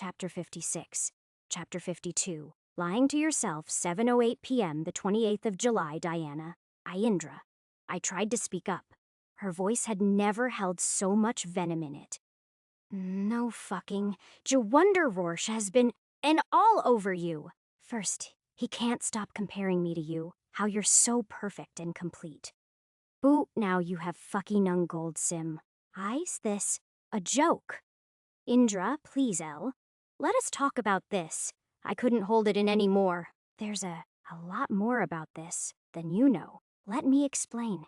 Chapter 56. Chapter 52. Lying to yourself, 7:08 p.m., the 28th of July, Diana. Indra. I tried to speak up. Her voice had never held so much venom in it. No fucking. Jawunder Rorsch has been all over you. First, he can't stop comparing me to you, how you're so perfect and complete. Boo, now you have fucking gold sim. I's this a joke? Indra, please, Elle. Let us talk about this. I couldn't hold it in any more. There's a lot more about this than you know. Let me explain.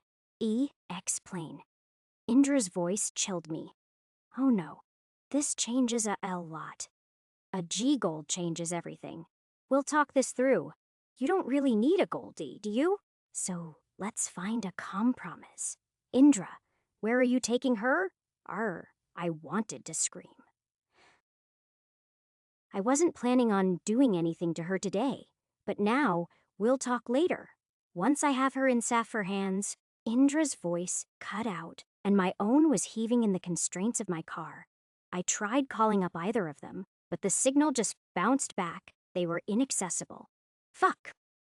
Explain. Indra's voice chilled me. Oh no, this changes a lot. A G gold changes everything. We'll talk this through. You don't really need a goldie, do you? So let's find a compromise. Indra, where are you taking her? I wanted to scream. I wasn't planning on doing anything to her today, but now we'll talk later. Once I have her in safer hands. Indra's voice cut out, and my own was heaving in the constraints of my car. I tried calling up either of them, but the signal just bounced back. They were inaccessible. Fuck,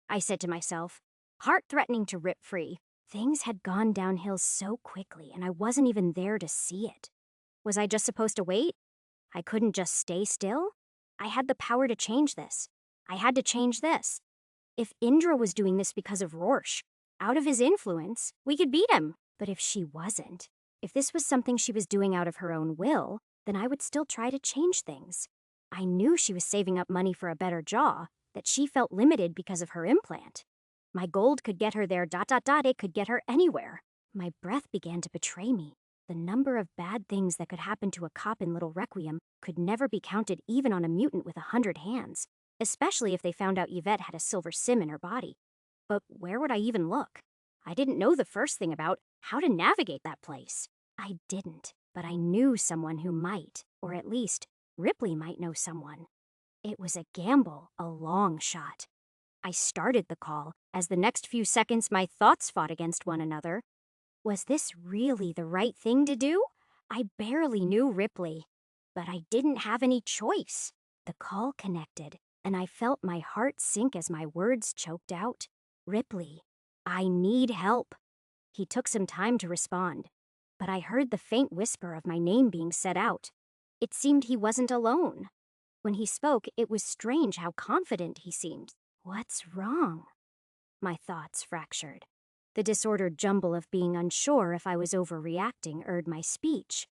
I said to myself, heart threatening to rip free. Things had gone downhill so quickly, and I wasn't even there to see it. Was I just supposed to wait? I couldn't just stay still? I had the power to change this. I had to change this. If Indra was doing this because of Rorsch, out of his influence, we could beat him. But if she wasn't, if this was something she was doing out of her own will, then I would still try to change things. I knew she was saving up money for a better jaw, that she felt limited because of her implant. My gold could get her there, it could get her anywhere. My breath began to betray me. The number of bad things that could happen to a cop in Little Requiem could never be counted even on a mutant with 100 hands, especially if they found out Yvette had a silver sim in her body. But where would I even look? I didn't know the first thing about how to navigate that place. I didn't, but I knew someone who might, or at least Ripley might know someone. It was a gamble, a long shot. I started the call. As the next few seconds my thoughts fought against one another. Was this really the right thing to do? I barely knew Ripley, but I didn't have any choice. The call connected, and I felt my heart sink as my words choked out. Ripley, I need help. He took some time to respond, but I heard the faint whisper of my name being said out. It seemed he wasn't alone. When he spoke, it was strange how confident he seemed. What's wrong? My thoughts fractured. The disordered jumble of being unsure if I was overreacting erred my speech.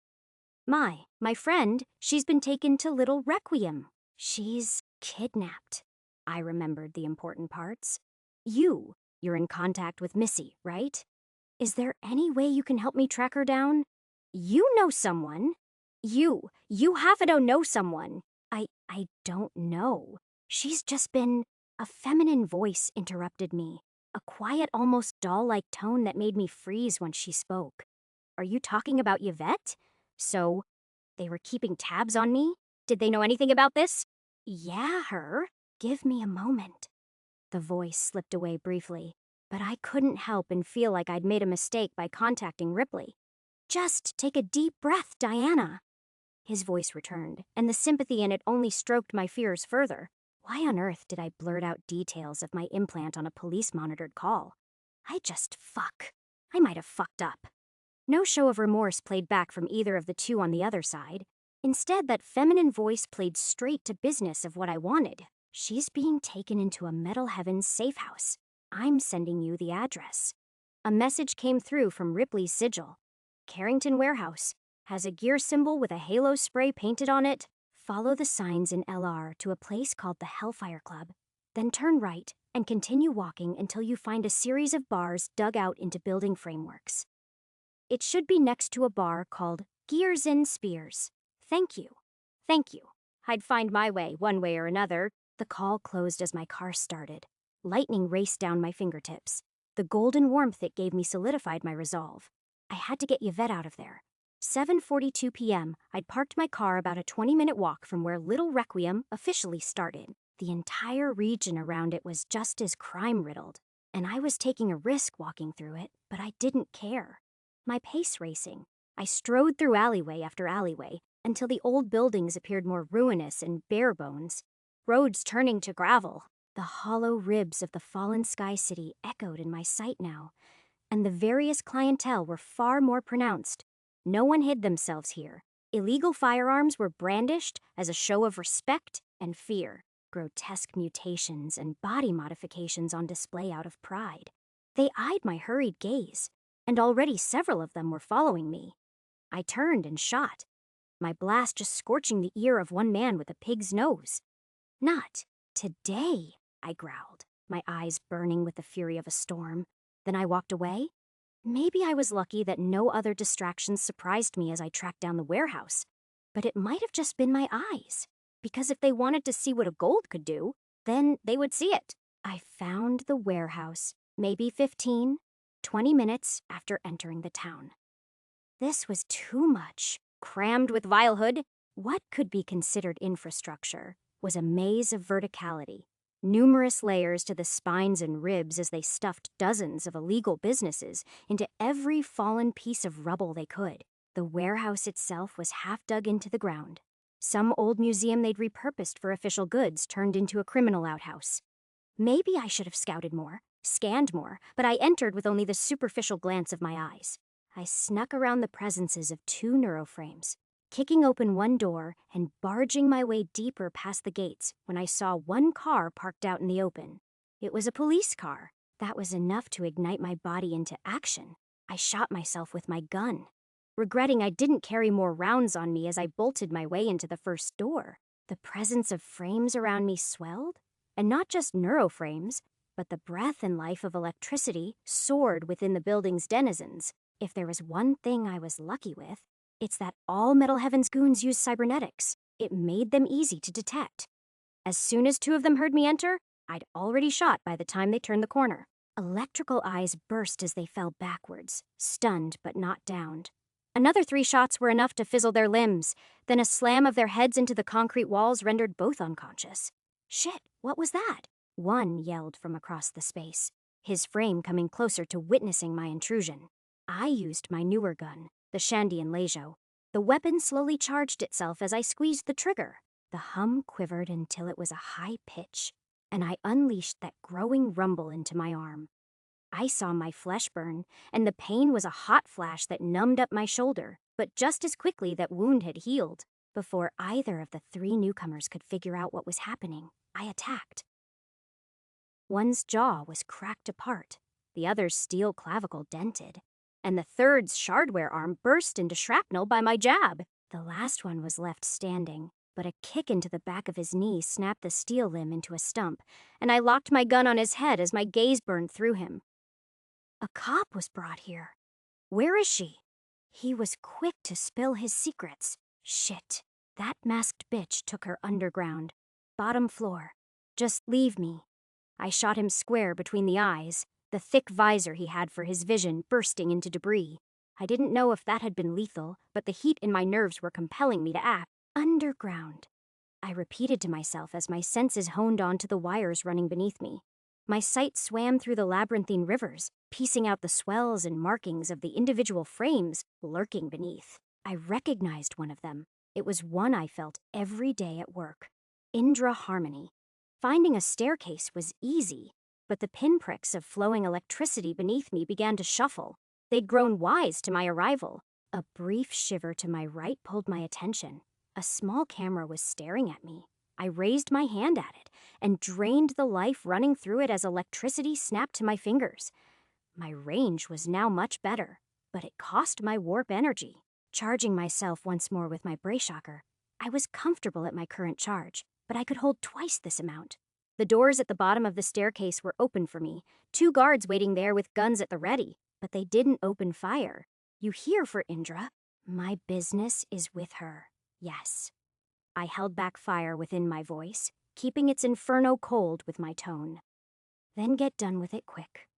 My friend, she's been taken to Little Requiem. She's kidnapped. I remembered the important parts. You're in contact with Missy, right? Is there any way you can help me track her down? You know someone. You have to know someone. I don't know. She's just been... A feminine voice interrupted me. A quiet, almost doll-like tone that made me freeze when she spoke. Are you talking about Yvette? So, they were keeping tabs on me? Did they know anything about this? Yeah, her. Give me a moment. The voice slipped away briefly, but I couldn't help and feel like I'd made a mistake by contacting Ripley. Just take a deep breath, Diana. His voice returned, and the sympathy in it only stroked my fears further. Why on earth did I blurt out details of my implant on a police-monitored call? I might have fucked up. No show of remorse played back from either of the two on the other side. Instead, that feminine voice played straight to business of what I wanted. She's being taken into a Metal Heaven's safe house. I'm sending you the address. A message came through from Ripley's sigil. Carrington Warehouse. Has a gear symbol with a halo spray painted on it. Follow the signs in LR to a place called the Hellfire Club. Then turn right and continue walking until you find a series of bars dug out into building frameworks. It should be next to a bar called Gears and Spears. Thank you. Thank you. I'd find my way, one way or another. The call closed as my car started. Lightning raced down my fingertips. The golden warmth it gave me solidified my resolve. I had to get Yvette out of there. 7:42 p.m., I'd parked my car about a 20-minute walk from where Little Requiem officially started. The entire region around it was just as crime-riddled, and I was taking a risk walking through it, but I didn't care. My pace racing, I strode through alleyway after alleyway, until the old buildings appeared more ruinous and bare bones, roads turning to gravel. The hollow ribs of the fallen Sky City echoed in my sight now, and the various clientele were far more pronounced. No one hid themselves here. Illegal firearms were brandished as a show of respect and fear, grotesque mutations and body modifications on display out of pride. They eyed my hurried gaze, and already several of them were following me. I turned and shot, my blast just scorching the ear of one man with a pig's nose. "Not today," I growled, my eyes burning with the fury of a storm. Then I walked away. Maybe I was lucky that no other distractions surprised me as I tracked down the warehouse, but it might have just been my eyes, because if they wanted to see what a gold could do, then they would see it. I found the warehouse, maybe 15, 20 minutes after entering the town. This was too much. Crammed with vilehood, what could be considered infrastructure was a maze of verticality, numerous layers to the spines and ribs as they stuffed dozens of illegal businesses into every fallen piece of rubble they could. The warehouse itself was half dug into the ground. Some old museum they'd repurposed for official goods turned into a criminal outhouse. Maybe I should have scouted more, scanned more, but I entered with only the superficial glance of my eyes. I snuck around the presences of 2 neuroframes, kicking open one door and barging my way deeper past the gates when I saw one car parked out in the open. It was a police car. That was enough to ignite my body into action. I shot myself with my gun, regretting I didn't carry more rounds on me as I bolted my way into the first door. The presence of frames around me swelled, and not just neuroframes, but the breath and life of electricity soared within the building's denizens. If there was one thing I was lucky with, it's that all Metal Heaven's goons use cybernetics. It made them easy to detect. As soon as 2 of them heard me enter, I'd already shot by the time they turned the corner. Electrical eyes burst as they fell backwards, stunned but not downed. Another 3 shots were enough to fizzle their limbs, then a slam of their heads into the concrete walls rendered both unconscious. "Shit, what was that?" one yelled from across the space, his frame coming closer to witnessing my intrusion. I used my newer gun, the Shandian Lejo. The weapon slowly charged itself as I squeezed the trigger. The hum quivered until it was a high pitch, and I unleashed that growing rumble into my arm. I saw my flesh burn, and the pain was a hot flash that numbed up my shoulder, but just as quickly that wound had healed. Before either of the 3 newcomers could figure out what was happening, I attacked. One's jaw was cracked apart, the other's steel clavicle dented, and the third's shardware arm burst into shrapnel by my jab. The last one was left standing, but a kick into the back of his knee snapped the steel limb into a stump, and I locked my gun on his head as my gaze burned through him. A cop was brought here. Where is she? He was quick to spill his secrets. Shit, that masked bitch took her underground. Bottom floor. Just leave me. I shot him square between the eyes, the thick visor he had for his vision bursting into debris. I didn't know if that had been lethal, but the heat in my nerves were compelling me to act. Underground, I repeated to myself as my senses honed onto the wires running beneath me. My sight swam through the labyrinthine rivers, piecing out the swells and markings of the individual frames lurking beneath. I recognized one of them. It was one I felt every day at work. Indra Harmony. Finding a staircase was easy, but the pinpricks of flowing electricity beneath me began to shuffle. They'd grown wise to my arrival. A brief shiver to my right pulled my attention. A small camera was staring at me. I raised my hand at it and drained the life running through it as electricity snapped to my fingers. My range was now much better, but it cost my warp energy. Charging myself once more with my Brayshocker, I was comfortable at my current charge, but I could hold twice this amount. The doors at the bottom of the staircase were open for me, 2 guards waiting there with guns at the ready, but they didn't open fire. You hear for Indra? My business is with her. Yes. I held back fire within my voice, keeping its inferno cold with my tone. Then get done with it quick.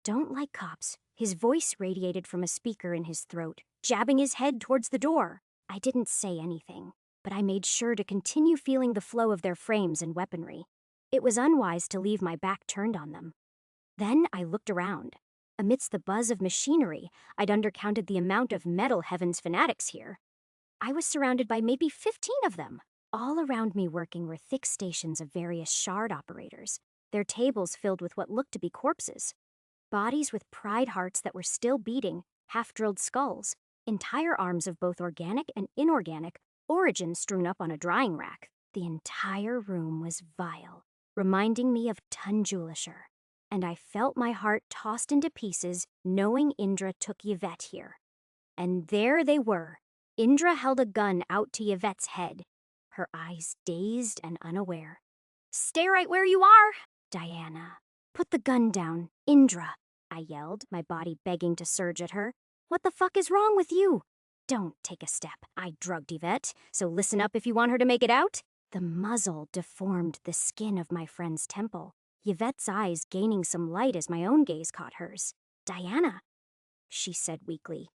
Don't like cops. His voice radiated from a speaker in his throat, jabbing his head towards the door. I didn't say anything, but I made sure to continue feeling the flow of their frames and weaponry. It was unwise to leave my back turned on them. Then I looked around. Amidst the buzz of machinery, I'd undercounted the amount of Metal Heaven's fanatics here. I was surrounded by maybe 15 of them. All around me working were thick stations of various shard operators, their tables filled with what looked to be corpses. Bodies with pried hearts that were still beating, half-drilled skulls, entire arms of both organic and inorganic origin strewn up on a drying rack. The entire room was vile, reminding me of Tunjulisher, and I felt my heart tossed into pieces knowing Indra took Yvette here. And there they were. Indra held a gun out to Yvette's head, her eyes dazed and unaware. "Stay right where you are, Diana." "Put the gun down, Indra," I yelled, my body begging to surge at her. "What the fuck is wrong with you?" "Don't take a step. I drugged Yvette, so listen up if you want her to make it out." The muzzle deformed the skin of my friend's temple, Yvette's eyes gaining some light as my own gaze caught hers. "Diana," she said weakly.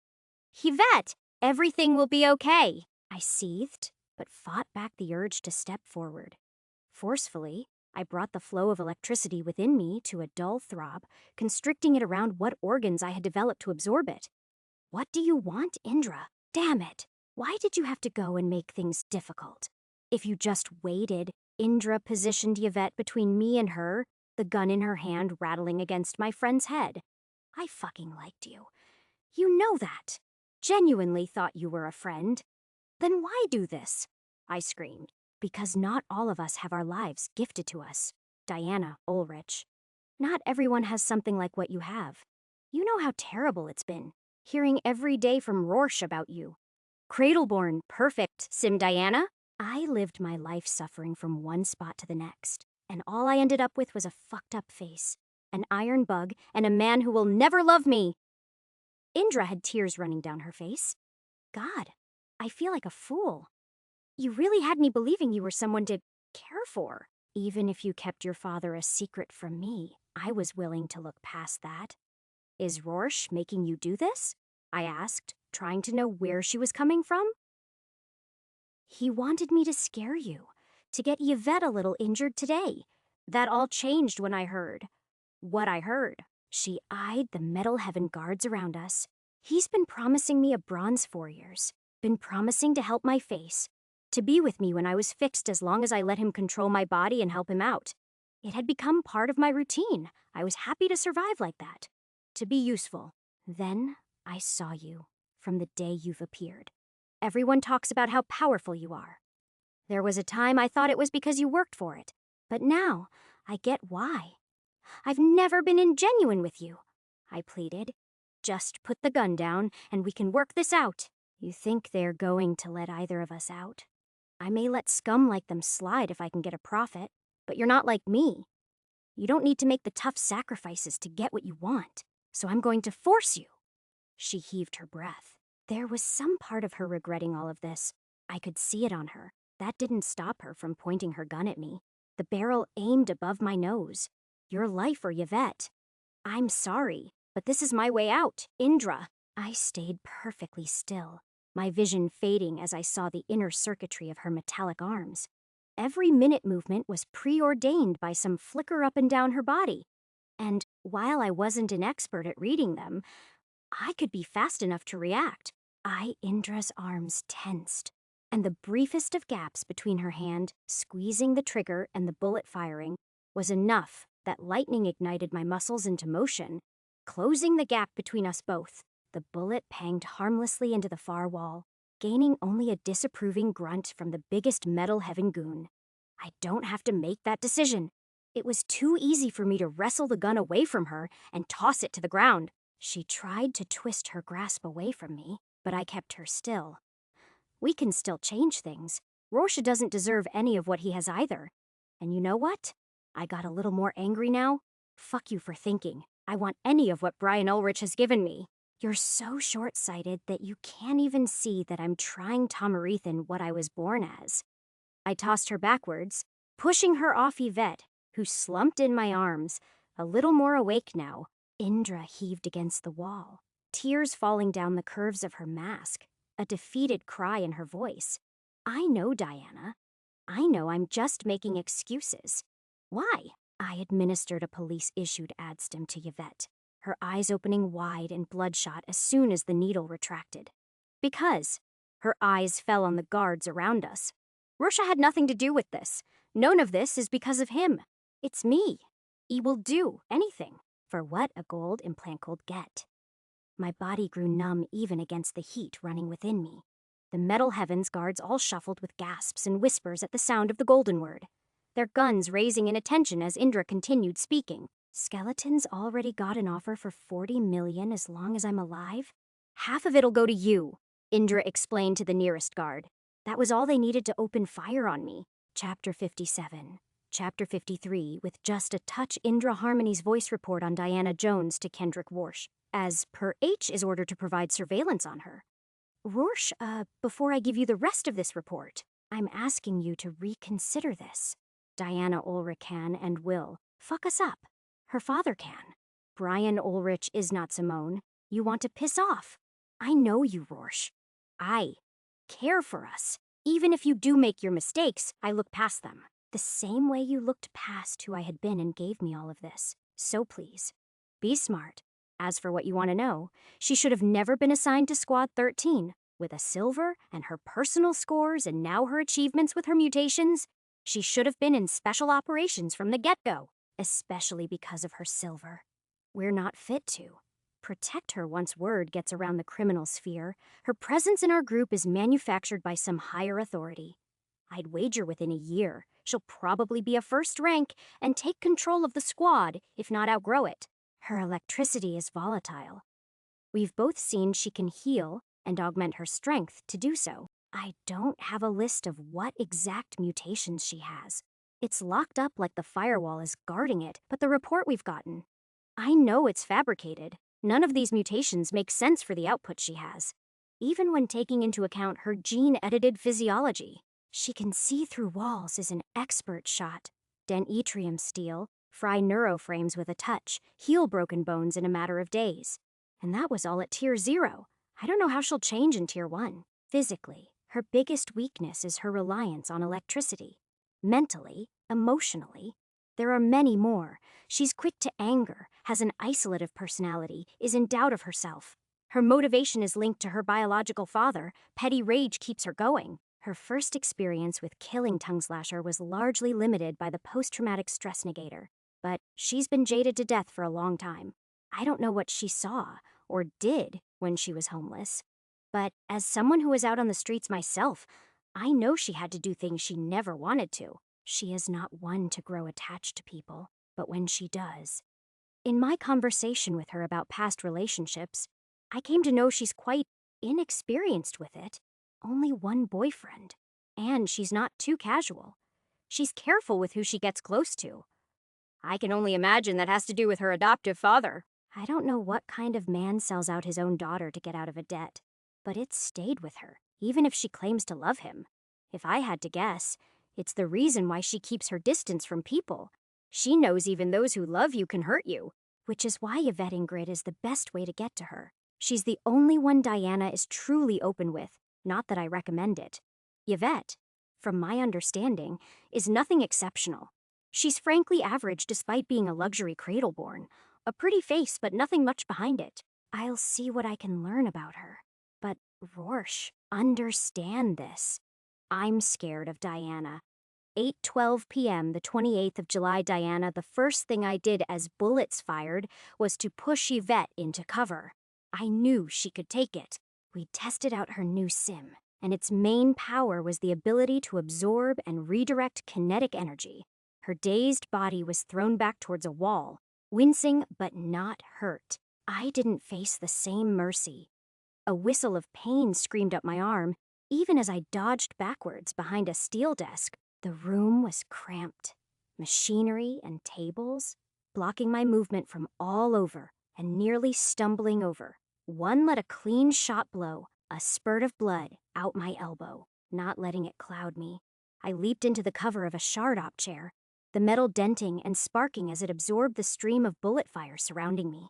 "Yvette, everything will be okay." I seethed, but fought back the urge to step forward. Forcefully, I brought the flow of electricity within me to a dull throb, constricting it around what organs I had developed to absorb it. "What do you want, Indra? Damn it! Why did you have to go and make things difficult? If you just waited," Indra positioned Yvette between me and her, the gun in her hand rattling against my friend's head. "I fucking liked you. You know that. Genuinely thought you were a friend. Then why do this?" I screamed. "Because not all of us have our lives gifted to us, Diana Ulrich. Not everyone has something like what you have. You know how terrible it's been, hearing every day from Rorsch about you. Cradleborn, perfect, Sim Diana." I lived my life suffering from one spot to the next, and all I ended up with was a fucked up face, an iron bug, and a man who will never love me. Indra had tears running down her face. "God, I feel like a fool. You really had me believing you were someone to care for. Even if you kept your father a secret from me, I was willing to look past that." "Is Rorsch making you do this?" I asked, trying to know where she was coming from. "He wanted me to scare you, to get Yvette a little injured today. That all changed when I heard what I heard." She eyed the metal heaven guards around us. "He's been promising me a bronze 4 years, been promising to help my face, to be with me when I was fixed as long as I let him control my body and help him out. It had become part of my routine. I was happy to survive like that, to be useful. Then I saw you, from the day you've appeared. Everyone talks about how powerful you are. There was a time I thought it was because you worked for it, but now I get why. I've never been ingenuine with you," I pleaded. "Just put the gun down and we can work this out." "You think they're going to let either of us out? I may let scum like them slide if I can get a profit, but you're not like me. You don't need to make the tough sacrifices to get what you want, so I'm going to force you." She heaved her breath. There was some part of her regretting all of this. I could see it on her. That didn't stop her from pointing her gun at me, the barrel aimed above my nose. "Your life or Yvette. I'm sorry, but this is my way out, Indra." I stayed perfectly still, my vision fading as I saw the inner circuitry of her metallic arms. Every minute movement was preordained by some flicker up and down her body. And while I wasn't an expert at reading them, I could be fast enough to react. Indra's arms tensed, and the briefest of gaps between her hand squeezing the trigger and the bullet firing was enough that lightning ignited my muscles into motion, closing the gap between us both. The bullet panged harmlessly into the far wall, gaining only a disapproving grunt from the biggest metal heaven goon. I don't have to make that decision. It was too easy for me to wrestle the gun away from her and toss it to the ground. She tried to twist her grasp away from me, but I kept her still. "We can still change things. Rorschach doesn't deserve any of what he has either. And you know what? I got a little more angry now. Fuck you for thinking I want any of what Brian Ulrich has given me. You're so short-sighted that you can't even see that I'm trying Tomarethan what I was born as." I tossed her backwards, pushing her off Yvette, who slumped in my arms, a little more awake now. Indra heaved against the wall, tears falling down the curves of her mask, a defeated cry in her voice. "I know, Diana. I know I'm just making excuses." "Why?" I administered a police-issued ad stim to Yvette, her eyes opening wide and bloodshot as soon as the needle retracted. "Because." Her eyes fell on the guards around us. Rorschach had nothing to do with this. None of this is because of him. It's me. He will do anything for what a gold implant could get. My body grew numb even against the heat running within me. The metal heavens guards all shuffled with gasps and whispers at the sound of the golden word, their guns raising in attention as Indra continued speaking. Skeletons already got an offer for 40 million as long as I'm alive? Half of it'll go to you, Indra explained to the nearest guard. That was all they needed to open fire on me. Chapter 57. Chapter 53, with just a touch Indra Harmony's voice report on Diana Jones to Kendrick Warsh, as per H is ordered to provide surveillance on her. Rorsch, before I give you the rest of this report, I'm asking you to reconsider this. Diana Ulrich can and will fuck us up. Her father can. Brian Ulrich is not Simone. You want to piss off. I know you, Rorsch. I care for us. Even if you do make your mistakes, I look past them. The same way you looked past who I had been and gave me all of this. So please, be smart. As for what you want to know, she should have never been assigned to Squad 13. With a silver and her personal scores and now her achievements with her mutations, she should have been in special operations from the get-go, especially because of her silver. We're not fit to. Protect her once word gets around the criminal sphere. Her presence in our group is manufactured by some higher authority. I'd wager within a year, she'll probably be a first rank and take control of the squad, if not outgrow it. Her electricity is volatile. We've both seen she can heal and augment her strength to do so. I don't have a list of what exact mutations she has. It's locked up like the firewall is guarding it, but the report we've gotten, I know it's fabricated. None of these mutations make sense for the output she has, even when taking into account her gene-edited physiology. She can see through walls is an expert shot. Denitrium steel, fry neuroframes with a touch, heal broken bones in a matter of days. And that was all at Tier 0. I don't know how she'll change in Tier 1. Physically, her biggest weakness is her reliance on electricity. Mentally, emotionally, there are many more. She's quick to anger, has an isolative personality, is in doubt of herself. Her motivation is linked to her biological father. Petty rage keeps her going. Her first experience with killing Tongue Slasher was largely limited by the post-traumatic stress negator, but she's been jaded to death for a long time. I don't know what she saw or did when she was homeless, but as someone who was out on the streets myself, I know she had to do things she never wanted to. She is not one to grow attached to people, but when she does. In my conversation with her about past relationships, I came to know she's quite inexperienced with it. Only one boyfriend, and she's not too casual. She's careful with who she gets close to. I can only imagine that has to do with her adoptive father. I don't know what kind of man sells out his own daughter to get out of a debt, but it's stayed with her, even if she claims to love him. If I had to guess, it's the reason why she keeps her distance from people. She knows even those who love you can hurt you, which is why Yvette Ingrid is the best way to get to her. She's the only one Diana is truly open with. Not that I recommend it. Yvette, from my understanding, is nothing exceptional. She's frankly average despite being a luxury cradle-born. A pretty face, but nothing much behind it. I'll see what I can learn about her. But Rorsch, understand this. I'm scared of Diana. 8:12 p.m., the 28th of July, Diana, the first thing I did as bullets fired was to push Yvette into cover. I knew she could take it. We tested out her new sim, and its main power was the ability to absorb and redirect kinetic energy. Her dazed body was thrown back towards a wall, wincing but not hurt. I didn't face the same mercy. A whistle of pain screamed up my arm, even as I dodged backwards behind a steel desk. The room was cramped. Machinery and tables blocking my movement from all over and nearly stumbling over. One let a clean shot blow, a spurt of blood, out my elbow, not letting it cloud me. I leaped into the cover of a shard-op chair, the metal denting and sparking as it absorbed the stream of bullet fire surrounding me.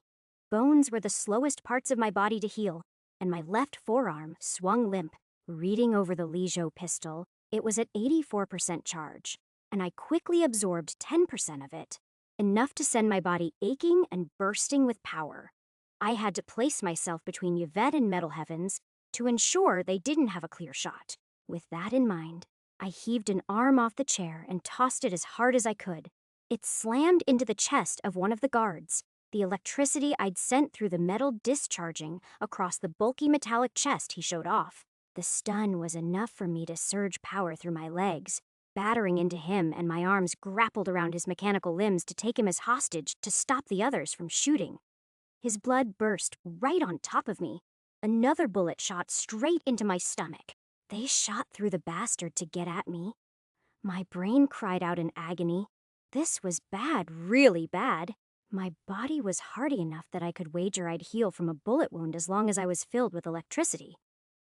Bones were the slowest parts of my body to heal, and my left forearm swung limp. Reading over the Ligeot pistol, it was at 84% charge, and I quickly absorbed 10% of it, enough to send my body aching and bursting with power. I had to place myself between Yvette and Metal Heavens, to ensure they didn't have a clear shot. With that in mind, I heaved an arm off the chair and tossed it as hard as I could. It slammed into the chest of one of the guards, the electricity I'd sent through the metal discharging across the bulky metallic chest he showed off. The stun was enough for me to surge power through my legs, battering into him, and my arms grappled around his mechanical limbs to take him as hostage to stop the others from shooting. His blood burst right on top of me. Another bullet shot straight into my stomach. They shot through the bastard to get at me. My brain cried out in agony. This was bad, really bad. My body was hardy enough that I could wager I'd heal from a bullet wound as long as I was filled with electricity.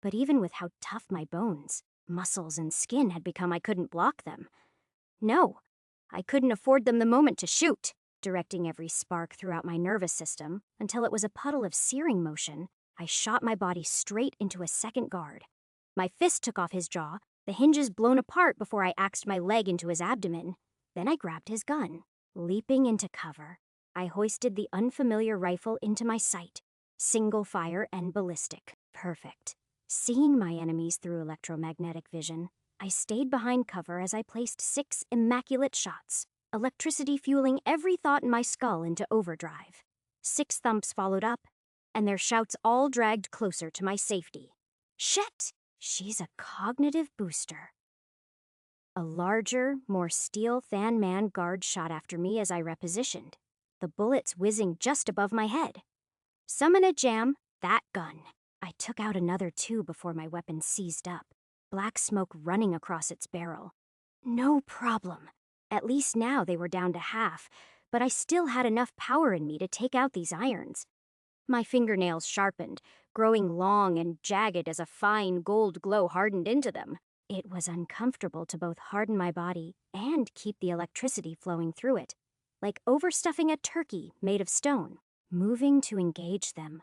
But even with how tough my bones, muscles, and skin had become, I couldn't block them. No, I couldn't afford them the moment to shoot, directing every spark throughout my nervous system until it was a puddle of searing motion. I shot my body straight into a second guard. My fist took off his jaw, the hinges blown apart before I axed my leg into his abdomen. Then I grabbed his gun. Leaping into cover, I hoisted the unfamiliar rifle into my sight. Single fire and ballistic. Perfect. Seeing my enemies through electromagnetic vision, I stayed behind cover as I placed 6 immaculate shots, electricity fueling every thought in my skull into overdrive. 6 thumps followed up, and their shouts all dragged closer to my safety. Shit! She's a cognitive booster. A larger, more steel-than man guard shot after me as I repositioned, the bullets whizzing just above my head. Summon a jam, that gun. I took out another 2 before my weapon seized up, black smoke running across its barrel. No problem. At least now they were down to half, but I still had enough power in me to take out these irons. My fingernails sharpened, growing long and jagged as a fine gold glow hardened into them. It was uncomfortable to both harden my body and keep the electricity flowing through it, like overstuffing a turkey made of stone. Moving to engage them,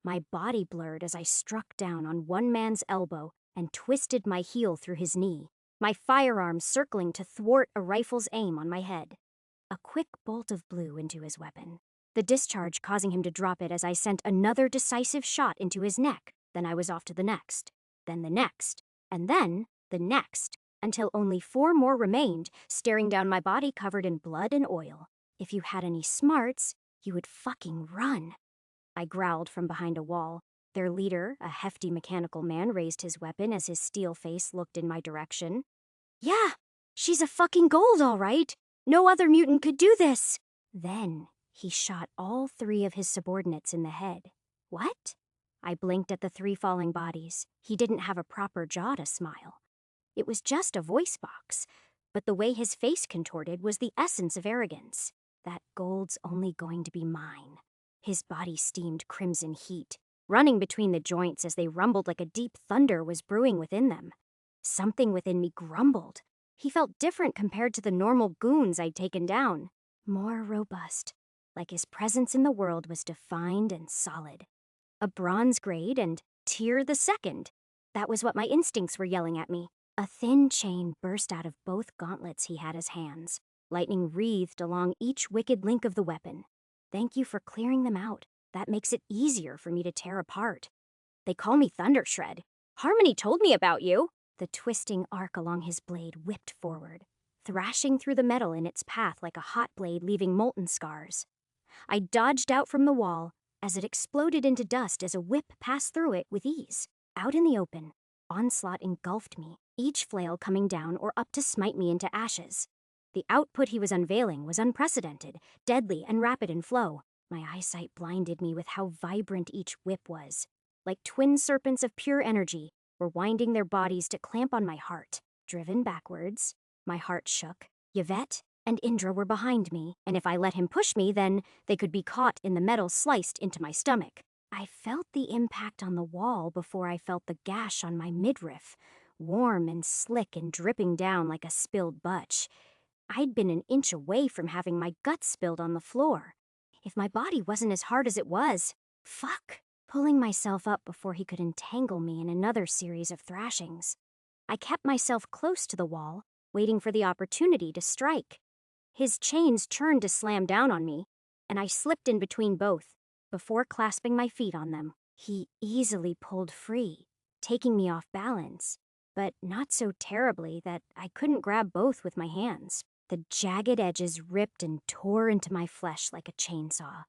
my body blurred as I struck down on one man's elbow and twisted my heel through his knee, my firearm circling to thwart a rifle's aim on my head. A quick bolt of blue into his weapon, the discharge causing him to drop it as I sent another decisive shot into his neck. Then I was off to the next, then the next, and then the next, until only 4 more remained, staring down my body covered in blood and oil. If you had any smarts, you would fucking run. I growled from behind a wall. Their leader, a hefty mechanical man, raised his weapon as his steel face looked in my direction. Yeah, she's a fucking gold, all right. No other mutant could do this. Then he shot all 3 of his subordinates in the head. What? I blinked at the 3 falling bodies. He didn't have a proper jaw to smile. It was just a voice box, but the way his face contorted was the essence of arrogance. That gold's only going to be mine. His body steamed crimson heat, running between the joints as they rumbled like a deep thunder was brewing within them. Something within me grumbled. He felt different compared to the normal goons I'd taken down. More robust, like his presence in the world was defined and solid. A bronze grade and tier the 2nd. That was what my instincts were yelling at me. A thin chain burst out of both gauntlets he had as hands, lightning wreathed along each wicked link of the weapon. Thank you for clearing them out. That makes it easier for me to tear apart. They call me Thundershred. Harmony told me about you. The twisting arc along his blade whipped forward, thrashing through the metal in its path like a hot blade leaving molten scars. I dodged out from the wall as it exploded into dust as a whip passed through it with ease. Out in the open, onslaught engulfed me, each flail coming down or up to smite me into ashes. The output he was unveiling was unprecedented, deadly, and rapid in flow. My eyesight blinded me with how vibrant each whip was. Like twin serpents of pure energy, were winding their bodies to clamp on my heart. Driven backwards, my heart shook. Yvette and Indra were behind me, and if I let him push me, then they could be caught in the metal sliced into my stomach. I felt the impact on the wall before I felt the gash on my midriff, warm and slick and dripping down like a spilled butch. I'd been an inch away from having my guts spilled on the floor. If my body wasn't as hard as it was, fuck. Pulling myself up before he could entangle me in another series of thrashings. I kept myself close to the wall, waiting for the opportunity to strike. His chains churned to slam down on me, and I slipped in between both, before clasping my feet on them. He easily pulled free, taking me off balance, but not so terribly that I couldn't grab both with my hands. The jagged edges ripped and tore into my flesh like a chainsaw,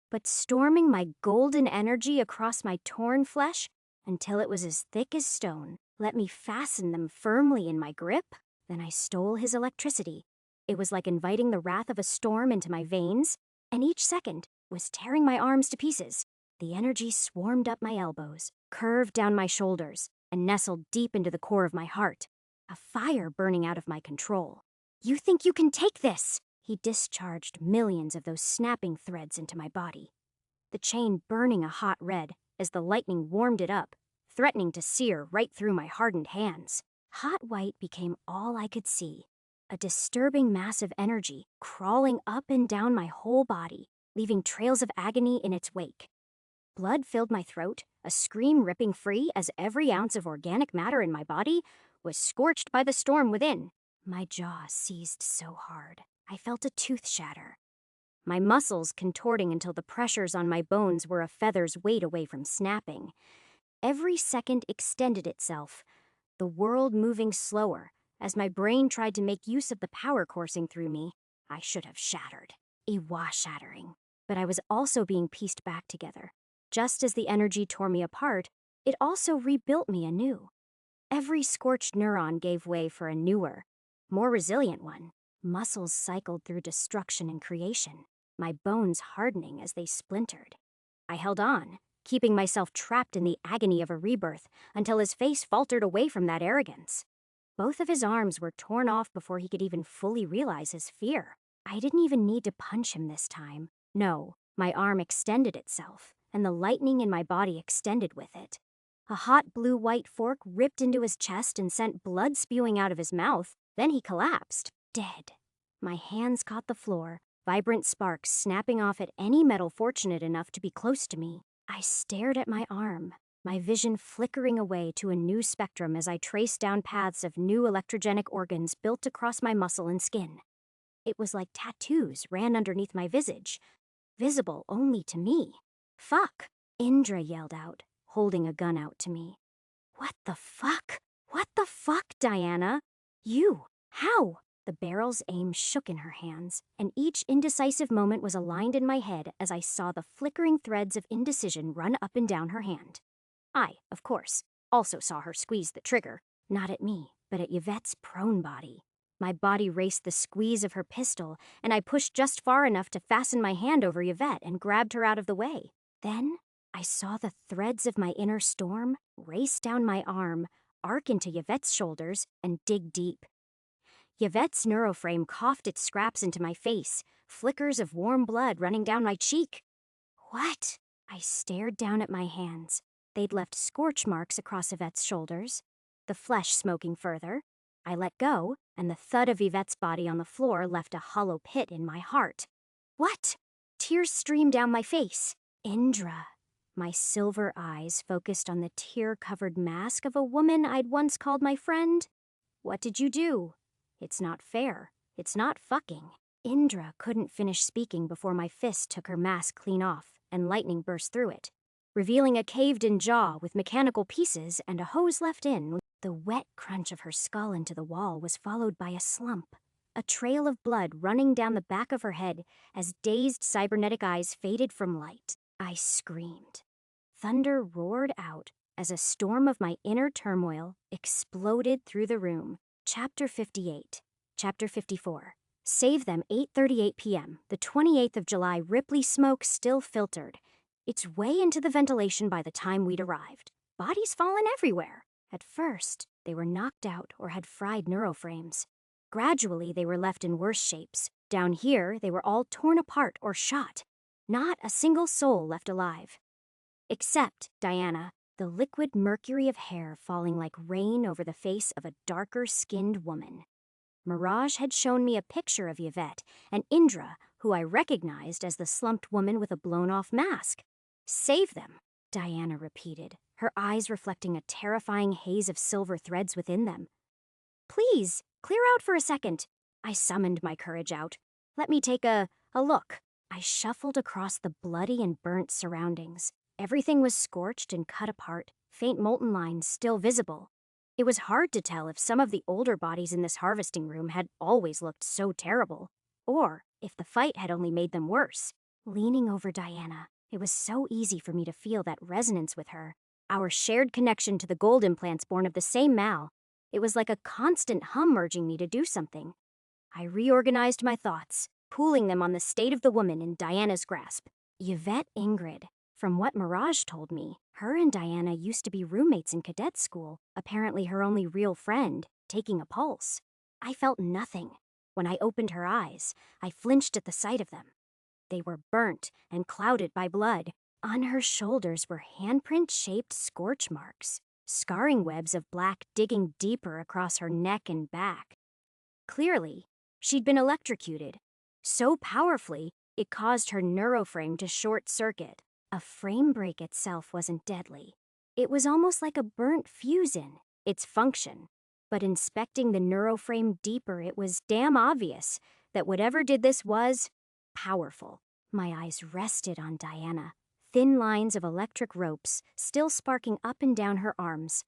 but storming my golden energy across my torn flesh until it was as thick as stone, let me fasten them firmly in my grip. Then I stole his electricity. It was like inviting the wrath of a storm into my veins, and each second was tearing my arms to pieces. The energy swarmed up my elbows, curved down my shoulders, and nestled deep into the core of my heart, a fire burning out of my control. "You think you can take this?" He discharged millions of those snapping threads into my body, the chain burning a hot red as the lightning warmed it up, threatening to sear right through my hardened hands. Hot white became all I could see, a disturbing mass of energy crawling up and down my whole body, leaving trails of agony in its wake. Blood filled my throat, a scream ripping free as every ounce of organic matter in my body was scorched by the storm within. My jaw seized so hard, I felt a tooth shatter. My muscles contorting until the pressures on my bones were a feather's weight away from snapping. Every second extended itself, the world moving slower as my brain tried to make use of the power coursing through me. I should have shattered. It was shattering, but I was also being pieced back together. Just as the energy tore me apart, it also rebuilt me anew. Every scorched neuron gave way for a newer, more resilient one. Muscles cycled through destruction and creation, my bones hardening as they splintered. I held on, keeping myself trapped in the agony of a rebirth until his face faltered away from that arrogance. Both of his arms were torn off before he could even fully realize his fear. I didn't even need to punch him this time. No, my arm extended itself, and the lightning in my body extended with it. A hot blue-white fork ripped into his chest and sent blood spewing out of his mouth. Then he collapsed, dead. My hands caught the floor, vibrant sparks snapping off at any metal fortunate enough to be close to me. I stared at my arm, my vision flickering away to a new spectrum as I traced down paths of new electrogenic organs built across my muscle and skin. It was like tattoos ran underneath my visage, visible only to me. "Fuck!" Indra yelled out, holding a gun out to me. "What the fuck? What the fuck, Diana? You? How?" The barrel's aim shook in her hands, and each indecisive moment was aligned in my head as I saw the flickering threads of indecision run up and down her hand. I, of course, also saw her squeeze the trigger, not at me, but at Yvette's prone body. My body raced the squeeze of her pistol, and I pushed just far enough to fasten my hand over Yvette and grabbed her out of the way. Then I saw the threads of my inner storm race down my arm, arc into Yvette's shoulders, and dig deep. Yvette's neuroframe coughed its scraps into my face, flickers of warm blood running down my cheek. What? I stared down at my hands. They'd left scorch marks across Yvette's shoulders, the flesh smoking further. I let go, and the thud of Yvette's body on the floor left a hollow pit in my heart. What? Tears streamed down my face. Indra. My silver eyes focused on the tear-covered mask of a woman I'd once called my friend. What did you do? It's not fair. It's not fucking. Indra couldn't finish speaking before my fist took her mask clean off, and lightning burst through it, revealing a caved-in jaw with mechanical pieces and a hose left in. The wet crunch of her skull into the wall was followed by a slump, a trail of blood running down the back of her head as dazed cybernetic eyes faded from light. I screamed. Thunder roared out as a storm of my inner turmoil exploded through the room. Chapter 58. Chapter 54. Save them 8:38 p.m. The 28th of July. Ripley smoke still filtered, its way into the ventilation by the time we'd arrived. Bodies fallen everywhere. At first, they were knocked out or had fried neuroframes. Gradually, they were left in worse shapes. Down here, they were all torn apart or shot. Not a single soul left alive. Except Diana, the liquid mercury of hair falling like rain over the face of a darker-skinned woman. Mirage had shown me a picture of Yvette and Indra, who I recognized as the slumped woman with a blown-off mask. Save them, Diana repeated, her eyes reflecting a terrifying haze of silver threads within them. Please, clear out for a second. I summoned my courage out. Let me take a look. I shuffled across the bloody and burnt surroundings. Everything was scorched and cut apart, faint molten lines still visible. It was hard to tell if some of the older bodies in this harvesting room had always looked so terrible, or if the fight had only made them worse. Leaning over Diana, it was so easy for me to feel that resonance with her, our shared connection to the gold implants born of the same Mal. It was like a constant hum urging me to do something. I reorganized my thoughts, pooling them on the state of the woman in Diana's grasp. Yvette Ingrid. From what Mirage told me, her and Diana used to be roommates in cadet school, apparently her only real friend, taking a pulse. I felt nothing. When I opened her eyes, I flinched at the sight of them. They were burnt and clouded by blood. On her shoulders were handprint-shaped scorch marks, scarring webs of black digging deeper across her neck and back. Clearly, she'd been electrocuted, so powerfully it caused her neuroframe to short-circuit. A frame break itself wasn't deadly. It was almost like a burnt fuse in its function. But inspecting the neuroframe deeper, it was damn obvious that whatever did this was powerful. My eyes rested on Diana, thin lines of electric ropes still sparking up and down her arms.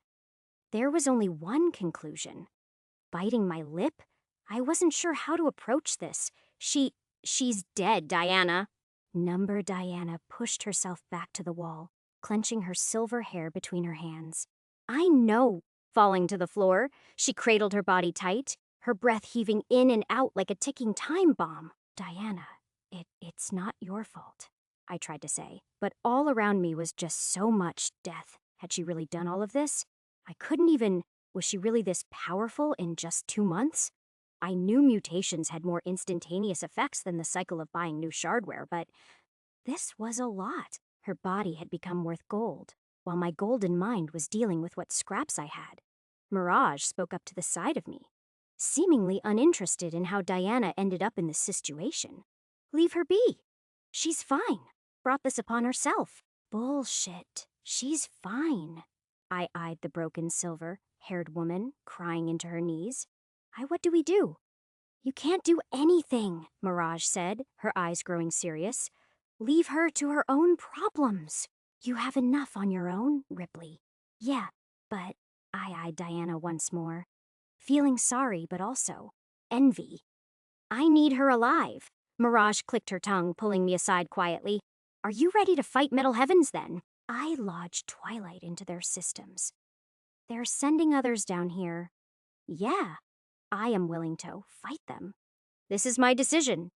There was only one conclusion. Biting my lip, I wasn't sure how to approach this. She's dead, Diana. Number Diana pushed herself back to the wall, clenching her silver hair between her hands. I know. Falling to the floor, she cradled her body tight, her breath heaving in and out like a ticking time bomb. Diana, it's not your fault, I tried to say, but all around me was just so much death. Had she really done all of this? I couldn't even... Was she really this powerful in just 2 months? I knew mutations had more instantaneous effects than the cycle of buying new shardware, but this was a lot. Her body had become worth gold, while my golden mind was dealing with what scraps I had. Mirage spoke up to the side of me, seemingly uninterested in how Diana ended up in this situation. Leave her be. She's fine. Brought this upon herself. Bullshit. She's fine. I eyed the broken silver-haired woman, crying into her knees. What do we do? You can't do anything, Mirage said, her eyes growing serious. Leave her to her own problems. You have enough on your own, Ripley. Yeah, but I eyed Diana once more, feeling sorry but also envy. I need her alive. Mirage clicked her tongue, pulling me aside quietly. Are you ready to fight Metal Heavens then? I lodged Twilight into their systems. They're sending others down here. Yeah. I am willing to fight them. This is my decision,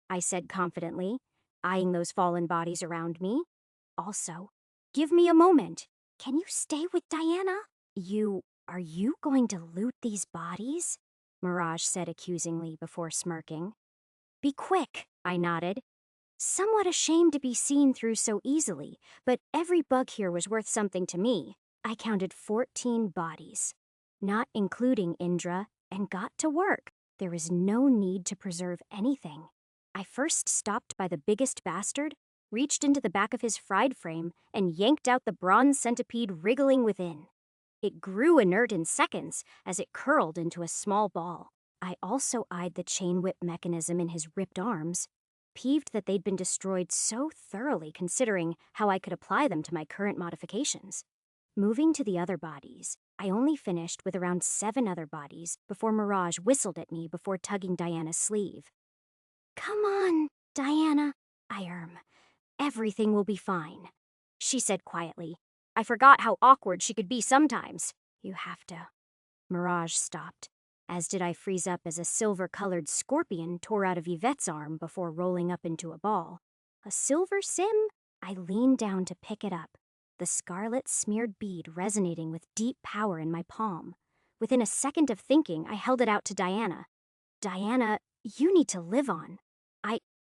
I said confidently, eyeing those fallen bodies around me. Also, give me a moment. Can you stay with Diana? Are you going to loot these bodies? Mirage said accusingly before smirking. Be quick, I nodded. Somewhat ashamed to be seen through so easily, but every bug here was worth something to me. I counted 14 bodies, not including Indra, and got to work. There was no need to preserve anything. I first stopped by the biggest bastard, reached into the back of his fried frame, and yanked out the bronze centipede wriggling within. It grew inert in seconds as it curled into a small ball. I also eyed the chain whip mechanism in his ripped arms, peeved that they'd been destroyed so thoroughly considering how I could apply them to my current modifications. Moving to the other bodies, I only finished with around 7 other bodies before Mirage whistled at me before tugging Diana's sleeve. Come on, Diana, I Everything will be fine, she said quietly. I forgot how awkward she could be sometimes. You have to. Mirage stopped, as did I freeze up as a silver-colored scorpion tore out of Yvette's arm before rolling up into a ball. A silver sim? I leaned down to pick it up, the scarlet-smeared bead resonating with deep power in my palm. Within a second of thinking, I held it out to Diana. Diana, you need to live on.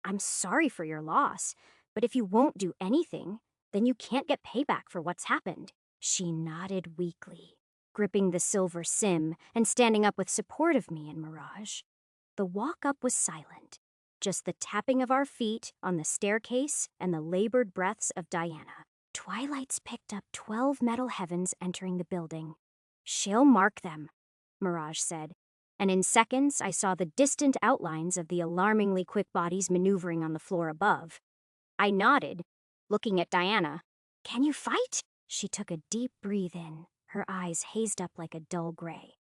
I'm sorry for your loss, but if you won't do anything, then you can't get payback for what's happened. She nodded weakly, gripping the silver sim and standing up with support of me and Mirage. The walk-up was silent, just the tapping of our feet on the staircase and the labored breaths of Diana. Twilight's picked up 12 metal heavens entering the building. She'll mark them, Mirage said, and in seconds I saw the distant outlines of the alarmingly quick bodies maneuvering on the floor above. I nodded, looking at Diana. Can you fight? She took a deep breath in, her eyes hazed up like a dull gray.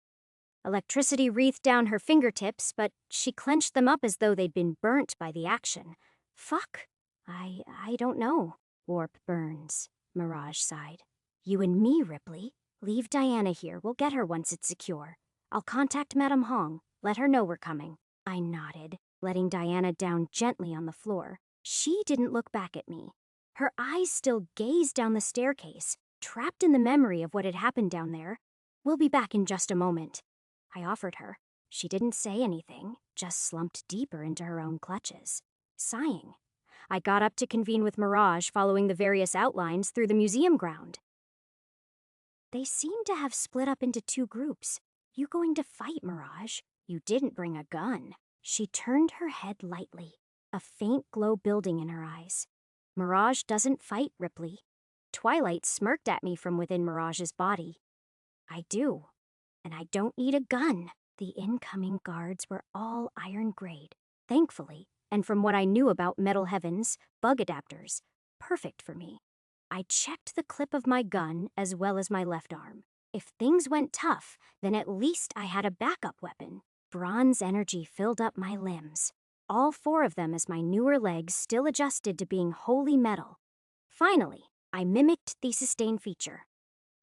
Electricity wreathed down her fingertips, but she clenched them up as though they'd been burnt by the action. Fuck. I don't know. Warp burns, Mirage sighed. You and me, Ripley. Leave Diana here. We'll get her once it's secure. I'll contact Madame Hong. Let her know we're coming. I nodded, letting Diana down gently on the floor. She didn't look back at me. Her eyes still gazed down the staircase, trapped in the memory of what had happened down there. We'll be back in just a moment. I offered her. She didn't say anything, just slumped deeper into her own clutches, sighing. I got up to convene with Mirage, following the various outlines through the museum ground. They seemed to have split up into two groups. You going to fight, Mirage? You didn't bring a gun. She turned her head lightly, a faint glow building in her eyes. Mirage doesn't fight, Ripley. Twilight smirked at me from within Mirage's body. I do. And I don't need a gun. The incoming guards were all iron grade, thankfully, and from what I knew about Metal Heaven's bug adapters, perfect for me. I checked the clip of my gun as well as my left arm. If things went tough, then at least I had a backup weapon. Bronze energy filled up my limbs, all four of them as my newer legs still adjusted to being wholly metal. Finally, I mimicked the sustain feature.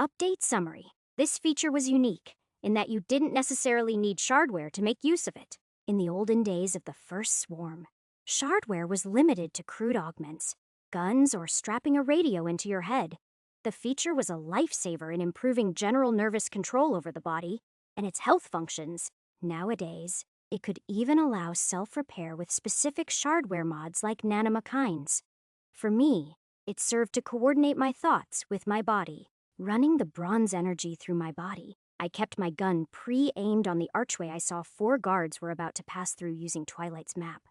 Update summary. This feature was unique in that you didn't necessarily need shardware to make use of it. In the olden days of the first swarm, shardware was limited to crude augments, guns, or strapping a radio into your head. The feature was a lifesaver in improving general nervous control over the body and its health functions. Nowadays, it could even allow self-repair with specific shardware mods like nanomachines. For me, it served to coordinate my thoughts with my body, running the bronze energy through my body. I kept my gun pre-aimed on the archway I saw four guards were about to pass through using Twilight's map.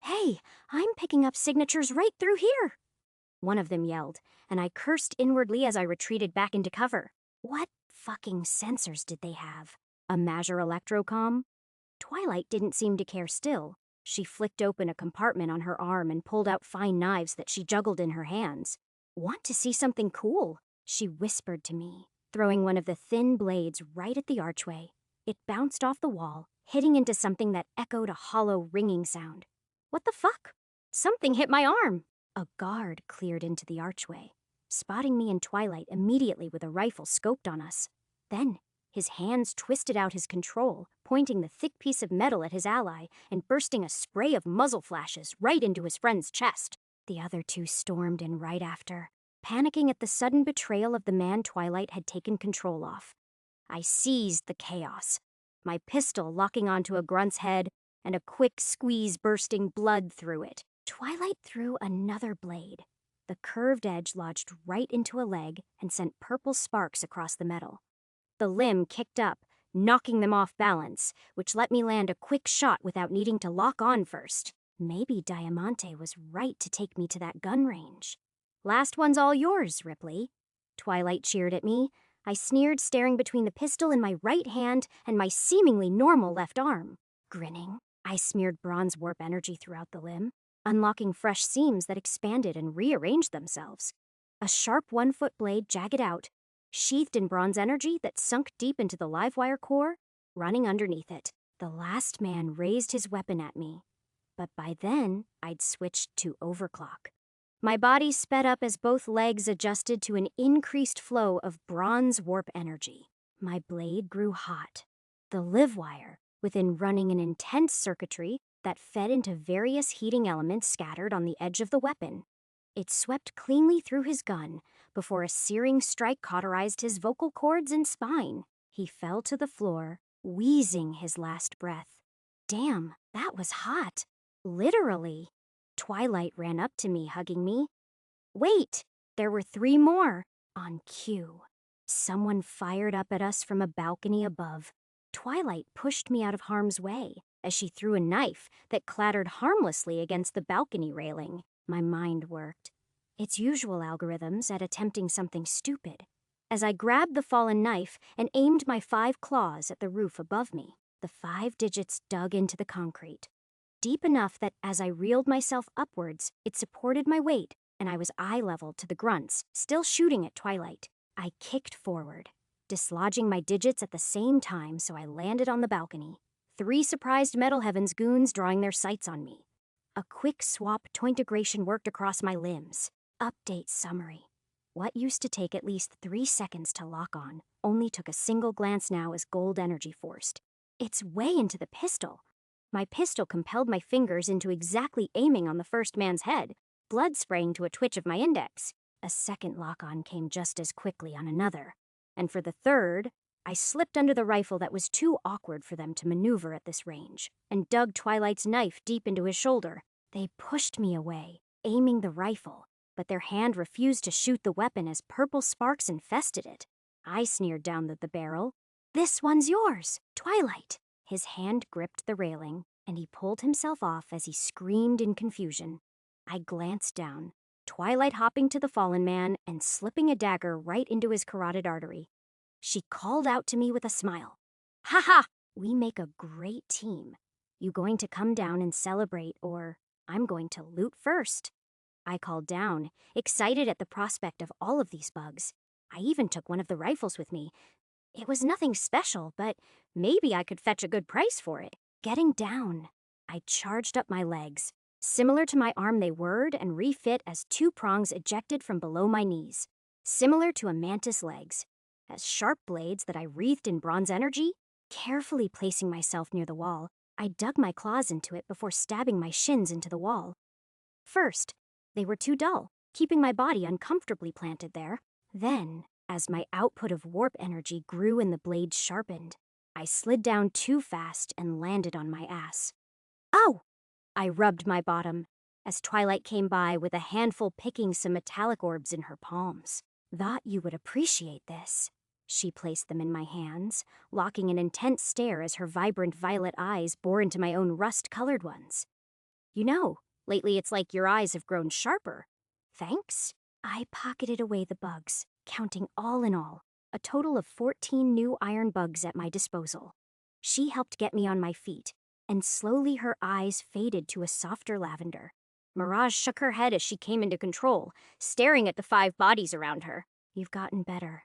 Hey, I'm picking up signatures right through here, one of them yelled, and I cursed inwardly as I retreated back into cover. What fucking sensors did they have? A Major Electrocom? Twilight didn't seem to care still. She flicked open a compartment on her arm and pulled out fine knives that she juggled in her hands. Want to see something cool? She whispered to me, throwing one of the thin blades right at the archway. It bounced off the wall, hitting into something that echoed a hollow ringing sound. What the fuck? Something hit my arm. A guard cleared into the archway, spotting me and Twilight immediately with a rifle scoped on us. Then, his hands twisted out his control, pointing the thick piece of metal at his ally and bursting a spray of muzzle flashes right into his friend's chest. The other two stormed in right after, panicking at the sudden betrayal of the man Twilight had taken control of. I seized the chaos, my pistol locking onto a grunt's head and a quick squeeze bursting blood through it. Twilight threw another blade. The curved edge lodged right into a leg and sent purple sparks across the metal. The limb kicked up, knocking them off balance, which let me land a quick shot without needing to lock on first. Maybe Diamante was right to take me to that gun range. Last one's all yours, Ripley. Twilight cheered at me. I sneered, staring between the pistol in my right hand and my seemingly normal left arm. Grinning, I smeared bronze warp energy throughout the limb, unlocking fresh seams that expanded and rearranged themselves. A sharp 1-foot blade jagged out, sheathed in bronze energy that sunk deep into the livewire core, running underneath it. The last man raised his weapon at me, but by then I'd switched to overclock. My body sped up as both legs adjusted to an increased flow of bronze warp energy. My blade grew hot. The livewire, within running an intense circuitry that fed into various heating elements scattered on the edge of the weapon. It swept cleanly through his gun before a searing strike cauterized his vocal cords and spine. He fell to the floor, wheezing his last breath. Damn, that was hot. Literally. Twilight ran up to me, hugging me. Wait, there were 3 more. On cue. Someone fired up at us from a balcony above. Twilight pushed me out of harm's way as she threw a knife that clattered harmlessly against the balcony railing. My mind worked. Its usual algorithms at attempting something stupid. As I grabbed the fallen knife and aimed my 5 claws at the roof above me, the 5 digits dug into the concrete. Deep enough that as I reeled myself upwards, it supported my weight, and I was eye level to the grunts, still shooting at Twilight. I kicked forward, dislodging my digits at the same time, so I landed on the balcony. 3 surprised Metal Heavens goons drawing their sights on me. A quick swap tointegration worked across my limbs. Update summary. What used to take at least 3 seconds to lock on only took a single glance now as gold energy forced. It's way into the pistol. My pistol compelled my fingers into exactly aiming on the first man's head, blood spraying to a twitch of my index. A second lock-on came just as quickly on another. And for the third, I slipped under the rifle that was too awkward for them to maneuver at this range, and dug Twilight's knife deep into his shoulder. They pushed me away, aiming the rifle, but their hand refused to shoot the weapon as purple sparks infested it. I sneered down the barrel. "This one's yours, Twilight." His hand gripped the railing, and he pulled himself off as he screamed in confusion. I glanced down, Twilight hopping to the fallen man and slipping a dagger right into his carotid artery. She called out to me with a smile. "Ha ha! We make a great team. You going to come down and celebrate, or I'm going to loot first." I called down, excited at the prospect of all of these bugs. I even took one of the rifles with me. It was nothing special, but maybe I could fetch a good price for it. Getting down, I charged up my legs. Similar to my arm they whirred and refit as 2 prongs ejected from below my knees. Similar to a mantis legs. As sharp blades that I wreathed in bronze energy, carefully placing myself near the wall, I dug my claws into it before stabbing my shins into the wall. First, they were too dull, keeping my body uncomfortably planted there. Then, as my output of warp energy grew and the blades sharpened, I slid down too fast and landed on my ass. "Oh!" I rubbed my bottom as Twilight came by with a handful picking some metallic orbs in her palms. "Thought you would appreciate this." She placed them in my hands, locking an intense stare as her vibrant violet eyes bore into my own rust-colored ones. "You know, lately it's like your eyes have grown sharper." "Thanks." I pocketed away the bugs, counting all in all, a total of 14 new iron bugs at my disposal. She helped get me on my feet, and slowly her eyes faded to a softer lavender. Mirage shook her head as she came into control, staring at the 5 bodies around her. "You've gotten better.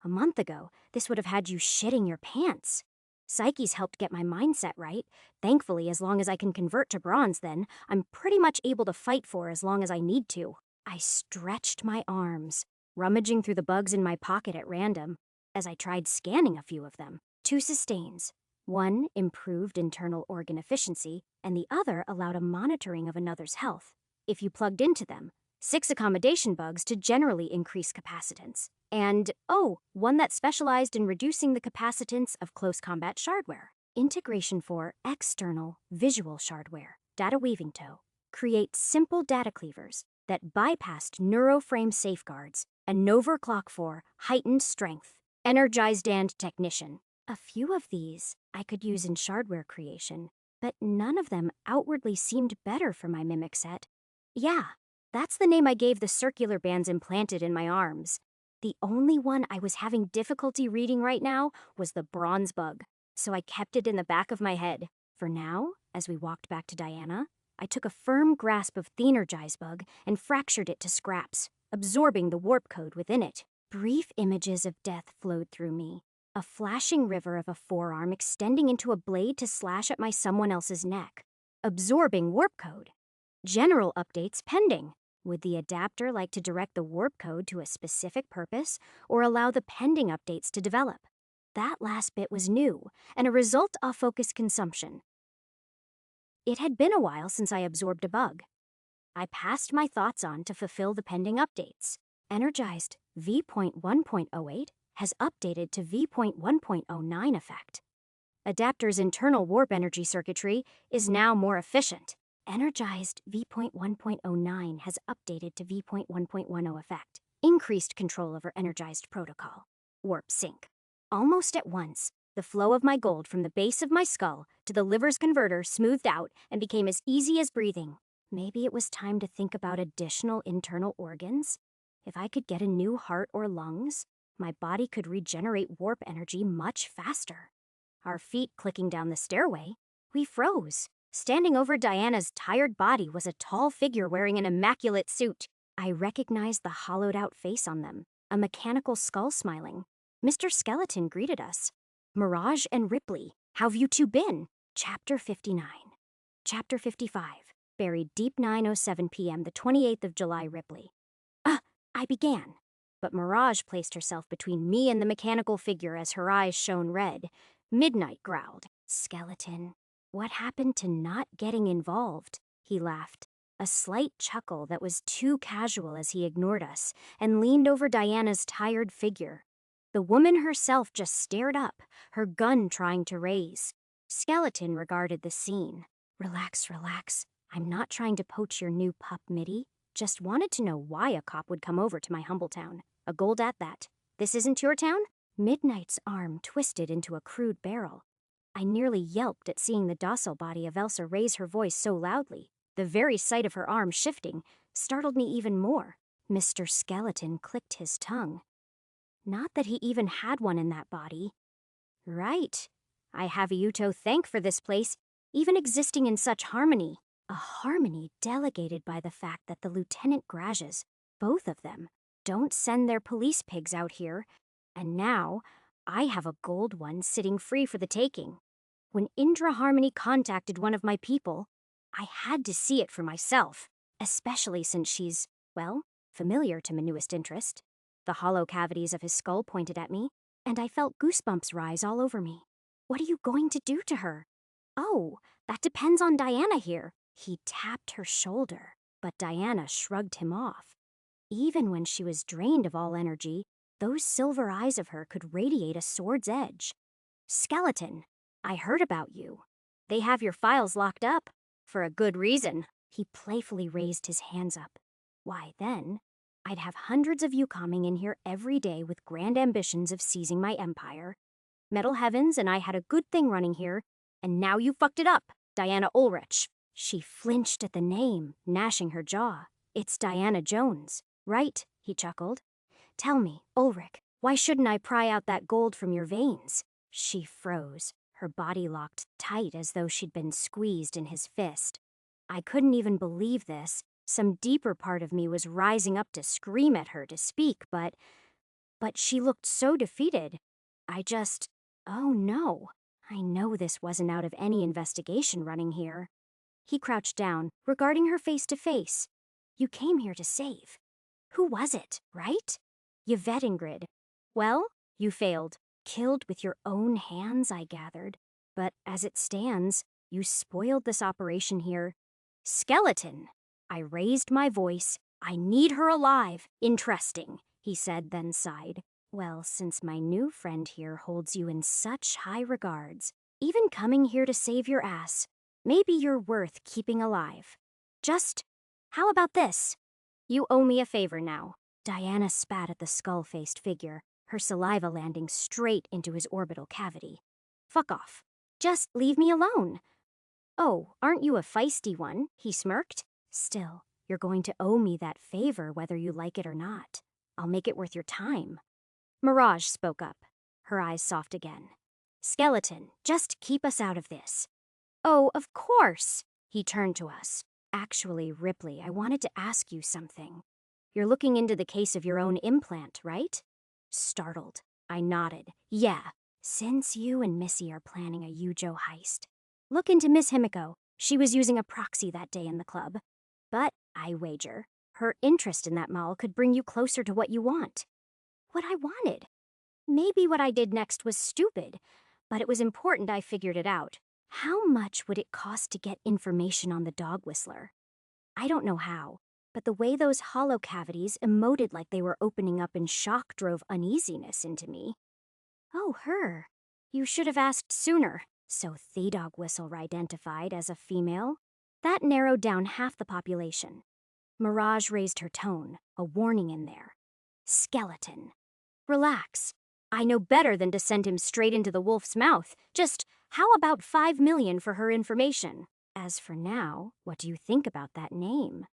A month ago, this would have had you shitting your pants." Psyche's helped get my mindset right. Thankfully, as long as I can convert to bronze then, I'm pretty much able to fight for as long as I need to. I stretched my arms, rummaging through the bugs in my pocket at random, as I tried scanning a few of them. 2 sustains. One improved internal organ efficiency, and the other allowed a monitoring of another's health. If you plugged into them, 6 accommodation bugs to generally increase capacitance. And, one that specialized in reducing the capacitance of close combat shardware. Integration for external visual shardware, data weaving toe. Create simple data cleavers that bypassed neuroframe safeguards and overclock for heightened strength. Energized and technician. A few of these I could use in shardware creation, but none of them outwardly seemed better for my mimic set. Yeah, that's the name I gave the circular bands implanted in my arms. The only one I was having difficulty reading right now was the bronze bug, so I kept it in the back of my head. For now, as we walked back to Diana, I took a firm grasp of the energized bug and fractured it to scraps, absorbing the warp code within it. Brief images of death flowed through me, a flashing river of a forearm extending into a blade to slash at my someone else's neck. Absorbing warp code. General updates pending. Would the adapter like to direct the warp code to a specific purpose, or allow the pending updates to develop? That last bit was new, and a result of focus consumption. It had been a while since I absorbed a bug. I passed my thoughts on to fulfill the pending updates. Energized V.1.08 has updated to V.1.09 effect. Adapter's internal warp energy circuitry is now more efficient. Energized V.1.09 has updated to V.1.10 effect. Increased control over energized protocol. Warp sync. Almost at once, the flow of my gold from the base of my skull to the liver's converter smoothed out and became as easy as breathing. Maybe it was time to think about additional internal organs. If I could get a new heart or lungs, my body could regenerate warp energy much faster. Our feet clicking down the stairway, we froze. Standing over Diana's tired body was a tall figure wearing an immaculate suit. I recognized the hollowed-out face on them, a mechanical skull smiling. Mr. Skeleton greeted us. Mirage and Ripley, how've you two been? Chapter 59. Chapter 55. Buried deep 9:07 p.m. the 28th of July, Ripley. I began. But Mirage placed herself between me and the mechanical figure as her eyes shone red. Midnight growled. Skeleton, what happened to not getting involved? He laughed. A slight chuckle that was too casual as he ignored us and leaned over Diana's tired figure. The woman herself just stared up, her gun trying to raise. Skeleton regarded the scene. Relax, relax. I'm not trying to poach your new pup, Mitty. Just wanted to know why a cop would come over to my humble town. A gold at that. This isn't your town? Midnight's arm twisted into a crude barrel. I nearly yelped at seeing the docile body of Elsa raise her voice so loudly. The very sight of her arm shifting startled me even more. Mr. Skeleton clicked his tongue. Not that he even had one in that body. Right. I have Iuto thank for this place, even existing in such harmony. A harmony delegated by the fact that the Lieutenant Grages, both of them, don't send their police pigs out here, and now I have a gold one sitting free for the taking. When Indra Harmony contacted one of my people, I had to see it for myself, especially since she's, well, familiar to my newest interest. The hollow cavities of his skull pointed at me, and I felt goosebumps rise all over me. What are you going to do to her? Oh, that depends on Diana here. He tapped her shoulder, but Diana shrugged him off. Even when she was drained of all energy, those silver eyes of her could radiate a sword's edge. Skeleton, I heard about you. They have your files locked up. For a good reason. He playfully raised his hands up. Why then, I'd have hundreds of you coming in here every day with grand ambitions of seizing my empire. Metal Heavens and I had a good thing running here, and now you fucked it up, Diana Ulrich. She flinched at the name, gnashing her jaw. It's Diana Jones, right? He chuckled. Tell me, Ulrich, why shouldn't I pry out that gold from your veins? She froze, her body locked tight as though she'd been squeezed in his fist. I couldn't even believe this. Some deeper part of me was rising up to scream at her to speak, but she looked so defeated. Oh no, I know this wasn't out of any investigation running here. He crouched down, regarding her face to face. You came here to save. Who was it, right? Yvette Ingrid. Well, you failed. Killed with your own hands, I gathered. But as it stands, you spoiled this operation here. Skeleton. I raised my voice. I need her alive. Interesting, he said, then sighed. Well, since my new friend here holds you in such high regards, even coming here to save your ass, maybe you're worth keeping alive. How about this? You owe me a favor now. Diana spat at the skull-faced figure, her saliva landing straight into his orbital cavity. Fuck off. Just leave me alone. Oh, aren't you a feisty one? He smirked. Still, you're going to owe me that favor whether you like it or not. I'll make it worth your time. Mirage spoke up, her eyes soft again. Skeleton, just keep us out of this. Oh, of course. He turned to us. Actually, Ripley, I wanted to ask you something. You're looking into the case of your own implant, right? Startled, I nodded. Yeah, since you and Missy are planning a Yujo heist. Look into Miss Himiko. She was using a proxy that day in the club. But I wager, her interest in that mall could bring you closer to what you want. What I wanted. Maybe what I did next was stupid, but it was important I figured it out. How much would it cost to get information on the dog whistler? I don't know how, but the way those hollow cavities emoted like they were opening up in shock drove uneasiness into me. Oh, her. You should have asked sooner. So the dog whistle identified as a female? That narrowed down half the population. Mirage raised her tone, a warning in there. Skeleton. Relax. I know better than to send him straight into the wolf's mouth. Just how about 5 million for her information? As for now, what do you think about that name?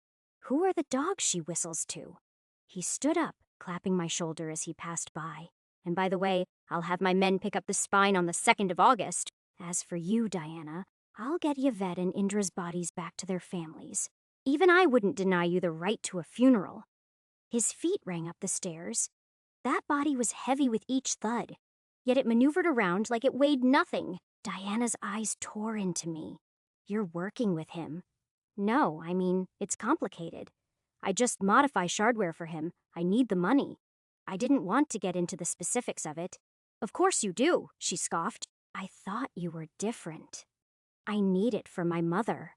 Who are the dogs she whistles to? He stood up, clapping my shoulder as he passed by. And by the way, I'll have my men pick up the spine on the 2nd of August. As for you, Diana, I'll get Yvette and Indra's bodies back to their families. Even I wouldn't deny you the right to a funeral. His feet rang up the stairs. That body was heavy with each thud, yet it maneuvered around like it weighed nothing. Diana's eyes tore into me. You're working with him. No, I mean, it's complicated. I just modify shardware for him. I need the money. I didn't want to get into the specifics of it. Of course you do, she scoffed. I thought you were different. I need it for my mother.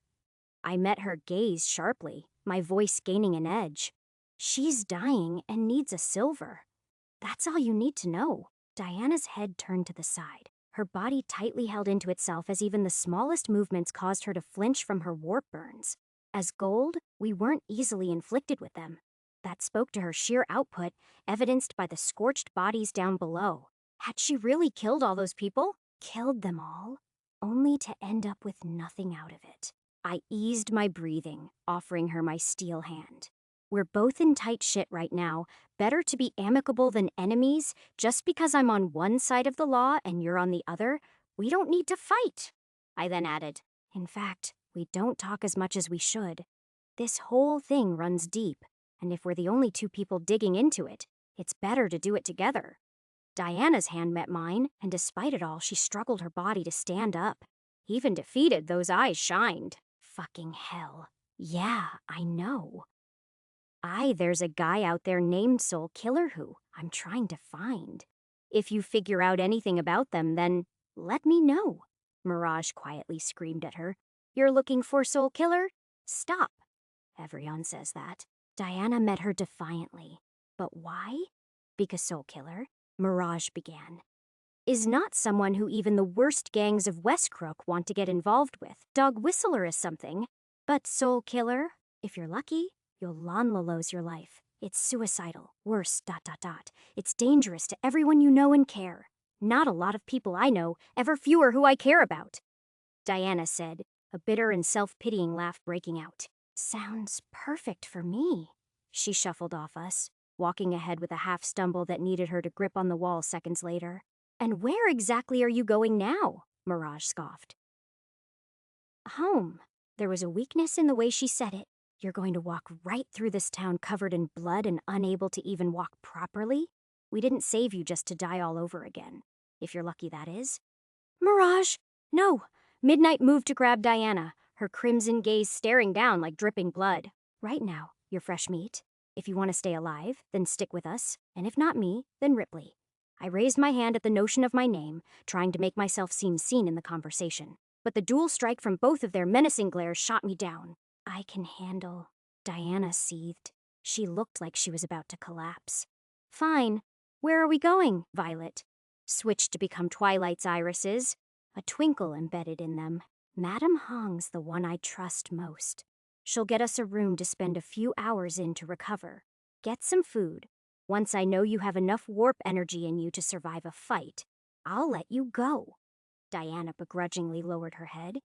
I met her gaze sharply, my voice gaining an edge. She's dying and needs a silver. That's all you need to know. Diana's head turned to the side, her body tightly held into itself as even the smallest movements caused her to flinch from her warp burns. As gold, we weren't easily inflicted with them. That spoke to her sheer output, evidenced by the scorched bodies down below. Had she really killed all those people? Killed them all, only to end up with nothing out of it. I eased my breathing, offering her my steel hand. We're both in tight shit right now. Better to be amicable than enemies. Just because I'm on one side of the law and you're on the other, we don't need to fight. I then added, in fact, we don't talk as much as we should. This whole thing runs deep, and if we're the only two people digging into it, it's better to do it together. Diana's hand met mine, and despite it all, she struggled her body to stand up. Even defeated, those eyes shined. Fucking hell. Yeah, I know. There's a guy out there named Soul Killer who I'm trying to find. If you figure out anything about them, then let me know. Mirage quietly screamed at her. You're looking for Soul Killer? Stop. Everyone says that. Diana met her defiantly. But why? Because Soul Killer, Mirage began, is not someone who even the worst gangs of Westcrook want to get involved with. Dog Whistler is something. But Soul Killer, if you're lucky, you'll Lolose your life. It's suicidal. Worse, ... It's dangerous to everyone you know and care. Not a lot of people I know, ever fewer who I care about. Diana said, a bitter and self-pitying laugh breaking out. Sounds perfect for me. She shuffled off us, walking ahead with a half-stumble that needed her to grip on the wall seconds later. And where exactly are you going now? Mirage scoffed. Home. There was a weakness in the way she said it. You're going to walk right through this town covered in blood and unable to even walk properly? We didn't save you just to die all over again. If you're lucky, that is. Mirage! No! Midnight moved to grab Diana, her crimson gaze staring down like dripping blood. Right now, you're fresh meat. If you want to stay alive, then stick with us. And if not me, then Ripley. I raised my hand at the notion of my name, trying to make myself seem seen in the conversation. But the dual strike from both of their menacing glares shot me down. I can handle. Diana seethed. She looked like she was about to collapse. Fine. Where are we going, Violet? Switched to become Twilight's irises, a twinkle embedded in them. Madame Hong's the one I trust most. She'll get us a room to spend a few hours in to recover. Get some food. Once I know you have enough warp energy in you to survive a fight, I'll let you go. Diana begrudgingly lowered her head.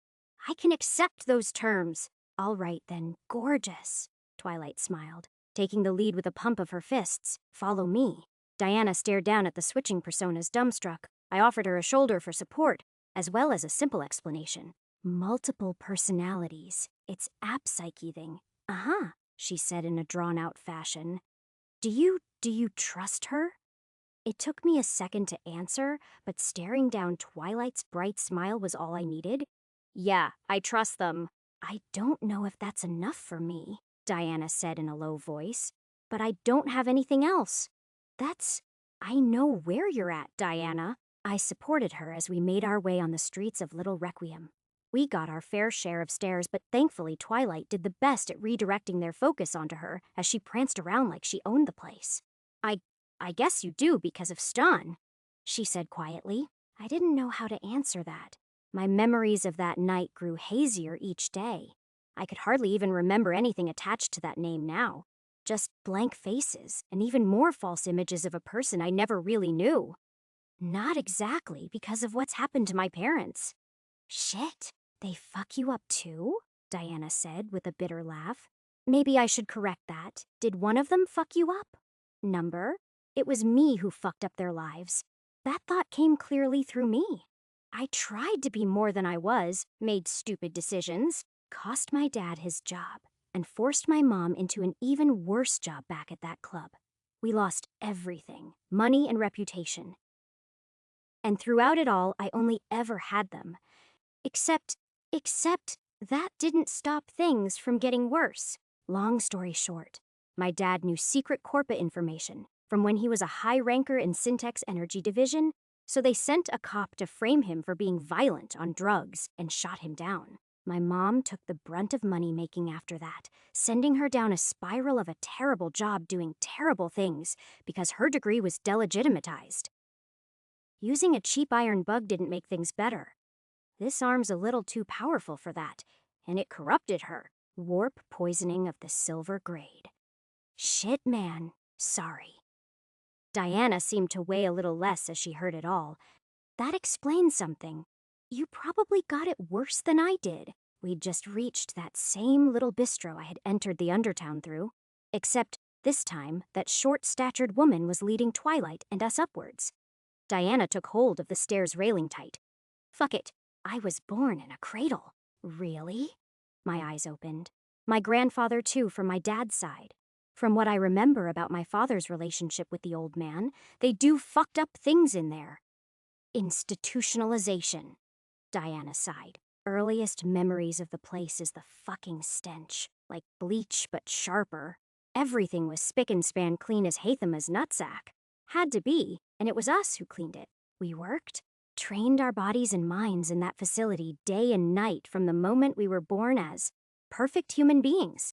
I can accept those terms. All right then, gorgeous. Twilight smiled, taking the lead with a pump of her fists. Follow me. Diana stared down at the switching personas, dumbstruck. I offered her a shoulder for support, as well as a simple explanation. Multiple personalities. It's app psyche thing. Uh-huh, she said in a drawn-out fashion. Do you trust her? It took me a second to answer, but staring down Twilight's bright smile was all I needed. Yeah, I trust them. I don't know if that's enough for me, Diana said in a low voice, but I don't have anything else. I know where you're at, Diana. I supported her as we made our way on the streets of Little Requiem. We got our fair share of stares, but thankfully Twilight did the best at redirecting their focus onto her as she pranced around like she owned the place. I guess you do because of Stan, she said quietly. I didn't know how to answer that. My memories of that night grew hazier each day. I could hardly even remember anything attached to that name now. Just blank faces, and even more false images of a person I never really knew. Not exactly because of what's happened to my parents. Shit, they fuck you up too? Diana said with a bitter laugh. Maybe I should correct that. Did one of them fuck you up? Number? It was me who fucked up their lives. That thought came clearly through me. I tried to be more than I was, made stupid decisions, cost my dad his job. and forced my mom into an even worse job back at that club. We lost everything, money and reputation. And throughout it all, I only ever had them. Except that didn't stop things from getting worse. Long story short, my dad knew secret corporate information from when he was a high ranker in Syntech's energy division, so they sent a cop to frame him for being violent on drugs and shot him down. My mom took the brunt of money making after that, sending her down a spiral of a terrible job doing terrible things because her degree was delegitimatized. Using a cheap iron bug didn't make things better. This arm's a little too powerful for that, and it corrupted her. Warp poisoning of the silver grade. Shit, man. Sorry. Diana seemed to weigh a little less as she heard it all. That explains something. You probably got it worse than I did. We'd just reached that same little bistro I had entered the Undertown through. Except, this time, that short-statured woman was leading Twilight and us upwards. Diana took hold of the stairs railing tight. Fuck it. I was born in a cradle. Really? My eyes opened. My grandfather, too, from my dad's side. From what I remember about my father's relationship with the old man, they do fucked up things in there. Institutionalization. Diana sighed. Earliest memories of the place is the fucking stench. Like bleach, but sharper. Everything was spick and span clean as Hathama's nutsack. Had to be, and it was us who cleaned it. We worked, trained our bodies and minds in that facility day and night from the moment we were born as perfect human beings.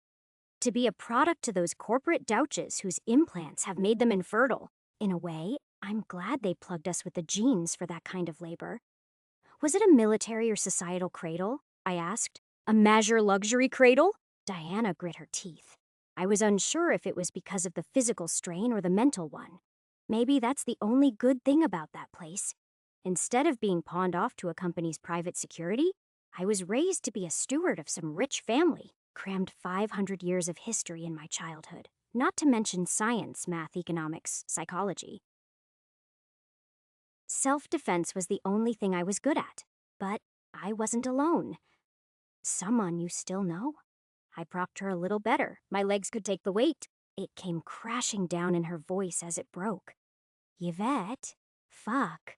To be a product to those corporate douches whose implants have made them infertile. In a way, I'm glad they plugged us with the genes for that kind of labor. Was it a military or societal cradle? I asked. A major luxury cradle? Diana grit her teeth. I was unsure if it was because of the physical strain or the mental one. Maybe that's the only good thing about that place. Instead of being pawned off to a company's private security, I was raised to be a steward of some rich family, crammed 500 years of history in my childhood, not to mention science, math, economics, psychology. Self-defense was the only thing I was good at, but I wasn't alone. Someone you still know? I propped her a little better. My legs could take the weight. It came crashing down in her voice as it broke. Yvette? Fuck.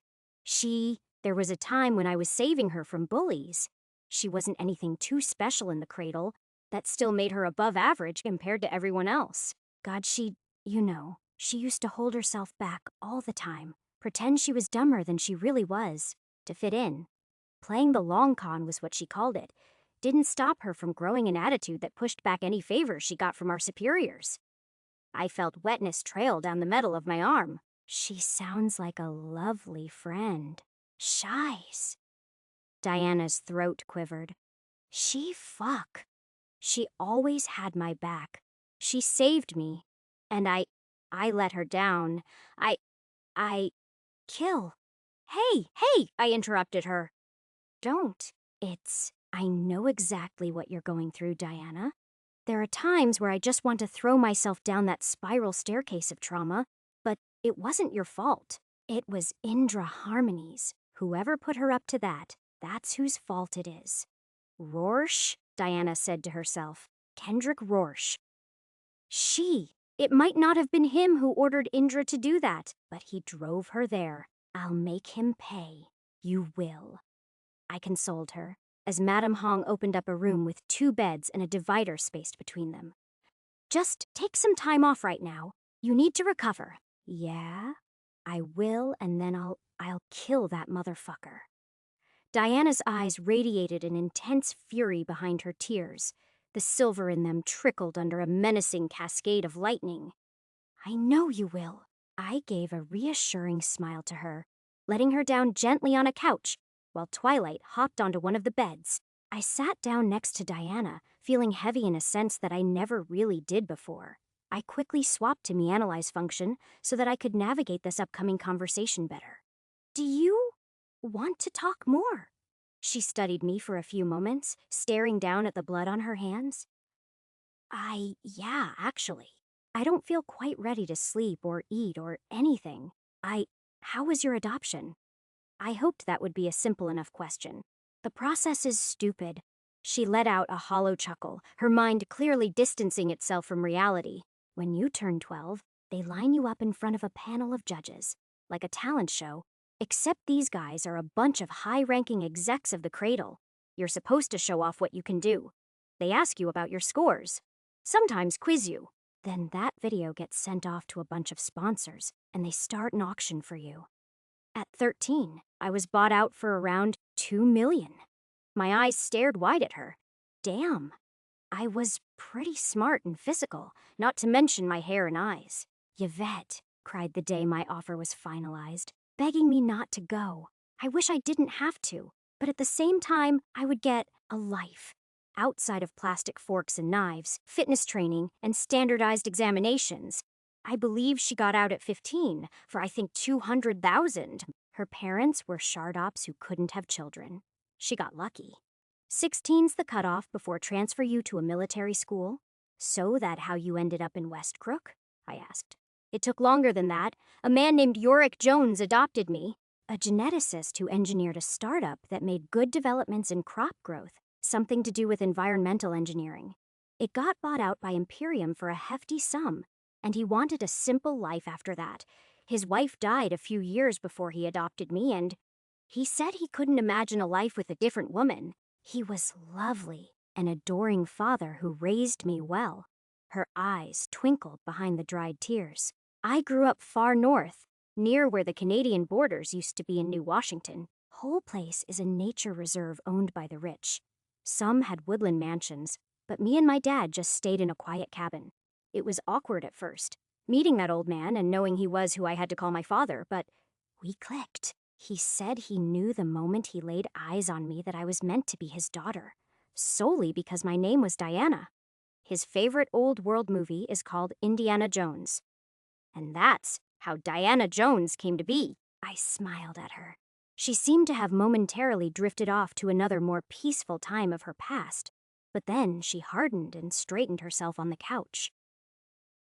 There was a time when I was saving her from bullies. She wasn't anything too special in the cradle. That still made her above average compared to everyone else. God, she used to hold herself back all the time. Pretend she was dumber than she really was. To fit in. Playing the long con was what she called it. Didn't stop her from growing an attitude that pushed back any favors she got from our superiors. I felt wetness trail down the metal of my arm. She sounds like a lovely friend. Shies. Diana's throat quivered. Fuck. She always had my back. She saved me. And I let her down. I kill. Hey, I interrupted her. Don't. I know exactly what you're going through, Diana. There are times where I just want to throw myself down that spiral staircase of trauma, but it wasn't your fault. It was Indra Harmony's. Whoever put her up to that, that's whose fault it is. Rorsch? Diana said to herself. Kendrick Rorsch. It might not have been him who ordered Indra to do that, but he drove her there. I'll make him pay. You will. I consoled her, as Madame Hong opened up a room with 2 beds and a divider spaced between them. Just take some time off right now. You need to recover. Yeah? I will, and then I'll kill that motherfucker. Diana's eyes radiated an intense fury behind her tears. The silver in them trickled under a menacing cascade of lightning. I know you will. I gave a reassuring smile to her, letting her down gently on a couch, while Twilight hopped onto one of the beds. I sat down next to Diana, feeling heavy in a sense that I never really did before. I quickly swapped to me analyze function so that I could navigate this upcoming conversation better. Do you want to talk more? She studied me for a few moments, staring down at the blood on her hands. Yeah, actually. I don't feel quite ready to sleep or eat or anything. How was your adoption? I hoped that would be a simple enough question. The process is stupid. She let out a hollow chuckle, her mind clearly distancing itself from reality. When you turn 12, they line you up in front of a panel of judges, like a talent show, except these guys are a bunch of high-ranking execs of the cradle. You're supposed to show off what you can do. They ask you about your scores, sometimes quiz you. Then that video gets sent off to a bunch of sponsors, and they start an auction for you. At 13, I was bought out for around $2 million. My eyes stared wide at her. Damn. I was pretty smart and physical, not to mention my hair and eyes. Yvette cried the day my offer was finalized, begging me not to go. I wish I didn't have to, but at the same time, I would get a life. Outside of plastic forks and knives, fitness training, and standardized examinations. I believe she got out at 15 for I think 200,000. Her parents were shardops who couldn't have children. She got lucky. 16's the cutoff before transfer you to a military school. So that how you ended up in West Crook? I asked. It took longer than that. A man named Yorick Jones adopted me, a geneticist who engineered a startup that made good developments in crop growth, something to do with environmental engineering. It got bought out by Imperium for a hefty sum, and he wanted a simple life after that. His wife died a few years before he adopted me, and he said he couldn't imagine a life with a different woman. He was lovely, an adoring father who raised me well. Her eyes twinkled behind the dried tears. I grew up far north, near where the Canadian borders used to be in New Washington. Whole place is a nature reserve owned by the rich. Some had woodland mansions, but me and my dad just stayed in a quiet cabin. It was awkward at first, meeting that old man and knowing he was who I had to call my father, but we clicked. He said he knew the moment he laid eyes on me that I was meant to be his daughter, solely because my name was Diana. His favorite old world movie is called Indiana Jones. And that's how Diana Jones came to be. I smiled at her. She seemed to have momentarily drifted off to another more peaceful time of her past, but then she hardened and straightened herself on the couch.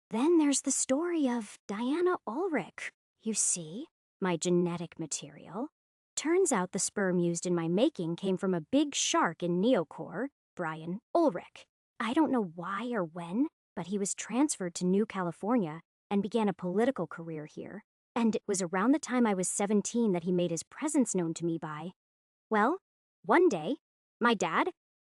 Then there's the story of Diana Ulrich. You see, my genetic material. Turns out the sperm used in my making came from a big shark in Neocore, Brian Ulrich. I don't know why or when, but he was transferred to New California and began a political career here. And it was around the time I was 17 that he made his presence known to me by, well, one day, my dad,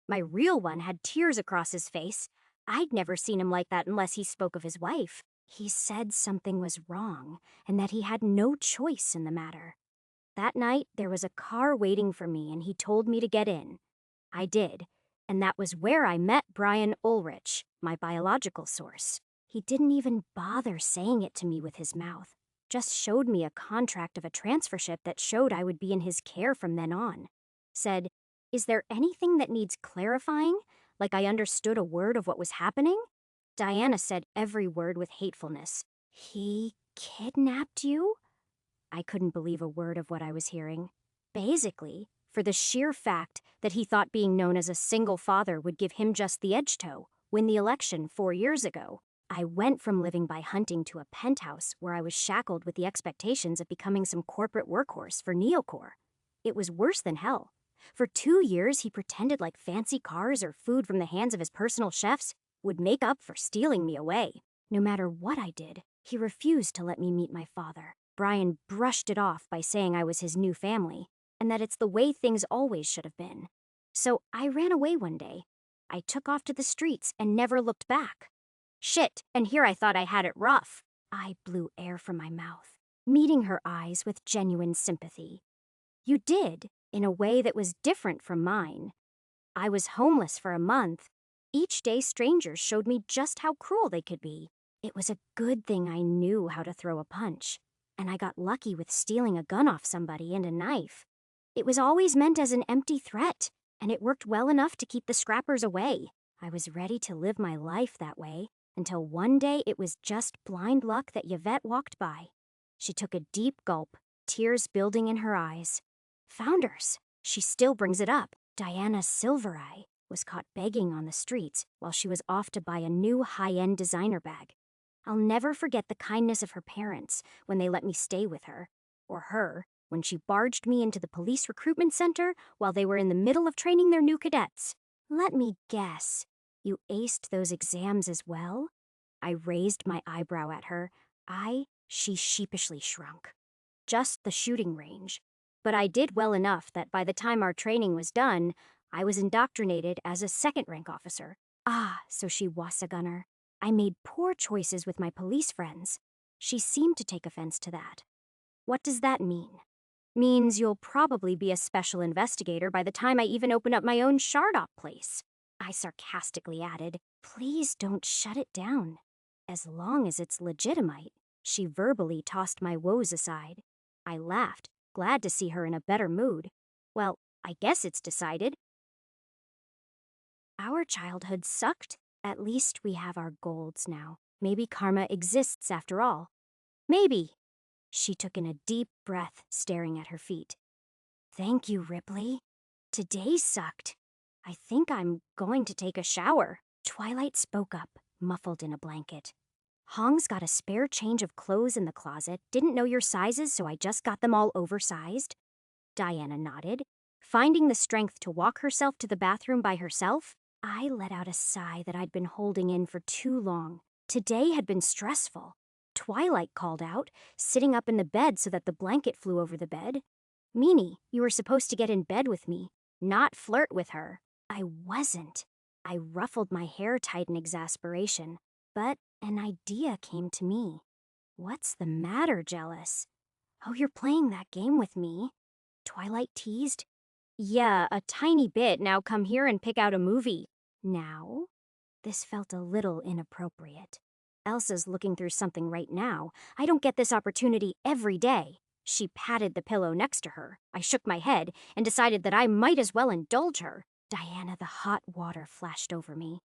my real one, had tears across his face. I'd never seen him like that unless he spoke of his wife. He said something was wrong and that he had no choice in the matter. That night, there was a car waiting for me and he told me to get in. I did, and that was where I met Brian Ulrich, my biological source. He didn't even bother saying it to me with his mouth, just showed me a contract of a transfership that showed I would be in his care from then on. Said, "Is there anything that needs clarifying? Like I understood a word of what was happening?" Diana said every word with hatefulness. "He kidnapped you?" I couldn't believe a word of what I was hearing. Basically, for the sheer fact that he thought being known as a single father would give him just the edge-toe, win the election 4 years ago. I went from living by hunting to a penthouse where I was shackled with the expectations of becoming some corporate workhorse for Neocore. It was worse than hell. For 2 years, he pretended like fancy cars or food from the hands of his personal chefs would make up for stealing me away. No matter what I did, he refused to let me meet my father. Brian brushed it off by saying I was his new family, and that it's the way things always should have been. So I ran away one day. I took off to the streets and never looked back. Shit, and here I thought I had it rough. I blew air from my mouth, meeting her eyes with genuine sympathy. You did, in a way that was different from mine. I was homeless for a month. Each day strangers showed me just how cruel they could be. It was a good thing I knew how to throw a punch, and I got lucky with stealing a gun off somebody and a knife. It was always meant as an empty threat, and it worked well enough to keep the scrappers away. I was ready to live my life that way, until one day it was just blind luck that Yvette walked by. She took a deep gulp, tears building in her eyes. Founders. She still brings it up. Diana Silvereye was caught begging on the streets while she was off to buy a new high-end designer bag. I'll never forget the kindness of her parents when they let me stay with her, or her when she barged me into the police recruitment center while they were in the middle of training their new cadets. Let me guess. You aced those exams as well? I raised my eyebrow at her. She sheepishly shrunk. Just the shooting range. But I did well enough that by the time our training was done, I was indoctrinated as a second-rank officer. Ah, so she was a gunner. I made poor choices with my police friends. She seemed to take offense to that. What does that mean? Means you'll probably be a special investigator by the time I even open up my own shard-op place. I sarcastically added, please don't shut it down. As long as it's legitimate. She verbally tossed my woes aside. I laughed, glad to see her in a better mood. Well, I guess it's decided. Our childhood sucked. At least we have our golds now. Maybe karma exists after all. Maybe. She took in a deep breath, staring at her feet. Thank you, Ripley. Today sucked. I think I'm going to take a shower. Twilight spoke up, muffled in a blanket. Hong's got a spare change of clothes in the closet. Didn't know your sizes, so I just got them all oversized. Diana nodded. Finding the strength to walk herself to the bathroom by herself, I let out a sigh that I'd been holding in for too long. Today had been stressful. Twilight called out, sitting up in the bed so that the blanket flew over the bed. Meanie, you were supposed to get in bed with me, not flirt with her. I wasn't. I ruffled my hair tight in exasperation, but an idea came to me. What's the matter, Jealous? Oh, you're playing that game with me? Twilight teased. Yeah, a tiny bit. Now come here and pick out a movie. Now? This felt a little inappropriate. Elsa's looking through something right now. I don't get this opportunity every day. She patted the pillow next to her. I shook my head and decided that I might as well indulge her. Diana, the hot water flashed over me.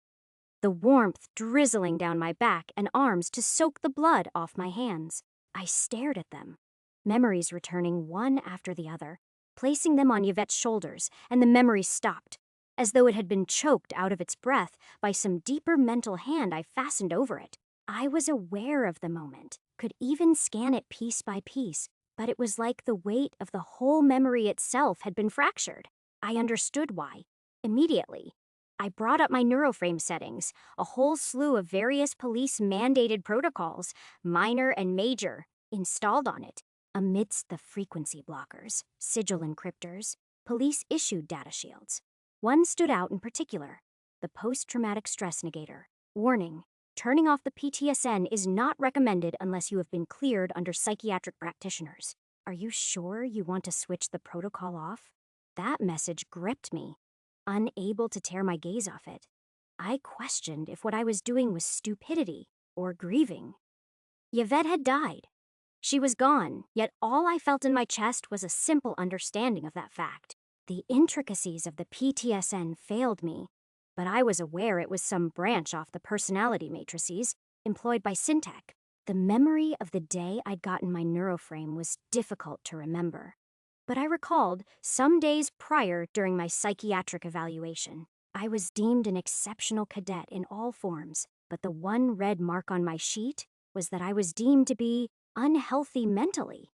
The warmth drizzling down my back and arms to soak the blood off my hands. I stared at them, memories returning one after the other, placing them on Yvette's shoulders, and the memory stopped, as though it had been choked out of its breath by some deeper mental hand I fastened over it. I was aware of the moment, could even scan it piece by piece, but it was like the weight of the whole memory itself had been fractured. I understood why. Immediately. I brought up my neuroframe settings, a whole slew of various police-mandated protocols, minor and major, installed on it. Amidst the frequency blockers, sigil encryptors, police-issued data shields. One stood out in particular, the post-traumatic stress negator. Warning, turning off the PTSN is not recommended unless you have been cleared under psychiatric practitioners. Are you sure you want to switch the protocol off? That message gripped me. Unable to tear my gaze off it, I questioned if what I was doing was stupidity or grieving. Yvette had died. She was gone, yet all I felt in my chest was a simple understanding of that fact. The intricacies of the PTSN failed me, but I was aware it was some branch off the personality matrices employed by Syntech. The memory of the day I'd gotten my neuroframe was difficult to remember. But I recalled some days prior during my psychiatric evaluation. I was deemed an exceptional cadet in all forms, but the one red mark on my sheet was that I was deemed to be unhealthy mentally.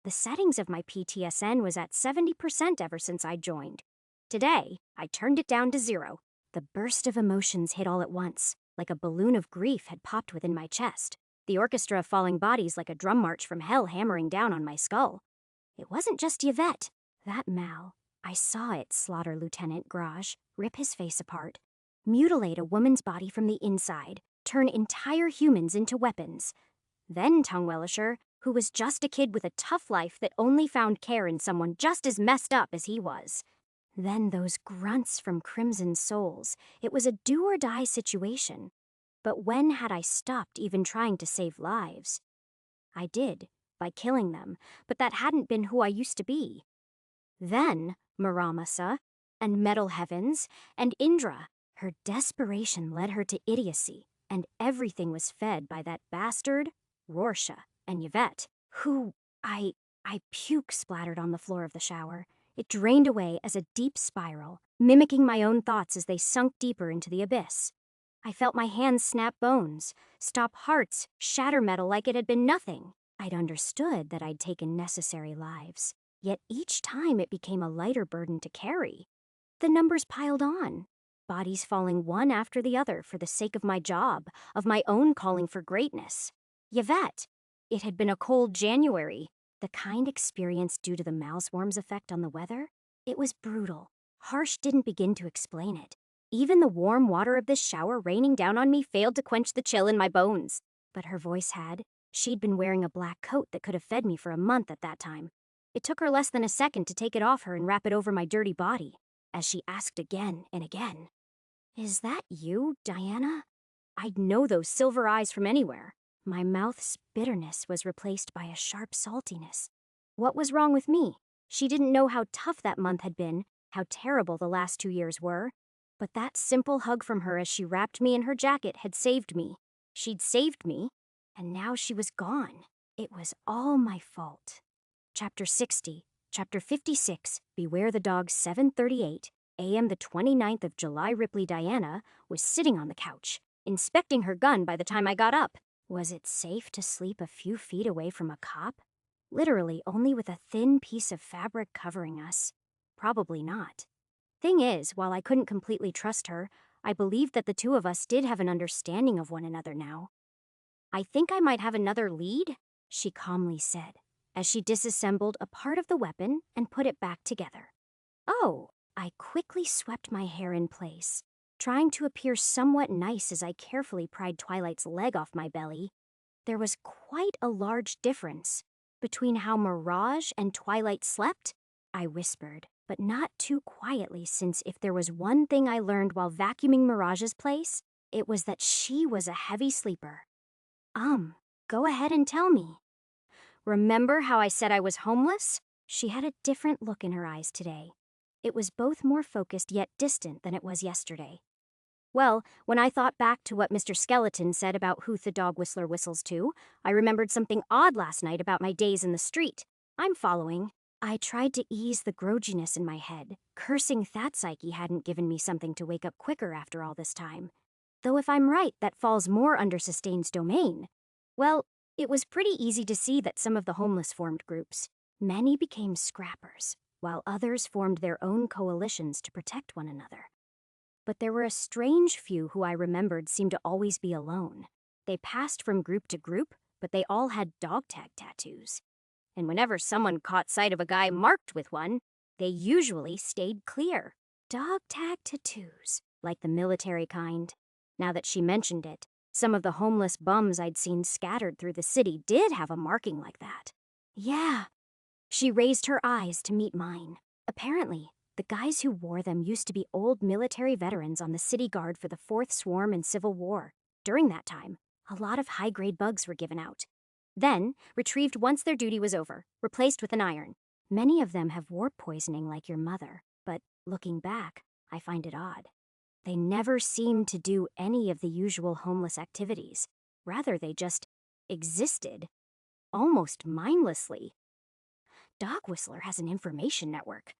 The settings of my PTSN was at 70% ever since I joined. Today, I turned it down to 0. The burst of emotions hit all at once, like a balloon of grief had popped within my chest. The orchestra of falling bodies like a drum march from hell hammering down on my skull. It wasn't just Yvette. That Mal. I saw it slaughter Lieutenant Grage, rip his face apart, mutilate a woman's body from the inside, turn entire humans into weapons. Then Tongwellisher, who was just a kid with a tough life that only found care in someone just as messed up as he was. Then those grunts from Crimson Souls. It was a do-or-die situation. But when had I stopped even trying to save lives? I did, by killing them, but that hadn't been who I used to be. Then Muramasa, and Metal Heavens, and Indra. Her desperation led her to idiocy, and everything was fed by that bastard, Rorschach, and Yvette, who I puke splattered on the floor of the shower. It drained away as a deep spiral, mimicking my own thoughts as they sunk deeper into the abyss. I felt my hands snap bones, stop hearts, shatter metal like it had been nothing. I'd understood that I'd taken necessary lives, yet each time it became a lighter burden to carry. The numbers piled on. bodies falling one after the other for the sake of my job, of my own calling for greatness. Yvette, it had been a cold January, the kind experienced due to the mousworm's effect on the weather. It was brutal. Harsh didn't begin to explain it. Even the warm water of this shower raining down on me failed to quench the chill in my bones. But her voice had. She'd been wearing a black coat that could have fed me for a month at that time. It took her less than a second to take it off her and wrap it over my dirty body, as she asked again and again, "Is that you, Diana?" I'd know those silver eyes from anywhere. My mouth's bitterness was replaced by a sharp saltiness. What was wrong with me? She didn't know how tough that month had been, how terrible the last 2 years were. But that simple hug from her as she wrapped me in her jacket had saved me. She'd saved me, and now she was gone. It was all my fault. Chapter 60, Chapter 56, Beware the Dog, 7:38 a.m. the 29th of July. Ripley Diana was sitting on the couch, inspecting her gun by the time I got up. Was it safe to sleep a few feet away from a cop? Literally only with a thin piece of fabric covering us. Probably not. Thing is, while I couldn't completely trust her, I believed that the two of us did have an understanding of one another now. "I think I might have another lead," she calmly said, as she disassembled a part of the weapon and put it back together. "Oh," I quickly swept my hair in place, trying to appear somewhat nice as I carefully pried Twilight's leg off my belly. There was quite a large difference between how Mirage and Twilight slept, I whispered, but not too quietly, since if there was one thing I learned while vacuuming Mirage's place, it was that she was a heavy sleeper. Go ahead and tell me." "Remember how I said I was homeless?" She had a different look in her eyes today. It was both more focused yet distant than it was yesterday. "Well, when I thought back to what Mr. Skeleton said about who the dog whistler whistles to, I remembered something odd last night about my days in the street. I'm following." I tried to ease the grogginess in my head, cursing that Psyche hadn't given me something to wake up quicker after all this time. Though if I'm right, that falls more under Sustained's domain. Well, it was pretty easy to see that some of the homeless formed groups. Many became scrappers, while others formed their own coalitions to protect one another. But there were a strange few who I remembered seemed to always be alone. They passed from group to group, but they all had dog tag tattoos. And whenever someone caught sight of a guy marked with one, they usually stayed clear. Dog tag tattoos, like the military kind. Now that she mentioned it, some of the homeless bums I'd seen scattered through the city did have a marking like that. Yeah. She raised her eyes to meet mine. Apparently, the guys who wore them used to be old military veterans on the city guard for the 4th Swarm and Civil War. During that time, a lot of high-grade bugs were given out. Then, retrieved once their duty was over, replaced with an iron. Many of them have warp poisoning like your mother, but looking back, I find it odd. They never seemed to do any of the usual homeless activities. Rather, they just existed, almost mindlessly. Dog Whistler has an information network.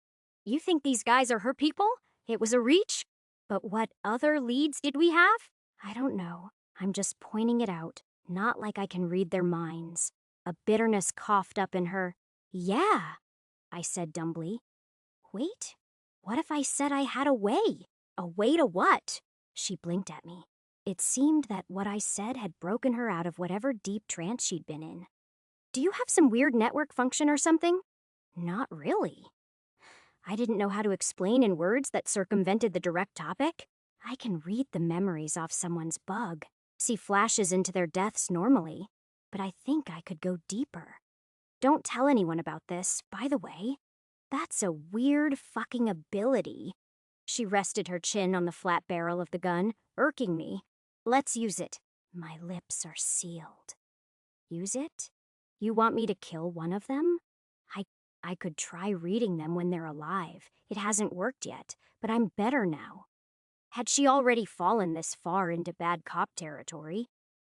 You think these guys are her people? It was a reach? But what other leads did we have? I don't know. I'm just pointing it out. Not like I can read their minds. A bitterness coughed up in her. "Yeah," I said dumbly. "Wait, what if I said I had a way? A way to what?" She blinked at me. It seemed that what I said had broken her out of whatever deep trance she'd been in. "Do you have some weird network function or something?" "Not really." I didn't know how to explain in words that circumvented the direct topic. I can read the memories off someone's bug, see flashes into their deaths normally, but I think I could go deeper. Don't tell anyone about this, by the way. That's a weird fucking ability. She rested her chin on the flat barrel of the gun, irking me. "Let's use it." My lips are sealed. "Use it? You want me to kill one of them?" I could try reading them when they're alive. It hasn't worked yet, but I'm better now. Had she already fallen this far into bad cop territory?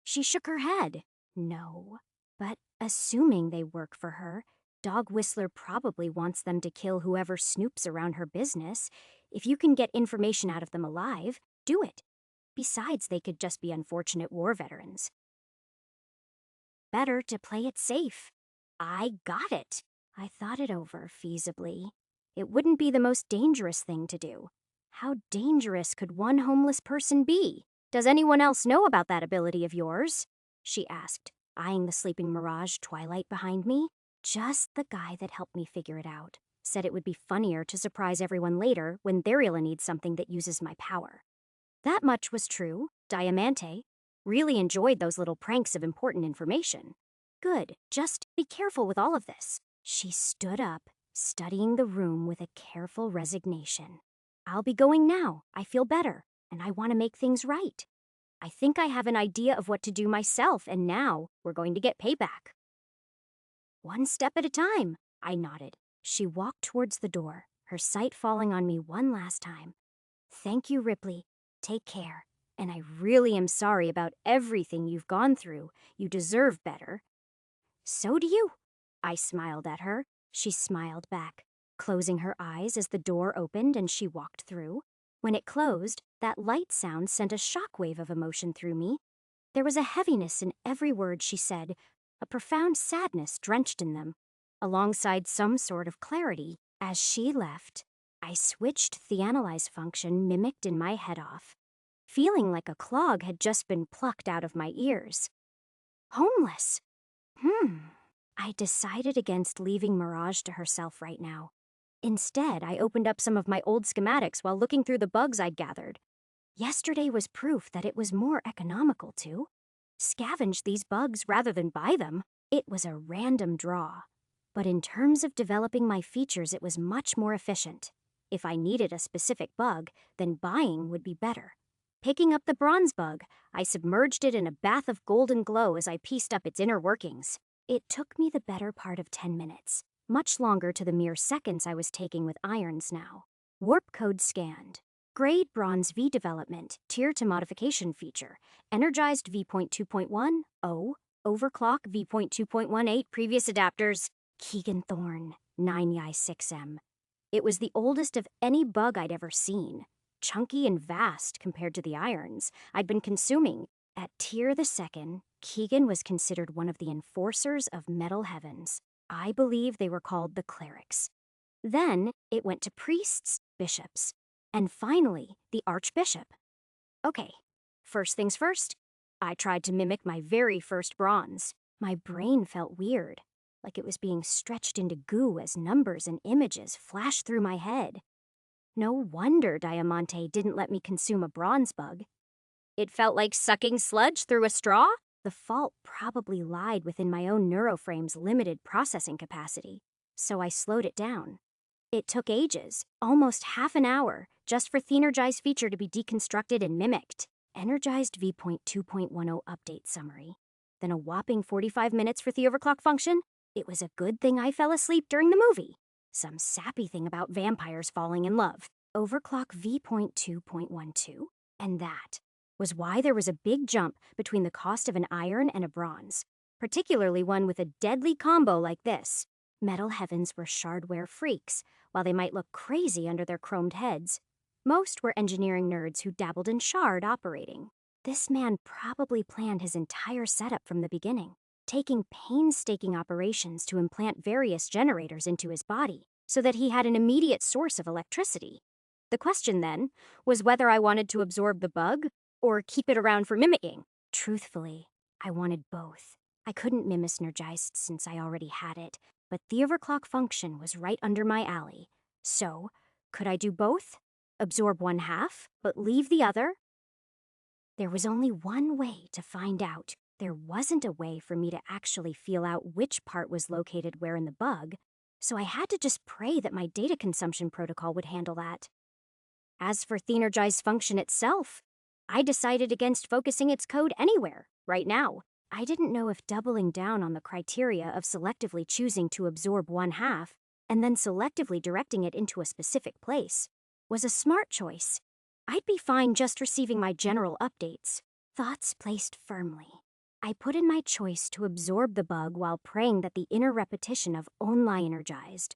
She shook her head. "No. But assuming they work for her, Dog Whistler probably wants them to kill whoever snoops around her business. If you can get information out of them alive, do it. Besides, they could just be unfortunate war veterans. Better to play it safe." I got it. I thought it over feasibly. It wouldn't be the most dangerous thing to do. How dangerous could one homeless person be? Does anyone else know about that ability of yours? She asked, eyeing the sleeping mirage twilight behind me. Just the guy that helped me figure it out. Said it would be funnier to surprise everyone later when Theriela needs something that uses my power. That much was true. Diamante really enjoyed those little pranks of important information. Good, just be careful with all of this. She stood up, studying the room with a careful resignation. I'll be going now. I feel better, and I want to make things right. I think I have an idea of what to do myself, and now we're going to get payback. One step at a time, I nodded. She walked towards the door, her sight falling on me one last time. Thank you, Ripley. Take care. And I really am sorry about everything you've gone through. You deserve better. So do you. I smiled at her. She smiled back, closing her eyes as the door opened and she walked through. When it closed, that light sound sent a shockwave of emotion through me. There was a heaviness in every word she said, a profound sadness drenched in them, alongside some sort of clarity. As she left, I switched the analyze function mimicked in my head off, feeling like a clog had just been plucked out of my ears. Homeless. I decided against leaving Mirage to herself right now. Instead, I opened up some of my old schematics while looking through the bugs I'd gathered. Yesterday was proof that it was more economical to scavenge these bugs rather than buy them. It was a random draw. But in terms of developing my features, it was much more efficient. If I needed a specific bug, then buying would be better. Picking up the bronze bug, I submerged it in a bath of golden glow as I pieced up its inner workings. It took me the better part of 10 minutes, much longer to the mere seconds I was taking with irons now. Warp code scanned. Grade bronze V development, tier to modification feature. Energized V.2.1, O, overclock V.2.18, previous adapters. Keegan Thorne, 9Y6M. It was the oldest of any bug I'd ever seen. Chunky and vast compared to the irons I'd been consuming. At tier the second, Keegan was considered one of the enforcers of Metal Heavens. I believe they were called the clerics. Then it went to priests, bishops, and finally the archbishop. Okay, first things first, I tried to mimic my very first bronze. My brain felt weird, like it was being stretched into goo as numbers and images flashed through my head. No wonder Diamante didn't let me consume a bronze bug. It felt like sucking sludge through a straw? The fault probably lied within my own neuroframe's limited processing capacity, so I slowed it down. It took ages, almost half an hour, just for Thenergize feature to be deconstructed and mimicked. Energized V.2.10 update summary. Then a whopping 45 minutes for the overclock function? It was a good thing I fell asleep during the movie. Some sappy thing about vampires falling in love. Overclock V.2.12. And that was why there was a big jump between the cost of an iron and a bronze, particularly one with a deadly combo like this. Metal Heavens were shardware freaks. While they might look crazy under their chromed heads, most were engineering nerds who dabbled in shard operating. This man probably planned his entire setup from the beginning, taking painstaking operations to implant various generators into his body so that he had an immediate source of electricity. The question then was whether I wanted to absorb the bug or keep it around for mimicking. Truthfully, I wanted both. I couldn't mimic Nergeist since I already had it, but the overclock function was right under my alley. So, could I do both? Absorb one half, but leave the other? There was only one way to find out. There wasn't a way for me to actually feel out which part was located where in the bug, so I had to just pray that my data consumption protocol would handle that. As for Thenergize's function itself, I decided against focusing its code anywhere, right now. I didn't know if doubling down on the criteria of selectively choosing to absorb one half and then selectively directing it into a specific place was a smart choice. I'd be fine just receiving my general updates, thoughts placed firmly. I put in my choice to absorb the bug while praying that the inner repetition of Only Energized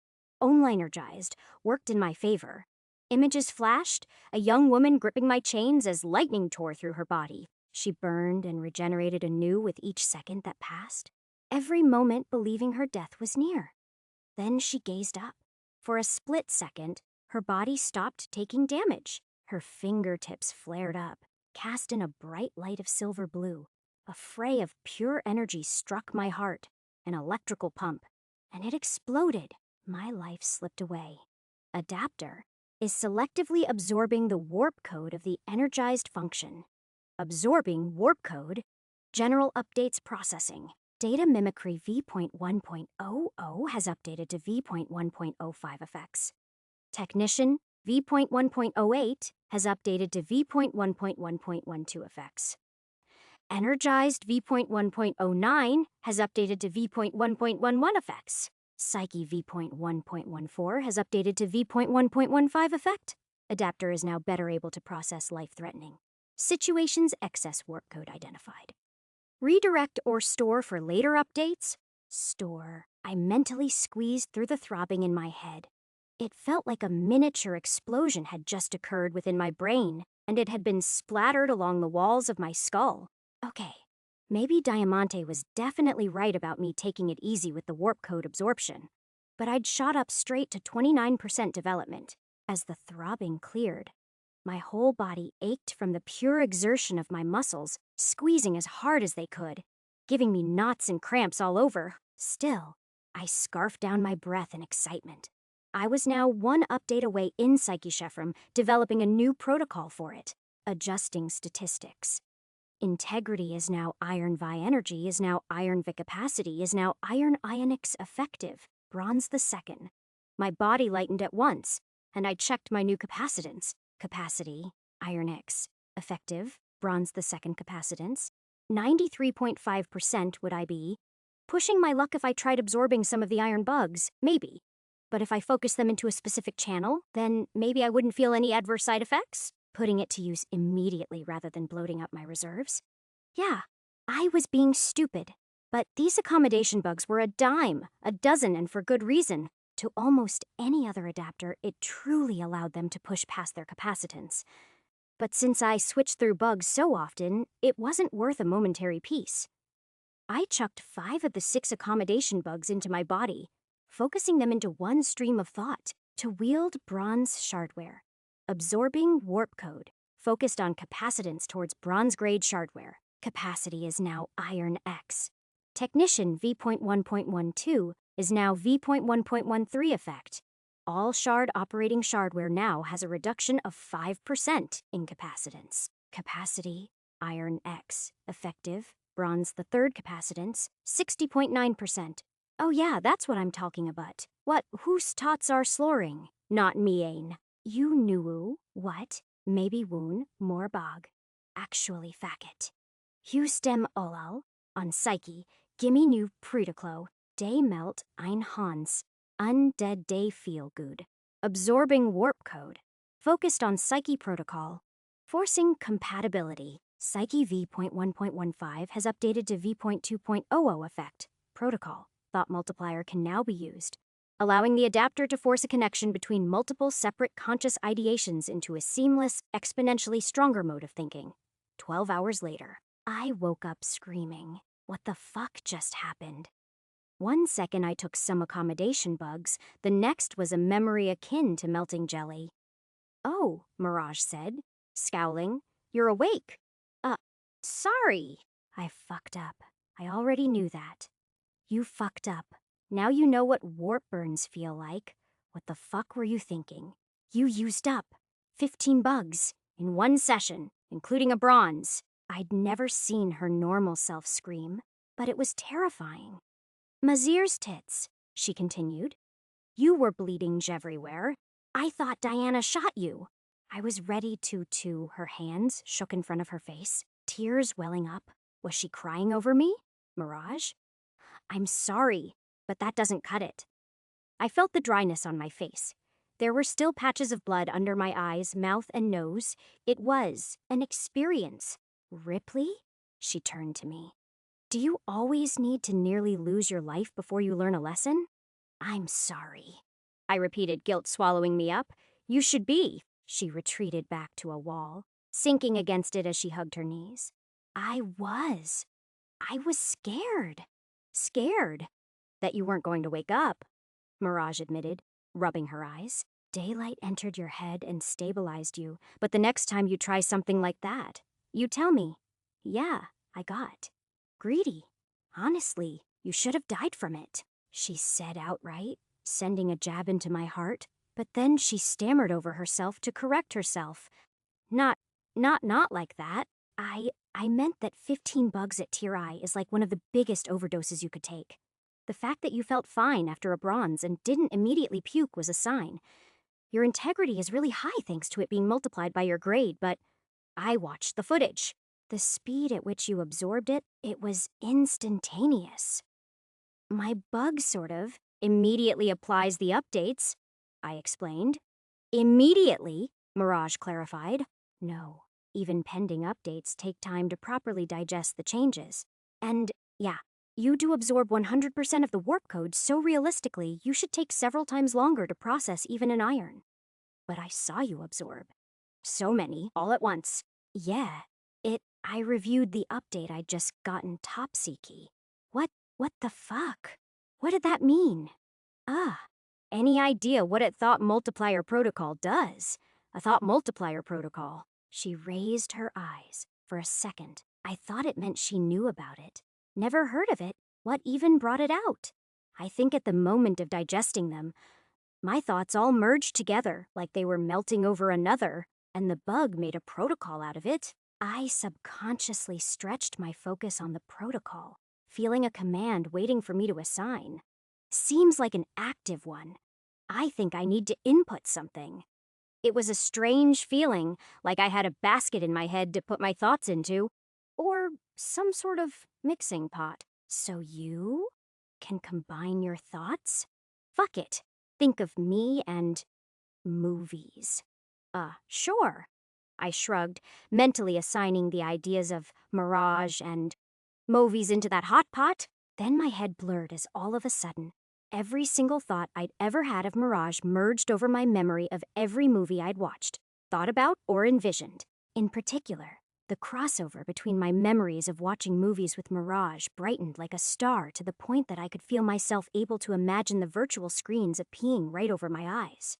worked in my favor. Images flashed, a young woman gripping my chains as lightning tore through her body. She burned and regenerated anew with each second that passed, every moment believing her death was near. Then she gazed up. For a split second, her body stopped taking damage. Her fingertips flared up, cast in a bright light of silver blue. A fray of pure energy struck my heart, an electrical pump, and it exploded. My life slipped away. Adapter is selectively absorbing the warp code of the energized function. Absorbing warp code. General updates processing. Data mimicry v.1.00 has updated to v.1.05 effects. Technician v.1.08 has updated to v.1.1.12 effects. Energized v.1.09 has updated to v.1.11 effects. Psyche v.1.14 has updated to v.1.15 effect. Adapter is now better able to process life-threatening situations. Excess warp code identified. Redirect or store for later updates? Store. I mentally squeezed through the throbbing in my head. It felt like a miniature explosion had just occurred within my brain, and it had been splattered along the walls of my skull. Okay, maybe Diamante was definitely right about me taking it easy with the warp code absorption. But I'd shot up straight to 29% development. As the throbbing cleared, my whole body ached from the pure exertion of my muscles, squeezing as hard as they could, giving me knots and cramps all over. Still, I scarfed down my breath in excitement. I was now one update away in Psyche from developing a new protocol for it, adjusting statistics. Integrity is now iron vi energy, is now iron vicapacity, is now iron ionics effective, bronze the second. My body lightened at once, and I checked my new capacitance. Capacity, iron X, effective, bronze the second capacitance. 93.5% would I be. Pushing my luck if I tried absorbing some of the iron bugs, maybe. But if I focus them into a specific channel, then maybe I wouldn't feel any adverse side effects. Putting it to use immediately rather than bloating up my reserves. Yeah, I was being stupid. But these accommodation bugs were a dime, a dozen, and for good reason. To almost any other adapter, it truly allowed them to push past their capacitance. But since I switched through bugs so often, it wasn't worth a momentary peace. I chucked 5 of the 6 accommodation bugs into my body, focusing them into one stream of thought, to wield bronze shardware. Absorbing warp code, focused on capacitance towards bronze-grade shardware. Capacity is now iron X. Technician v.1.12 is now v.1.13 effect. All shard operating shardware now has a reduction of 5% in capacitance. Capacity, iron X. Effective, bronze the third capacitance, 60.9%. Oh yeah, that's what I'm talking about. What whose tots are sloring? Not me ain. You knew what? Maybe woon, more bog. Actually facket. Hustem olal, on Psyche, gimme new prediclo, day melt ein Hans, undead day feel good. Absorbing warp code, focused on Psyche protocol, forcing compatibility. Psyche v.1.15 has updated to v.2.00 effect, protocol. Thought multiplier can now be used, allowing the adapter to force a connection between multiple separate conscious ideations into a seamless, exponentially stronger mode of thinking. 12 hours later, I woke up screaming. What the fuck just happened? One second I took some accommodation bugs, the next was a memory akin to melting jelly. Oh, Mirage said, scowling. You're awake. Sorry. I fucked up. I already knew that. You fucked up. Now you know what warp burns feel like. What the fuck were you thinking? You used up 15 bugs in one session, including a bronze. I'd never seen her normal self scream, but it was terrifying. Mazir's tits, she continued. You were bleeding everywhere. I thought Diana shot you. I was ready to her hands shook in front of her face, tears welling up. Was she crying over me? Mirage? I'm sorry, but that doesn't cut it. I felt the dryness on my face. There were still patches of blood under my eyes, mouth, and nose. It was an experience. Ripley? She turned to me. Do you always need to nearly lose your life before you learn a lesson? I'm sorry. I repeated, guilt swallowing me up. You should be. She retreated back to a wall, sinking against it as she hugged her knees. I was scared. Scared that you weren't going to wake up, Mirage admitted, rubbing her eyes. Daylight entered your head and stabilized you, but the next time you try something like that, you tell me, yeah, I got greedy. Honestly, you should have died from it, she said outright, sending a jab into my heart, but then she stammered over herself to correct herself. Not like that. I meant that 15 bugs at Tier I is like one of the biggest overdoses you could take. The fact that you felt fine after a bronze and didn't immediately puke was a sign. Your integrity is really high thanks to it being multiplied by your grade, but I watched the footage. The speed at which you absorbed it, it was instantaneous. My bug sort of immediately applies the updates, I explained. Immediately, Mirage clarified. No, even pending updates take time to properly digest the changes. And, yeah, you do absorb 100% of the warp code so realistically you should take several times longer to process even an iron. But I saw you absorb. So many, all at once. Yeah, I reviewed the update I'd just gotten Topsy-key. What the fuck? What did that mean? Any idea what a thought multiplier protocol does? A thought multiplier protocol. She raised her eyes. For a second, I thought it meant she knew about it. Never heard of it. What even brought it out? I think at the moment of digesting them, my thoughts all merged together like they were melting over another, and the bug made a protocol out of it. I subconsciously stretched my focus on the protocol, feeling a command waiting for me to assign. Seems like an active one. I think I need to input something. It was a strange feeling, like I had a basket in my head to put my thoughts into, or some sort of mixing pot. So you can combine your thoughts? Fuck it. Think of me and movies. Sure. I shrugged, mentally assigning the ideas of Mirage and movies into that hot pot. Then my head blurred as all of a sudden, every single thought I'd ever had of Mirage merged over my memory of every movie I'd watched, thought about, or envisioned. In particular, the crossover between my memories of watching movies with Mirage brightened like a star to the point that I could feel myself able to imagine the virtual screens appearing right over my eyes.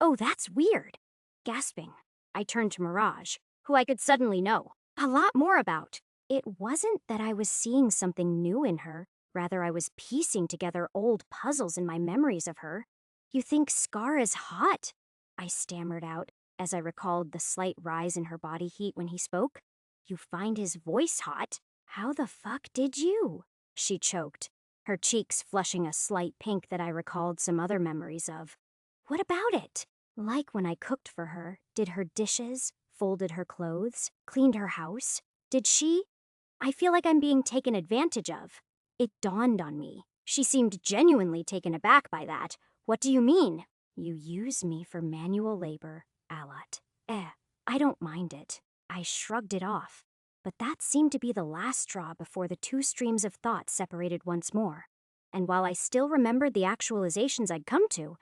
Oh, that's weird. Gasping, I turned to Mirage, who I could suddenly know a lot more about. It wasn't that I was seeing something new in her, rather I was piecing together old puzzles in my memories of her. You think Scar is hot? I stammered out as I recalled the slight rise in her body heat when he spoke. You find his voice hot? How the fuck did you? She choked, her cheeks flushing a slight pink that I recalled some other memories of. What about it? Like when I cooked for her, did her dishes, folded her clothes, cleaned her house? Did she? I feel like I'm being taken advantage of. It dawned on me. She seemed genuinely taken aback by that. What do you mean? You use me for manual labor, Alat. I don't mind it. I shrugged it off. But that seemed to be the last straw before the two streams of thought separated once more. And while I still remembered the actualizations I'd come to,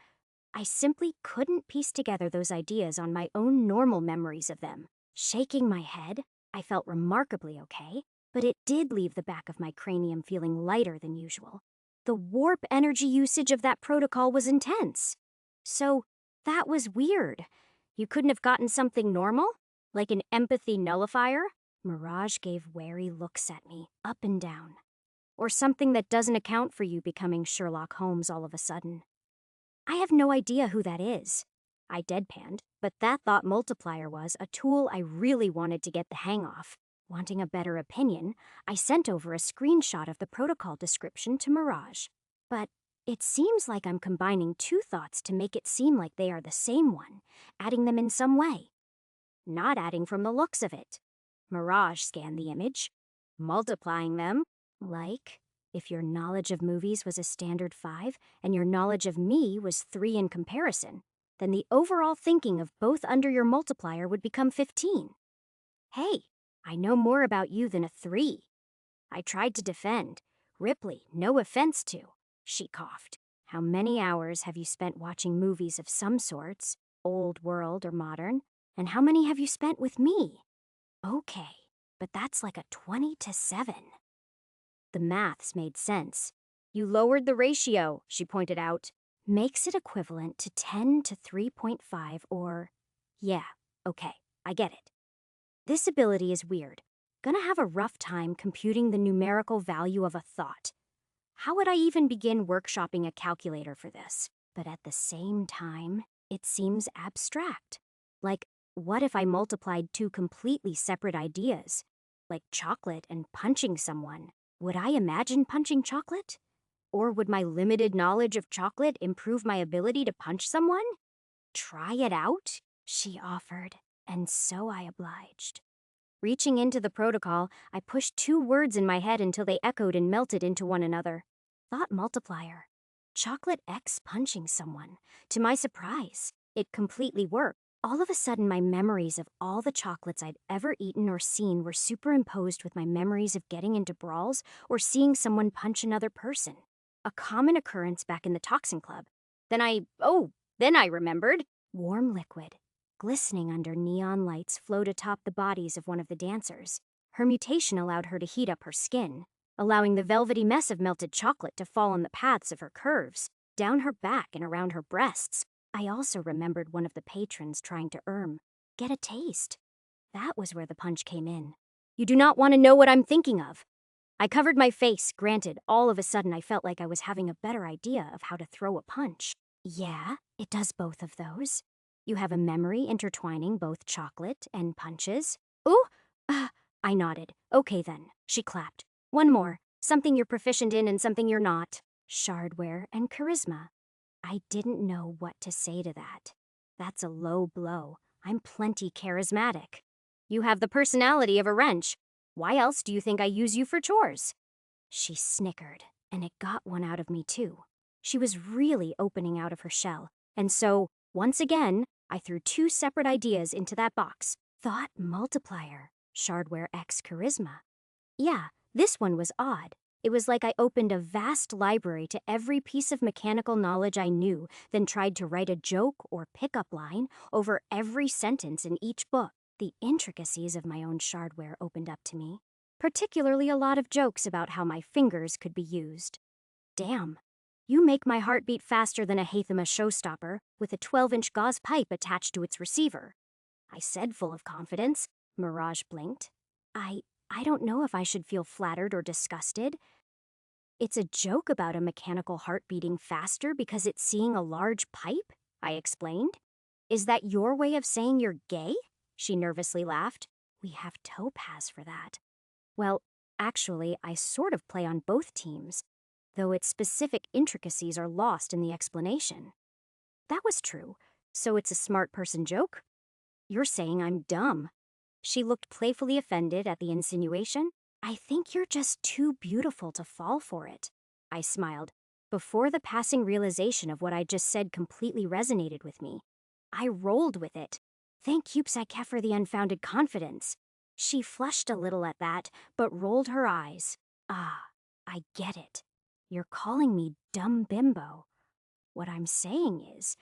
I simply couldn't piece together those ideas on my own normal memories of them. Shaking my head, I felt remarkably okay, but it did leave the back of my cranium feeling lighter than usual. The warp energy usage of that protocol was intense. So, that was weird. You couldn't have gotten something normal? Like an empathy nullifier? Mirage gave wary looks at me, up and down. Or something that doesn't account for you becoming Sherlock Holmes all of a sudden. I have no idea who that is. I deadpanned, but that thought multiplier was a tool I really wanted to get the hang of. Wanting a better opinion, I sent over a screenshot of the protocol description to Mirage. But it seems like I'm combining two thoughts to make it seem like they are the same one, adding them in some way. Not adding from the looks of it. Mirage scanned the image, multiplying them, like if your knowledge of movies was a standard 5 and your knowledge of me was 3 in comparison, then the overall thinking of both under your multiplier would become 15. Hey, I know more about you than a 3. I tried to defend. Ripley, no offense to. She coughed. How many hours have you spent watching movies of some sorts, old world or modern? And how many have you spent with me? Okay, but that's like a 20-7. The maths made sense. You lowered the ratio, she pointed out. makes it equivalent to 10 to 3.5 or... Yeah, okay, I get it. This ability is weird. Gonna have a rough time computing the numerical value of a thought. How would I even begin workshopping a calculator for this? But at the same time, it seems abstract. Like, what if I multiplied two completely separate ideas? Like chocolate and punching someone. Would I imagine punching chocolate? Or would my limited knowledge of chocolate improve my ability to punch someone? Try it out, she offered, and so I obliged. Reaching into the protocol, I pushed two words in my head until they echoed and melted into one another. Thought multiplier. Chocolate X punching someone. To my surprise, it completely worked. All of a sudden, my memories of all the chocolates I'd ever eaten or seen were superimposed with my memories of getting into brawls or seeing someone punch another person. A common occurrence back in the Toxin Club. Then I remembered. Warm liquid, glistening under neon lights, flowed atop the bodies of one of the dancers. Her mutation allowed her to heat up her skin, allowing the velvety mess of melted chocolate to fall on the paths of her curves, down her back and around her breasts. I also remembered one of the patrons trying to get a taste. That was where the punch came in. You do not want to know what I'm thinking of. I covered my face. Granted, all of a sudden I felt like I was having a better idea of how to throw a punch. Yeah, it does both of those. You have a memory intertwining both chocolate and punches. Ooh! I nodded. Okay then, she clapped. One more. Something you're proficient in and something you're not. Shardware and charisma. I didn't know what to say to that. That's a low blow. I'm plenty charismatic. You have the personality of a wrench. Why else do you think I use you for chores? She snickered, and it got one out of me too. She was really opening out of her shell, and so, once again, I threw two separate ideas into that box. Thought multiplier, Shardware X charisma. Yeah, this one was odd. It was like I opened a vast library to every piece of mechanical knowledge I knew, then tried to write a joke or pickup line over every sentence in each book. The intricacies of my own shardware opened up to me, particularly a lot of jokes about how my fingers could be used. Damn, you make my heart beat faster than a Hathama showstopper with a 12-inch gauze pipe attached to its receiver. I said, full of confidence. Mirage blinked. I don't know if I should feel flattered or disgusted. It's a joke about a mechanical heart beating faster because it's seeing a large pipe, I explained. Is that your way of saying you're gay? She nervously laughed. We have Topaz for that. Well, actually, I sort of play on both teams, though its specific intricacies are lost in the explanation. That was true. So it's a smart person joke? You're saying I'm dumb. She looked playfully offended at the insinuation. I think you're just too beautiful to fall for it. I smiled, before the passing realization of what I just said completely resonated with me. I rolled with it. Thank you, Psyche, for the unfounded confidence. She flushed a little at that, but rolled her eyes. Ah, I get it. You're calling me dumb bimbo. What I'm saying is,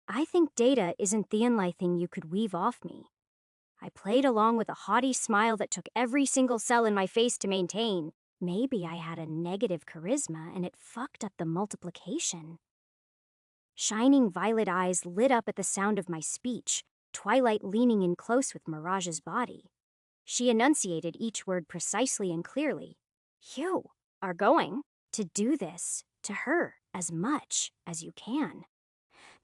I think data isn't the only thing you could weave off me. I played along with a haughty smile that took every single cell in my face to maintain. Maybe I had a negative charisma and it fucked up the multiplication. Shining violet eyes lit up at the sound of my speech, Twilight leaning in close with Mirage's body. She enunciated each word precisely and clearly. You are going to do this to her as much as you can.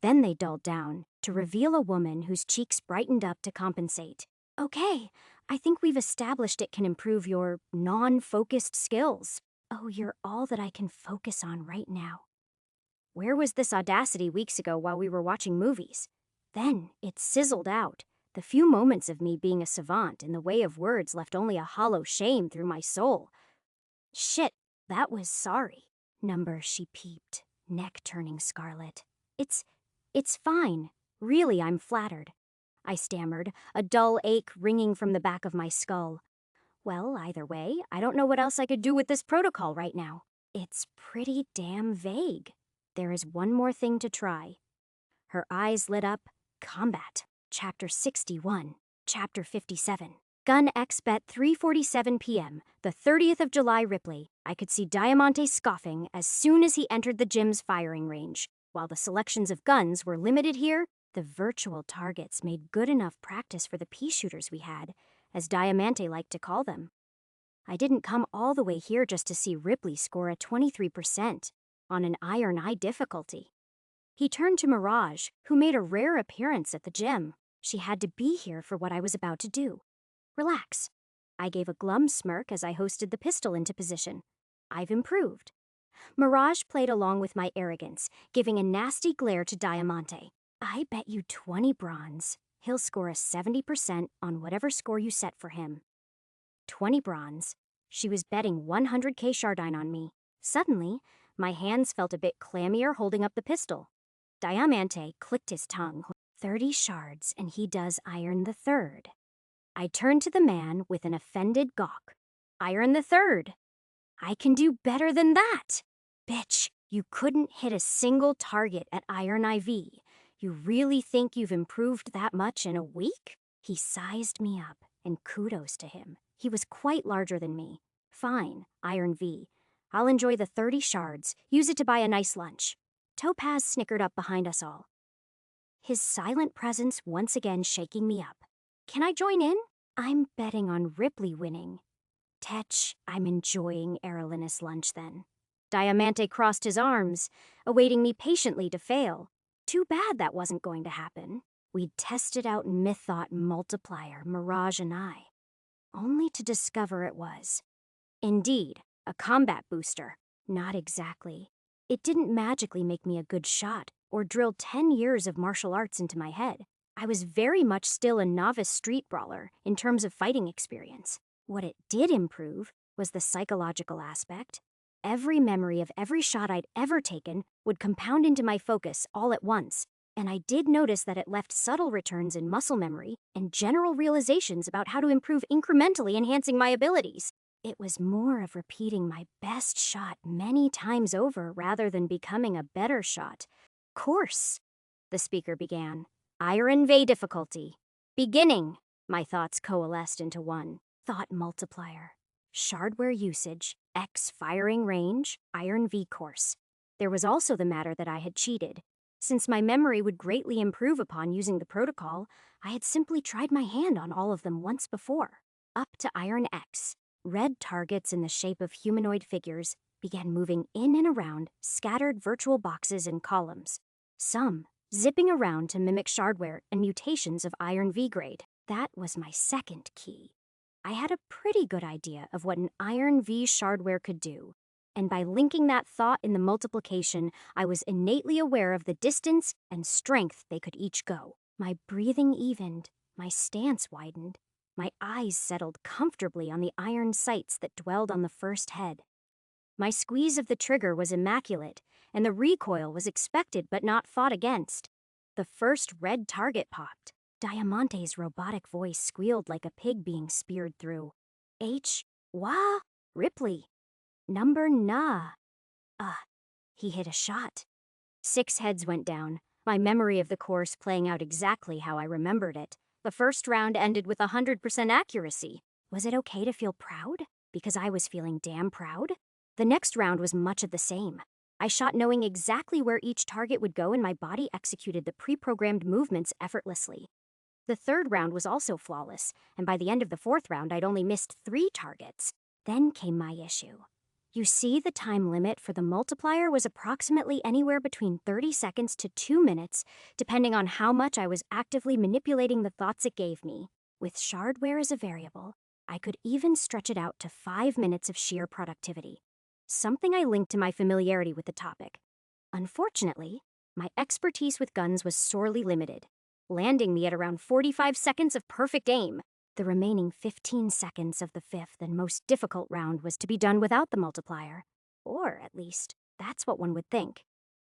Then they dulled down to reveal a woman whose cheeks brightened up to compensate. Okay, I think we've established it can improve your non-focused skills. Oh, you're all that I can focus on right now. Where was this audacity weeks ago while we were watching movies? Then it sizzled out. The few moments of me being a savant in the way of words left only a hollow shame through my soul. Shit, that was sorry. Number, she peeped, neck turning scarlet. It's fine. Really, I'm flattered. I stammered, a dull ache ringing from the back of my skull. Well, either way, I don't know what else I could do with this protocol right now. It's pretty damn vague. There is one more thing to try. Her eyes lit up. Combat. Chapter 61. Chapter 57. Gun X bet 3:47 p.m., the 30th of July Ripley. I could see Diamante scoffing as soon as he entered the gym's firing range. While the selections of guns were limited here, the virtual targets made good enough practice for the pea shooters we had, as Diamante liked to call them. I didn't come all the way here just to see Ripley score a 23% on an Iron Eye difficulty. He turned to Mirage, who made a rare appearance at the gym. She had to be here for what I was about to do. Relax. I gave a glum smirk as I hosted the pistol into position. I've improved. Mirage played along with my arrogance, giving a nasty glare to Diamante. I bet you 20 bronze. He'll score a 70% on whatever score you set for him. 20 bronze. She was betting 100k Chardine on me. Suddenly, my hands felt a bit clammier holding up the pistol. Diamante clicked his tongue. 30 shards and he does iron the third. I turned to the man with an offended gawk. Iron the third. I can do better than that. Bitch, you couldn't hit a single target at Iron IV. You really think you've improved that much in a week? He sized me up, and kudos to him. He was quite larger than me. Fine, Iron V. I'll enjoy the 30 shards, use it to buy a nice lunch. Topaz snickered up behind us all, his silent presence once again shaking me up. Can I join in? I'm betting on Ripley winning. Tetch, I'm enjoying Aerolina's lunch then. Diamante crossed his arms, awaiting me patiently to fail. Too bad that wasn't going to happen. We'd tested out Mythought Multiplier, Mirage and I, only to discover it was, indeed, a combat booster. Not exactly. It didn't magically make me a good shot or drill 10 years of martial arts into my head. I was very much still a novice street brawler in terms of fighting experience. What it did improve was the psychological aspect. Every memory of every shot I'd ever taken would compound into my focus all at once, and I did notice that it left subtle returns in muscle memory and general realizations about how to improve incrementally enhancing my abilities. It was more of repeating my best shot many times over rather than becoming a better shot. Course, the speaker began. Iron V difficulty. Beginning. My thoughts coalesced into one. Thought multiplier. Shardware usage, X firing range, Iron V course. There was also the matter that I had cheated. Since my memory would greatly improve upon using the protocol, I had simply tried my hand on all of them once before. Up to Iron X. Red targets in the shape of humanoid figures began moving in and around scattered virtual boxes and columns. Some zipping around to mimic shardware and mutations of Iron V grade. That was my second key. I had a pretty good idea of what an Iron V shardware could do, and by linking that thought in the multiplication, I was innately aware of the distance and strength they could each go. My breathing evened, my stance widened, my eyes settled comfortably on the iron sights that dwelled on the first head. My squeeze of the trigger was immaculate, and the recoil was expected but not fought against. The first red target popped. Diamante's robotic voice squealed like a pig being speared through. Wah, Ripley. Number nah. He hit a shot. 6 heads went down, my memory of the course playing out exactly how I remembered it. The first round ended with 100% accuracy. Was it okay to feel proud? Because I was feeling damn proud. The next round was much of the same. I shot knowing exactly where each target would go, and my body executed the pre-programmed movements effortlessly. The third round was also flawless, and by the end of the fourth round, I'd only missed 3 targets. Then came my issue. You see, the time limit for the multiplier was approximately anywhere between 30 seconds to 2 minutes, depending on how much I was actively manipulating the thoughts it gave me. With shardware as a variable, I could even stretch it out to 5 minutes of sheer productivity, something I linked to my familiarity with the topic. Unfortunately, my expertise with guns was sorely limited, landing me at around 45 seconds of perfect aim. The remaining 15 seconds of the 5th and most difficult round was to be done without the multiplier. Or, at least, that's what one would think.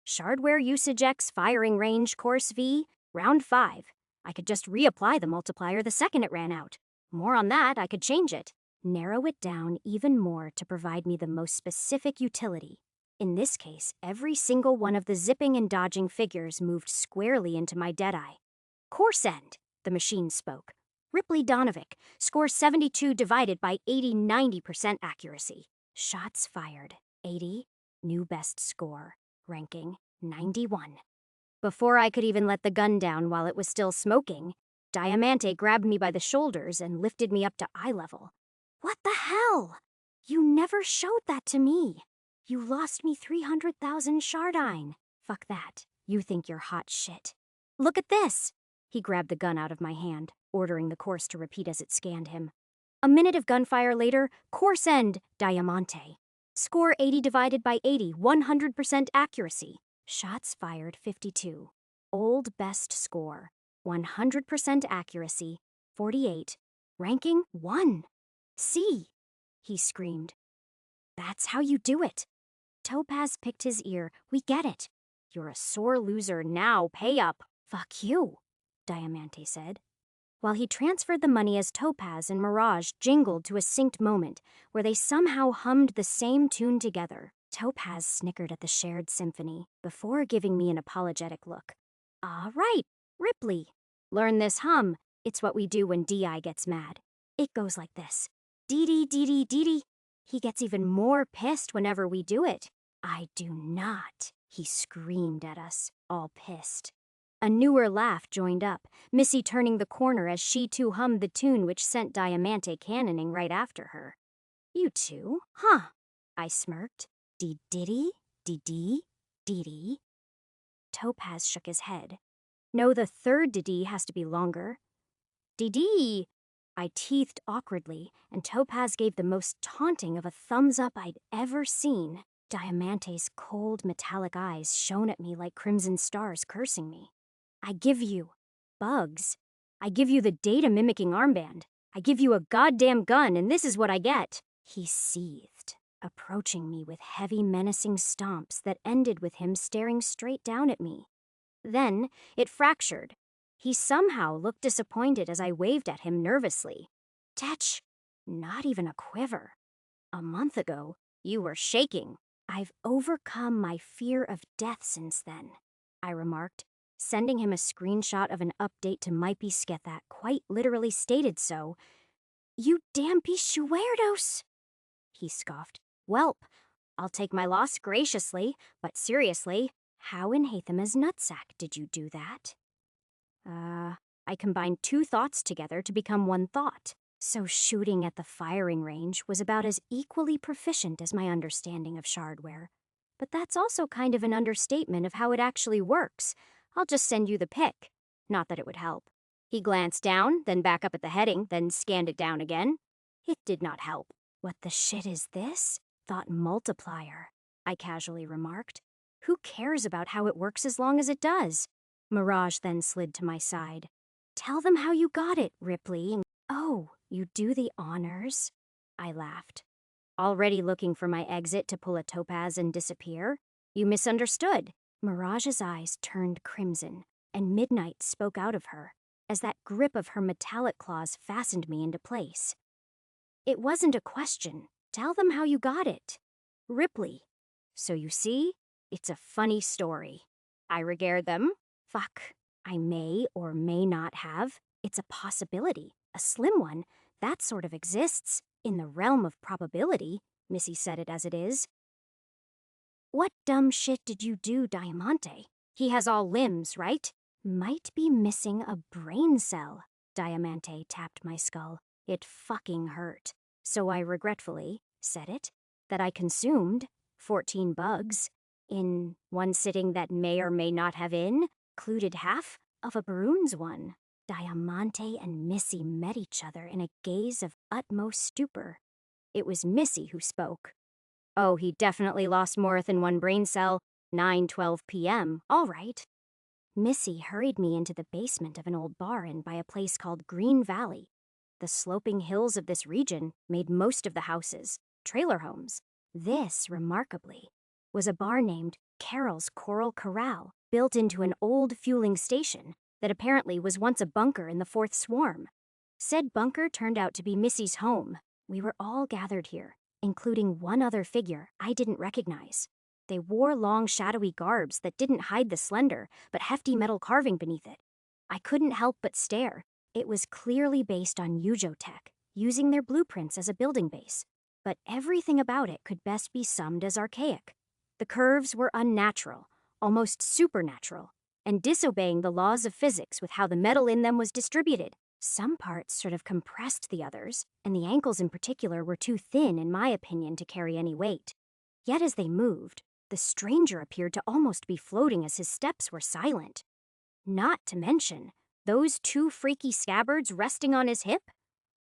Shardware usage X firing range course V, round 5. I could just reapply the multiplier the second it ran out. More on that, I could change it. Narrow it down even more to provide me the most specific utility. In this case, every single one of the zipping and dodging figures moved squarely into my deadeye. Course end, the machine spoke. Ripley Donovic, score 72 divided by 80-90% accuracy. Shots fired, 80, new best score, ranking 91. Before I could even let the gun down while it was still smoking, Diamante grabbed me by the shoulders and lifted me up to eye level. What the hell? You never showed that to me. You lost me 300,000 shardine. Fuck that. You think you're hot shit. Look at this. He grabbed the gun out of my hand, ordering the course to repeat as it scanned him. A minute of gunfire later, course end, Diamante. Score 80 divided by 80, 100% accuracy. Shots fired 52. Old best score, 100% accuracy, 48. Ranking 1. C, he screamed. That's how you do it. Topaz picked his ear. We get it. You're a sore loser now. Pay up. Fuck you, Diamante said, while he transferred the money as Topaz and Mirage jingled to a synced moment where they somehow hummed the same tune together. Topaz snickered at the shared symphony before giving me an apologetic look. All right, Ripley. Learn this hum. It's what we do when D.I. gets mad. It goes like this. Dee-dee, dee-dee, dee-dee. He gets even more pissed whenever we do it. I do not, he screamed at us, all pissed. A newer laugh joined up, Missy turning the corner as she too hummed the tune which sent Diamante cannoning right after her. You two? Huh? I smirked. Dee-diddy, dee-dee, dee-dee. Topaz shook his head. No, the third dee-dee has to be longer. Dee-dee! I teethed awkwardly, and Topaz gave the most taunting of a thumbs up I'd ever seen. Diamante's cold, metallic eyes shone at me like crimson stars cursing me. I give you bugs. I give you the data-mimicking armband. I give you a goddamn gun, and this is what I get. He seethed, approaching me with heavy, menacing stomps that ended with him staring straight down at me. Then it fractured. He somehow looked disappointed as I waved at him nervously. Tetch, not even a quiver. A month ago, you were shaking. I've overcome my fear of death since then, I remarked, sending him a screenshot of an update to Mypisket that quite literally stated so. You damn bichuerdos, he scoffed. Welp, I'll take my loss graciously, but seriously, how in Hathama's nutsack did you do that? I combined two thoughts together to become one thought. So shooting at the firing range was about as equally proficient as my understanding of shardware. But that's also kind of an understatement of how it actually works. I'll just send you the pic. Not that it would help. He glanced down, then back up at the heading, then scanned it down again. It did not help. What the shit is this? Thought multiplier, I casually remarked. Who cares about how it works as long as it does? Mirage then slid to my side. Tell them how you got it, Ripley. Oh, you do the honors? I laughed. Already looking for my exit to pull a Topaz and disappear? You misunderstood. Mirage's eyes turned crimson, and Midnight spoke out of her, as that grip of her metallic claws fastened me into place. It wasn't a question. Tell them how you got it. Ripley. So you see, it's a funny story. I regared them. Fuck, I may or may not have. It's a possibility, a slim one. That sort of exists, in the realm of probability, Missy said it as it is. What dumb shit did you do, Diamante? He has all limbs, right? Might be missing a brain cell. Diamante tapped my skull. It fucking hurt. So I regretfully said it, that I consumed 14 bugs in one sitting that may or may not have included half of a Baroon's one. Diamante and Missy met each other in a gaze of utmost stupor. It was Missy who spoke. Oh, he definitely lost more than one brain cell. 9:12 p.m. All right. Missy hurried me into the basement of an old bar inn by a place called Green Valley. The sloping hills of this region made most of the houses, trailer homes. This, remarkably, was a bar named Carol's Coral Corral, built into an old fueling station that apparently was once a bunker in the Fourth Swarm. Said bunker turned out to be Missy's home. We were all gathered here, including one other figure I didn't recognize. They wore long, shadowy garbs that didn't hide the slender, but hefty metal carving beneath it. I couldn't help but stare, It was clearly based on Yujo tech, using their blueprints as a building base, but everything about it could best be summed as archaic. The curves were unnatural, almost supernatural, and disobeying the laws of physics with how the metal in them was distributed. Some parts sort of compressed the others, and the ankles in particular were too thin, in my opinion, to carry any weight. Yet as they moved, the stranger appeared to almost be floating as his steps were silent. Not to mention, those two freaky scabbards resting on his hip?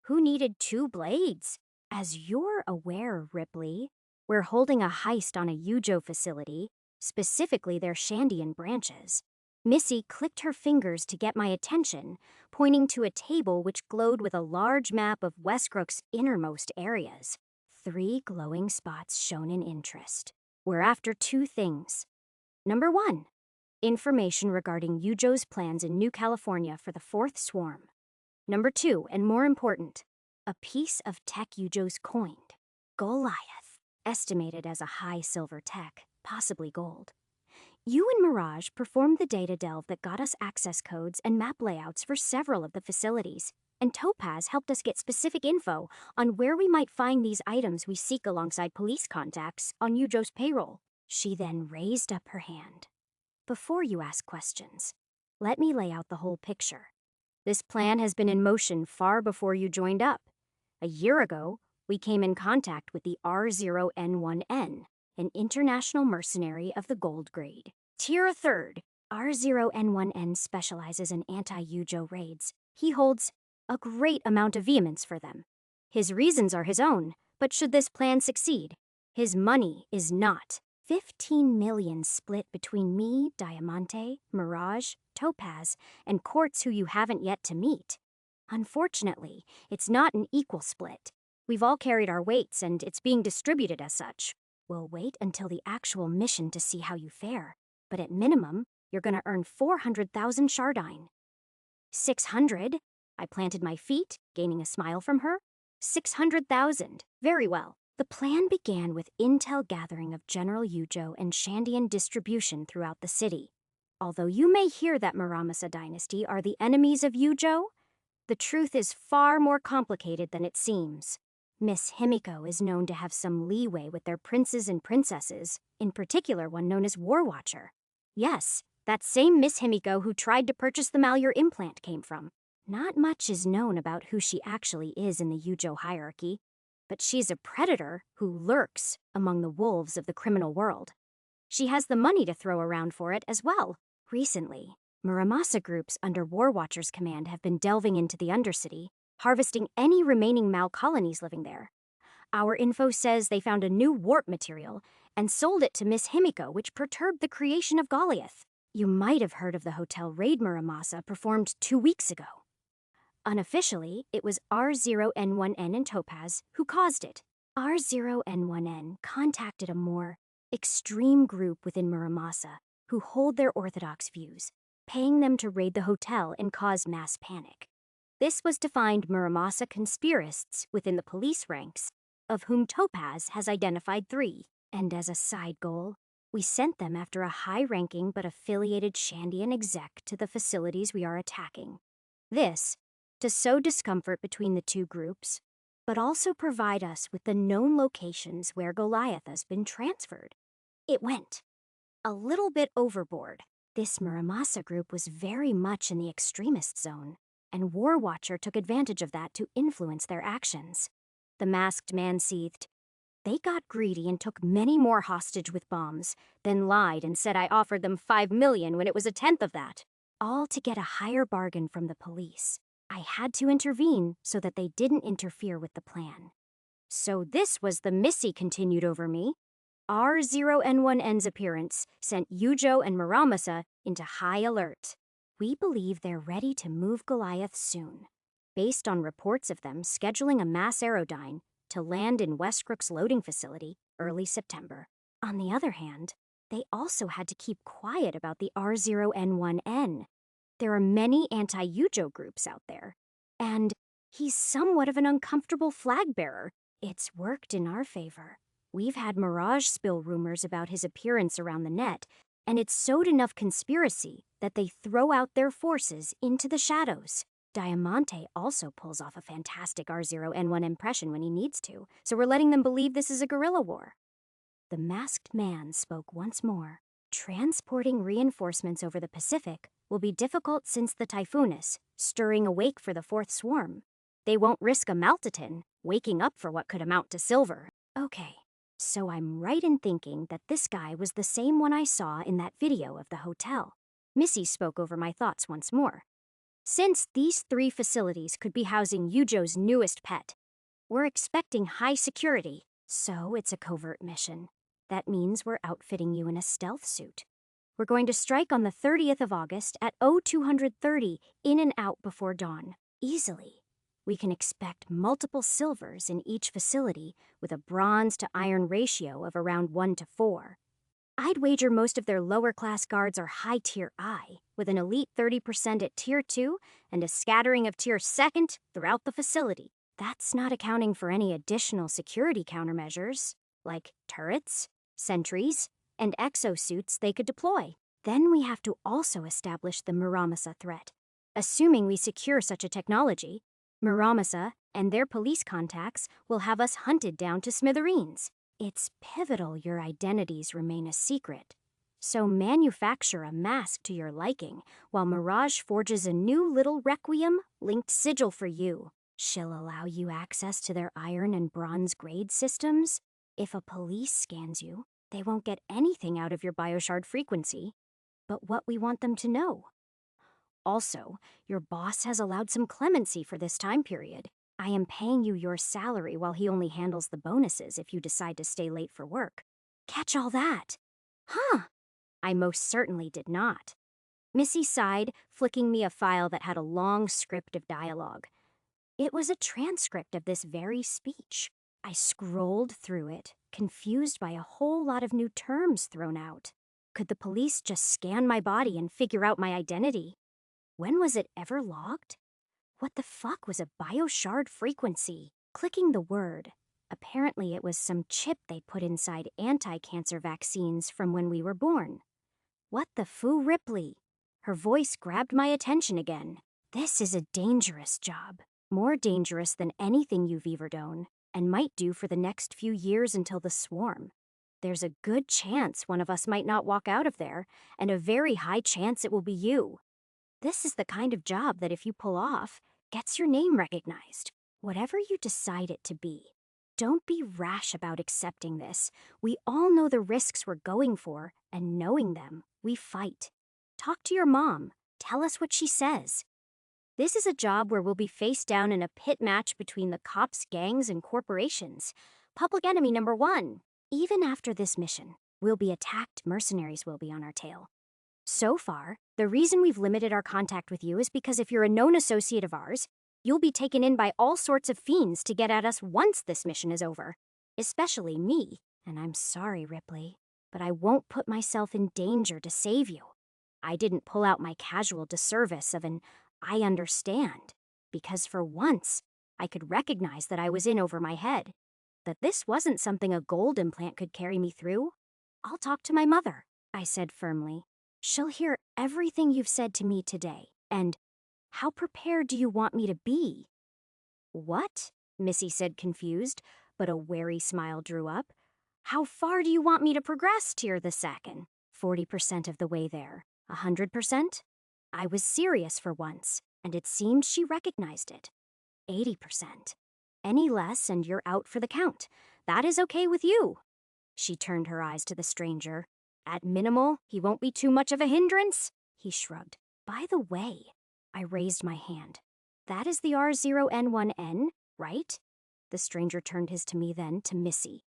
Who needed two blades? As you're aware, Ripley, we're holding a heist on a Yujo facility, specifically their Shandian branches. Missy clicked her fingers to get my attention, pointing to a table which glowed with a large map of Westbrook's innermost areas. 3 glowing spots shown in interest. We're after 2 things. Number 1, information regarding Yujo's plans in New California for the 4th swarm. Number 2, and more important, a piece of tech Yujo's coined. Goliath, estimated as a high silver tech, possibly gold. You and Mirage performed the data delve that got us access codes and map layouts for several of the facilities, and Topaz helped us get specific info on where we might find these items we seek alongside police contacts on Yujo's payroll. She then raised up her hand. Before you ask questions, let me lay out the whole picture. This plan has been in motion far before you joined up. A year ago, we came in contact with the R0N1N, an international mercenary of the gold grade. Tier 3rd, R0N1N specializes in anti-Yujo raids. He holds a great amount of vehemence for them. His reasons are his own, but should this plan succeed, his money is not. 15 million split between me, Diamante, Mirage, Topaz, and Quartz who you haven't yet to meet. Unfortunately, it's not an equal split. We've all carried our weights, and it's being distributed as such. We'll wait until the actual mission to see how you fare, but at minimum, you're gonna earn 400,000 Shardine. 600? I planted my feet, gaining a smile from her. 600,000. Very well. The plan began with intel gathering of General Yujo and Shandian distribution throughout the city. Although you may hear that Muramasa dynasty are the enemies of Yujo, the truth is far more complicated than it seems. Miss Himiko is known to have some leeway with their princes and princesses, in particular one known as War Watcher. Yes, that same Miss Himiko who tried to purchase the Malure implant came from. Not much is known about who she actually is in the Yujo hierarchy, but she's a predator who lurks among the wolves of the criminal world. She has the money to throw around for it as well. Recently, Muramasa groups under War Watcher's command have been delving into the Undercity, harvesting any remaining Mal colonies living there. Our info says they found a new warp material and sold it to Miss Himiko, which perturbed the creation of Goliath. You might have heard of the hotel raid Muramasa performed 2 weeks ago. Unofficially, it was R0N1N and Topaz who caused it. R0N1N contacted a more extreme group within Muramasa who hold their orthodox views, paying them to raid the hotel and cause mass panic. This was to find Muramasa conspiracists within the police ranks, of whom Topaz has identified 3. And as a side goal, we sent them after a high-ranking but affiliated Shandian exec to the facilities we are attacking. This, to sow discomfort between the 2 groups, but also provide us with the known locations where Goliath has been transferred. It went a little bit overboard. This Muramasa group was very much in the extremist zone, and War Watcher took advantage of that to influence their actions. The masked man seethed. They got greedy and took many more hostage with bombs, then lied and said I offered them 5 million when it was a tenth of that, all to get a higher bargain from the police. I had to intervene so that they didn't interfere with the plan. So this was the Missy continued over me. R0N1N's appearance sent Yujo and Muramasa into high alert. We believe they're ready to move Goliath soon, based on reports of them scheduling a mass aerodyne to land in Westbrook's loading facility early September. On the other hand, they also had to keep quiet about the R0N1N. There are many anti-Yujo groups out there, and he's somewhat of an uncomfortable flag bearer. It's worked in our favor. We've had Mirage spill rumors about his appearance around the net, and it's sowed enough conspiracy that they throw out their forces into the shadows. Diamante also pulls off a fantastic R0N1 impression when he needs to, so we're letting them believe this is a guerrilla war. The masked man spoke once more. Transporting reinforcements over the Pacific will be difficult since the typhoon is stirring a wake for the fourth swarm. They won't risk a Maltatin waking up for what could amount to silver. Okay, so I'm right in thinking that this guy was the same one I saw in that video of the hotel. Missy spoke over my thoughts once more. Since these 3 facilities could be housing Yujo's newest pet, we're expecting high security, so it's a covert mission. That means we're outfitting you in a stealth suit. We're going to strike on the 30th of August at 0230 in and out before dawn. Easily. We can expect multiple silvers in each facility with a bronze to iron ratio of around 1 to 4. I'd wager most of their lower-class guards are high-tier I, with an elite 30% at Tier 2 and a scattering of Tier 2nd throughout the facility. That's not accounting for any additional security countermeasures, like turrets, sentries, and exosuits they could deploy. Then we have to also establish the Muramasa threat. Assuming we secure such a technology, Muramasa and their police contacts will have us hunted down to smithereens. It's pivotal your identities remain a secret. So manufacture a mask to your liking while Mirage forges a new little Requiem-linked sigil for you. She'll allow you access to their iron and bronze grade systems. If a police scans you, they won't get anything out of your bioshard frequency, but what we want them to know. Also, your boss has allowed some clemency for this time period. I am paying you your salary while he only handles the bonuses if you decide to stay late for work. Catch all that? Huh. I most certainly did not. Missy sighed, flicking me a file that had a long script of dialogue. It was a transcript of this very speech. I scrolled through it, confused by a whole lot of new terms thrown out. Could the police just scan my body and figure out my identity? When was it ever logged? What the fuck was a bioshard frequency? Clicking the word. Apparently it was some chip they put inside anti-cancer vaccines from when we were born. What the foo Ripley? Her voice grabbed my attention again. This is a dangerous job. More dangerous than anything you've ever done, and might do for the next few years until the swarm. There's a good chance one of us might not walk out of there, and a very high chance it will be you. This is the kind of job that if you pull off, gets your name recognized. Whatever you decide it to be, don't be rash about accepting this. We all know the risks we're going for, and knowing them, we fight. Talk to your mom. Tell us what she says. This is a job where we'll be face down in a pit match between the cops, gangs, and corporations. Public enemy number 1. Even after this mission, we'll be attacked, mercenaries will be on our tail. So far, the reason we've limited our contact with you is because if you're a known associate of ours, you'll be taken in by all sorts of fiends to get at us once this mission is over. Especially me. And I'm sorry, Ripley, but I won't put myself in danger to save you. I didn't pull out my casual disservice of an I understand, because for once, I could recognize that I was in over my head, that this wasn't something a gold implant could carry me through. I'll talk to my mother, I said firmly. She'll hear everything you've said to me today, and how prepared do you want me to be? What? Missy said confused, but a wary smile drew up. How far do you want me to progress, Tier the Second? 40% of the way there. 100%? I was serious for once, and it seemed she recognized it. 80%. Any less and you're out for the count. That is okay with you. She turned her eyes to the stranger. At minimal, he won't be too much of a hindrance? He shrugged. By the way, I raised my hand. That is the R0N1N, right? The stranger turned his to me then to Missy.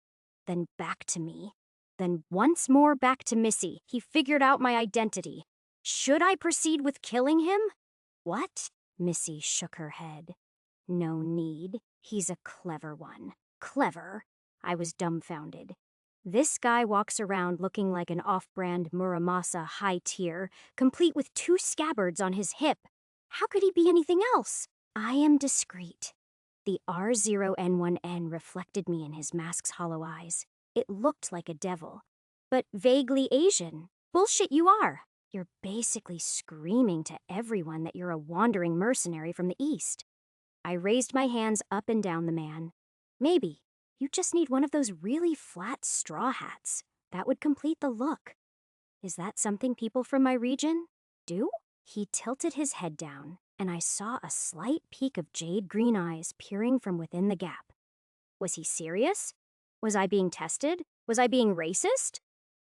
Then back to me. Then once more back to Missy. He figured out my identity. Should I proceed with killing him? What? Missy shook her head. No need. He's a clever one. Clever? I was dumbfounded. This guy walks around looking like an off-brand Muramasa high tier, complete with 2 scabbards on his hip. How could he be anything else? I am discreet. The R0N1N reflected me in his mask's hollow eyes. It looked like a devil, but vaguely Asian. Bullshit you are. You're basically screaming to everyone that you're a wandering mercenary from the East. I raised my hands up and down the man. Maybe you just need one of those really flat straw hats. That would complete the look. Is that something people from my region do? He tilted his head down, and I saw a slight peek of jade green eyes peering from within the gap. Was he serious? Was I being tested? Was I being racist?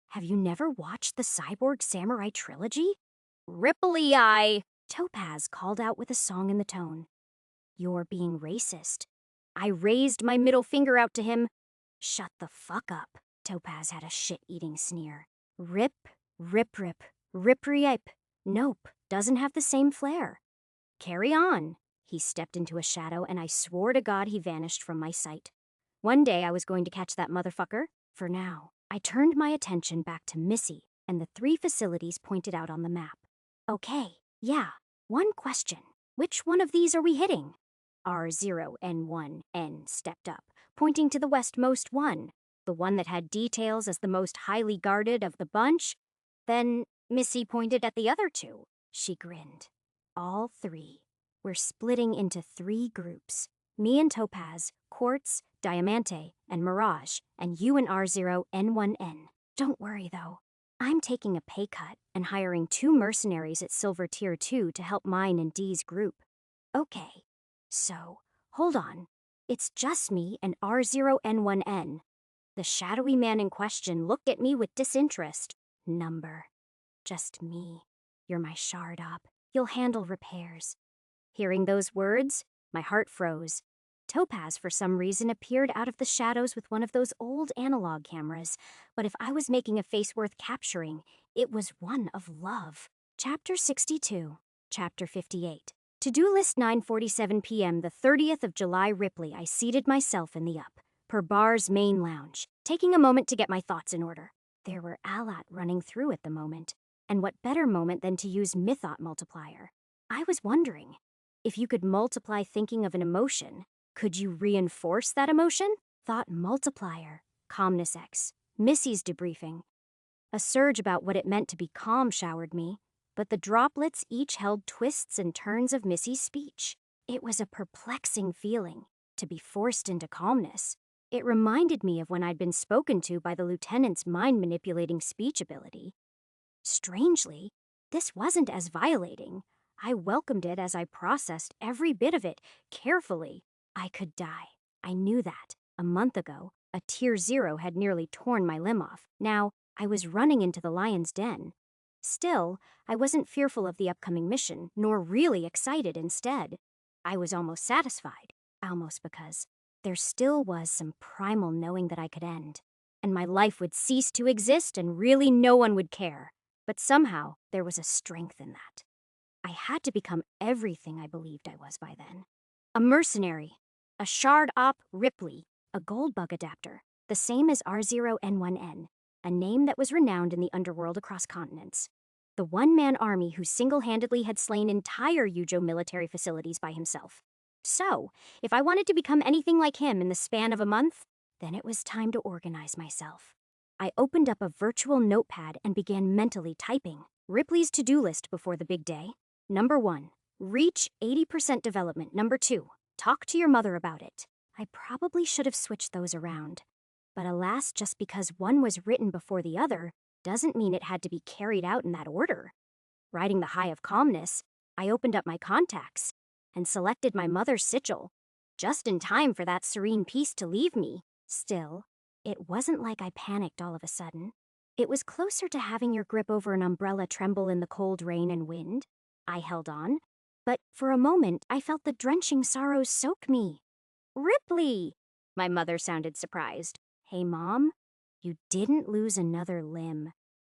Have you never watched the Cyborg Samurai trilogy? Ripley eye! Topaz called out with a song in the tone. You're being racist. I raised my middle finger out to him. Shut the fuck up. Topaz had a shit-eating sneer. Rip, rip, rip, rip, rip. Nope, doesn't have the same flair. Carry on. He stepped into a shadow, and I swore to God he vanished from my sight. One day I was going to catch that motherfucker. For now, I turned my attention back to Missy and the 3 facilities pointed out on the map. Okay, yeah, one question. Which one of these are we hitting? R0N1N stepped up, pointing to the westmost one, the one that had details as the most highly guarded of the bunch. Then Missy pointed at the other 2. She grinned. All 3. We're splitting into 3 groups. Me and Topaz, Quartz, Diamante, and Mirage, and you and R0N1N. Don't worry, though. I'm taking a pay cut and hiring 2 mercenaries at Silver Tier 2 to help mine and Dee's group. Okay, so, hold on. It's just me and R0N1N. The shadowy man in question looked at me with disinterest. Number. Just me. You're my shard op. You'll handle repairs. Hearing those words, my heart froze. Topaz, for some reason, appeared out of the shadows with one of those old analog cameras, but if I was making a face worth capturing, it was one of love. Chapter 62. Chapter 58. To-do list 9:47 p.m. the 30th of July. Ripley. I seated myself in the up, per bar's main lounge, taking a moment to get my thoughts in order. There were Alat running through at the moment, and what better moment than to use Mythot Multiplier? I was wondering, if you could multiply thinking of an emotion, could you reinforce that emotion? Thought multiplier. Calmness X. Missy's debriefing. A surge about what it meant to be calm showered me, but the droplets each held twists and turns of Missy's speech. It was a perplexing feeling, to be forced into calmness. It reminded me of when I'd been spoken to by the lieutenant's mind-manipulating speech ability. Strangely, this wasn't as violating. I welcomed it as I processed every bit of it carefully. I could die. I knew that. A month ago, a Tier 0 had nearly torn my limb off. Now, I was running into the lion's den. Still, I wasn't fearful of the upcoming mission, nor really excited instead. I was almost satisfied, almost because there still was some primal knowing that I could end, and my life would cease to exist and really no one would care. But somehow, there was a strength in that. I had to become everything I believed I was by then. A mercenary, a shard op Ripley, a goldbug adapter, the same as R0N1N, a name that was renowned in the underworld across continents. The one-man army who single-handedly had slain entire Yujo military facilities by himself. So, if I wanted to become anything like him in the span of a month, then it was time to organize myself. I opened up a virtual notepad and began mentally typing. Ripley's to-do list before the big day. Number 1, reach 80% development. Number 2, talk to your mother about it. I probably should have switched those around. But alas, just because one was written before the other doesn't mean it had to be carried out in that order. Riding the high of calmness, I opened up my contacts and selected my mother's sigil, just in time for that serene peace to leave me. Still, it wasn't like I panicked all of a sudden. It was closer to having your grip over an umbrella tremble in the cold rain and wind. I held on, but for a moment I felt the drenching sorrows soak me. Ripley! My mother sounded surprised. Hey, Mom, you didn't lose another limb.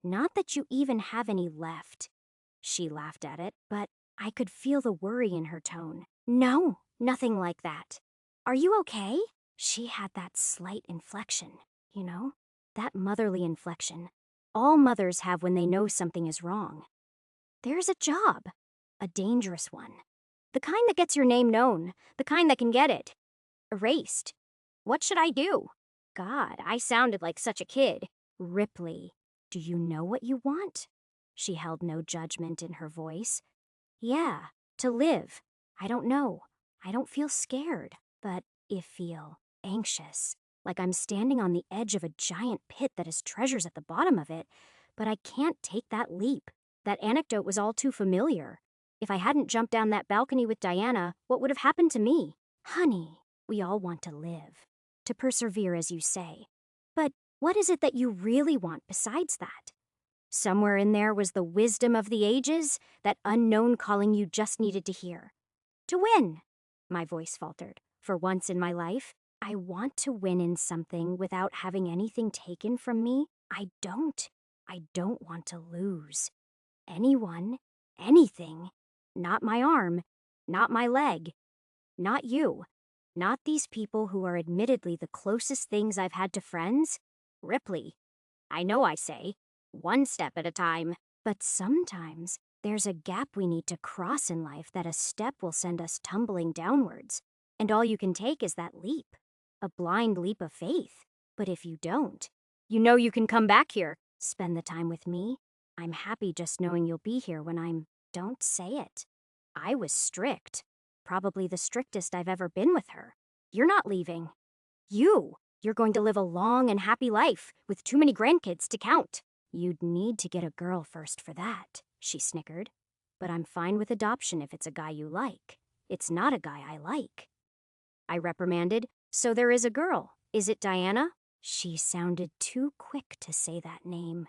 Not that you even have any left. She laughed at it, but I could feel the worry in her tone. No, nothing like that. Are you okay? She had that slight inflection, you know? That motherly inflection. All mothers have when they know something is wrong. There's a job. A dangerous one. The kind that gets your name known. The kind that can get it erased. What should I do? God, I sounded like such a kid. Ripley, do you know what you want? She held no judgment in her voice. Yeah, to live. I don't know. I don't feel scared, but I feel anxious. Like I'm standing on the edge of a giant pit that has treasures at the bottom of it, but I can't take that leap. That anecdote was all too familiar. If I hadn't jumped down that balcony with Diana, what would have happened to me? Honey, we all want to live. To persevere, as you say. But what is it that you really want besides that? Somewhere in there was the wisdom of the ages, that unknown calling you just needed to hear. To win, my voice faltered. For once in my life, I want to win in something without having anything taken from me. I don't want to lose. Anyone, anything. Not my arm, not my leg, not you. Not these people who are admittedly the closest things I've had to friends. Ripley. I know I say, one step at a time. But sometimes there's a gap we need to cross in life that a step will send us tumbling downwards. And all you can take is that leap. A blind leap of faith. But if you don't, you know you can come back here. Spend the time with me. I'm happy just knowing you'll be here when I'm... Don't say it. I was strict. Probably the strictest I've ever been with her. You're not leaving. You're going to live a long and happy life, with too many grandkids to count. You'd need to get a girl first for that, she snickered. But I'm fine with adoption if it's a guy you like. It's not a guy I like. I reprimanded. So there is a girl. Is it Diana? She sounded too quick to say that name.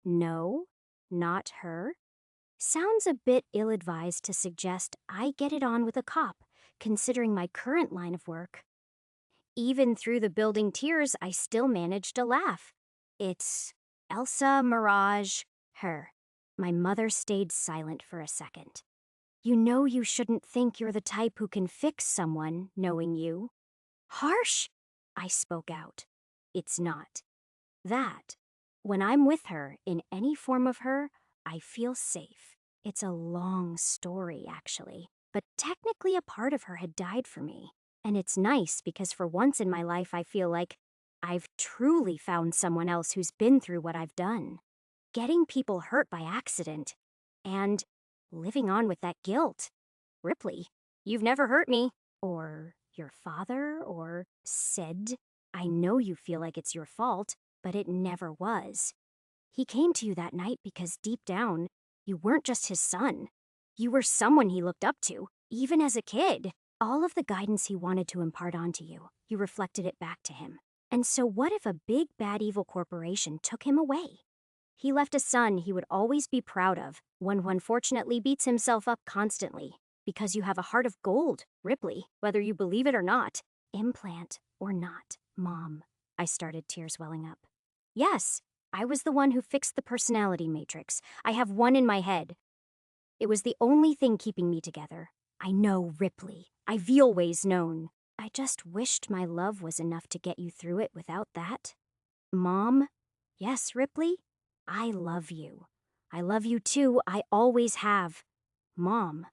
No, not her. Sounds a bit ill-advised to suggest I get it on with a cop, considering my current line of work. Even through the building tears, I still managed to laugh. It's Elsa Mirage, her. My mother stayed silent for a second. You know you shouldn't think you're the type who can fix someone, knowing you. Harsh, I spoke out. It's not. That, when I'm with her, in any form of her, I feel safe. It's a long story, actually, but technically a part of her had died for me. And it's nice because for once in my life I feel like I've truly found someone else who's been through what I've done. Getting people hurt by accident. And living on with that guilt. Ripley, you've never hurt me. Or your father, or Sid. I know you feel like it's your fault, but it never was. He came to you that night because deep down, you weren't just his son. You were someone he looked up to, even as a kid. All of the guidance he wanted to impart onto you, you reflected it back to him. And so what if a big bad evil corporation took him away? He left a son he would always be proud of, one who unfortunately beats himself up constantly. Because you have a heart of gold, Ripley, whether you believe it or not. Implant or not, Mom. I started, tears welling up. Yes, I was the one who fixed the personality matrix. I have one in my head. It was the only thing keeping me together. I know, Ripley. I've always known. I just wished my love was enough to get you through it without that. Mom? Yes, Ripley? I love you. I love you too. I always have. Mom.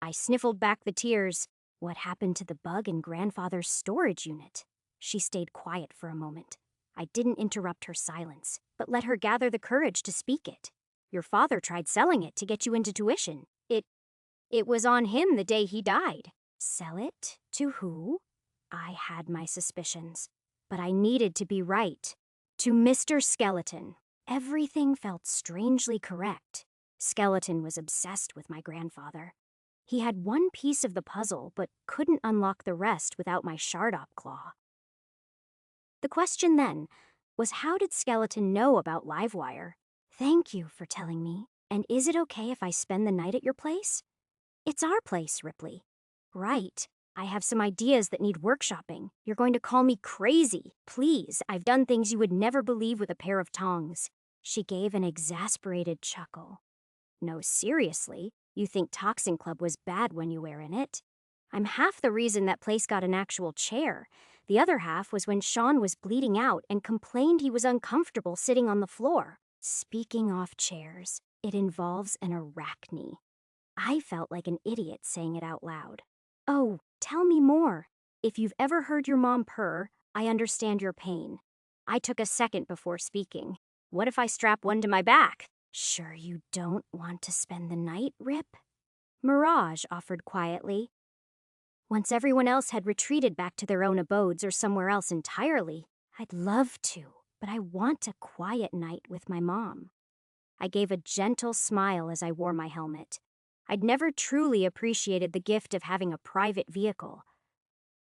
I sniffled back the tears. What happened to the bug in Grandfather's storage unit? She stayed quiet for a moment. I didn't interrupt her silence, but let her gather the courage to speak it. Your father tried selling it to get you into tuition. It was on him the day he died. Sell it? To who? I had my suspicions, but I needed to be right. To Mr. Skeleton. Everything felt strangely correct. Skeleton was obsessed with my grandfather. He had one piece of the puzzle, but couldn't unlock the rest without my Shardop claw. The question then was, how did Skeleton know about Livewire? Thank you for telling me. And is it okay if I spend the night at your place? It's our place, Ripley. Right. I have some ideas that need workshopping. You're going to call me crazy. Please, I've done things you would never believe with a pair of tongs. She gave an exasperated chuckle. No, seriously, you think Toxin Club was bad when you were in it? I'm half the reason that place got an actual chair. The other half was when Sean was bleeding out and complained he was uncomfortable sitting on the floor. Speaking off chairs, it involves an arachne. I felt like an idiot saying it out loud. Oh, tell me more. If you've ever heard your mom purr, I understand your pain. I took a second before speaking. What if I strap one to my back? Sure you don't want to spend the night, Rip? Mirage offered quietly. Once everyone else had retreated back to their own abodes or somewhere else entirely, I'd love to, but I want a quiet night with my mom. I gave a gentle smile as I wore my helmet. I'd never truly appreciated the gift of having a private vehicle.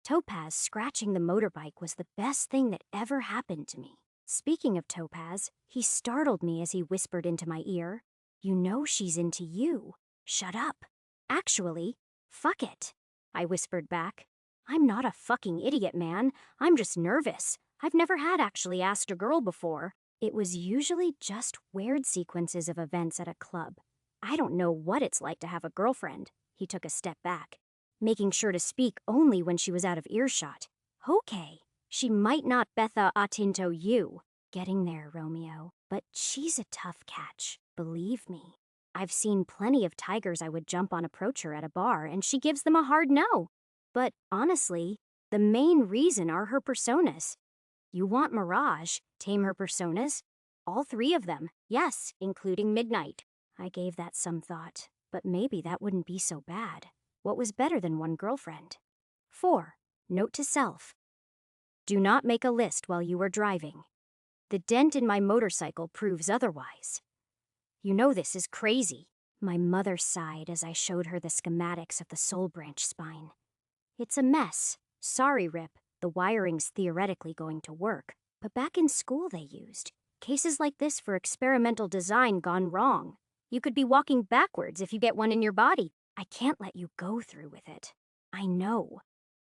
Topaz scratching the motorbike was the best thing that ever happened to me. Speaking of Topaz, he startled me as he whispered into my ear, "You know she's into you. Shut up." "Actually, fuck it," I whispered back. "I'm not a fucking idiot, man. I'm just nervous. I've never had actually asked a girl before. It was usually just weird sequences of events at a club. I don't know what it's like to have a girlfriend." He took a step back, making sure to speak only when she was out of earshot. "Okay, she might not Betha Atinto you. Getting there, Romeo. But she's a tough catch, believe me. I've seen plenty of tigers I would jump on approach her at a bar, and she gives them a hard no. But honestly, the main reason are her personas. You want Mirage, tame her personas? All three of them, yes, including Midnight." I gave that some thought, but maybe that wouldn't be so bad. What was better than one girlfriend? 4. Note to self. Do not make a list while you are driving. The dent in my motorcycle proves otherwise. You know this is crazy. My mother sighed as I showed her the schematics of the soul branch spine. It's a mess. Sorry, Rip. The wiring's theoretically going to work, but back in school they used cases like this for experimental design gone wrong. You could be walking backwards if you get one in your body. I can't let you go through with it. I know.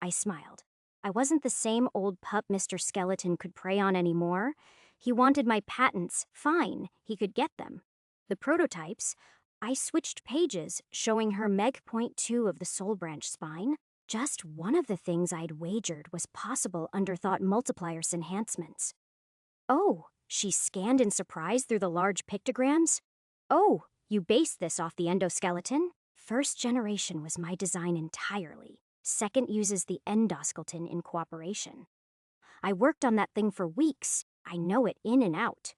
I smiled. I wasn't the same old pup Mr. Skeleton could prey on anymore. He wanted my patents. Fine, he could get them. The prototypes, I switched pages, showing her Meg Point 2 of the soul branch spine. Just one of the things I'd wagered was possible underthought multipliers enhancements. "Oh," she scanned in surprise through the large pictograms. "Oh, you based this off the endoskeleton?" First generation was my design entirely. Second uses the endoskeleton in cooperation. I worked on that thing for weeks. I know it in and out.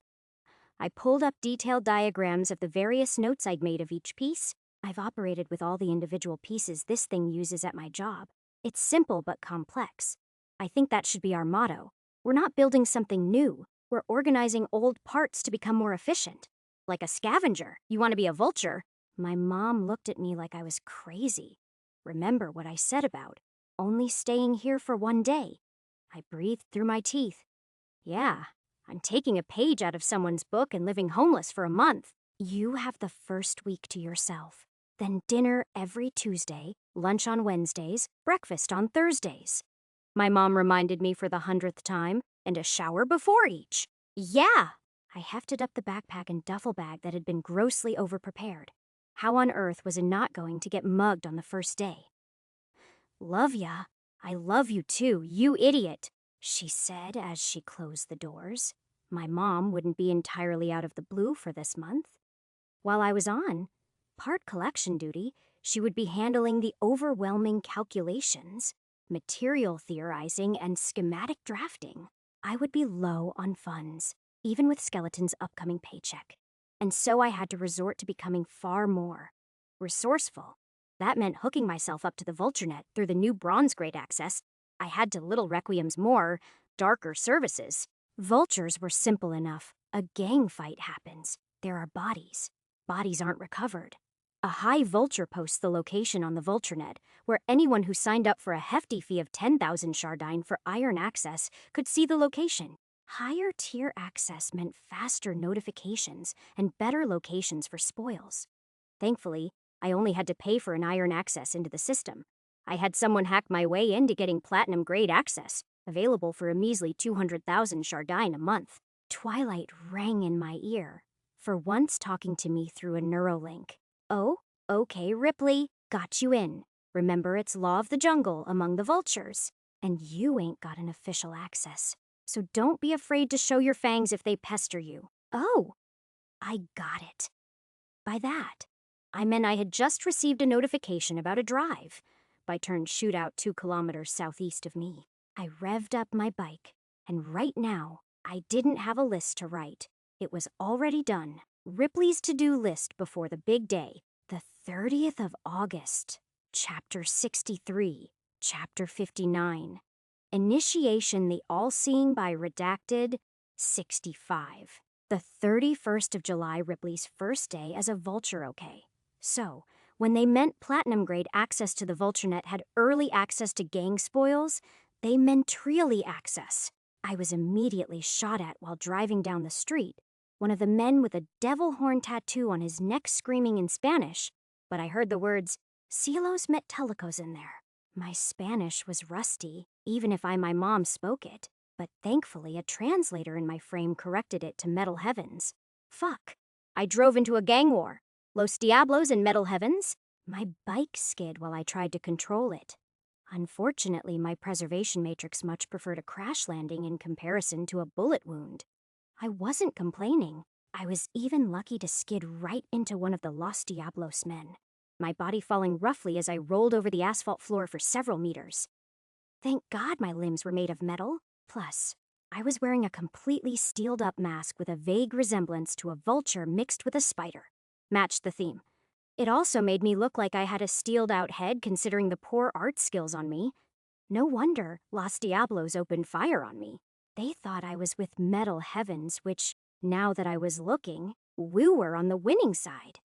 I pulled up detailed diagrams of the various notes I'd made of each piece. I've operated with all the individual pieces this thing uses at my job. It's simple but complex. I think that should be our motto. We're not building something new. We're organizing old parts to become more efficient. Like a scavenger. You want to be a vulture? My mom looked at me like I was crazy. Remember what I said about only staying here for one day. I breathed through my teeth. Yeah, I'm taking a page out of someone's book and living homeless for a month. You have the first week to yourself. Then dinner every Tuesday, lunch on Wednesdays, breakfast on Thursdays. My mom reminded me for the 100th time, and a shower before each. Yeah! I hefted up the backpack and duffel bag that had been grossly overprepared. How on earth was I not going to get mugged on the first day? "Love ya. I love you too, you idiot," she said as she closed the doors. My mom wouldn't be entirely out of the blue for this month. While I was on part collection duty, she would be handling the overwhelming calculations, material theorizing, and schematic drafting. I would be low on funds, even with Skeleton's upcoming paycheck. And so I had to resort to becoming far more resourceful. That meant hooking myself up to the VultureNet through the new bronze grade access. I had to Little Requiem's more darker services. Vultures were simple enough. A gang fight happens. There are bodies. Bodies aren't recovered. A high vulture posts the location on the VultureNet, where anyone who signed up for a hefty fee of 10,000 Shardine for iron access could see the location. Higher tier access meant faster notifications and better locations for spoils. Thankfully, I only had to pay for an iron access into the system. I had someone hack my way into getting platinum grade access, available for a measly 200,000 Shardine a month. Twilight rang in my ear, for once talking to me through a neurolink. "Oh, okay, Ripley, got you in. Remember it's law of the jungle among the vultures. And you ain't got an official access, so don't be afraid to show your fangs if they pester you." Oh, I got it. By that, I meant I had just received a notification about a drive. By turn shootout 2 kilometers southeast of me. I revved up my bike, and right now, I didn't have a list to write. It was already done. Ripley's to-do list before the big day. The 30th of August. Chapter 63. Chapter 59. Initiation the All-Seeing by Redacted 65. The 31st of July, Ripley's first day as a Vulture, okay. So, when they meant platinum-grade access to the VultureNet had early access to gang spoils, they meant really access. I was immediately shot at while driving down the street, one of the men with a devil horn tattoo on his neck screaming in Spanish, but I heard the words, "Cielos Metálicos" in there. My Spanish was rusty, even if my mom spoke it, but thankfully a translator in my frame corrected it to Metal Heavens. Fuck. I drove into a gang war. Los Diablos and Metal Heavens? My bike skid while I tried to control it. Unfortunately, my preservation matrix much preferred a crash landing in comparison to a bullet wound. I wasn't complaining. I was even lucky to skid right into one of the Los Diablos men, my body falling roughly as I rolled over the asphalt floor for several meters. Thank God my limbs were made of metal. Plus, I was wearing a completely steeled-up mask with a vague resemblance to a vulture mixed with a spider. Matched the theme. It also made me look like I had a steeled-out head considering the poor art skills on me. No wonder Los Diablos opened fire on me. They thought I was with Metal Heavens, which, now that I was looking, we were on the winning side.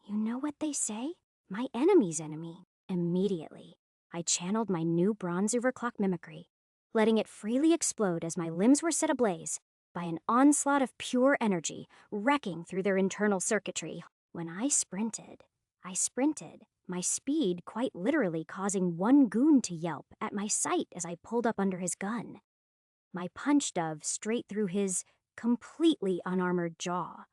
You know what they say? My enemy's enemy. Immediately, I channeled my new bronze overclock mimicry, letting it freely explode as my limbs were set ablaze by an onslaught of pure energy, wrecking through their internal circuitry. When I sprinted, my speed quite literally causing one goon to yelp at my sight as I pulled up under his gun. My punch dove straight through his completely unarmored jaw.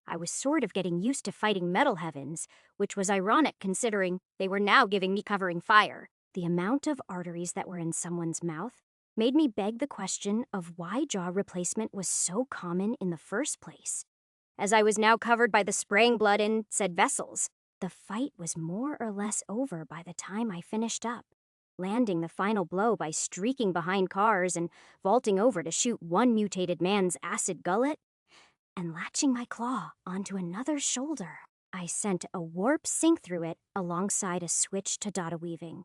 I was sort of getting used to fighting Metal Heavens, which was ironic considering they were now giving me covering fire. The amount of arteries that were in someone's mouth made me beg the question of why jaw replacement was so common in the first place, as I was now covered by the spraying blood in said vessels. The fight was more or less over by the time I finished up, landing the final blow by streaking behind cars and vaulting over to shoot one mutated man's acid gullet, and latching my claw onto another's shoulder. I sent a warp sync through it alongside a switch to data weaving,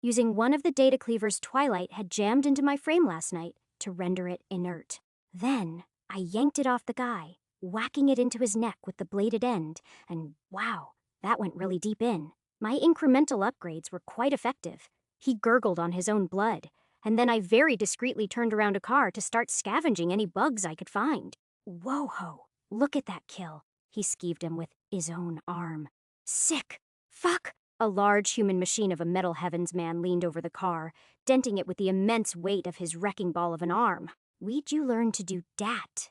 using one of the data cleavers Twilight had jammed into my frame last night to render it inert. Then I yanked it off the guy, whacking it into his neck with the bladed end, and wow, that went really deep in. My incremental upgrades were quite effective. He gurgled on his own blood, and then I very discreetly turned around a car to start scavenging any bugs I could find. Whoa-ho, look at that kill, he skeeved him with his own arm. Sick. Fuck. A large human machine of a Metal Heavens man leaned over the car, denting it with the immense weight of his wrecking ball of an arm. Where'd you learn to do dat?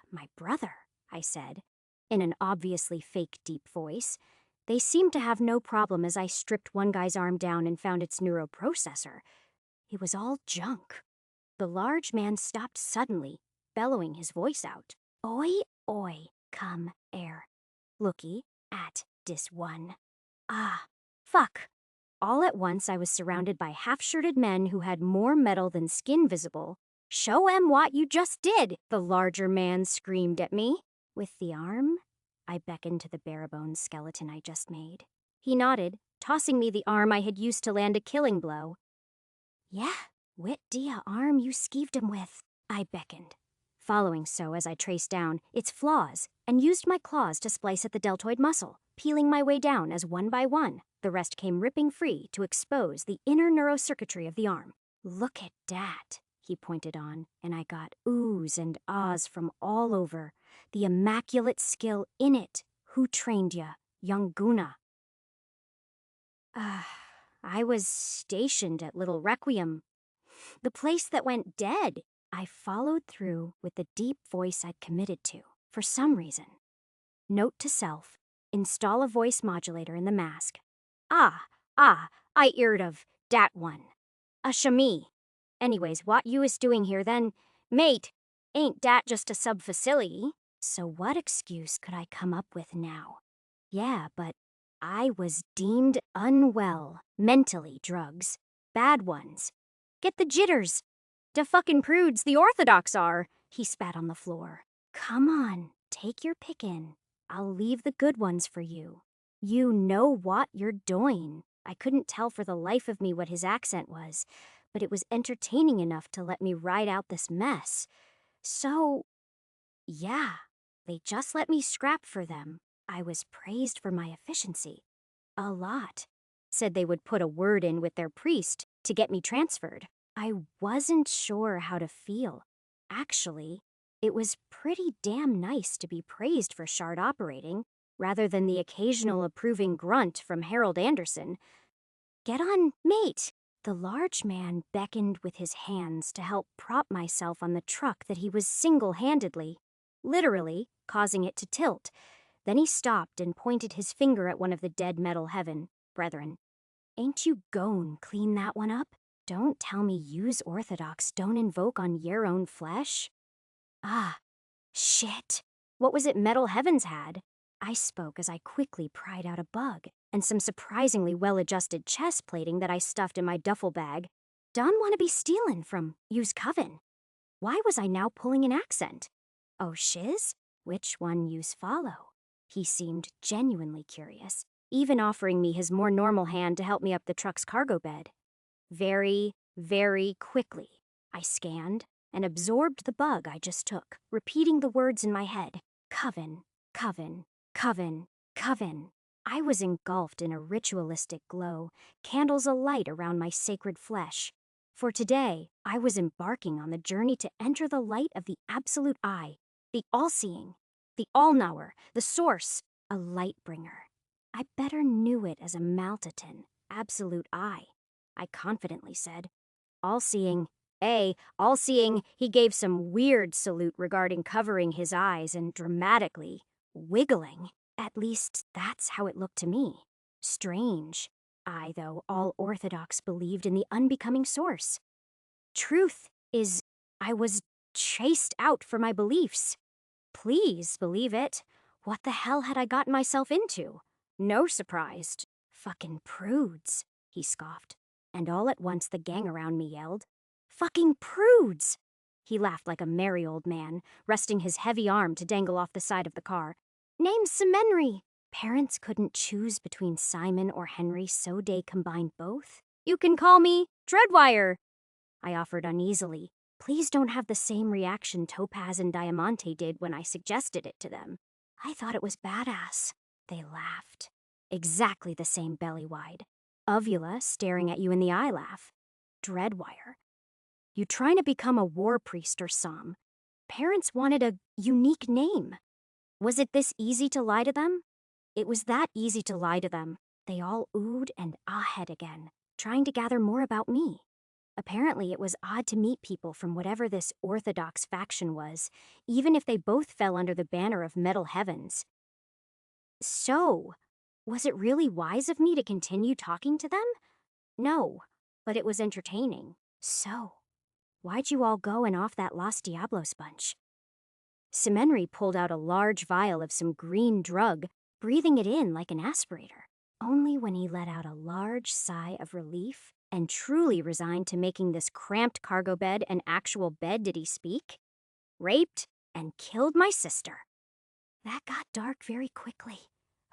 My brother, I said, in an obviously fake deep voice. They seemed to have no problem as I stripped one guy's arm down and found its neuroprocessor. It was all junk. The large man stopped suddenly, bellowing his voice out. Oi, oi, come air. Looky at dis one. Fuck. All at once I was surrounded by half-shirted men who had more metal than skin visible. Show 'em what you just did, the larger man screamed at me. With the arm? I beckoned to the bare-bones skeleton I just made. He nodded, tossing me the arm I had used to land a killing blow. Yeah, wit dia arm you skeeved him with, I beckoned, following so as I traced down its flaws and used my claws to splice at the deltoid muscle, peeling my way down as one by one, the rest came ripping free to expose the inner neurocircuitry of the arm. Look at dat, he pointed on, and I got oohs and ahs from all over. The immaculate skill in it. Who trained ya, young Guna? I was stationed at Little Requiem. The place that went dead. I followed through with the deep voice I'd committed to, for some reason. Note to self, install a voice modulator in the mask. I eared of dat one. A shami. Anyways, what you is doing here then? Mate, ain't dat just a sub-facility? So what excuse could I come up with now? Yeah, but I was deemed unwell. Mentally, drugs. Bad ones. Get the jitters. Da fucking prudes the Orthodox are. He spat on the floor. Come on, take your pick in. I'll leave the good ones for you. You know what you're doing. I couldn't tell for the life of me what his accent was, but it was entertaining enough to let me ride out this mess. So, yeah, they just let me scrap for them. I was praised for my efficiency. A lot. Said they would put a word in with their priest to get me transferred. I wasn't sure how to feel. Actually, it was pretty damn nice to be praised for shard operating, rather than the occasional approving grunt from Harold Anderson. Get on, mate! The large man beckoned with his hands to help prop myself on the truck that he was single-handedly, literally, causing it to tilt. Then he stopped and pointed his finger at one of the dead metal heaven brethren. Ain't you gon' clean that one up? Don't tell me yous Orthodox don't invoke on yer own flesh? Ah, shit. What was it metal heavens had? I spoke as I quickly pried out a bug and some surprisingly well-adjusted chest plating that I stuffed in my duffel bag. Done wanna be stealin' from yous coven. Why was I now pulling an accent? Oh, shiz? Which one yous follow? He seemed genuinely curious, even offering me his more normal hand to help me up the truck's cargo bed. Very, very quickly, I scanned and absorbed the bug I just took, repeating the words in my head. Coven, coven, coven, coven. I was engulfed in a ritualistic glow, candles alight around my sacred flesh. For today, I was embarking on the journey to enter the light of the absolute I, the all-seeing, the all-knower, the source, a light-bringer. I better knew it as a Maltaton, absolute I confidently said. All-seeing, all-seeing, he gave some weird salute regarding covering his eyes and dramatically wiggling. At least that's how it looked to me. Strange. I, though, all Orthodox believed in the unbecoming source. Truth is, I was chased out for my beliefs. Please believe it. What the hell had I gotten myself into? No surprised. Fucking prudes, he scoffed. And all at once the gang around me yelled, "Fucking prudes!" He laughed like a merry old man, resting his heavy arm to dangle off the side of the car. Name's Semenry. Parents couldn't choose between Simon or Henry, so they combined both. You can call me Dreadwire, I offered uneasily. Please don't have the same reaction Topaz and Diamante did when I suggested it to them. I thought it was badass. They laughed. Exactly the same belly-wide. Uvula staring at you in the eye laugh. Dreadwire. You trying to become a war priest or some? Parents wanted a unique name. Was it this easy to lie to them? It was that easy to lie to them. They all oohed and ahed again, trying to gather more about me. Apparently, it was odd to meet people from whatever this Orthodox faction was, even if they both fell under the banner of Metal Heavens. So, was it really wise of me to continue talking to them? No, but it was entertaining. So, why'd you all go and off that Los Diablos bunch? Semenry pulled out a large vial of some green drug, breathing it in like an aspirator. Only when he let out a large sigh of relief and truly resigned to making this cramped cargo bed an actual bed did he speak. Raped and killed my sister. That got dark very quickly.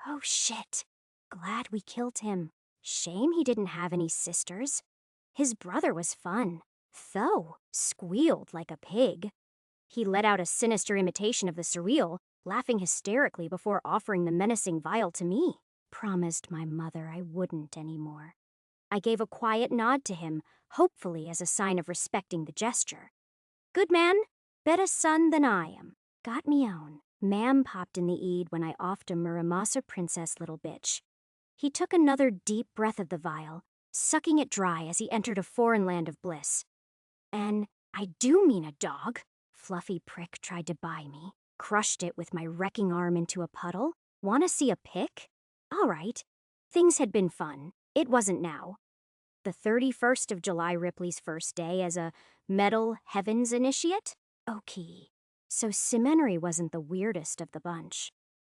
Oh shit. Glad we killed him. Shame he didn't have any sisters. His brother was fun, though squealed like a pig. He let out a sinister imitation of the surreal, laughing hysterically before offering the menacing vial to me. Promised my mother I wouldn't anymore. I gave a quiet nod to him, hopefully as a sign of respecting the gesture. Good man, better son than I am. Got me own. Ma'am popped in the eed when I offed a Muramasa princess little bitch. He took another deep breath of the vial, sucking it dry as he entered a foreign land of bliss. And I do mean a dog. Fluffy prick tried to buy me, crushed it with my wrecking arm into a puddle. Wanna see a pic? All right. Things had been fun. It wasn't now. The 31st of July Ripley's first day as a Metal Heavens initiate? Okay. So Semenry wasn't the weirdest of the bunch.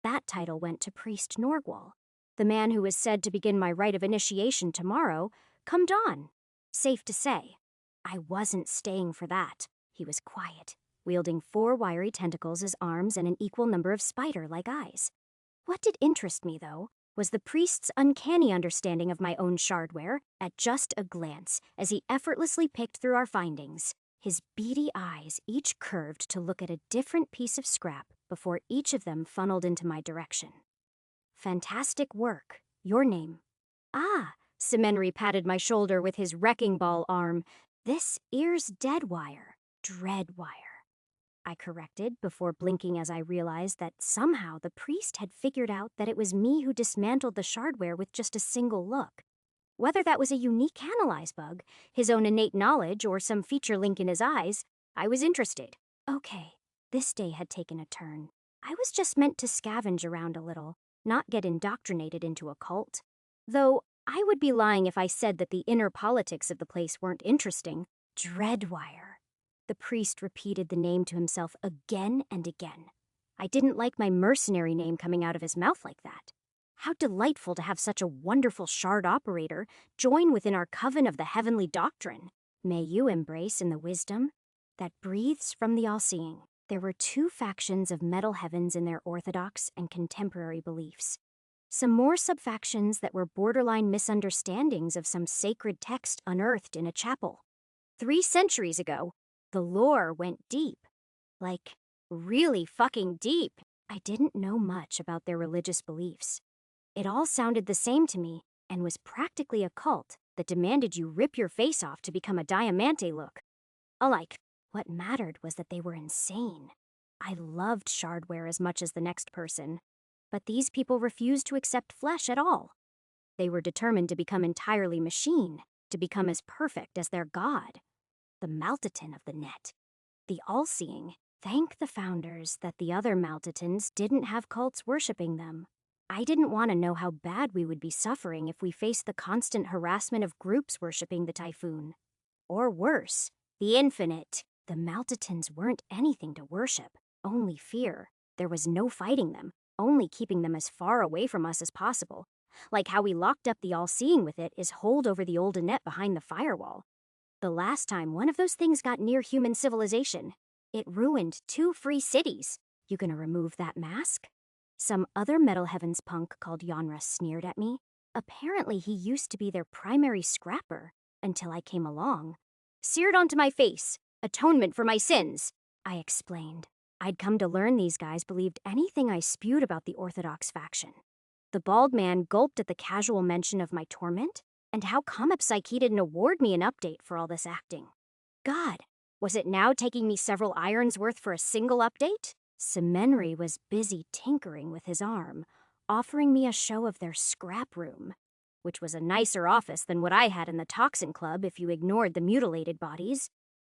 That title went to Priest Norgwal, the man who was said to begin my rite of initiation tomorrow, come dawn. Safe to say, I wasn't staying for that. He was quiet, wielding 4 wiry tentacles as arms and an equal number of spider-like eyes. What did interest me, though, was the priest's uncanny understanding of my own shardware at just a glance as he effortlessly picked through our findings. His beady eyes each curved to look at a different piece of scrap before each of them funneled into my direction. Fantastic work. Your name. Ah, Semenri patted my shoulder with his wrecking ball arm. This ear's dead wire. Dread wire. I corrected before blinking as I realized that somehow the priest had figured out that it was me who dismantled the shardware with just a single look. Whether that was a unique analyze bug, his own innate knowledge, or some feature link in his eyes, I was interested. Okay, this day had taken a turn. I was just meant to scavenge around a little, not get indoctrinated into a cult. Though I would be lying if I said that the inner politics of the place weren't interesting. Dreadwire. The priest repeated the name to himself again and again. I didn't like my mercenary name coming out of his mouth like that. How delightful to have such a wonderful shard operator join within our coven of the heavenly doctrine. May you embrace in the wisdom that breathes from the all-seeing. There were two factions of metal heavens in their orthodox and contemporary beliefs. Some more subfactions that were borderline misunderstandings of some sacred text unearthed in a chapel. 3 centuries ago, the lore went deep. Like, really fucking deep. I didn't know much about their religious beliefs. It all sounded the same to me, and was practically a cult that demanded you rip your face off to become a diamante look. Alike, what mattered was that they were insane. I loved shardware as much as the next person, but these people refused to accept flesh at all. They were determined to become entirely machine, to become as perfect as their god. The Maltitan of the net. The all-seeing. Thank the founders that the other Maltitans didn't have cults worshipping them. I didn't want to know how bad we would be suffering if we faced the constant harassment of groups worshipping the typhoon. Or worse, the infinite. The Maltitans weren't anything to worship, only fear. There was no fighting them, only keeping them as far away from us as possible. Like how we locked up the all-seeing with it is hold over the old net behind the firewall. The last time one of those things got near human civilization, it ruined 2 free cities. You gonna remove that mask? Some other Metal Heavens punk called Yanra sneered at me. Apparently he used to be their primary scrapper, until I came along. Seared onto my face. Atonement for my sins, I explained. I'd come to learn these guys believed anything I spewed about the Orthodox faction. The bald man gulped at the casual mention of my torment, and how Comepsyche didn't award me an update for all this acting. God, was it now taking me several irons worth for a single update? Semenri was busy tinkering with his arm, offering me a show of their scrap room, which was a nicer office than what I had in the Toxin Club if you ignored the mutilated bodies.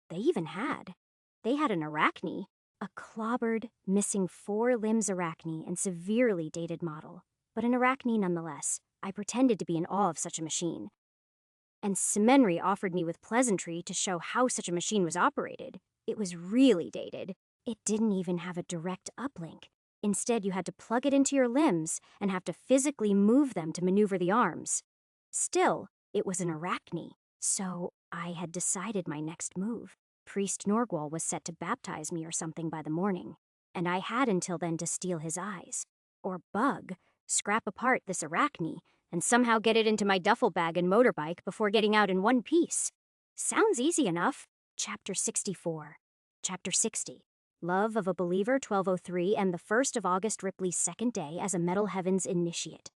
They had an arachne, a clobbered, missing 4 limbs arachne and severely dated model, but an arachne nonetheless. I pretended to be in awe of such a machine. And Semenri offered me with pleasantry to show how such a machine was operated. It was really dated. It didn't even have a direct uplink. Instead, you had to plug it into your limbs and have to physically move them to maneuver the arms. Still, it was an arachne, so I had decided my next move. Priest Norgwal was set to baptize me or something by the morning, and I had until then to steal his eyes. Or bug, scrap apart this arachne, and somehow get it into my duffel bag and motorbike before getting out in one piece. Sounds easy enough. Chapter 64. Chapter 60. Love of a Believer 1203 and the 1st of August Ripley's second day as a Metal Heavens initiate.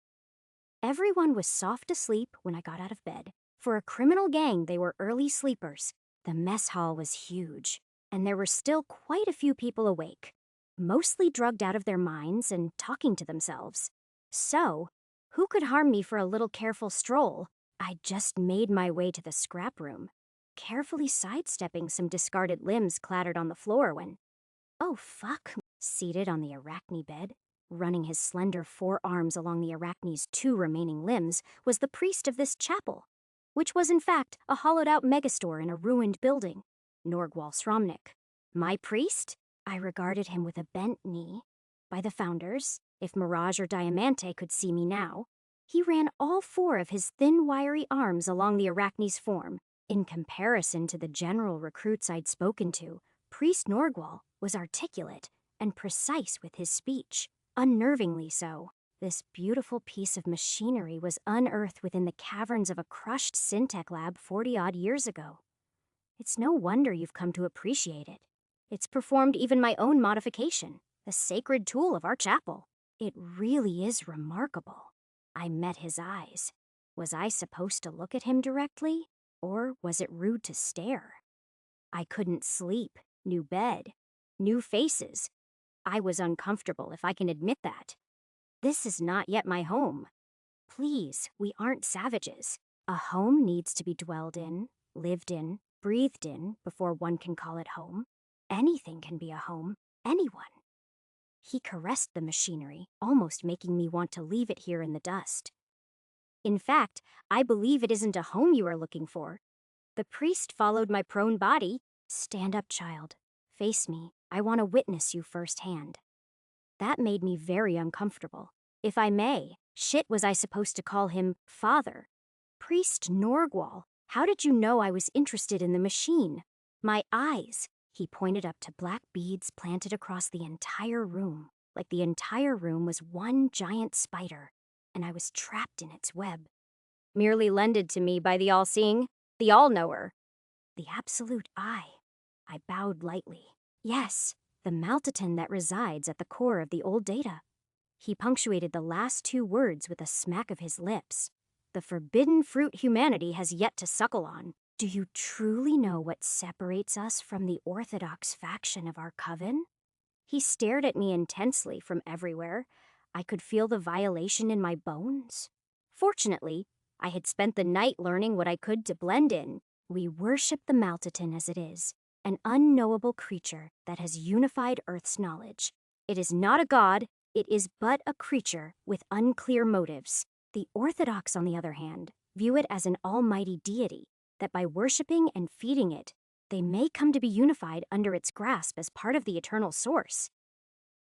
Everyone was soft asleep when I got out of bed. For a criminal gang, they were early sleepers. The mess hall was huge, and there were still quite a few people awake, mostly drugged out of their minds and talking to themselves. So, who could harm me for a little careful stroll? I just made my way to the scrap room, carefully sidestepping some discarded limbs clattered on the floor when... Oh fuck. Seated on the arachne bed, running his slender 4 arms along the arachne's 2 remaining limbs, was the priest of this chapel, which was in fact a hollowed-out megastore in a ruined building, Norgwal Sromnik. My priest? I regarded him with a bent knee. By the founders, if Mirage or Diamante could see me now, he ran all 4 of his thin, wiry arms along the arachne's form. In comparison to the general recruits I'd spoken to, Priest Norgwal was articulate and precise with his speech, unnervingly so. This beautiful piece of machinery was unearthed within the caverns of a crushed Syntech lab 40-odd years ago. It's no wonder you've come to appreciate it. It's performed even my own modification, the sacred tool of our chapel. It really is remarkable. I met his eyes. Was I supposed to look at him directly, or was it rude to stare? I couldn't sleep. New bed. New faces. I was uncomfortable, if I can admit that. This is not yet my home. Please, we aren't savages. A home needs to be dwelled in, lived in, breathed in before one can call it home. Anything can be a home. Anyone. He caressed the machinery, almost making me want to leave it here in the dust. In fact, I believe it isn't a home you are looking for. The priest followed my prone body. Stand up, child. Face me. I want to witness you firsthand. That made me very uncomfortable. If I may, shit was I supposed to call him father? Priest Norgwal, how did you know I was interested in the machine? My eyes. He pointed up to black beads planted across the entire room, like the entire room was one giant spider, and I was trapped in its web. Merely lended to me by the all-seeing, the all-knower. The absolute I. I bowed lightly. Yes, the maltitan that resides at the core of the old data. He punctuated the last two words with a smack of his lips. The forbidden fruit humanity has yet to suckle on. Do you truly know what separates us from the orthodox faction of our coven? He stared at me intensely from everywhere. I could feel the violation in my bones. Fortunately, I had spent the night learning what I could to blend in. We worship the maltitan as it is, an unknowable creature that has unified Earth's knowledge. It is not a god, it is but a creature with unclear motives. The Orthodox, on the other hand, view it as an almighty deity, that by worshipping and feeding it, they may come to be unified under its grasp as part of the eternal source.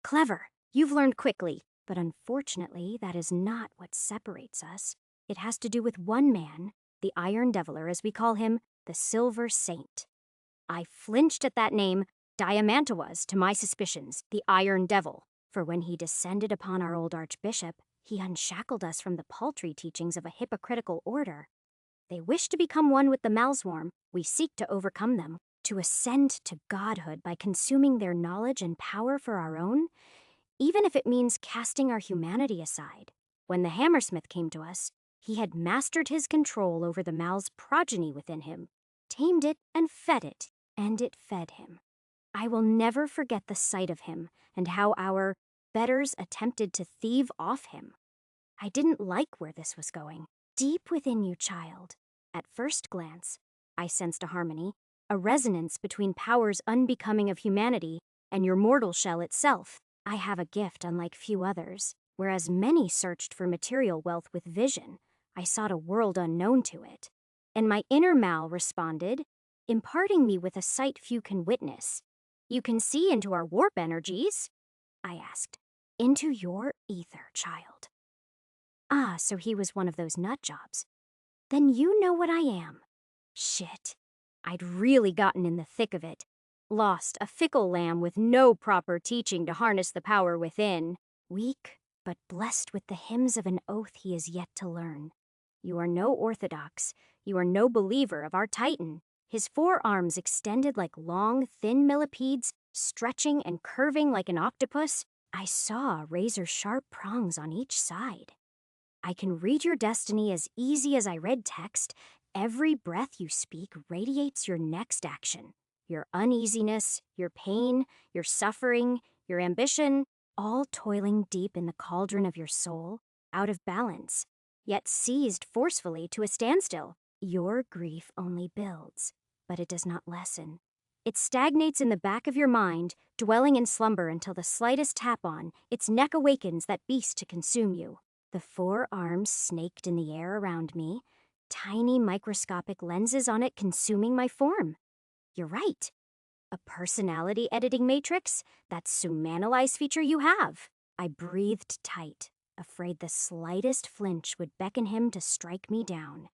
Clever. You've learned quickly, but unfortunately, that is not what separates us. It has to do with one man, the Iron Deviler, as we call him, the Silver Saint. I flinched at that name. Diamanta was, to my suspicions, the Iron Devil, for when he descended upon our old archbishop, he unshackled us from the paltry teachings of a hypocritical order. They wish to become one with the Malswarm. We seek to overcome them, to ascend to godhood by consuming their knowledge and power for our own, even if it means casting our humanity aside. When the Hammersmith came to us, he had mastered his control over the Mal's progeny within him, tamed it and it fed him. I will never forget the sight of him and how our betters attempted to thieve off him. I didn't like where this was going. Deep within you, child. At first glance, I sensed a harmony, a resonance between powers unbecoming of humanity and your mortal shell itself. I have a gift unlike few others. Whereas many searched for material wealth with vision, I sought a world unknown to it. And my inner Mal responded, imparting me with a sight few can witness. You can see into our warp energies? I asked. Into your ether, child. Ah, so he was one of those nut jobs. Then you know what I am. Shit. I'd really gotten in the thick of it. Lost, a fickle lamb with no proper teaching to harness the power within. Weak, but blessed with the hymns of an oath he is yet to learn. You are no orthodox. You are no believer of our Titan. His forearms extended like long, thin millipedes, stretching and curving like an octopus. I saw razor-sharp prongs on each side. I can read your destiny as easy as I read text. Every breath you speak radiates your next action. Your uneasiness, your pain, your suffering, your ambition, all toiling deep in the cauldron of your soul, out of balance, yet seized forcefully to a standstill. Your grief only builds, but it does not lessen. It stagnates in the back of your mind, dwelling in slumber until the slightest tap on, its neck awakens that beast to consume you. The four arms snaked in the air around me, tiny microscopic lenses on it consuming my form. You're right. A personality editing matrix? That's Sumanalize feature you have. I breathed tight, afraid the slightest flinch would beckon him to strike me down.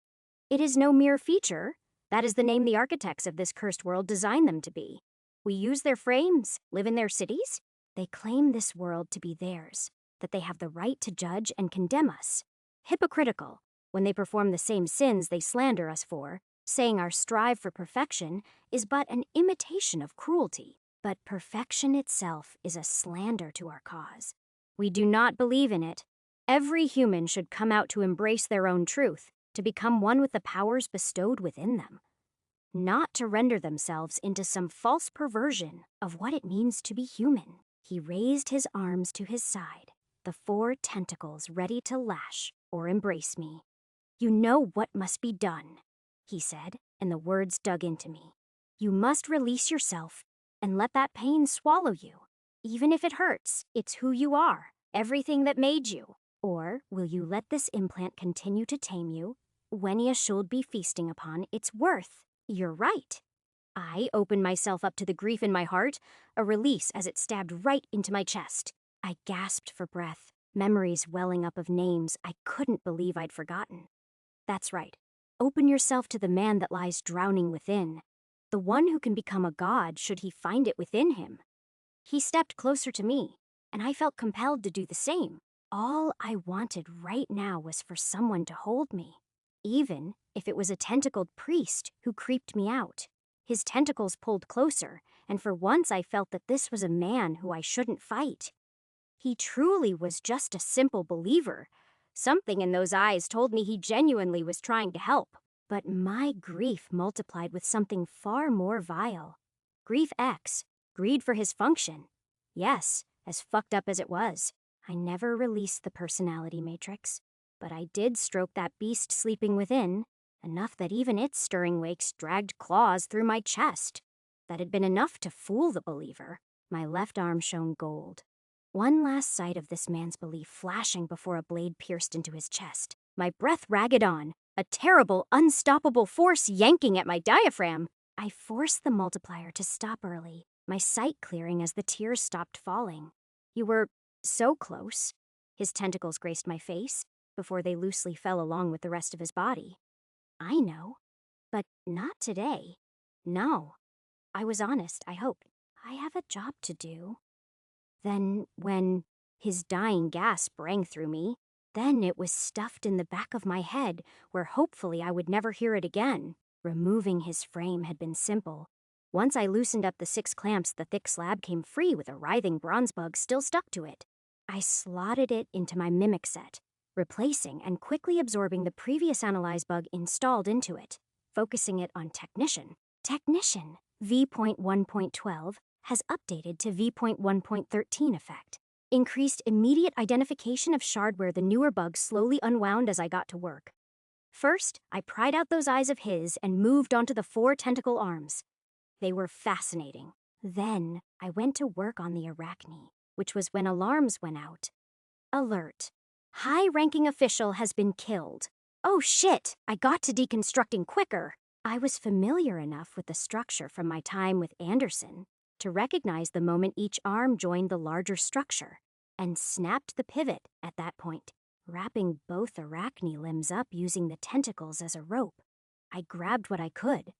It is no mere feature. That is the name the architects of this cursed world designed them to be. We use their frames, live in their cities. They claim this world to be theirs. that they have the right to judge and condemn us. Hypocritical, when they perform the same sins they slander us for, saying our strive for perfection is but an imitation of cruelty. But perfection itself is a slander to our cause. We do not believe in it. Every human should come out to embrace their own truth, to become one with the powers bestowed within them, not to render themselves into some false perversion of what it means to be human. He raised his arms to his side, the 4 tentacles ready to lash or embrace me. "You know what must be done," he said, and the words dug into me. "You must release yourself and let that pain swallow you. Even if it hurts, it's who you are, everything that made you. Or will you let this implant continue to tame you? When you should be feasting upon its worth. You're right." I opened myself up to the grief in my heart, a release as it stabbed right into my chest. I gasped for breath, memories welling up of names I couldn't believe I'd forgotten. That's right. Open yourself to the man that lies drowning within, the one who can become a god should he find it within him. He stepped closer to me, and I felt compelled to do the same. All I wanted right now was for someone to hold me, even if it was a tentacled priest who creeped me out. His tentacles pulled closer, and for once I felt that this was a man who I shouldn't fight. He truly was just a simple believer. Something in those eyes told me he genuinely was trying to help. But my grief multiplied with something far more vile. Grief X, greed for his function. Yes, as fucked up as it was. I never released the personality matrix, but I did stroke that beast sleeping within, enough that even its stirring wakes dragged claws through my chest. That had been enough to fool the believer. My left arm shone gold. One last sight of this man's belief flashing before a blade pierced into his chest. My breath ragged on, a terrible, unstoppable force yanking at my diaphragm. I forced the multiplier to stop early, my sight clearing as the tears stopped falling. "You were so close." His tentacles graced my face, before they loosely fell along with the rest of his body. "I know, but not today. No." I was honest, I hope. "I have a job to do." Then, when his dying gasp rang through me, then it was stuffed in the back of my head, where hopefully I would never hear it again. Removing his frame had been simple. Once I loosened up the 6 clamps, the thick slab came free with a writhing bronze bug still stuck to it. I slotted it into my mimic set, replacing and quickly absorbing the previous analyze bug installed into it, focusing it on Technician. Technician V.1.12 has updated to V.1.13 effect. Increased immediate identification of shard where the newer bug slowly unwound as I got to work. First, I pried out those eyes of his and moved onto the 4 tentacle arms. They were fascinating. Then, I went to work on the arachne, which was when alarms went out. Alert. High-ranking official has been killed. Oh shit, I got to deconstructing quicker. I was familiar enough with the structure from my time with Anderson to recognize the moment each arm joined the larger structure, and snapped the pivot at that point, wrapping both arachne limbs up using the tentacles as a rope. I grabbed what I could,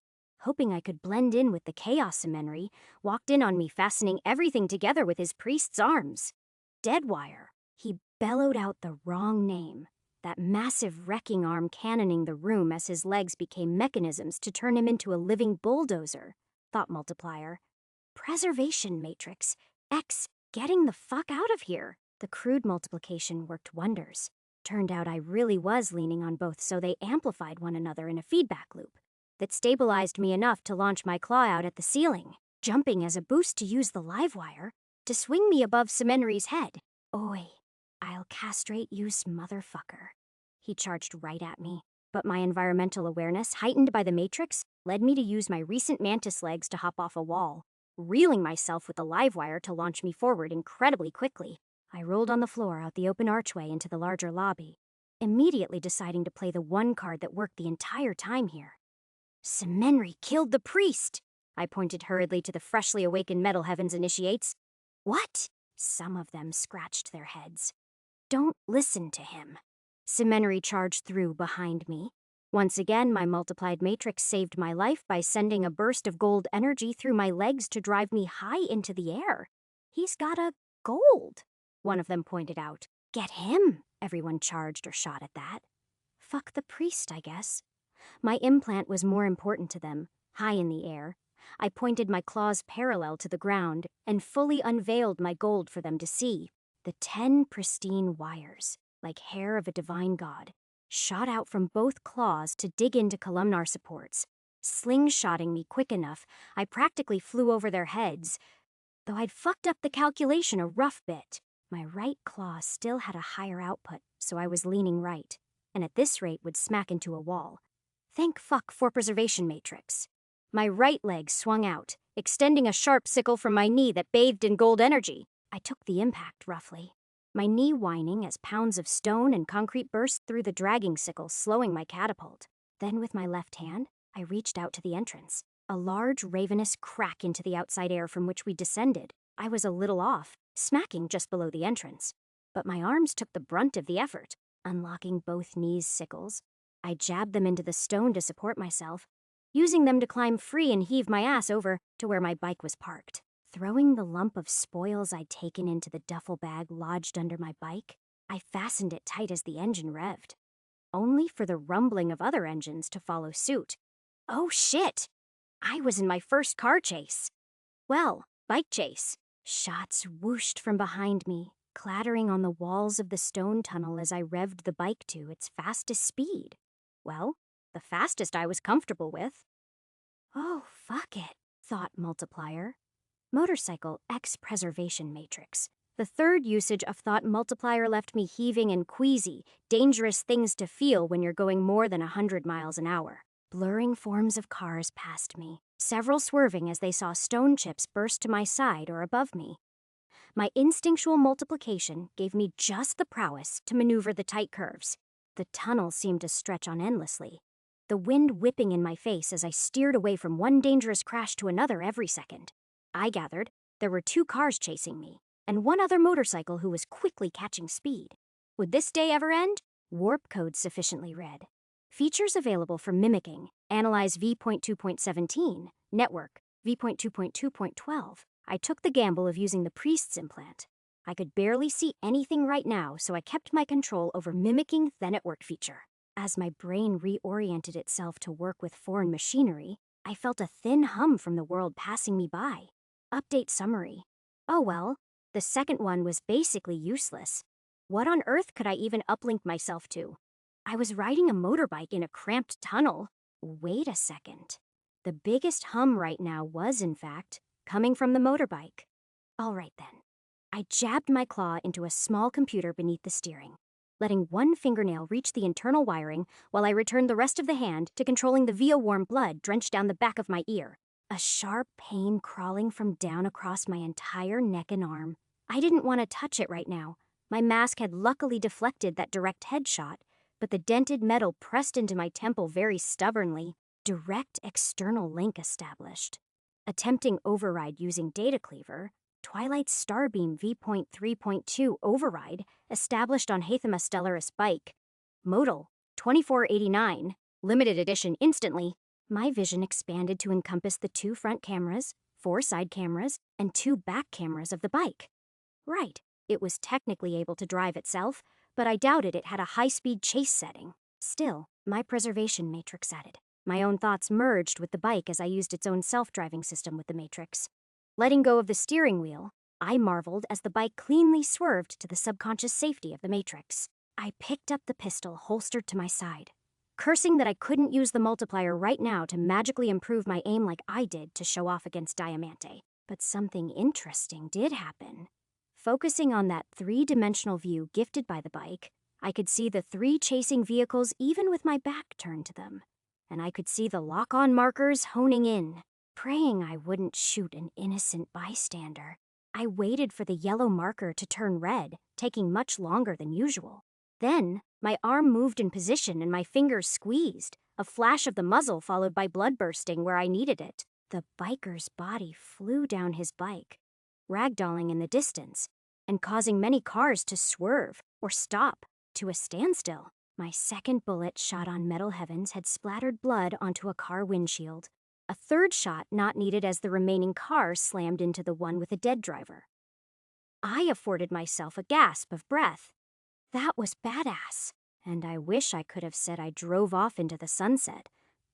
hoping I could blend in with the chaos Semenri walked in on me, fastening everything together with his priest's arms. Deadwire. He bellowed out the wrong name, that massive wrecking arm cannoning the room as his legs became mechanisms to turn him into a living bulldozer, thought multiplier. Preservation matrix. X, getting the fuck out of here. The crude multiplication worked wonders. Turned out I really was leaning on both, so they amplified one another in a feedback loop that stabilized me enough to launch my claw out at the ceiling, jumping as a boost to use the live wire to swing me above Semenri's head. Oi, I'll castrate you, motherfucker. He charged right at me, but my environmental awareness, heightened by the matrix, led me to use my recent mantis legs to hop off a wall, reeling myself with the live wire to launch me forward incredibly quickly. I rolled on the floor out the open archway into the larger lobby, immediately deciding to play the one card that worked the entire time here. Semenri killed the priest! I pointed hurriedly to the freshly awakened Metal Heavens initiates. What? Some of them scratched their heads. Don't listen to him. Semenri charged through behind me. Once again, my multiplied matrix saved my life by sending a burst of gold energy through my legs to drive me high into the air. He's got a gold. one of them pointed out. Get him, everyone charged or shot at that. Fuck the priest, I guess. My implant was more important to them, high in the air. I pointed my claws parallel to the ground and fully unveiled my gold for them to see. The 10 pristine wires, like hair of a divine god, shot out from both claws to dig into columnar supports. Slingshotting me quick enough, I practically flew over their heads, though I'd fucked up the calculation a rough bit. My right claw still had a higher output, so I was leaning right, and at this rate would smack into a wall. Thank fuck for preservation matrix. My right leg swung out, extending a sharp sickle from my knee that bathed in gold energy. I took the impact roughly, my knee whining as pounds of stone and concrete burst through the dragging sickle, slowing my catapult. Then with my left hand, I reached out to the entrance. A large, ravenous crack into the outside air from which we descended. I was a little off, smacking just below the entrance. But my arms took the brunt of the effort, unlocking both knees' sickles. I jabbed them into the stone to support myself, using them to climb free and heave my ass over to where my bike was parked. Throwing the lump of spoils I'd taken into the duffel bag lodged under my bike, I fastened it tight as the engine revved, only for the rumbling of other engines to follow suit. Oh shit! I was in my first car chase. Well, bike chase. Shots whooshed from behind me, clattering on the walls of the stone tunnel as I revved the bike to its fastest speed. Well, the fastest I was comfortable with. Oh, fuck it, thought Multiplier. Motorcycle X preservation matrix. The third usage of thought Multiplier left me heaving and queasy, dangerous things to feel when you're going more than 100 miles an hour. Blurring forms of cars passed me, several swerving as they saw stone chips burst to my side or above me. My instinctual multiplication gave me just the prowess to maneuver the tight curves. The tunnel seemed to stretch on endlessly, the wind whipping in my face as I steered away from one dangerous crash to another every second. I gathered there were 2 cars chasing me, and one other motorcycle who was quickly catching speed. Would this day ever end? Warp code sufficiently read. Features available for mimicking. Analyze v.2.17. Network v.2.2.12. I took the gamble of using the priest's implant. I could barely see anything right now, so I kept my control over mimicking the network feature. As my brain reoriented itself to work with foreign machinery, I felt a thin hum from the world passing me by. Update summary. Oh well, the second one was basically useless. What on earth could I even uplink myself to? I was riding a motorbike in a cramped tunnel. Wait a second. The biggest hum right now was, in fact, coming from the motorbike. All right then. I jabbed my claw into a small computer beneath the steering, letting one fingernail reach the internal wiring while I returned the rest of the hand to controlling the VO-warm blood drenched down the back of my ear. A sharp pain crawling from down across my entire neck and arm. I didn't want to touch it right now. My mask had luckily deflected that direct headshot, but the dented metal pressed into my temple very stubbornly. Direct external link established. Attempting override using data cleaver, Twilight Starbeam v.3.2 override established on Hathama Stellaris bike. Modal 2489, limited edition instantly. My vision expanded to encompass the 2 front cameras, 4 side cameras, and 2 back cameras of the bike. Right, it was technically able to drive itself, but I doubted it had a high-speed chase setting. Still, my preservation matrix added. My own thoughts merged with the bike as I used its own self-driving system with the matrix. Letting go of the steering wheel, I marveled as the bike cleanly swerved to the subconscious safety of the matrix. I picked up the pistol holstered to my side, cursing that I couldn't use the multiplier right now to magically improve my aim like I did to show off against Diamante. But something interesting did happen. Focusing on that 3-dimensional view gifted by the bike, I could see the 3 chasing vehicles even with my back turned to them. And I could see the lock-on markers honing in. Praying I wouldn't shoot an innocent bystander, I waited for the yellow marker to turn red, taking much longer than usual. Then, my arm moved in position and my fingers squeezed, a flash of the muzzle followed by blood bursting where I needed it. The biker's body flew down his bike, ragdolling in the distance, and causing many cars to swerve or stop to a standstill. My second bullet shot on metal heavens had splattered blood onto a car windshield. A third shot not needed as the remaining car slammed into the one with a dead driver. I afforded myself a gasp of breath. That was badass, and I wish I could have said I drove off into the sunset,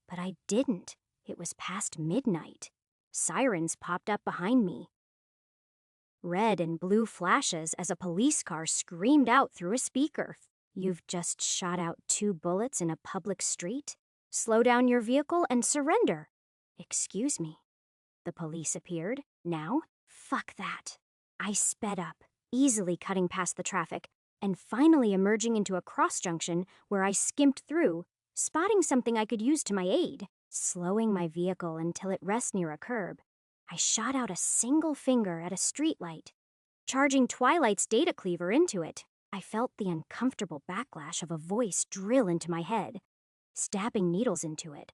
but I didn't. It was past midnight. Sirens popped up behind me. Red and blue flashes as a police car screamed out through a speaker. You've just shot out 2 bullets in a public street? Slow down your vehicle and surrender. Excuse me. The police appeared. Now? Fuck that. I sped up, easily cutting past the traffic, and finally emerging into a cross junction where I skimped through, spotting something I could use to my aid. Slowing my vehicle until it rests near a curb, I shot out a single finger at a streetlight. Charging Twilight's data cleaver into it, I felt the uncomfortable backlash of a voice drill into my head, stabbing needles into it,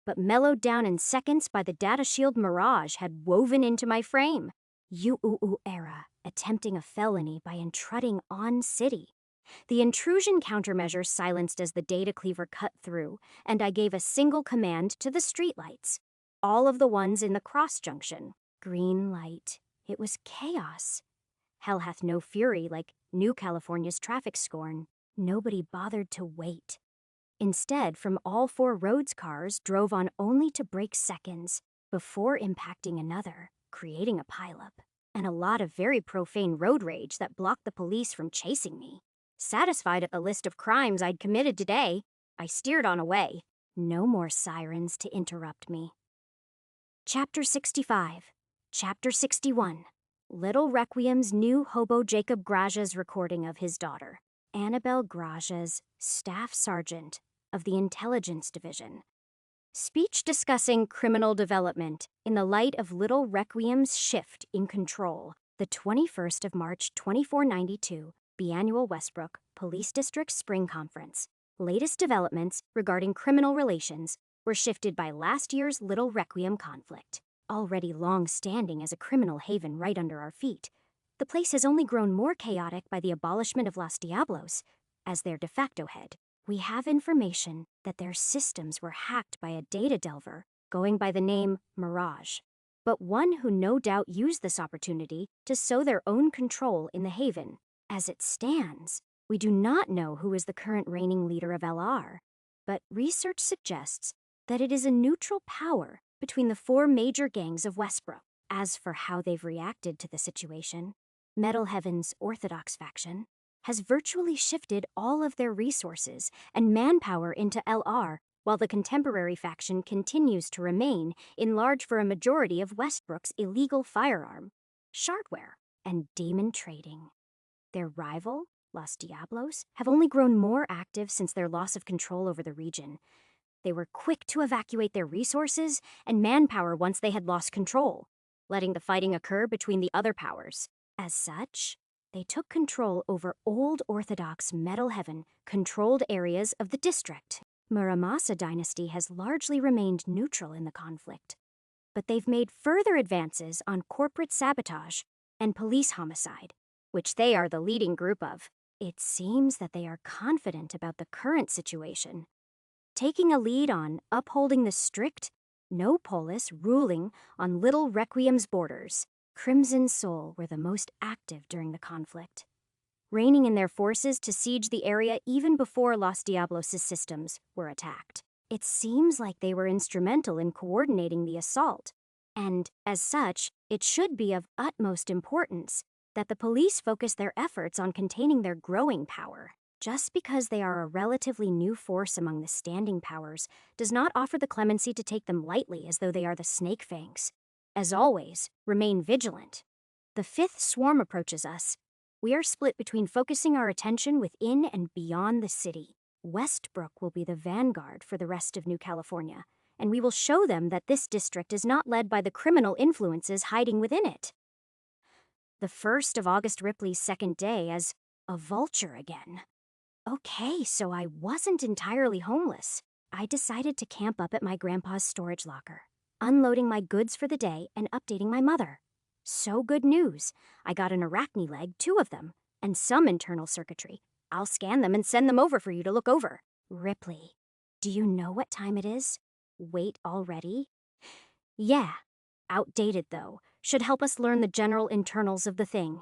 but mellowed down in seconds by the data shield Mirage had woven into my frame. UUU era, attempting a felony by intruding on city. The intrusion countermeasure silenced as the data cleaver cut through, and I gave a single command to the streetlights. All of the ones in the cross junction. Green light. It was chaos. Hell hath no fury like New California's traffic scorn. Nobody bothered to wait. Instead, from all 4 roads cars drove on only to break seconds before impacting another, creating a pileup, and a lot of very profane road rage that blocked the police from chasing me. Satisfied at the list of crimes I'd committed today, I steered on away. No more sirens to interrupt me. Chapter 65. Chapter 61. Little Requiem's new hobo Jacob Graja's recording of his daughter, Annabelle Graja's Staff Sergeant of the Intelligence Division. Speech discussing criminal development in the light of Little Requiem's shift in control, the 21st of March 2492, biannual Westbrook Police District Spring Conference. Latest developments regarding criminal relations were shifted by last year's Little Requiem conflict. Already long-standing as a criminal haven right under our feet, the place has only grown more chaotic by the abolishment of Los Diablos as their de facto head. We have information that their systems were hacked by a data delver going by the name Mirage, but one who no doubt used this opportunity to sow their own control in the haven. As it stands, we do not know who is the current reigning leader of LR, but research suggests that it is a neutral power between the 4 major gangs of Westbrook. As for how they've reacted to the situation, Metal Heaven's Orthodox faction has virtually shifted all of their resources and manpower into LR, while the contemporary faction continues to remain in large for a majority of Westbrook's illegal firearm, shardware, and demon trading. Their rival, Los Diablos, have only grown more active since their loss of control over the region. They were quick to evacuate their resources and manpower once they had lost control, letting the fighting occur between the other powers. As such, they took control over old Orthodox Metal Heaven-controlled areas of the district. Muramasa dynasty has largely remained neutral in the conflict, but they've made further advances on corporate sabotage and police homicide, which they are the leading group of. It seems that they are confident about the current situation, taking a lead on upholding the strict, no polis ruling on Little Requiem's borders. Crimson Soul were the most active during the conflict, reigning in their forces to siege the area even before Los Diablos' systems were attacked. It seems like they were instrumental in coordinating the assault, and, as such, it should be of utmost importance that the police focus their efforts on containing their growing power. Just because they are a relatively new force among the standing powers does not offer the clemency to take them lightly as though they are the Snake Fangs. As always, remain vigilant. The 5th swarm approaches us. We are split between focusing our attention within and beyond the city. Westbrook will be the vanguard for the rest of New California, and we will show them that this district is not led by the criminal influences hiding within it. The 1st of August Ripley's second day as a vulture again. Okay, so I wasn't entirely homeless. I decided to camp up at my grandpa's storage locker, unloading my goods for the day and updating my mother. So good news. I got an arachne leg, 2 of them, and some internal circuitry. I'll scan them and send them over for you to look over. Ripley, do you know what time it is? Wait already? Yeah. Outdated, though. Should help us learn the general internals of the thing.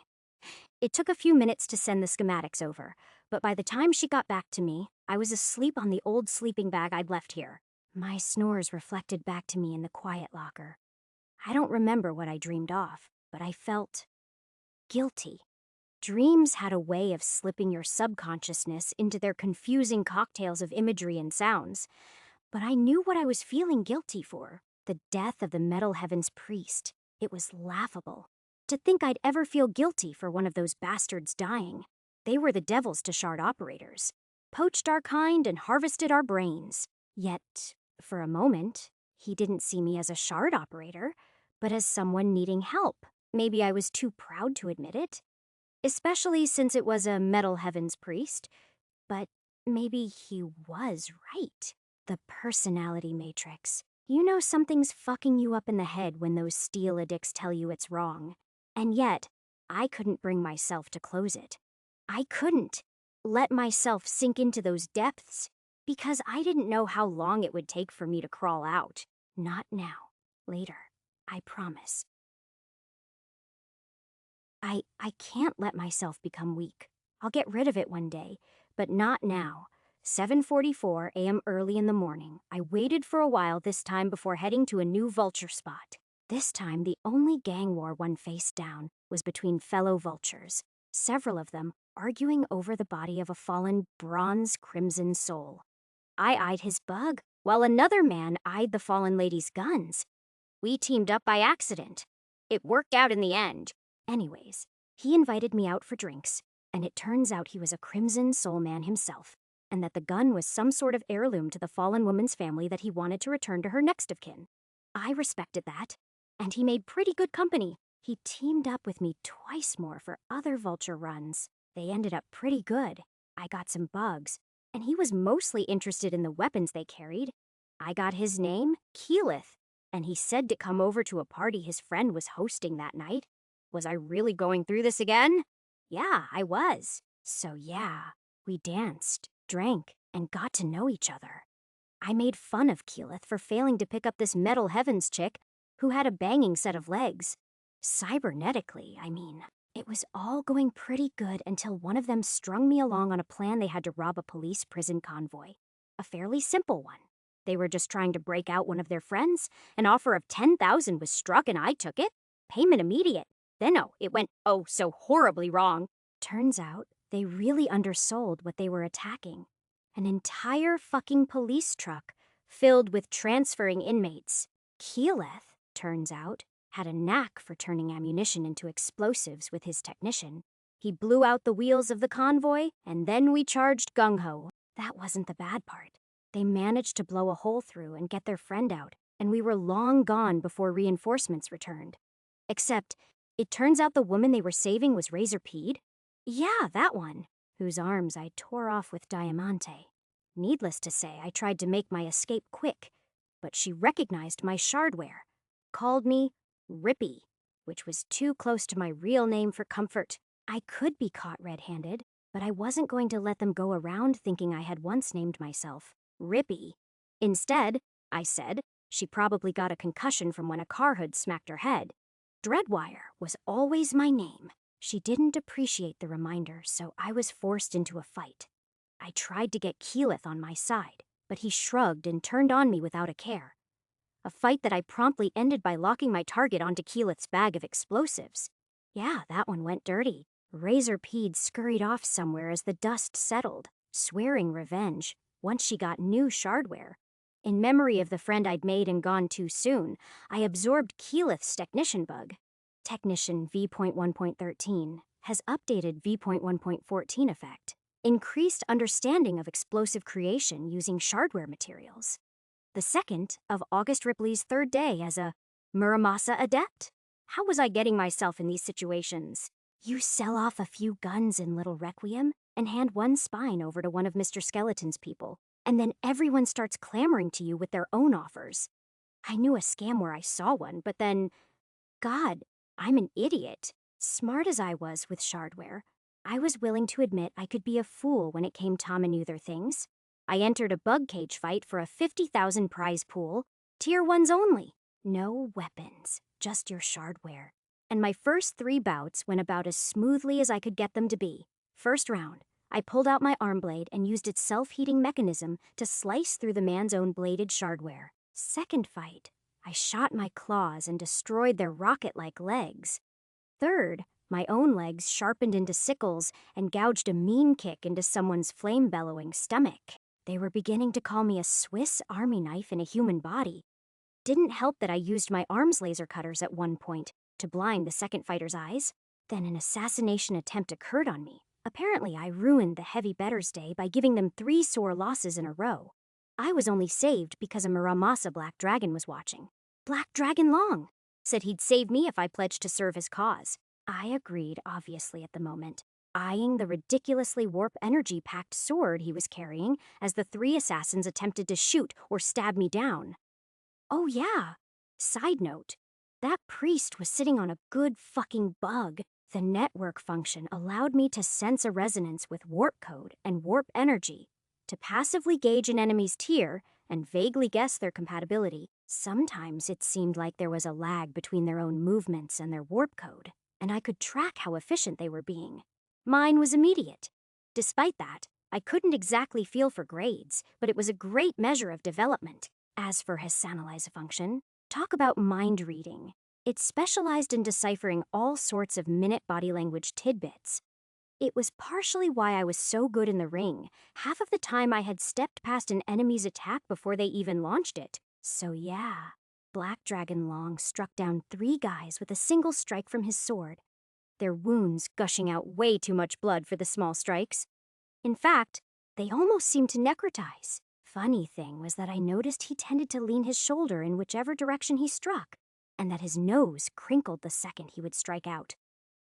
It took a few minutes to send the schematics over, but by the time she got back to me, I was asleep on the old sleeping bag I'd left here. My snores reflected back to me in the quiet locker. I don't remember what I dreamed off, but I felt guilty. Dreams had a way of slipping your subconsciousness into their confusing cocktails of imagery and sounds. But I knew what I was feeling guilty for: the death of the Metal Heavens priest. It was laughable. To think I'd ever feel guilty for one of those bastards dying. They were the devils to shard operators. Poached our kind and harvested our brains. Yet, for a moment, he didn't see me as a shard operator, but as someone needing help. Maybe I was too proud to admit it. Especially since it was a Metal Heavens priest. But maybe he was right. The personality matrix. You know something's fucking you up in the head when those steel addicts tell you it's wrong. And yet, I couldn't bring myself to close it. I couldn't let myself sink into those depths because I didn't know how long it would take for me to crawl out. Not now. Later. I promise. I can't let myself become weak. I'll get rid of it one day, but not now. 7:44 a.m. early in the morning. I waited for a while this time before heading to a new vulture spot. This time, the only gang war one faced down was between fellow vultures, several of them arguing over the body of a fallen bronze crimson soul. I eyed his bug, while another man eyed the fallen lady's guns. We teamed up by accident. It worked out in the end. Anyways, he invited me out for drinks, and it turns out he was a Crimson Soul man himself, and that the gun was some sort of heirloom to the fallen woman's family that he wanted to return to her next of kin. I respected that, and he made pretty good company. He teamed up with me twice more for other vulture runs. They ended up pretty good. I got some bugs, and he was mostly interested in the weapons they carried. I got his name, Keyleth, and he said to come over to a party his friend was hosting that night. Was I really going through this again? Yeah, I was. So yeah, we danced, drank, and got to know each other. I made fun of Keyleth for failing to pick up this Metal Heavens chick who had a banging set of legs. Cybernetically, I mean. It was all going pretty good until one of them strung me along on a plan they had to rob a police prison convoy. A fairly simple one. They were just trying to break out one of their friends. An offer of $10,000 was struck and I took it. Payment immediate. Then it went so horribly wrong. Turns out, they really undersold what they were attacking. An entire fucking police truck filled with transferring inmates. Keyleth, turns out, had a knack for turning ammunition into explosives with his technician. He blew out the wheels of the convoy, and then we charged gung-ho. That wasn't the bad part. They managed to blow a hole through and get their friend out, and we were long gone before reinforcements returned. Except, it turns out the woman they were saving was LitRPG. Yeah, that one, whose arms I tore off with diamante. Needless to say, I tried to make my escape quick, but she recognized my shardware, called me Rippy, which was too close to my real name for comfort. I could be caught red-handed, but I wasn't going to let them go around thinking I had once named myself Rippy. Instead, I said, she probably got a concussion from when a car hood smacked her head. Dreadwire was always my name. She didn't appreciate the reminder, so I was forced into a fight. I tried to get Keyleth on my side, but he shrugged and turned on me without a care. A fight that I promptly ended by locking my target onto Keyleth's bag of explosives. Yeah, that one went dirty. LitRPG scurried off somewhere as the dust settled, swearing revenge once she got new shardware. In memory of the friend I'd made and gone too soon, I absorbed Keyleth's technician bug. Technician V.1.13 has updated V.1.14 effect. Increased understanding of explosive creation using shardware materials. The second of August Ripley's third day as a Muramasa adept. How was I getting myself in these situations? You sell off a few guns in Little Requiem and hand one spine over to one of Mr. Skeleton's people, and then everyone starts clamoring to you with their own offers. I knew a scam where I saw one, but then, God, I'm an idiot. Smart as I was with shardware, I was willing to admit I could be a fool when it came time and other things. I entered a bug cage fight for a 50,000 prize pool, tier 1s only. No weapons, just your shardware. and my first 3 bouts went about as smoothly as I could get them to be. First round, I pulled out my arm blade and used its self-heating mechanism to slice through the man's own bladed shardware. Second fight, I shot my claws and destroyed their rocket-like legs. Third, my own legs sharpened into sickles and gouged a mean kick into someone's flame-bellowing stomach. They were beginning to call me a Swiss Army knife in a human body. Didn't help that I used my arm's laser cutters at one point to blind the second fighter's eyes. Then an assassination attempt occurred on me. Apparently, I ruined the heavy better's day by giving them 3 sore losses in a row. I was only saved because a Muramasa Black Dragon was watching. Black Dragon Long said he'd save me if I pledged to serve his cause. I agreed, obviously, at the moment, eyeing the ridiculously warp energy-packed sword he was carrying as the 3 assassins attempted to shoot or stab me down. Oh yeah, side note, that priest was sitting on a good fucking bug. The network function allowed me to sense a resonance with warp code and warp energy, to passively gauge an enemy's tier and vaguely guess their compatibility. Sometimes it seemed like there was a lag between their own movements and their warp code, and I could track how efficient they were being. Mine was immediate. Despite that, I couldn't exactly feel for grades, but it was a great measure of development. As for his analyze function, talk about mind reading. It specialized in deciphering all sorts of minute body language tidbits. It was partially why I was so good in the ring. Half of the time I had stepped past an enemy's attack before they even launched it. So yeah, Black Dragon Long struck down 3 guys with a single strike from his sword, their wounds gushing out way too much blood for the small strikes. In fact, they almost seemed to necrotize. Funny thing was that I noticed he tended to lean his shoulder in whichever direction he struck, and that his nose crinkled the second he would strike out.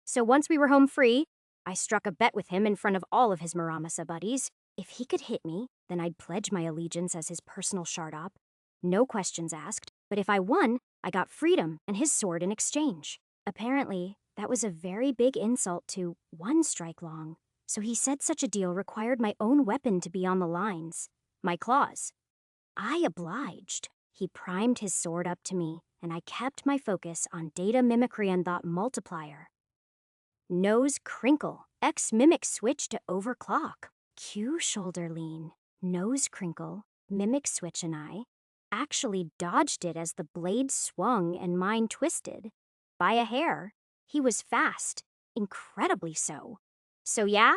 So once we were home free, I struck a bet with him in front of all of his Muramasa buddies. If he could hit me, then I'd pledge my allegiance as his personal shardop. No questions asked, but if I won, I got freedom and his sword in exchange. Apparently, that was a very big insult to one strike long, so he said such a deal required my own weapon to be on the lines. My claws. I obliged. He primed his sword up to me, and I kept my focus on data mimicry and thought multiplier. Nose crinkle, X mimic switch to overclock. Q shoulder lean, nose crinkle, mimic switch, and I actually dodged it as the blade swung and mine twisted. By a hair. He was fast, incredibly so. So yeah?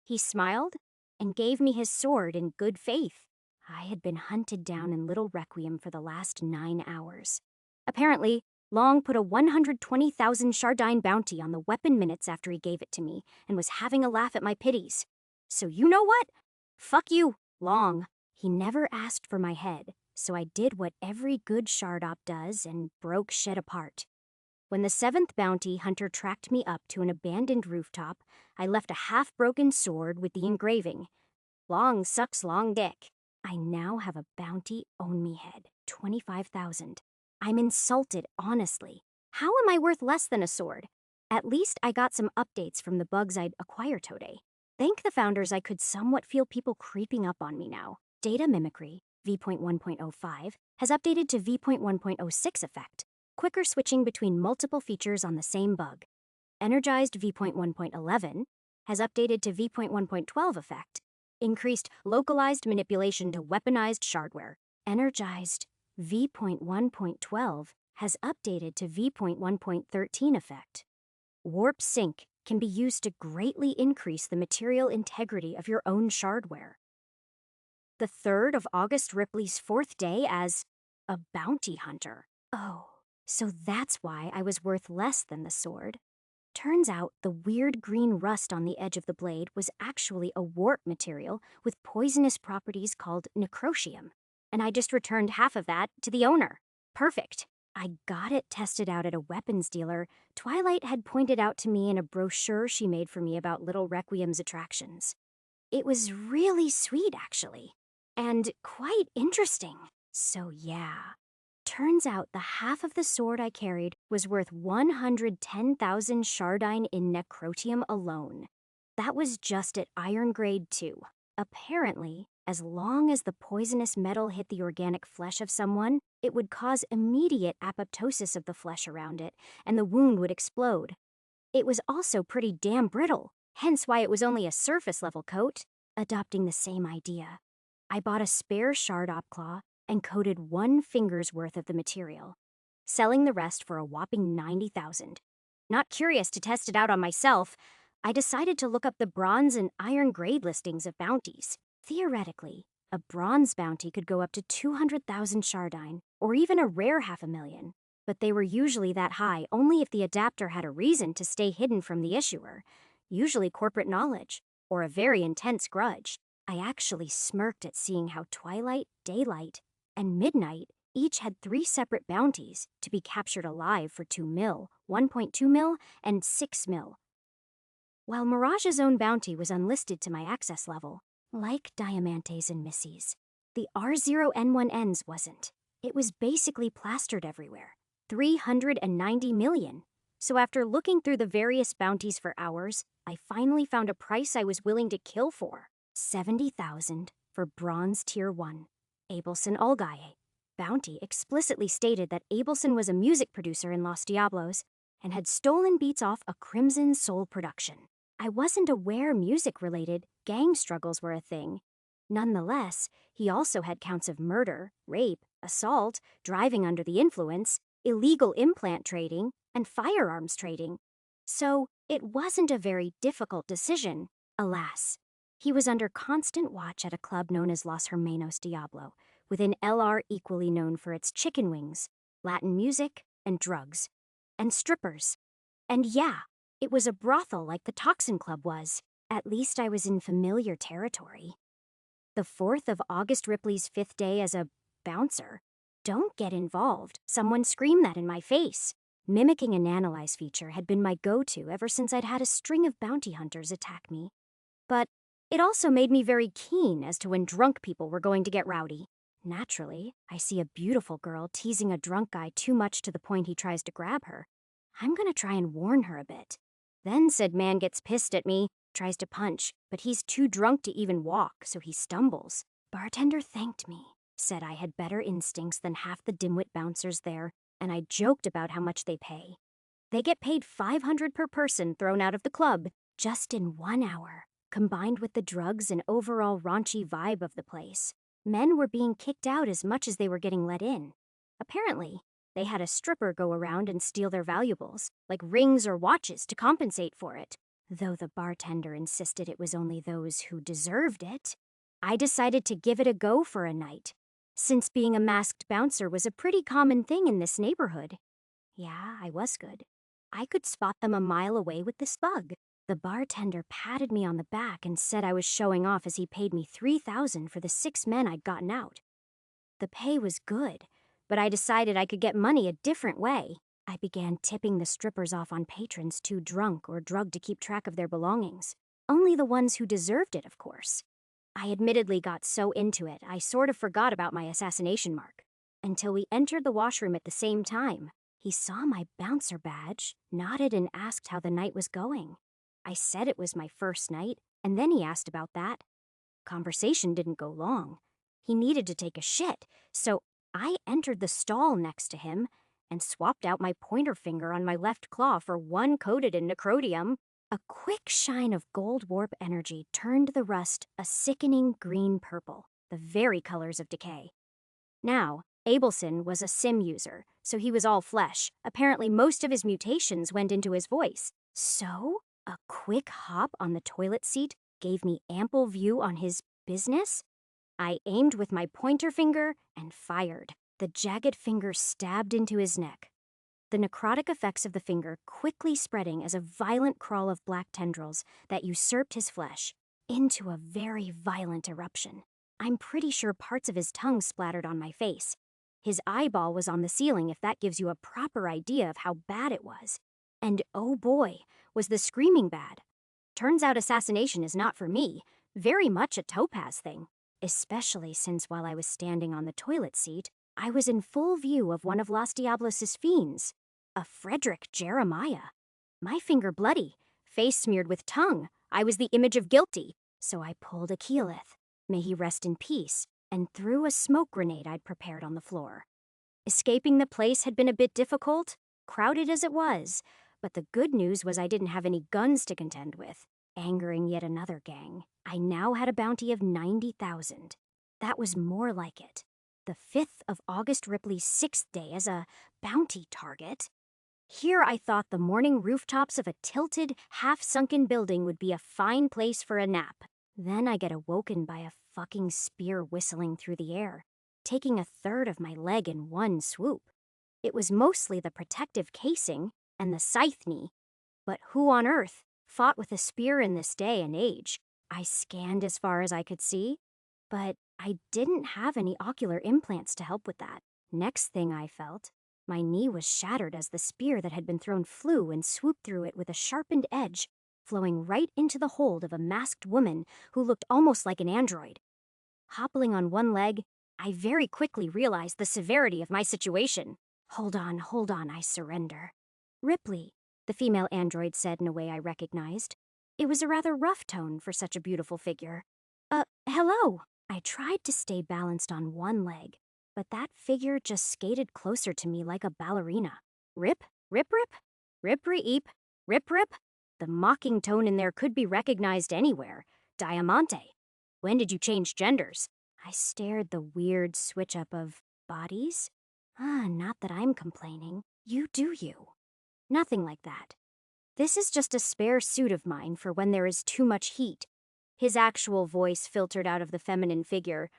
He smiled and gave me his sword in good faith. I had been hunted down in Little Requiem for the last 9 hours. Apparently, Long put a 120,000 Shardine bounty on the weapon minutes after he gave it to me and was having a laugh at my pities. So you know what? Fuck you, Long. He never asked for my head, so I did what every good Shardop does and broke shit apart. When the 7th bounty hunter tracked me up to an abandoned rooftop, I left a half-broken sword with the engraving, Long sucks long dick. I now have a bounty own me head, 25,000. I'm insulted, honestly. How am I worth less than a sword? At least I got some updates from the bugs I'd acquired today. Thank the founders I could somewhat feel people creeping up on me now. Data mimicry, v.1.05, has updated to v.1.06 effect. Quicker switching between multiple features on the same bug. Energized v.1.11 has updated to v.1.12 effect. Increased localized manipulation to weaponized shardware. Energized v.1.12 has updated to v.1.13 effect. Warp sync can be used to greatly increase the material integrity of your own shardware. The 3rd of August Ripley's 4th day as a bounty hunter. Oh. So that's why I was worth less than the sword. Turns out the weird green rust on the edge of the blade was actually a warp material with poisonous properties called necrotium. And I just returned half of that to the owner. Perfect. I got it tested out at a weapons dealer Twilight had pointed out to me in a brochure she made for me about Little Requiem's attractions. It was really sweet, actually. And quite interesting. So yeah. Turns out the half of the sword I carried was worth 110,000 Shardine in necrotium alone. That was just at Iron Grade 2. Apparently, as long as the poisonous metal hit the organic flesh of someone, it would cause immediate apoptosis of the flesh around it, and the wound would explode. It was also pretty damn brittle, hence why it was only a surface-level coat. Adopting the same idea, I bought a spare shard opclaw and coated 1 finger's worth of the material, selling the rest for a whopping 90,000. Not curious to test it out on myself, I decided to look up the bronze and iron grade listings of bounties. Theoretically, a bronze bounty could go up to 200,000 shardine, or even a rare 500,000. But they were usually that high only if the adapter had a reason to stay hidden from the issuer, usually corporate knowledge, or a very intense grudge. I actually smirked at seeing how Twilight, Daylight, and Midnight each had 3 separate bounties to be captured alive for 2 mil, 1.2 mil, and 6 mil. While Mirage's own bounty was unlisted to my access level, like Diamante's and Missy's, the R0N1N's wasn't. It was basically plastered everywhere. 390 million. So after looking through the various bounties for hours, I finally found a price I was willing to kill for. 70,000 for Bronze Tier 1. Abelson Olgaye. Bounty explicitly stated that Abelson was a music producer in Los Diablos and had stolen beats off a Crimson Soul production. I wasn't aware music-related gang struggles were a thing. Nonetheless, he also had counts of murder, rape, assault, driving under the influence, illegal implant trading, and firearms trading. So it wasn't a very difficult decision, alas. He was under constant watch at a club known as Los Hermanos Diablo, with an LR equally known for its chicken wings, Latin music, and drugs, and strippers. And yeah, it was a brothel like the Toxin Club was. At least I was in familiar territory. The 4th of August Ripley's 5th day as a bouncer. Don't get involved. Someone screamed that in my face. Mimicking an analyze feature had been my go-to ever since I'd had a string of bounty hunters attack me. But it also made me very keen as to when drunk people were going to get rowdy. Naturally, I see a beautiful girl teasing a drunk guy too much to the point he tries to grab her. I'm gonna try and warn her a bit. Then said man gets pissed at me, tries to punch, but he's too drunk to even walk, so he stumbles. Bartender thanked me, said I had better instincts than half the dimwit bouncers there, and I joked about how much they pay. They get paid 500 per person thrown out of the club, just in 1 hour, combined with the drugs and overall raunchy vibe of the place. Men were being kicked out as much as they were getting let in. Apparently, they had a stripper go around and steal their valuables, like rings or watches, to compensate for it, though the bartender insisted it was only those who deserved it. I decided to give it a go for a night, since being a masked bouncer was a pretty common thing in this neighborhood. Yeah, I was good. I could spot them a mile away with this bug. The bartender patted me on the back and said I was showing off as he paid me 3,000 for the 6 men I'd gotten out. The pay was good, but I decided I could get money a different way. I began tipping the strippers off on patrons too drunk or drugged to keep track of their belongings. Only the ones who deserved it, of course. I admittedly got so into it, I sort of forgot about my assassination mark. Until we entered the washroom at the same time. He saw my bouncer badge, nodded and asked how the night was going. I said it was my first night, and then he asked about that. Conversation didn't go long. He needed to take a shit, so I entered the stall next to him and swapped out my pointer finger on my left claw for one coated in necrodium. A quick shine of gold warp energy turned the rust a sickening green-purple, the very colors of decay. Now, Abelson was a sim user, so he was all flesh. Apparently most of his mutations went into his voice. So, a quick hop on the toilet seat gave me ample view on his business. I aimed with my pointer finger and fired. The jagged finger stabbed into his neck. The necrotic effects of the finger quickly spreading as a violent crawl of black tendrils that usurped his flesh into a very violent eruption. I'm pretty sure parts of his tongue splattered on my face. His eyeball was on the ceiling, if that gives you a proper idea of how bad it was. And oh boy, was the screaming bad. Turns out assassination is not for me, very much a Topaz thing. Especially since while I was standing on the toilet seat, I was in full view of one of Los Diablos' fiends, a Frederick Jeremiah. My finger bloody, face smeared with tongue. I was the image of guilty. So I pulled a Keyleth, may he rest in peace, and threw a smoke grenade I'd prepared on the floor. Escaping the place had been a bit difficult, crowded as it was, but the good news was I didn't have any guns to contend with. Angering yet another gang, I now had a bounty of 90,000. That was more like it. The 5th of August Ripley's 6th day as a bounty target. Here I thought the morning rooftops of a tilted, half-sunken building would be a fine place for a nap. Then I get awoken by a fucking spear whistling through the air, taking a third of my leg in one swoop. It was mostly the protective casing and the scythe knee. But who on earth fought with a spear in this day and age? I scanned as far as I could see, but I didn't have any ocular implants to help with that. Next thing I felt, my knee was shattered as the spear that had been thrown flew and swooped through it with a sharpened edge, flowing right into the hold of a masked woman who looked almost like an android. Hobbling on one leg, I very quickly realized the severity of my situation. Hold on, I surrender. Ripley, the female android said in a way I recognized. It was a rather rough tone for such a beautiful figure. Hello. I tried to stay balanced on one leg, but that figure just skated closer to me like a ballerina. Rip, rip, rip, rip, reep, rip, rip. The mocking tone in there could be recognized anywhere. Diamante. When did you change genders? I stared the weird switch-up of bodies. Not that I'm complaining. You do you. Nothing like that. This is just a spare suit of mine for when there is too much heat. His actual voice filtered out of the feminine figure.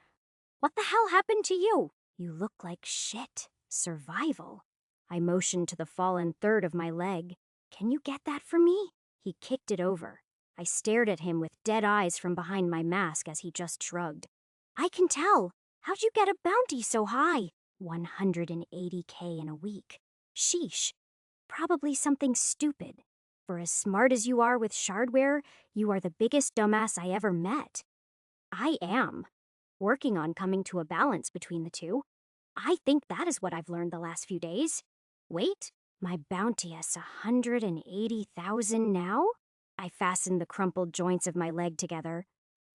What the hell happened to you? You look like shit. Survival. I motioned to the fallen third of my leg. Can you get that for me? He kicked it over. I stared at him with dead eyes from behind my mask as he just shrugged. I can tell. How'd you get a bounty so high? 180K in a week. Sheesh. Probably something stupid. For as smart as you are with shardware, you are the biggest dumbass I ever met. I am. Working on coming to a balance between the two. I think that is what I've learned the last few days. Wait, my bounty is 180,000 now? I fastened the crumpled joints of my leg together.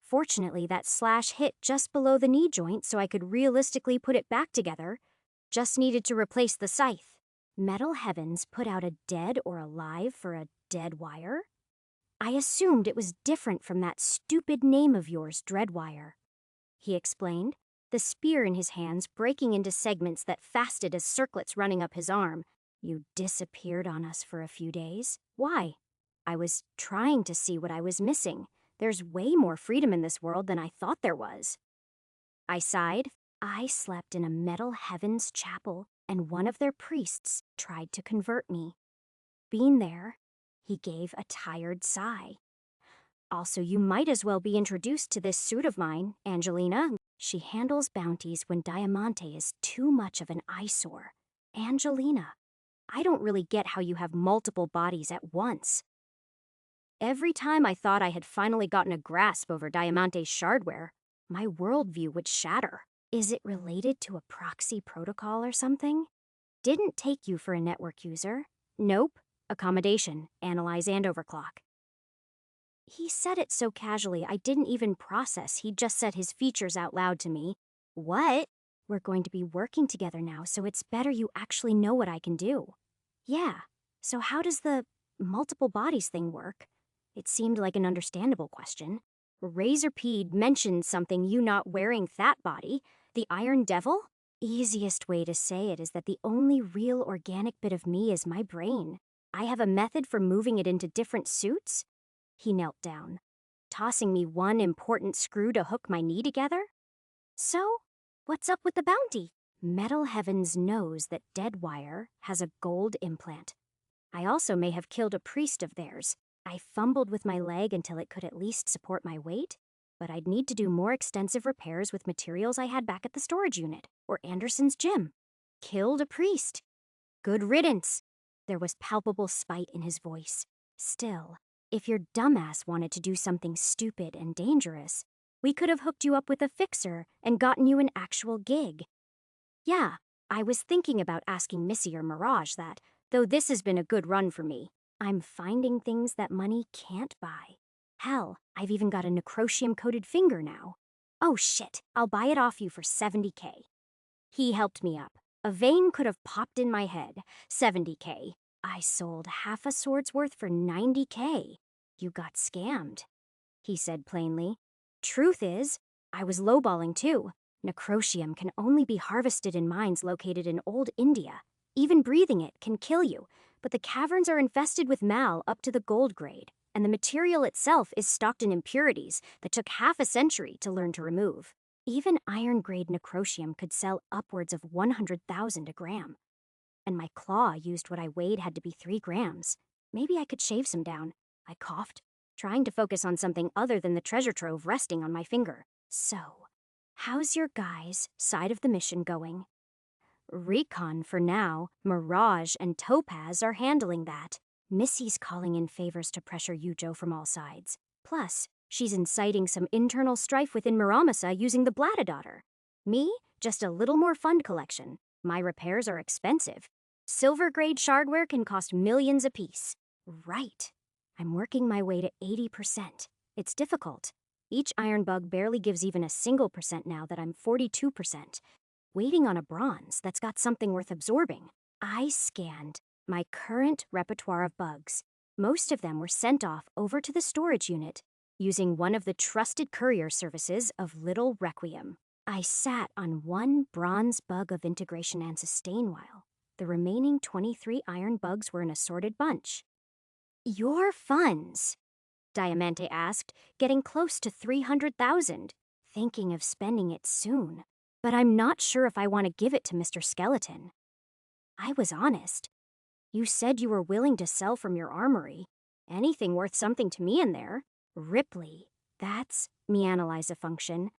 Fortunately, that slash hit just below the knee joint so I could realistically put it back together. Just needed to replace the scythe. Metal Heavens put out a dead or alive for a dead wire? I assumed it was different from that stupid name of yours, Dreadwire. He explained, the spear in his hands breaking into segments that fasted as circlets running up his arm. You disappeared on us for a few days. Why? I was trying to see what I was missing. There's way more freedom in this world than I thought there was. I sighed. I slept in a Metal Heavens chapel, and one of their priests tried to convert me. Being there, he gave a tired sigh. Also, you might as well be introduced to this suit of mine, Angelina. She handles bounties when Diamante is too much of an eyesore. Angelina, I don't really get how you have multiple bodies at once. Every time I thought I had finally gotten a grasp over Diamante's shardware, my worldview would shatter. Is it related to a proxy protocol or something? Didn't take you for a network user. Nope. Accommodation, analyze and overclock. He said it so casually I didn't even process he'd just said his features out loud to me. What? We're going to be working together now, so it's better you actually know what I can do. Yeah, so how does the multiple bodies thing work? It seemed like an understandable question. Razorpede mentioned something you not wearing that body. The Iron Devil? Easiest way to say it is that the only real organic bit of me is my brain. I have a method for moving it into different suits. He knelt down, tossing me one important screw to hook my knee together. So, what's up with the bounty? Metal Heavens knows that Deadwire has a gold implant. I also may have killed a priest of theirs. I fumbled with my leg until it could at least support my weight, but I'd need to do more extensive repairs with materials I had back at the storage unit, or Anderson's gym. Killed a priest. Good riddance. There was palpable spite in his voice. Still, if your dumbass wanted to do something stupid and dangerous, we could have hooked you up with a fixer and gotten you an actual gig. Yeah, I was thinking about asking Missy or Mirage that, though this has been a good run for me. I'm finding things that money can't buy. Hell, I've even got a necrotium-coated finger now. Oh shit, I'll buy it off you for 70K. He helped me up. A vein could have popped in my head. 70K. I sold half a sword's worth for 90K. You got scammed, he said plainly. Truth is, I was lowballing too. Necrotium can only be harvested in mines located in old India. Even breathing it can kill you, but the caverns are infested with mal up to the gold grade, and the material itself is stocked in impurities that took half a century to learn to remove. Even iron-grade necrotium could sell upwards of 100,000 a gram. And my claw used what I weighed had to be 3 grams. Maybe I could shave some down. I coughed, trying to focus on something other than the treasure trove resting on my finger. So, how's your guys' side of the mission going? Recon for now. Mirage and Topaz are handling that. Missy's calling in favors to pressure Yujo from all sides. Plus, she's inciting some internal strife within Muramasa using the Blattadaughter. Me, just a little more fund collection. My repairs are expensive. Silver-grade shardware can cost millions apiece. Right. I'm working my way to 80%. It's difficult. Each iron bug barely gives even a single percent now that I'm 42%. Waiting on a bronze that's got something worth absorbing. I scanned my current repertoire of bugs. Most of them were sent off over to the storage unit using one of the trusted courier services of Little Requiem. I sat on one bronze bug of integration and sustain while the remaining 23 iron bugs were an assorted bunch. Your funds? Diamante asked, getting close to 300,000, thinking of spending it soon. But I'm not sure if I want to give it to Mr. Skeleton. I was honest. You said you were willing to sell from your armory. Anything worth something to me in there. Ripley, that's me analyze a function,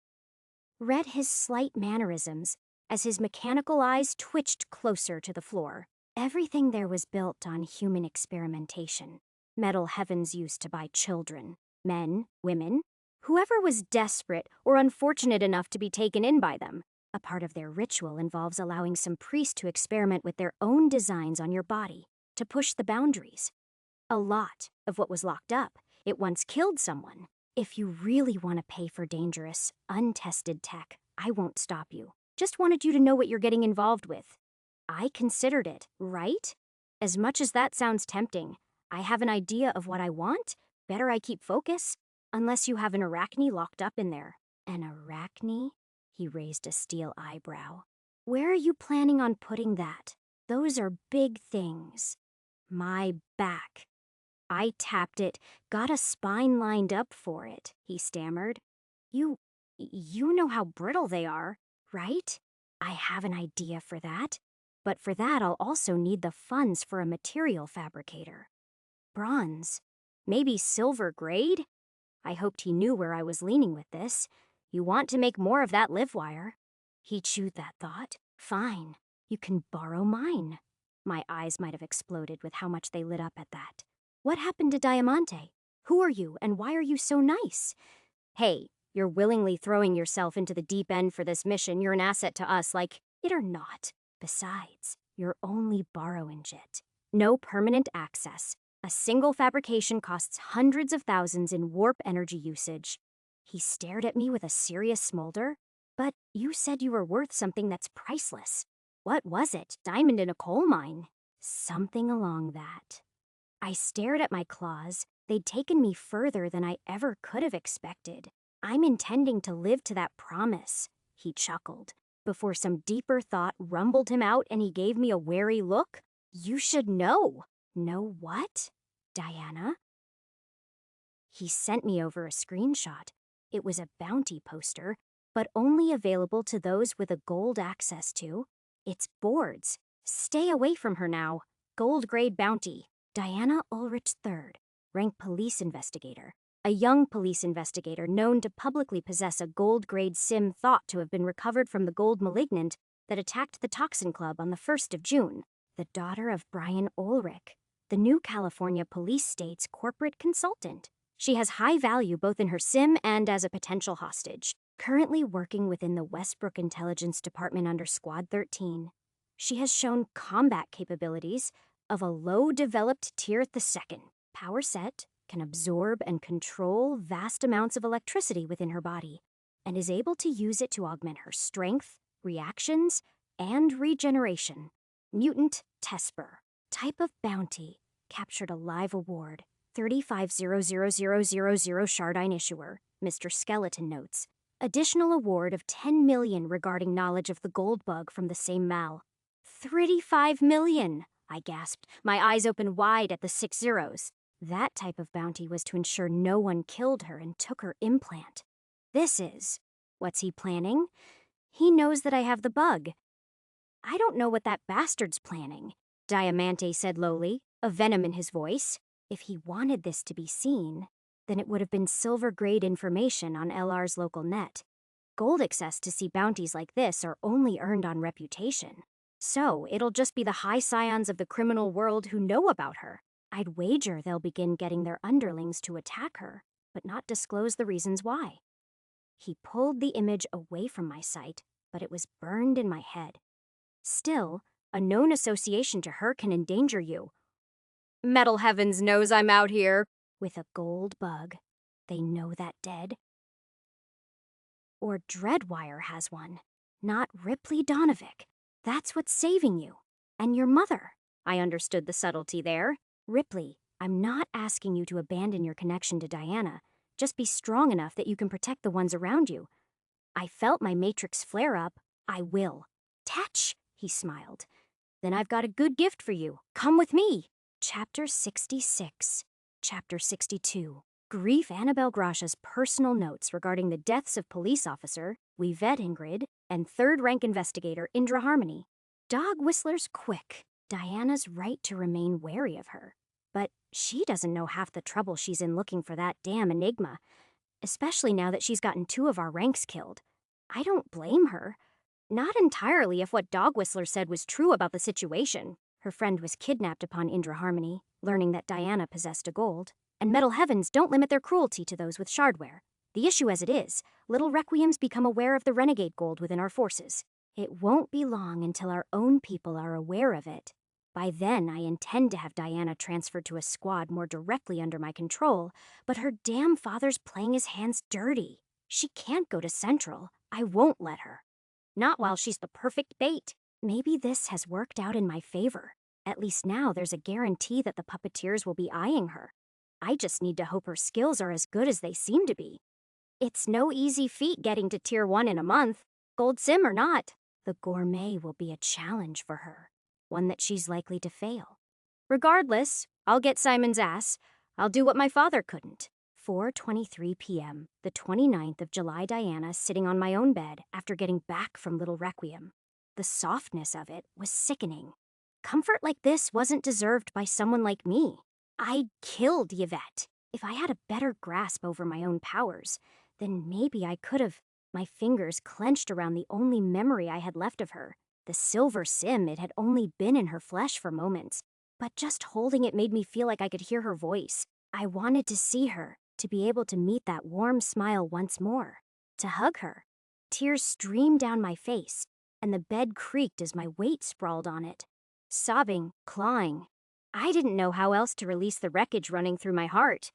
read his slight mannerisms as his mechanical eyes twitched closer to the floor. Everything there was built on human experimentation. Metal heavens used to buy children, men, women, whoever was desperate or unfortunate enough to be taken in by them. A part of their ritual involves allowing some priest to experiment with their own designs on your body, to push the boundaries. A lot of what was locked up, it once killed someone. If you really want to pay for dangerous, untested tech, I won't stop you. Just wanted you to know what you're getting involved with. I considered it, right? As much as that sounds tempting, I have an idea of what I want. Better I keep focus. Unless you have an arachne locked up in there. An arachne? He raised a steel eyebrow. Where are you planning on putting that? Those are big things. My back. I tapped it, got a spine lined up for it, he stammered. You know how brittle they are, right? I have an idea for that. But for that, I'll also need the funds for a material fabricator. Bronze. Maybe silver grade? I hoped he knew where I was leaning with this. You want to make more of that live wire. He chewed that thought. Fine. You can borrow mine. My eyes might have exploded with how much they lit up at that. What happened to Diamante? Who are you, and why are you so nice? Hey, you're willingly throwing yourself into the deep end for this mission. You're an asset to us, like it or not. Besides, you're only borrowing it. No permanent access. A single fabrication costs hundreds of thousands in warp energy usage. He stared at me with a serious smolder. But you said you were worth something that's priceless. What was it? Diamond in a coal mine? Something along that. I stared at my claws. They'd taken me further than I ever could have expected. I'm intending to live to that promise, he chuckled, before some deeper thought rumbled him out and he gave me a wary look. You should know. Know what? Diana? He sent me over a screenshot. It was a bounty poster, but only available to those with a gold access to. It's boards. Stay away from her now. Gold grade bounty. Diana Ulrich III, rank police investigator. A young police investigator known to publicly possess a gold grade sim thought to have been recovered from the gold malignant that attacked the Toxin Club on the 1st of June. The daughter of Brian Ulrich, the new California police state's corporate consultant. She has high value both in her sim and as a potential hostage. Currently working within the Westbrook Intelligence Department under Squad 13. She has shown combat capabilities of a low-developed tier 2, power set, can absorb and control vast amounts of electricity within her body, and is able to use it to augment her strength, reactions, and regeneration. Mutant Tesper. Type of bounty. Captured a live award. 35,000,000 Shardine issuer. Mr. Skeleton notes. Additional award of 10 million regarding knowledge of the gold bug from the same mal. 35 million, I gasped, my eyes open wide at the 6 zeros. That type of bounty was to ensure no one killed her and took her implant. This is. What's he planning? He knows that I have the bug. I don't know what that bastard's planning, Diamante said lowly, a venom in his voice. If he wanted this to be seen, then it would have been silver-grade information on LR's local net. Gold access to see bounties like this are only earned on reputation. So it'll just be the high scions of the criminal world who know about her. I'd wager they'll begin getting their underlings to attack her, but not disclose the reasons why. He pulled the image away from my sight, but it was burned in my head. Still, a known association to her can endanger you. Metal Heavens knows I'm out here. With a gold bug. They know that dead. Or Dreadwire has one. Not Ripley Donovic. That's what's saving you. And your mother. I understood the subtlety there. Ripley, I'm not asking you to abandon your connection to Diana. Just be strong enough that you can protect the ones around you. I felt my matrix flare up. I will. Tetch, he smiled. Then I've got a good gift for you. Come with me. Chapter 66. Chapter 62. Grief Annabelle Gracia's personal notes regarding the deaths of police officer, Yvette Ingrid, and third-rank investigator Indra Harmony. Dog Whistler's quick. Diana's right to remain wary of her. But she doesn't know half the trouble she's in looking for that damn enigma, especially now that she's gotten 2 of our ranks killed. I don't blame her. Not entirely if what Dog Whistler said was true about the situation. Her friend was kidnapped upon Indra Harmony, learning that Diana possessed a gold, and Metal Heavens don't limit their cruelty to those with shardware. The issue as it is, little Requiems become aware of the renegade gold within our forces. It won't be long until our own people are aware of it. By then, I intend to have Diana transferred to a squad more directly under my control, but her damn father's playing his hands dirty. She can't go to Central. I won't let her. Not while she's the perfect bait. Maybe this has worked out in my favor. At least now there's a guarantee that the puppeteers will be eyeing her. I just need to hope her skills are as good as they seem to be. It's no easy feat getting to Tier 1 in a month, Gold Sim or not. The gourmet will be a challenge for her, one that she's likely to fail. Regardless, I'll get Simon's ass. I'll do what my father couldn't. 4:23 p.m., the 29th of July. Diana sitting on my own bed after getting back from Little Requiem. The softness of it was sickening. Comfort like this wasn't deserved by someone like me. I'd killed Yvette. If I had a better grasp over my own powers, then maybe I could have. My fingers clenched around the only memory I had left of her. The silver sim, it had only been in her flesh for moments. But just holding it made me feel like I could hear her voice. I wanted to see her, to be able to meet that warm smile once more. To hug her. Tears streamed down my face, and the bed creaked as my weight sprawled on it. Sobbing, clawing. I didn't know how else to release the wreckage running through my heart.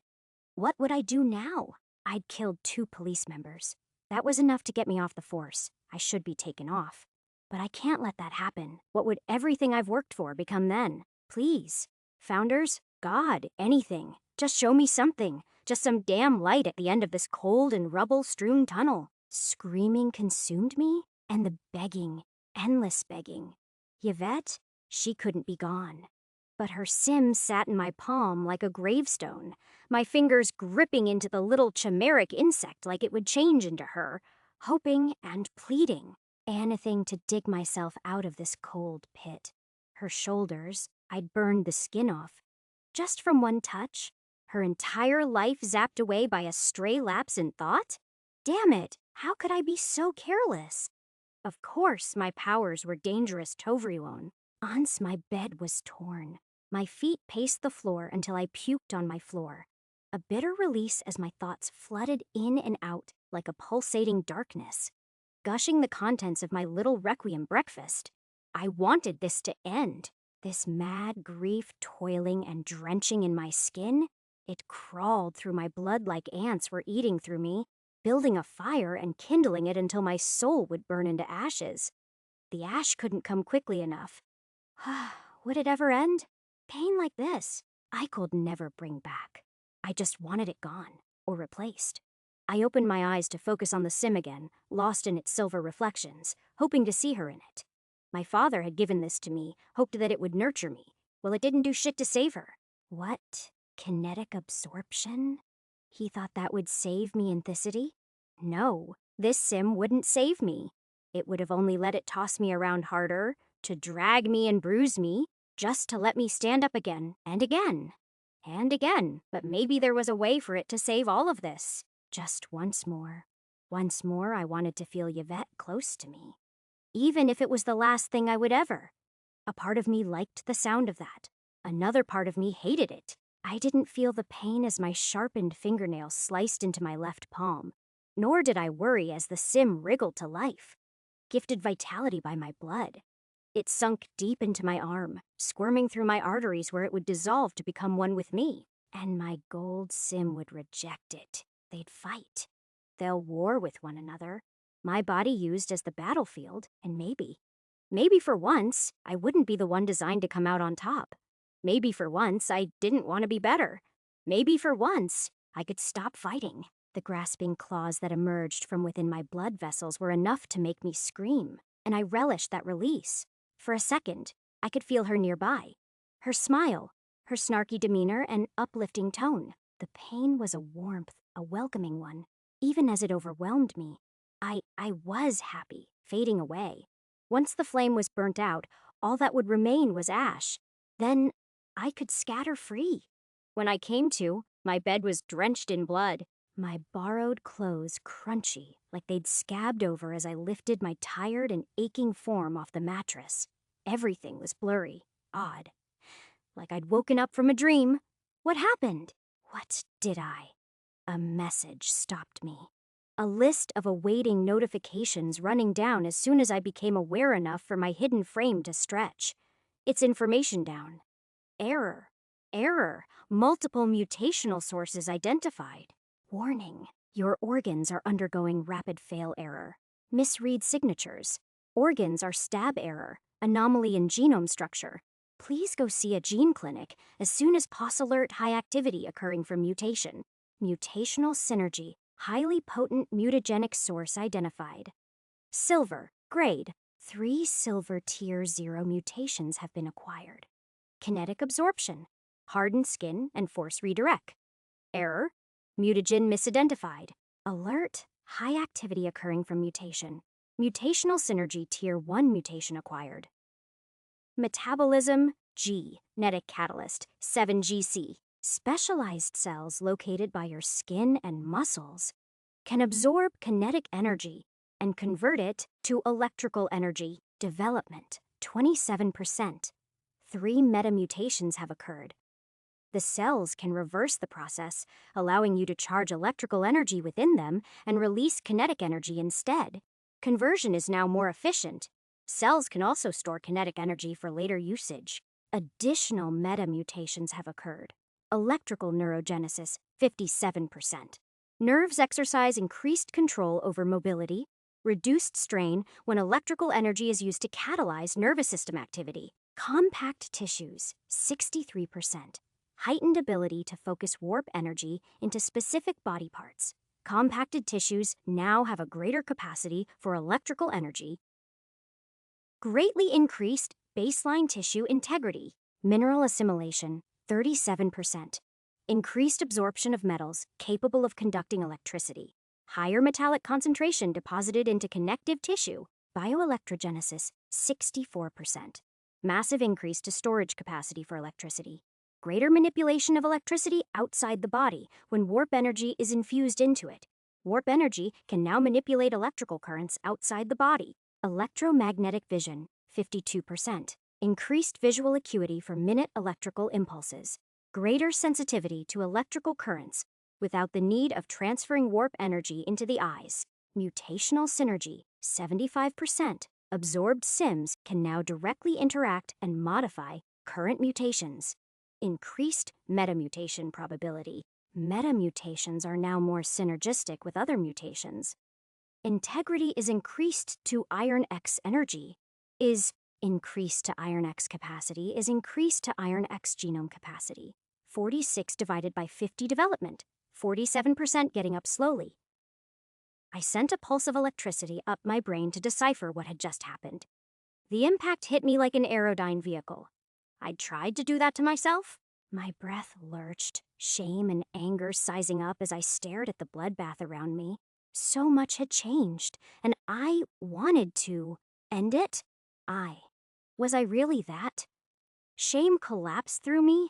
What would I do now? I'd killed 2 police members. That was enough to get me off the force. I should be taken off. But I can't let that happen. What would everything I've worked for become then? Please. Founders? God, anything. Just show me something. Just some damn light at the end of this cold and rubble-strewn tunnel. Screaming consumed me, and the begging, endless begging. Yvette? She couldn't be gone. But her sim sat in my palm like a gravestone, my fingers gripping into the little chimeric insect like it would change into her, hoping and pleading. Anything to dig myself out of this cold pit. Her shoulders, I'd burned the skin off. Just from one touch, her entire life zapped away by a stray lapse in thought? Damn it, how could I be so careless? Of course, my powers were dangerous Tovrion. Once my bed was torn. My feet paced the floor until I puked on my floor. A bitter release as my thoughts flooded in and out like a pulsating darkness. Gushing the contents of my little Requiem breakfast. I wanted this to end. This mad grief toiling and drenching in my skin. It crawled through my blood like ants were eating through me, building a fire and kindling it until my soul would burn into ashes. The ash couldn't come quickly enough. Would it ever end? Pain like this, I could never bring back. I just wanted it gone, or replaced. I opened my eyes to focus on the sim again, lost in its silver reflections, hoping to see her in it. My father had given this to me, hoped that it would nurture me. Well, it didn't do shit to save her. What? Kinetic absorption? He thought that would save me in Thicity? No, this sim wouldn't save me. It would have only let it toss me around harder, to drag me and bruise me, just to let me stand up again, and again, and again. But maybe there was a way for it to save all of this. Just once more. Once more, I wanted to feel Yvette close to me. Even if it was the last thing I would ever. A part of me liked the sound of that. Another part of me hated it. I didn't feel the pain as my sharpened fingernail sliced into my left palm, nor did I worry as the sim wriggled to life, gifted vitality by my blood. It sunk deep into my arm, squirming through my arteries where it would dissolve to become one with me. And my gold sim would reject it. They'd fight. They'll war with one another. My body used as the battlefield, and maybe for once, I wouldn't be the one designed to come out on top. Maybe for once, I didn't want to be better. Maybe for once, I could stop fighting. The grasping claws that emerged from within my blood vessels were enough to make me scream, and I relished that release. For a second, I could feel her nearby. Her smile, her snarky demeanor, and uplifting tone. The pain was a warmth, a welcoming one, even as it overwhelmed me. I was happy, fading away. Once the flame was burnt out, all that would remain was ash. Then I could scatter free. When I came to, my bed was drenched in blood. My borrowed clothes crunchy, like they'd scabbed over as I lifted my tired and aching form off the mattress. Everything was blurry, odd. Like I'd woken up from a dream. What happened? What did I? A message stopped me. A list of awaiting notifications running down as soon as I became aware enough for my hidden frame to stretch. Its information down. Error. Error. Multiple mutational sources identified. Warning. Your organs are undergoing rapid fail error. Misread signatures. Organs are stab error. Anomaly in genome structure. Please go see a gene clinic as soon as alert high activity occurring from mutation. Mutational synergy. Highly potent mutagenic source identified. Silver. Grade. 3 silver tier 0 mutations have been acquired. Kinetic absorption. Hardened skin and force redirect. Error. Mutagen misidentified. Alert. High activity occurring from mutation. Mutational synergy tier 1 mutation acquired. Metabolism G. Genetic catalyst 7GC. Specialized cells located by your skin and muscles can absorb kinetic energy and convert it to electrical energy. Development 27%. 3 metamutations have occurred. The cells can reverse the process, allowing you to charge electrical energy within them and release kinetic energy instead. Conversion is now more efficient. Cells can also store kinetic energy for later usage. Additional metamutations have occurred. Electrical neurogenesis, 57%. Nerves exercise increased control over mobility, reduced strain when electrical energy is used to catalyze nervous system activity. Compact tissues, 63%. Heightened ability to focus warp energy into specific body parts. Compacted tissues now have a greater capacity for electrical energy. Greatly increased baseline tissue integrity. Mineral assimilation, 37%. Increased absorption of metals capable of conducting electricity. Higher metallic concentration deposited into connective tissue. Bioelectrogenesis, 64%. Massive increase to storage capacity for electricity. Greater manipulation of electricity outside the body when warp energy is infused into it. Warp energy can now manipulate electrical currents outside the body. Electromagnetic vision, 52%. Increased visual acuity for minute electrical impulses. Greater sensitivity to electrical currents without the need of transferring warp energy into the eyes. Mutational synergy, 75%. Absorbed sims can now directly interact and modify current mutations. increased metamutation probability. Metamutations are now more synergistic with other mutations. Integrity is increased to iron X energy. Is increased to iron X capacity is increased to iron X genome capacity. 46 divided by 50 development. 47% getting up slowly. I sent a pulse of electricity up my brain to decipher what had just happened. The impact hit me like an aerodyne vehicle. I'd tried to do that to myself. My breath lurched, shame and anger sizing up as I stared at the bloodbath around me. So much had changed, and I wanted to end it. Was I really that? Shame collapsed through me.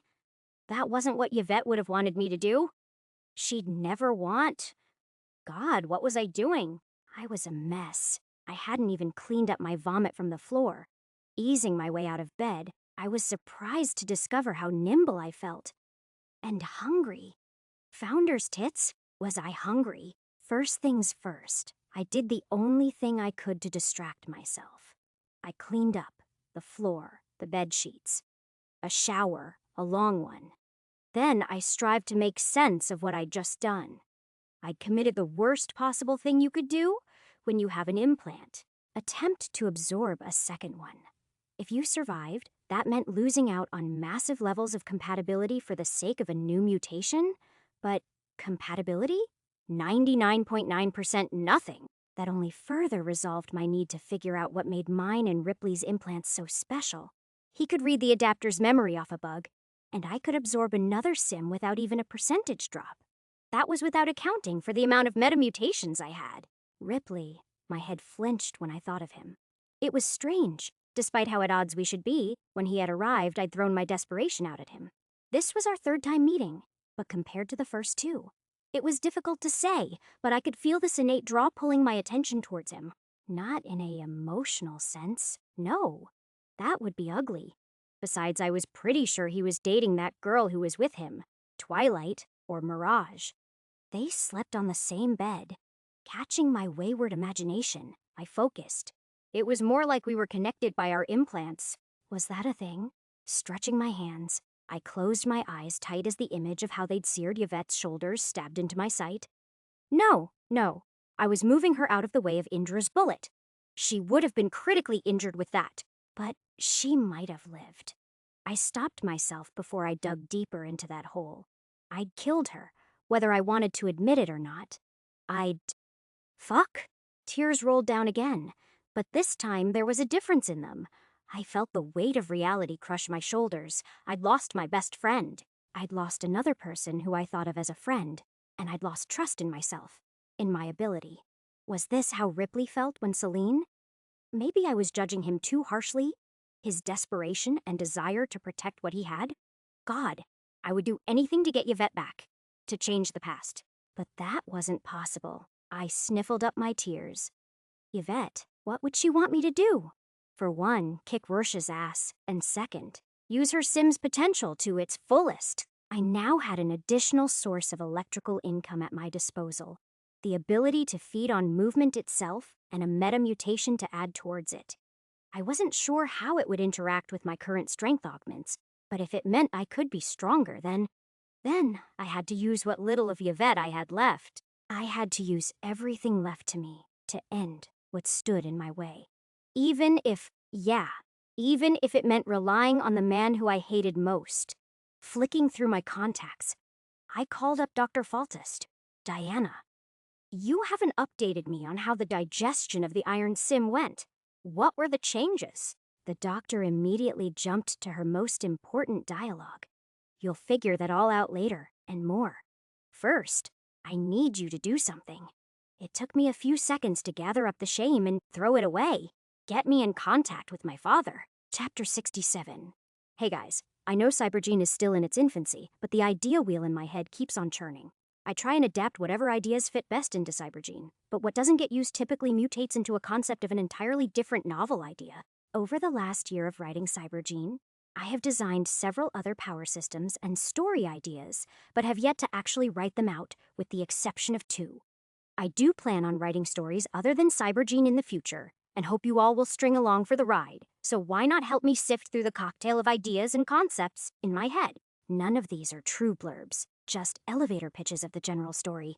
That wasn't what Yvette would have wanted me to do. She'd never want. God, what was I doing? I was a mess. I hadn't even cleaned up my vomit from the floor. Easing my way out of bed, I was surprised to discover how nimble I felt. And hungry. Founder's tits, was I hungry? First things first, I did the only thing I could to distract myself. I cleaned up the floor, the bed sheets, a shower, a long one. Then I strived to make sense of what I'd just done. I'd committed the worst possible thing you could do when you have an implant. Attempt to absorb a second one. If you survived, that meant losing out on massive levels of compatibility for the sake of a new mutation. But compatibility? 99.9% nothing. That only further resolved my need to figure out what made mine and Ripley's implants so special. He could read the adapter's memory off a bug, and I could absorb another sim without even a percentage drop. That was without accounting for the amount of metamutations I had. Ripley, my head flinched when I thought of him. It was strange. Despite how at odds we should be, when he had arrived, I'd thrown my desperation out at him. This was our third time meeting, but compared to the first two, it was difficult to say, but I could feel this innate draw pulling my attention towards him. Not in a emotional sense, no. That would be ugly. Besides, I was pretty sure he was dating that girl who was with him, Twilight or Mirage. They slept on the same bed. Catching my wayward imagination, I focused. It was more like we were connected by our implants. Was that a thing? Stretching my hands, I closed my eyes tight as the image of how they'd seared Yvette's shoulders stabbed into my sight. No. I was moving her out of the way of Indra's bullet. She would have been critically injured with that, but she might have lived. I stopped myself before I dug deeper into that hole. I'd killed her, whether I wanted to admit it or not. Fuck? Tears rolled down again, but this time there was a difference in them. I felt the weight of reality crush my shoulders. I'd lost my best friend. I'd lost another person who I thought of as a friend, and I'd lost trust in myself, in my ability. Was this how Ripley felt when Celine? Maybe I was judging him too harshly. His desperation and desire to protect what he had? God, I would do anything to get Yvette back, to change the past. But that wasn't possible. I sniffled up my tears. Yvette, what would she want me to do? For one, kick Rorschach's ass, and second, use her sim's potential to its fullest. I now had an additional source of electrical income at my disposal. The ability to feed on movement itself and a metamutation to add towards it. I wasn't sure how it would interact with my current strength augments, but if it meant I could be stronger, then I had to use what little of Yvette I had left. I had to use everything left to me to end what stood in my way. Even if it meant relying on the man who I hated most. Flicking through my contacts, I called up Dr. Faltist. Diana, you haven't updated me on how the digestion of the iron sim went. What were the changes? The doctor immediately jumped to her most important dialogue. You'll figure that all out later, and more. First, I need you to do something. It took me a few seconds to gather up the shame and throw it away. Get me in contact with my father. Chapter 67. Hey guys, I know CyberGene is still in its infancy, but the idea wheel in my head keeps on churning. I try and adapt whatever ideas fit best into CyberGene, but what doesn't get used typically mutates into a concept of an entirely different novel idea. Over the last year of writing CyberGene, I have designed several other power systems and story ideas, but have yet to actually write them out, with the exception of two. I do plan on writing stories other than CyberGene in the future, and hope you all will string along for the ride, so why not help me sift through the cocktail of ideas and concepts in my head? None of these are true blurbs, just elevator pitches of the general story.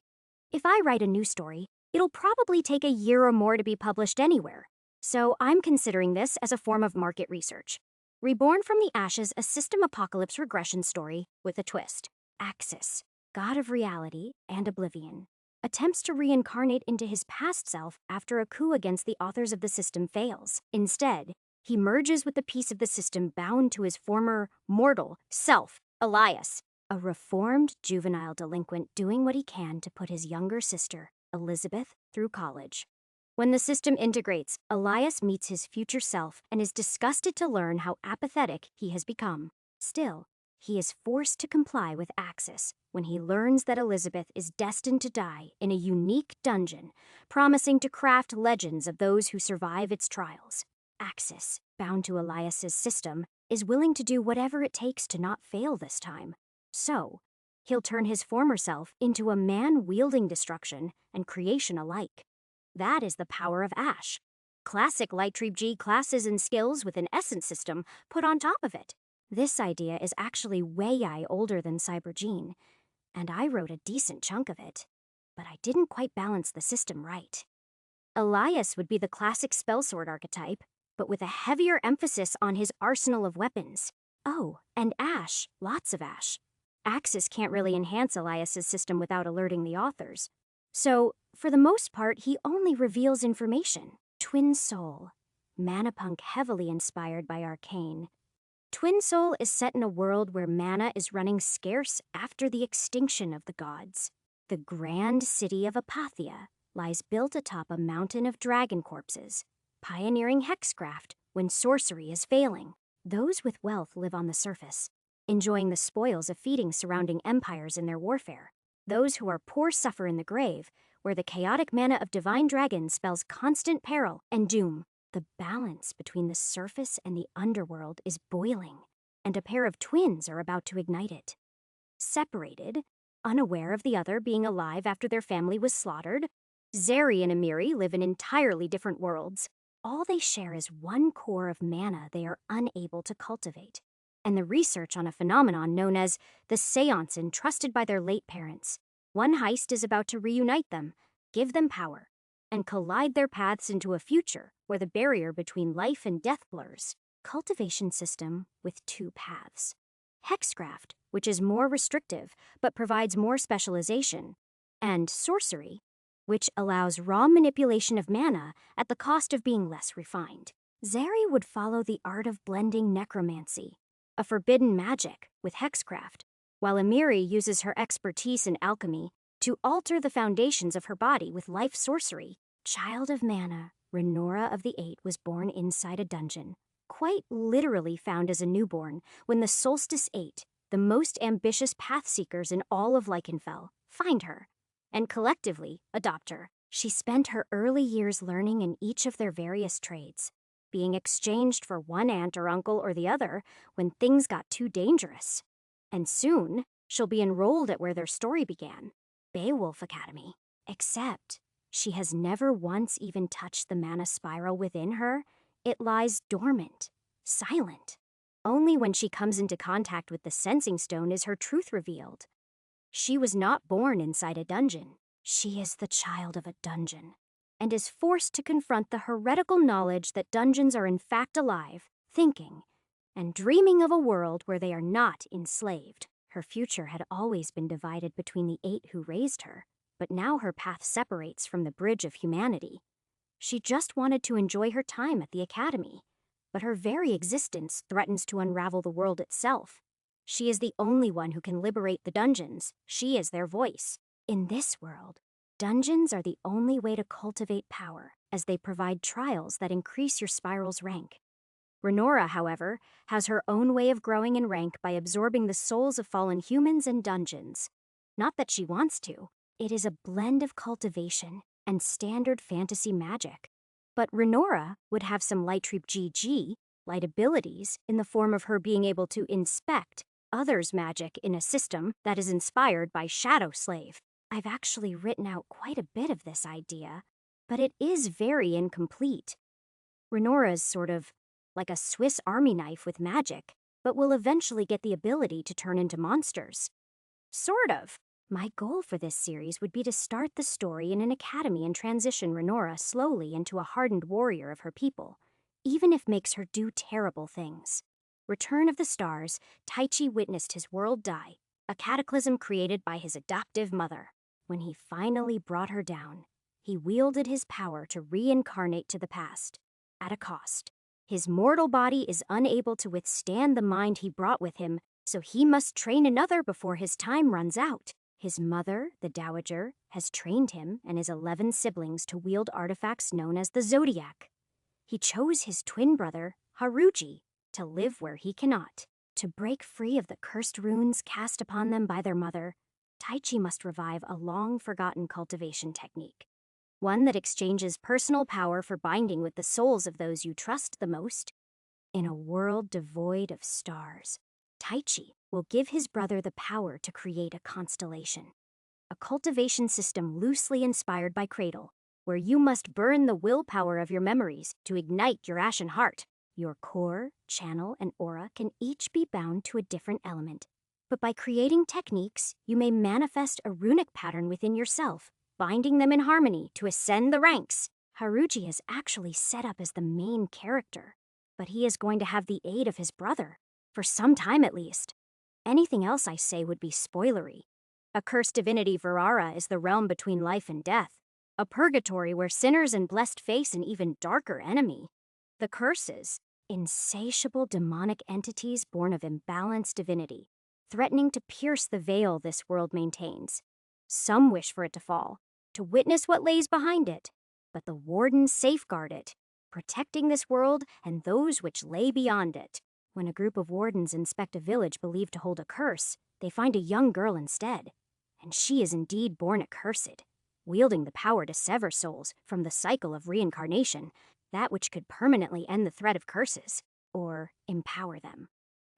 If I write a new story, it'll probably take a year or more to be published anywhere. So I'm considering this as a form of market research. Reborn from the Ashes, a system apocalypse regression story with a twist. Axis, god of reality and oblivion, attempts to reincarnate into his past self after a coup against the authors of the system fails. Instead, he merges with the piece of the system bound to his former mortal self, Elias, a reformed juvenile delinquent doing what he can to put his younger sister, Elizabeth, through college. When the system integrates, Elias meets his future self and is disgusted to learn how apathetic he has become. Still, he is forced to comply with Axis when he learns that Elizabeth is destined to die in a unique dungeon, promising to craft legends of those who survive its trials. Axis, bound to Elias's system, is willing to do whatever it takes to not fail this time. So, he'll turn his former self into a man wielding destruction and creation alike. That is the power of Ash. Classic LitRPG classes and skills with an essence system put on top of it. This idea is actually way older than CyberGene, and I wrote a decent chunk of it, but I didn't quite balance the system right. Elias would be the classic spellsword archetype, but with a heavier emphasis on his arsenal of weapons. Oh, and Ash, lots of Ash. Axis can't really enhance Elias's system without alerting the authors. So, for the most part, he only reveals information. Twin Soul. Manapunk heavily inspired by Arcane. Twin Soul is set in a world where mana is running scarce after the extinction of the gods. The grand city of Apathia lies built atop a mountain of dragon corpses, pioneering hexcraft when sorcery is failing. Those with wealth live on the surface, enjoying the spoils of feeding surrounding empires in their warfare. Those who are poor suffer in the grave, where the chaotic mana of divine dragons spells constant peril and doom. The balance between the surface and the underworld is boiling, and a pair of twins are about to ignite it. Separated, unaware of the other being alive after their family was slaughtered, Zeri and Amiri live in entirely different worlds. All they share is one core of mana they are unable to cultivate, and the research on a phenomenon known as the seance entrusted by their late parents. One heist is about to reunite them, give them power, and collide their paths into a future where the barrier between life and death blurs. Cultivation system with two paths. Hexcraft, which is more restrictive but provides more specialization, and sorcery, which allows raw manipulation of mana at the cost of being less refined. Zeri would follow the art of blending necromancy, a forbidden magic, with hexcraft, while Amiri uses her expertise in alchemy to alter the foundations of her body with life sorcery. Child of mana, Renora of the Eight was born inside a dungeon, quite literally found as a newborn when the Solstice Eight, the most ambitious pathseekers in all of Lycanfell, find her and collectively adopt her. She spent her early years learning in each of their various trades, being exchanged for one aunt or uncle or the other when things got too dangerous. And soon, she'll be enrolled at where their story began, Beowulf Academy. Except, she has never once even touched the mana spiral within her. It lies dormant, silent. Only when she comes into contact with the sensing stone is her truth revealed. She was not born inside a dungeon. She is the child of a dungeon, and is forced to confront the heretical knowledge that dungeons are in fact alive, thinking, and dreaming of a world where they are not enslaved. Her future had always been divided between the eight who raised her, but now her path separates from the bridge of humanity. She just wanted to enjoy her time at the academy, but her very existence threatens to unravel the world itself. She is the only one who can liberate the dungeons. She is their voice. In this world, dungeons are the only way to cultivate power, as they provide trials that increase your spiral's rank. Renora, however, has her own way of growing in rank by absorbing the souls of fallen humans and dungeons. Not that she wants to. It is a blend of cultivation and standard fantasy magic. But Renora would have some LitRPG, light abilities, in the form of her being able to inspect others' magic in a system that is inspired by Shadow Slave. I've actually written out quite a bit of this idea, but it is very incomplete. Renora's sort of like a Swiss Army knife with magic, but will eventually get the ability to turn into monsters. Sort of. My goal for this series would be to start the story in an academy and transition Renora slowly into a hardened warrior of her people, even if makes her do terrible things. Return of the Stars, Taichi witnessed his world die, a cataclysm created by his adoptive mother. When he finally brought her down, he wielded his power to reincarnate to the past, at a cost. His mortal body is unable to withstand the mind he brought with him, so he must train another before his time runs out. His mother, the Dowager, has trained him and his 11 siblings to wield artifacts known as the Zodiac. He chose his twin brother, Haruji, to live where he cannot. To break free of the cursed runes cast upon them by their mother, Taichi must revive a long-forgotten cultivation technique. One that exchanges personal power for binding with the souls of those you trust the most. In a world devoid of stars, Taichi will give his brother the power to create a constellation. A cultivation system loosely inspired by Cradle, where you must burn the willpower of your memories to ignite your ashen heart. Your core, channel, and aura can each be bound to a different element. But by creating techniques, you may manifest a runic pattern within yourself, binding them in harmony to ascend the ranks. Haruji is actually set up as the main character, but he is going to have the aid of his brother, for some time at least. Anything else I say would be spoilery. A cursed divinity Verara is the realm between life and death, a purgatory where sinners and blessed face an even darker enemy. The curses, insatiable demonic entities born of imbalanced divinity, threatening to pierce the veil this world maintains. Some wish for it to fall, to witness what lays behind it, but the wardens safeguard it, protecting this world and those which lay beyond it. When a group of wardens inspect a village believed to hold a curse, they find a young girl instead, and she is indeed born accursed, wielding the power to sever souls from the cycle of reincarnation, that which could permanently end the threat of curses, or empower them.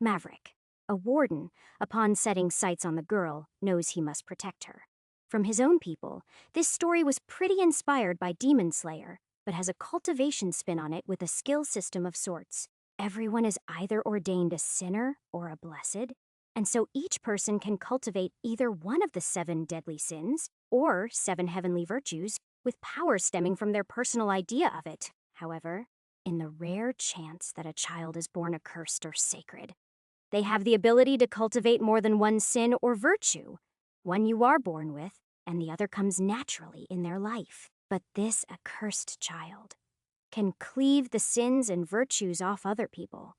Maverick, a warden, upon setting sights on the girl, knows he must protect her. From his own people, this story was pretty inspired by Demon Slayer, but has a cultivation spin on it with a skill system of sorts. Everyone is either ordained a sinner or a blessed, and so each person can cultivate either one of the 7 deadly sins or 7 heavenly virtues with power stemming from their personal idea of it. However, in the rare chance that a child is born accursed or sacred, they have the ability to cultivate more than one sin or virtue, one you are born with, and the other comes naturally in their life. But this accursed child can cleave the sins and virtues off other people.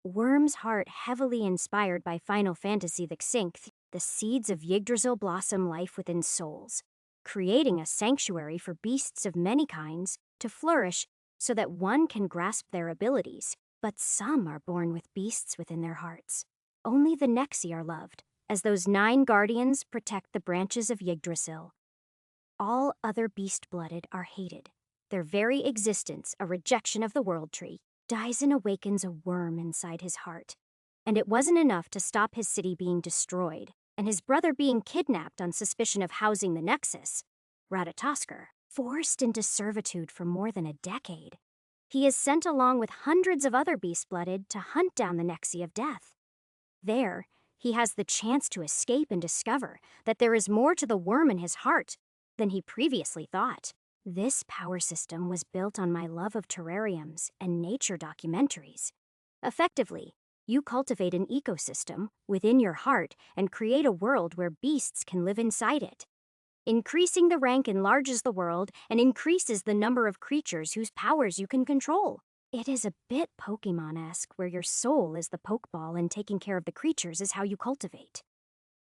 Worm's heart, heavily inspired by Final Fantasy the Xinth, the seeds of Yggdrasil blossom life within souls, creating a sanctuary for beasts of many kinds to flourish so that one can grasp their abilities. But some are born with beasts within their hearts. Only the Nexi are loved, as those 9 guardians protect the branches of Yggdrasil. All other beast-blooded are hated. Their very existence, a rejection of the World Tree. Daisen awakens a worm inside his heart. And it wasn't enough to stop his city being destroyed, and his brother being kidnapped on suspicion of housing the Nexus. Ratatoskr, forced into servitude for more than a decade. He is sent along with hundreds of other beast-blooded to hunt down the Nexi of Death. There, he has the chance to escape and discover that there is more to the worm in his heart than he previously thought. This power system was built on my love of terrariums and nature documentaries. Effectively, you cultivate an ecosystem within your heart and create a world where beasts can live inside it. Increasing the rank enlarges the world and increases the number of creatures whose powers you can control. It is a bit Pokemon-esque, where your soul is the Pokeball and taking care of the creatures is how you cultivate.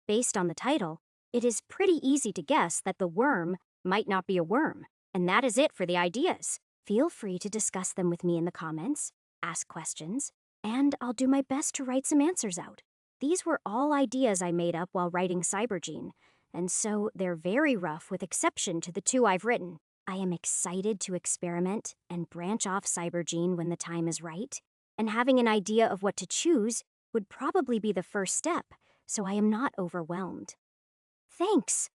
Based on the title, it is pretty easy to guess that the worm might not be a worm, and that is it for the ideas. Feel free to discuss them with me in the comments, ask questions, and I'll do my best to write some answers out. These were all ideas I made up while writing CyberGene, and so they're very rough with exception to the 2 I've written. I am excited to experiment and branch off CyberGene when the time is right, and having an idea of what to choose would probably be the first step, so I am not overwhelmed. Thanks!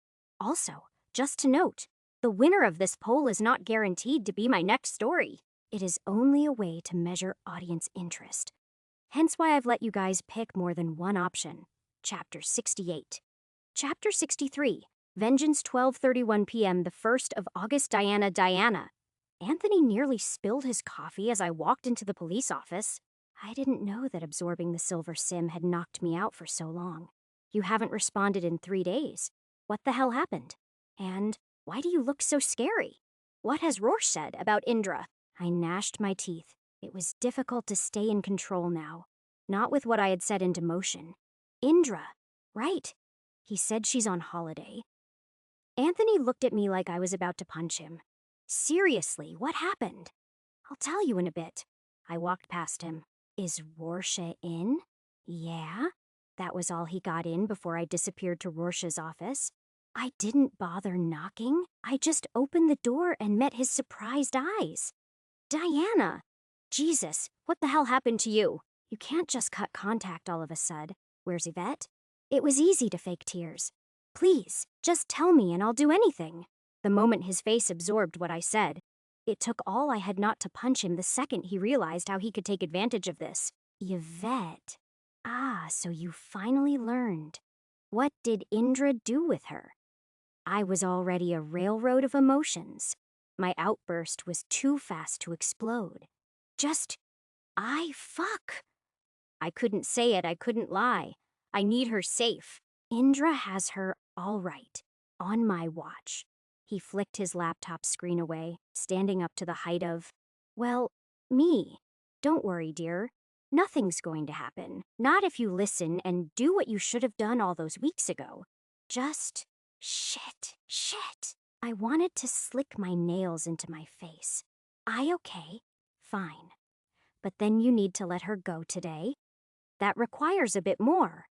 Also, just to note, the winner of this poll is not guaranteed to be my next story. It is only a way to measure audience interest. Hence why I've let you guys pick more than one option. Chapter 68. Chapter 63. Vengeance 12:31 p.m. the 1st of August. Diana. Anthony nearly spilled his coffee as I walked into the police office. I didn't know that absorbing the silver sim had knocked me out for so long. You haven't responded in 3 days. What the hell happened? And why do you look so scary? What has Rorsch said about Indra? I gnashed my teeth. It was difficult to stay in control now. Not with what I had set into motion. Indra. Right. He said she's on holiday. Anthony looked at me like I was about to punch him. Seriously, what happened? I'll tell you in a bit. I walked past him. Is Rorschach in? Yeah. That was all he got in before I disappeared to Rorschach's office. I didn't bother knocking. I just opened the door and met his surprised eyes. Diana! Jesus, what the hell happened to you? You can't just cut contact all of a sudden. Where's Yvette? It was easy to fake tears. Please, just tell me and I'll do anything. The moment his face absorbed what I said, it took all I had not to punch him the second he realized how he could take advantage of this. Yvette. Ah, so you finally learned. What did Indra do with her? I was already a railroad of emotions. My outburst was too fast to explode. Fuck. I couldn't say it, I couldn't lie. I need her safe. Indra has her all right, on my watch. He flicked his laptop screen away, standing up to the height of, well, me. Don't worry, dear. Nothing's going to happen. Not if you listen and do what you should have done all those weeks ago. Just, shit. I wanted to slick my nails into my face. Okay? Fine. But then you need to let her go today. That requires a bit more.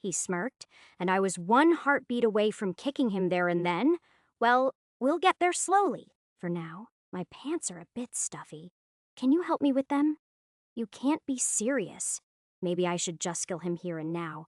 He smirked, and I was one heartbeat away from kicking him there and then. Well, we'll get there slowly. For now, my pants are a bit stuffy. Can you help me with them? You can't be serious. Maybe I should just kill him here and now.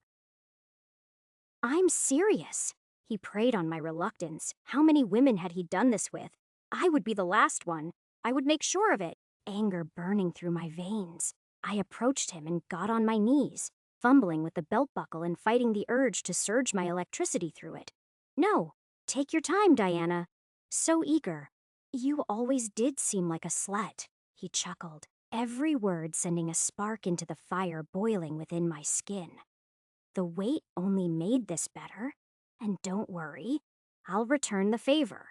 I'm serious. He preyed on my reluctance. How many women had he done this with? I would be the last one. I would make sure of it. Anger burning through my veins. I approached him and got on my knees, fumbling with the belt buckle and fighting the urge to surge my electricity through it. No, take your time, Diana. So eager. You always did seem like a slut. He chuckled, every word sending a spark into the fire boiling within my skin. The wait only made this better. And don't worry, I'll return the favor.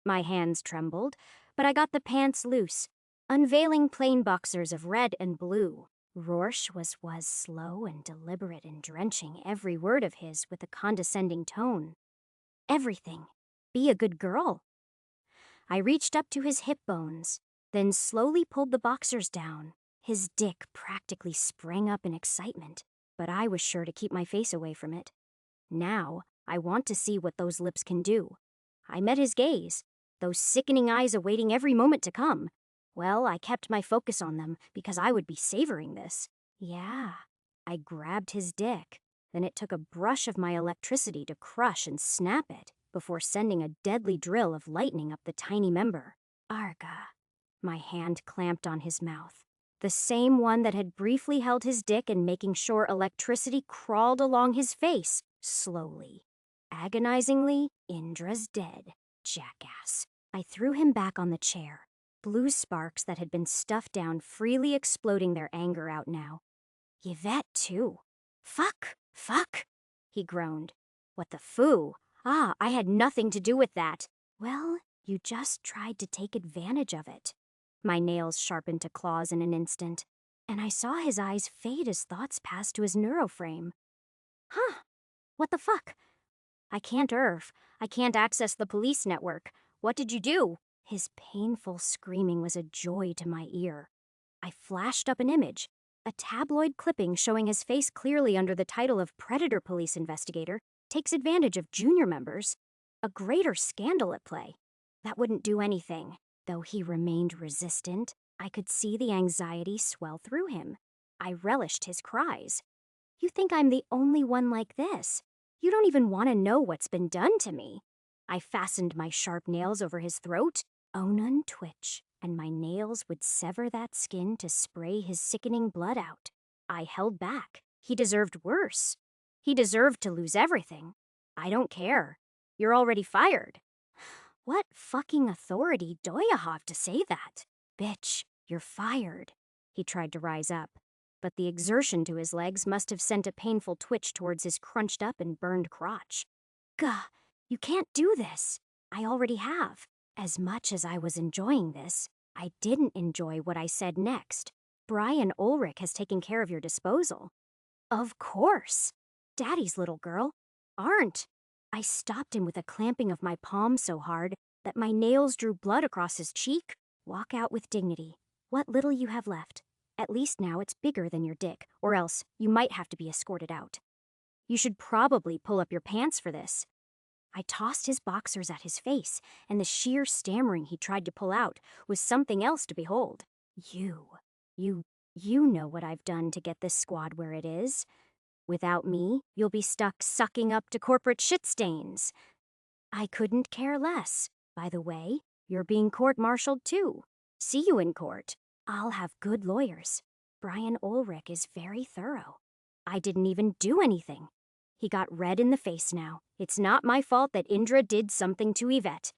My hands trembled, but I got the pants loose, unveiling plain boxers of red and blue. Rorsch was slow and deliberate in drenching every word of his with a condescending tone. Everything. Be a good girl. I reached up to his hip bones, then slowly pulled the boxers down. His dick practically sprang up in excitement, but I was sure to keep my face away from it. Now, I want to see what those lips can do. I met his gaze, those sickening eyes awaiting every moment to come. Well, I kept my focus on them because I would be savoring this. Yeah. I grabbed his dick. Then it took a brush of my electricity to crush and snap it before sending a deadly drill of lightning up the tiny member. Arga. My hand clamped on his mouth. The same one that had briefly held his dick and making sure electricity crawled along his face, slowly. Agonizingly, Indra's dead. Jackass. I threw him back on the chair. Blue sparks that had been stuffed down freely exploding their anger out now. Yvette, too. Fuck. He groaned. What the foo? I had nothing to do with that. Well, you just tried to take advantage of it. My nails sharpened to claws in an instant, and I saw his eyes fade as thoughts passed to his neuroframe. Huh. What the fuck? I can't I can't access the police network. What did you do? His painful screaming was a joy to my ear. I flashed up an image, a tabloid clipping showing his face clearly under the title of Predator Police Investigator takes advantage of junior members. A greater scandal at play. That wouldn't do anything. Though he remained resistant, I could see the anxiety swell through him. I relished his cries. You think I'm the only one like this? You don't even want to know what's been done to me. I fastened my sharp nails over his throat. Onan twitch, and my nails would sever that skin to spray his sickening blood out. I held back. He deserved worse. He deserved to lose everything. I don't care. You're already fired. What fucking authority do you have to say that? Bitch, you're fired. He tried to rise up, but the exertion to his legs must have sent a painful twitch towards his crunched up and burned crotch. Gah, you can't do this. I already have. As much as I was enjoying this, I didn't enjoy what I said next. Brian Ulrich has taken care of your disposal. Of course. Daddy's little girl. Aren't. I stopped him with a clamping of my palm so hard that my nails drew blood across his cheek. Walk out with dignity. What little you have left. At least now it's bigger than your dick, or else you might have to be escorted out. You should probably pull up your pants for this. I tossed his boxers at his face, and the sheer stammering he tried to pull out was something else to behold. You know what I've done to get this squad where it is. Without me, you'll be stuck sucking up to corporate shit stains. I couldn't care less. By the way, you're being court-martialed too. See you in court. I'll have good lawyers. Brian Ulrich is very thorough. I didn't even do anything. He got red in the face now. It's not my fault that Indra did something to Yvette.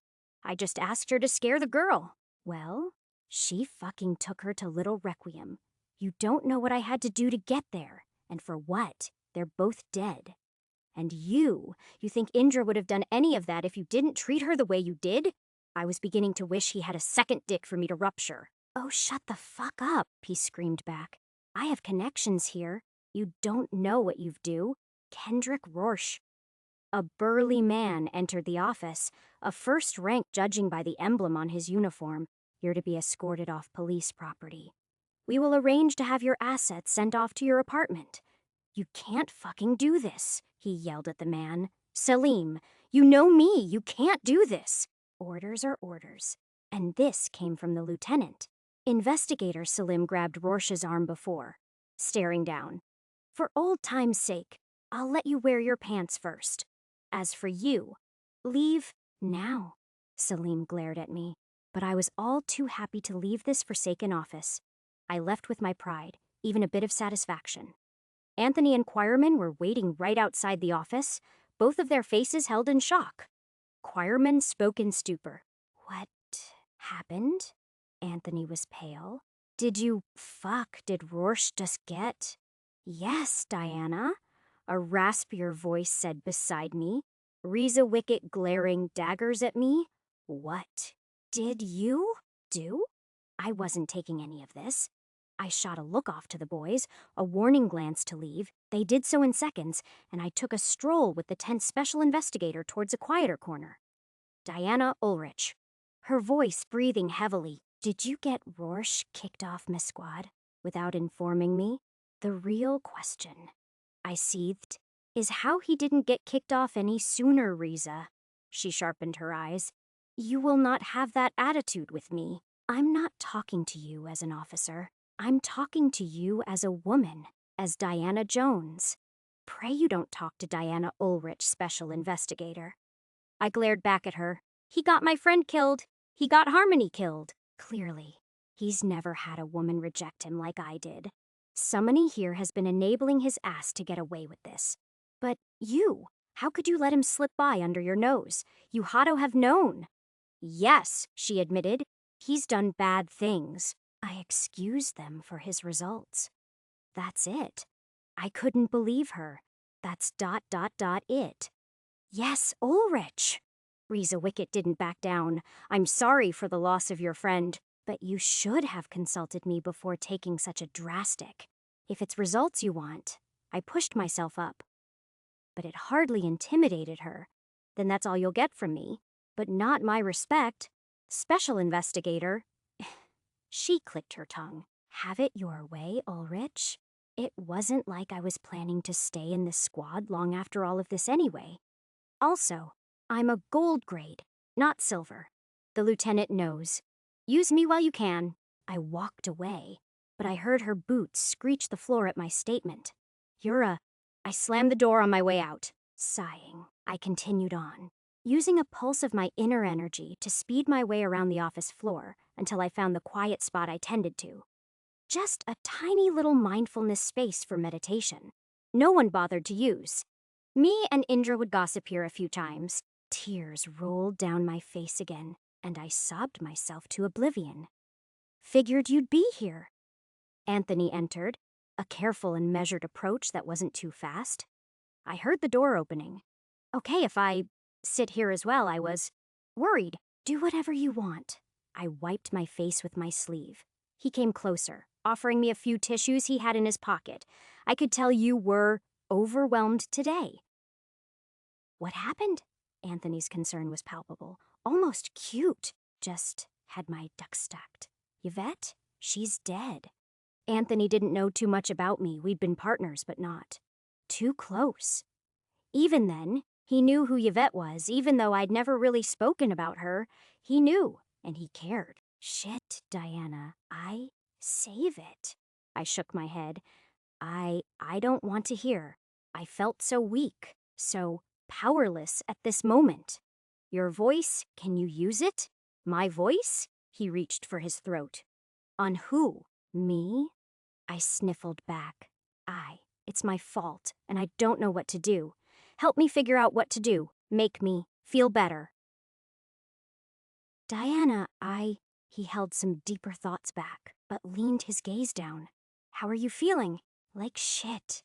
I just asked her to scare the girl. Well, she fucking took her to Little Requiem. You don't know what I had to do to get there. And for what? They're both dead. And you think Indra would have done any of that if you didn't treat her the way you did? I was beginning to wish he had a second dick for me to rupture. Oh, shut the fuck up, he screamed back. I have connections here. You don't know what you've done. Kendrick Rorsch. A burly man entered the office, a first rank judging by the emblem on his uniform. You're to be escorted off police property. We will arrange to have your assets sent off to your apartment. You can't fucking do this, he yelled at the man. Salim, you know me, you can't do this. Orders are orders. And this came from the lieutenant. Investigator Salim grabbed Rorsch's arm before, staring down. For old time's sake, I'll let you wear your pants first. As for you, leave now. Salim glared at me, but I was all too happy to leave this forsaken office. I left with my pride, even a bit of satisfaction. Anthony and Quireman were waiting right outside the office, both of their faces held in shock. Quireman spoke in stupor. What happened? Anthony was pale. Did Rorsch just get? Yes, Diana, a raspier voice said beside me. Riza Wicket glaring daggers at me. What did you do? I wasn't taking any of this. I shot a look off to the boys, a warning glance to leave. They did so in seconds, and I took a stroll with the tense special investigator towards a quieter corner. Diana Ulrich. Her voice breathing heavily. Did you get Rorsch kicked off, Miss Squad, without informing me? The real question, I seethed, is how he didn't get kicked off any sooner, Riza. She sharpened her eyes. You will not have that attitude with me. I'm not talking to you as an officer. I'm talking to you as a woman, as Diana Jones. Pray you don't talk to Diana Ulrich, special investigator. I glared back at her. He got my friend killed. He got Harmony killed. Clearly, he's never had a woman reject him like I did. Somebody here has been enabling his ass to get away with this. But you, how could you let him slip by under your nose? You ought to have known. Yes, she admitted. He's done bad things. I excused them for his results. That's it. I couldn't believe her. That's ... it. Yes, Ulrich. Riza Wicket didn't back down. I'm sorry for the loss of your friend, but you should have consulted me before taking such a drastic. If it's results you want, I pushed myself up. But it hardly intimidated her. Then that's all you'll get from me, but not my respect. Special investigator. She clicked her tongue. Have it your way, Ulrich. It wasn't like I was planning to stay in this squad long after all of this anyway. Also, I'm a gold grade, not silver. The lieutenant knows. Use me while you can. I walked away, but I heard her boots screech the floor at my statement. I slammed the door on my way out. Sighing, I continued on, using a pulse of my inner energy to speed my way around the office floor until I found the quiet spot I tended to. Just a tiny little mindfulness space for meditation. No one bothered to use. Me and Indra would gossip here a few times. Tears rolled down my face again, and I sobbed myself to oblivion. Figured you'd be here. Anthony entered, a careful and measured approach that wasn't too fast. I heard the door opening. Okay, if I sit here as well, I was worried. Do whatever you want. I wiped my face with my sleeve. He came closer, offering me a few tissues he had in his pocket. I could tell you were overwhelmed today. What happened? Anthony's concern was palpable, almost cute. Just had my ducks stacked. Yvette? She's dead. Anthony didn't know too much about me. We'd been partners, but not too close. Even then, he knew who Yvette was, even though I'd never really spoken about her. He knew, and he cared. Shit, Diana, save it. I shook my head. I don't want to hear. I felt so weak, so powerless at this moment. Your voice, can you use it? My voice? He reached for his throat. On who? Me? I sniffled back. It's my fault, and I don't know what to do. Help me figure out what to do. Make me feel better. Diana, He held some deeper thoughts back, but leaned his gaze down. How are you feeling? Like shit.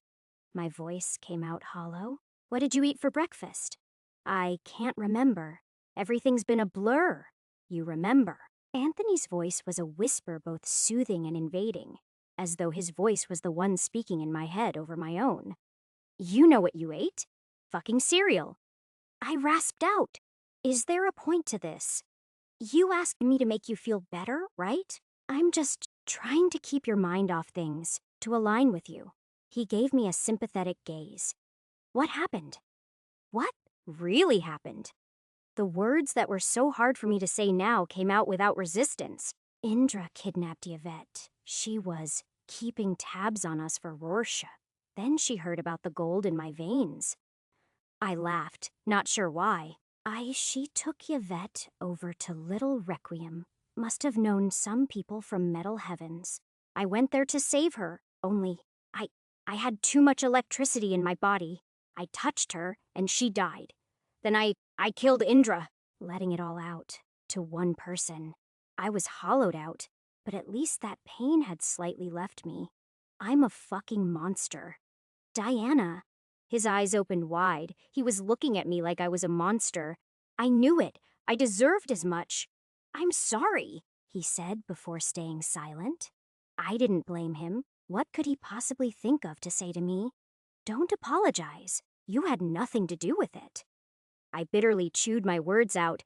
My voice came out hollow. What did you eat for breakfast? I can't remember. Everything's been a blur. You remember. Anthony's voice was a whisper, both soothing and invading, as though his voice was the one speaking in my head over my own. You know what you ate? Fucking cereal. I rasped out. Is there a point to this? You asked me to make you feel better, right? I'm just trying to keep your mind off things, to align with you. He gave me a sympathetic gaze. What happened? What really happened? The words that were so hard for me to say now came out without resistance. Indra kidnapped Yvette. She was keeping tabs on us for Rorschach. Then she heard about the gold in my veins. I laughed, not sure why. She took Yvette over to Little Requiem. Must have known some people from Metal Heavens. I went there to save her, only I had too much electricity in my body. I touched her, and she died. Then I killed Indra, letting it all out to one person. I was hollowed out, but at least that pain had slightly left me. I'm a fucking monster. Diana. His eyes opened wide. He was looking at me like I was a monster. I knew it. I deserved as much. I'm sorry, he said before staying silent. I didn't blame him. What could he possibly think of to say to me? Don't apologize. You had nothing to do with it. I bitterly chewed my words out.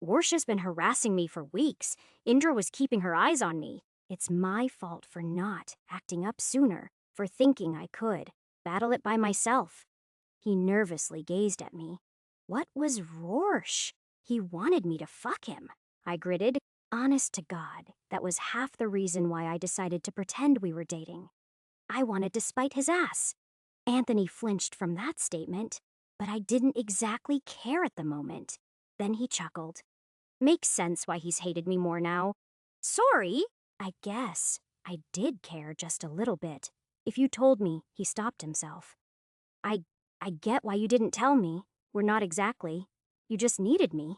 Warsha's been harassing me for weeks. Indra was keeping her eyes on me. It's my fault for not acting up sooner, for thinking I could battle it by myself. He nervously gazed at me. What was Rorsch? He wanted me to fuck him. I gritted. Honest to God, that was half the reason why I decided to pretend we were dating. I wanted to spite his ass. Anthony flinched from that statement, but I didn't exactly care at the moment. Then he chuckled. Makes sense why he's hated me more now. Sorry. I guess I did care just a little bit. If you told me, he stopped himself. I get why you didn't tell me. We're not exactly. You just needed me.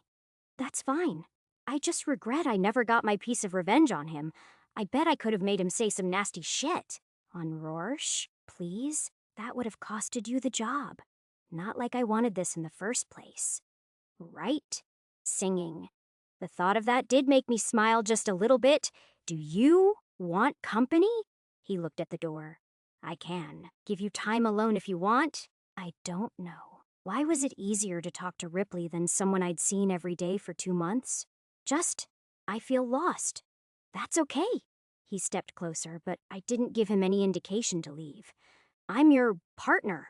That's fine. I just regret I never got my piece of revenge on him. I bet I could have made him say some nasty shit. On Rorsch, please? That would have costed you the job. Not like I wanted this in the first place. Right? Singing. The thought of that did make me smile just a little bit. Do you want company? He looked at the door. I can. Give you time alone if you want. I don't know. Why was it easier to talk to Ripley than someone I'd seen every day for 2 months? I feel lost. That's okay. He stepped closer, but I didn't give him any indication to leave. I'm your partner.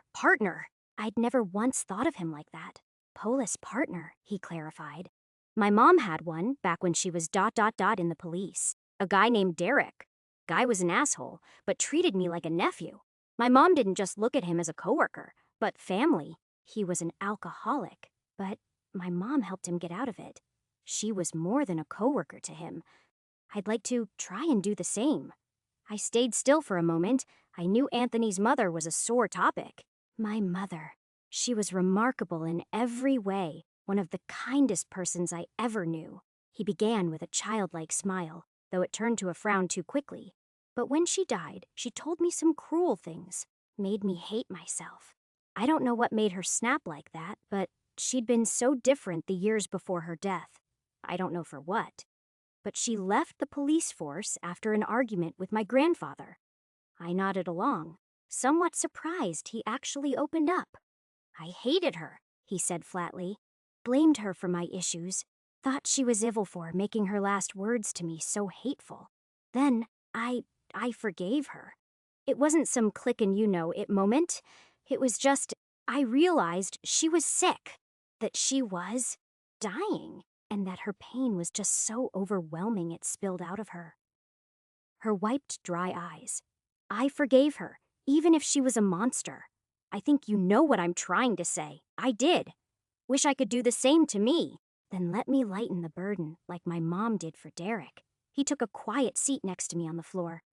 I'd never once thought of him like that. Polis partner, he clarified. My mom had one back when she was ... in the police. A guy named Derek. Guy was an asshole, but treated me like a nephew. My mom didn't just look at him as a coworker, but family. He was an alcoholic, but my mom helped him get out of it. She was more than a coworker to him. I'd like to try and do the same. I stayed still for a moment. I knew Anthony's mother was a sore topic. My mother. She was remarkable in every way, one of the kindest persons I ever knew. He began with a childlike smile, though it turned to a frown too quickly. But when she died, she told me some cruel things, made me hate myself. I don't know what made her snap like that, but she'd been so different the years before her death. I don't know for what. But she left the police force after an argument with my grandfather. I nodded along, somewhat surprised he actually opened up. I hated her, he said flatly, blamed her for my issues, thought she was evil for making her last words to me so hateful. Then I forgave her. It wasn't some click and you-know-it moment. It was just, I realized she was sick, that she was dying, and that her pain was just so overwhelming it spilled out of her. Her wiped dry eyes. I forgave her, even if she was a monster. I think you know what I'm trying to say. I did. Wish I could do the same to me. Then let me lighten the burden, like my mom did for Derek. He took a quiet seat next to me on the floor.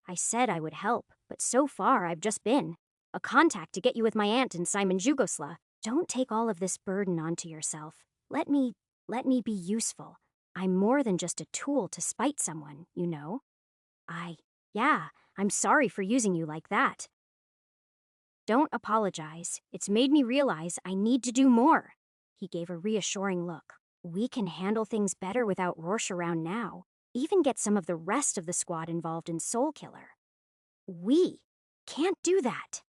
I said I would help, but so far I've just been a contact to get you with my aunt in Simon Jugosla. Don't take all of this burden onto yourself. Let me be useful. I'm more than just a tool to spite someone, you know? Yeah, I'm sorry for using you like that. Don't apologize. It's made me realize I need to do more. He gave a reassuring look. We can handle things better without Rorsch around now. Even get some of the rest of the squad involved in Soul Killer. We can't do that.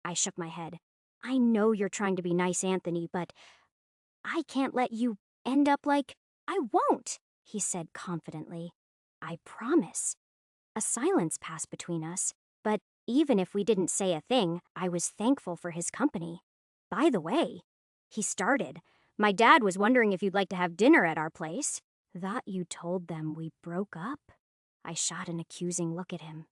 I shook my head. I know you're trying to be nice, Anthony, but I can't let you end up like... I won't, he said confidently. I promise. A silence passed between us, but even if we didn't say a thing, I was thankful for his company. By the way, he started. My dad was wondering if you'd like to have dinner at our place. Thought you told them we broke up? I shot an accusing look at him.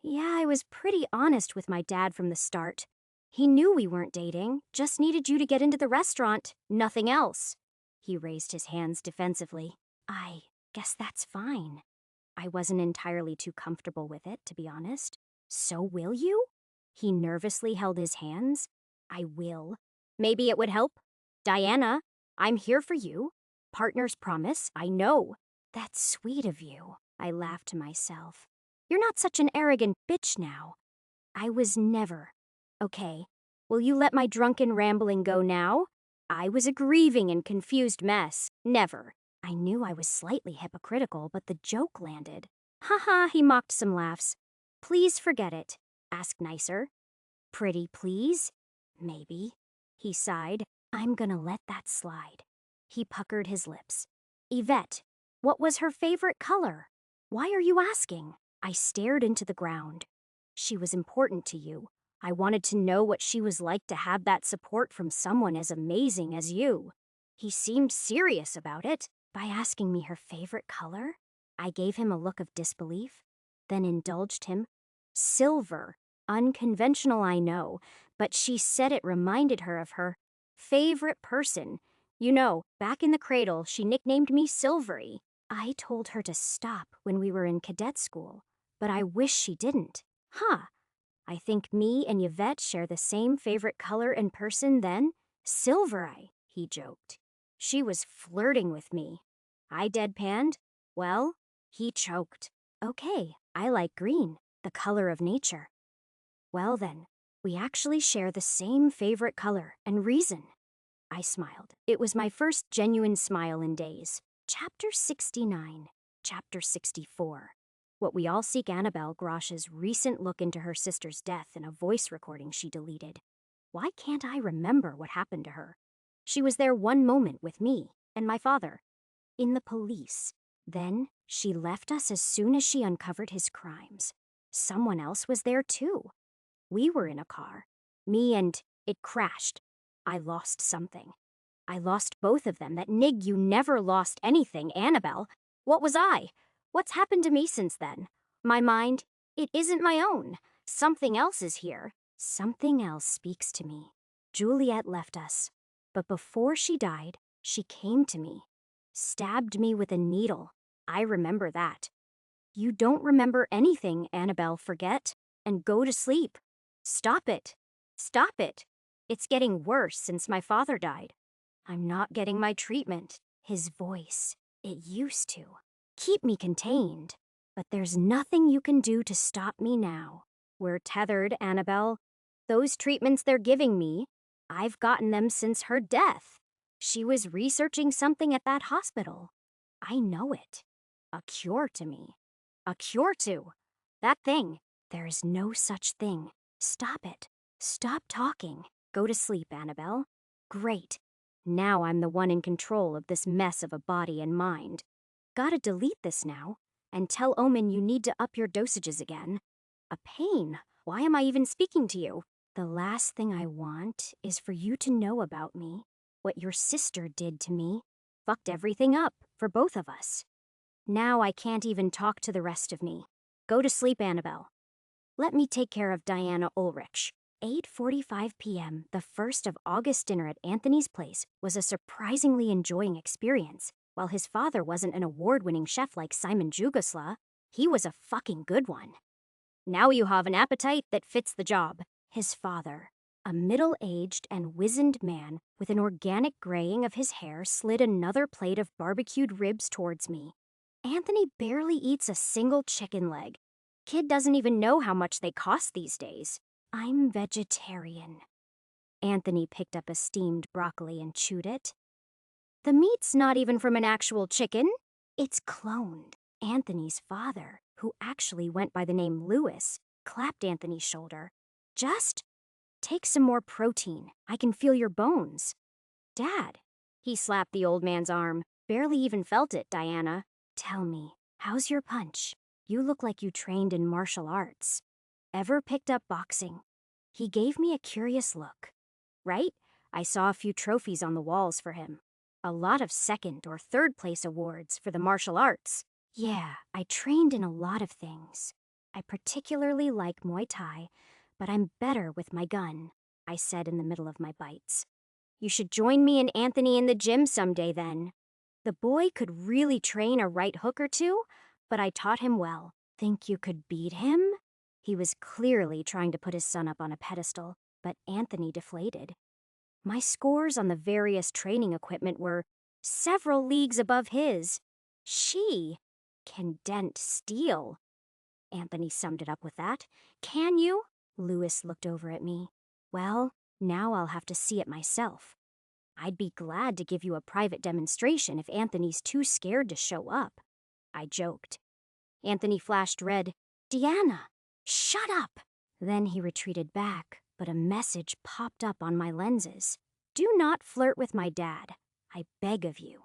Yeah, I was pretty honest with my dad from the start. He knew we weren't dating, just needed you to get into the restaurant, nothing else. He raised his hands defensively. I guess that's fine. I wasn't entirely too comfortable with it, to be honest. So will you? He nervously held his hands. I will. Maybe it would help. Diana, I'm here for you. Partner's promise, I know. That's sweet of you, I laughed to myself. You're not such an arrogant bitch now. I was never. Okay, will you let my drunken rambling go now? I was a grieving and confused mess. Never. I knew I was slightly hypocritical, but the joke landed. Haha, he mocked some laughs. Please forget it. Ask nicer. Pretty please? Maybe. He sighed. I'm gonna let that slide. He puckered his lips. Yvette, what was her favorite color? Why are you asking? I stared into the ground. She was important to you. I wanted to know what she was like to have that support from someone as amazing as you. He seemed serious about it. By asking me her favorite color? I gave him a look of disbelief, then indulged him. Silver. Unconventional, I know, but she said it reminded her of her favorite person. You know, back in the cradle, she nicknamed me Silvery. I told her to stop when we were in cadet school, but I wish she didn't. I think me and Yvette share the same favorite color and person then. Silver-eye, he joked. She was flirting with me. I deadpanned. Well, he choked. Okay, I like green, the color of nature. Well then, we actually share the same favorite color and reason. I smiled. It was my first genuine smile in days. Chapter 69. Chapter 64. What we all seek Annabelle Grosh's recent look into her sister's death in a voice recording she deleted. Why can't I remember what happened to her? She was there one moment with me and my father. In the police. Then she left us as soon as she uncovered his crimes. Someone else was there too. We were in a car. Me and it crashed. I lost something. I lost both of them. That nig you never lost anything, Annabelle. What was I? What's happened to me since then? My mind, it isn't my own. Something else is here. Something else speaks to me. Juliet left us. But before she died, she came to me. Stabbed me with a needle. I remember that. You don't remember anything, Annabelle, forget. And go to sleep. Stop it. Stop it. It's getting worse since my father died. I'm not getting my treatment. His voice. It used to. Keep me contained. But there's nothing you can do to stop me now. We're tethered, Annabelle. Those treatments they're giving me, I've gotten them since her death. She was researching something at that hospital. I know it. A cure to me. A cure to. That thing. There is no such thing. Stop it. Stop talking. Go to sleep, Annabelle. Great. Now I'm the one in control of this mess of a body and mind. Gotta delete this now, and tell Omen you need to up your dosages again. A pain. Why am I even speaking to you? The last thing I want is for you to know about me, what your sister did to me. Fucked everything up for both of us. Now I can't even talk to the rest of me. Go to sleep, Annabelle. Let me take care of Diana Ulrich. 8:45 p.m., the 1st of August dinner at Anthony's place was a surprisingly enjoying experience. While his father wasn't an award-winning chef like Simon Jugosla, he was a fucking good one. Now you have an appetite that fits the job. His father, a middle-aged and wizened man with an organic graying of his hair, slid another plate of barbecued ribs towards me. Anthony barely eats a single chicken leg. Kid doesn't even know how much they cost these days. I'm vegetarian. Anthony picked up a steamed broccoli and chewed it. The meat's not even from an actual chicken. It's cloned. Anthony's father, who actually went by the name Lewis, clapped Anthony's shoulder. Just take some more protein. I can feel your bones. Dad. He slapped the old man's arm. Barely even felt it, Diana. Tell me, how's your punch? You look like you trained in martial arts. Ever picked up boxing? He gave me a curious look. Right? I saw a few trophies on the walls for him. A lot of second or third place awards for the martial arts. Yeah, I trained in a lot of things. I particularly like Muay Thai, but I'm better with my gun, I said in the middle of my bites. You should join me and Anthony in the gym someday then. The boy could really train a right hook or two, but I taught him well. Think you could beat him? He was clearly trying to put his son up on a pedestal, but Anthony deflated. My scores on the various training equipment were several leagues above his. She can dent steel. Anthony summed it up with that. Can you? Lewis looked over at me. Well, now I'll have to see it myself. I'd be glad to give you a private demonstration if Anthony's too scared to show up. I joked. Anthony flashed red. Deanna, shut up! Then he retreated back, but a message popped up on my lenses. Do not flirt with my dad. I beg of you.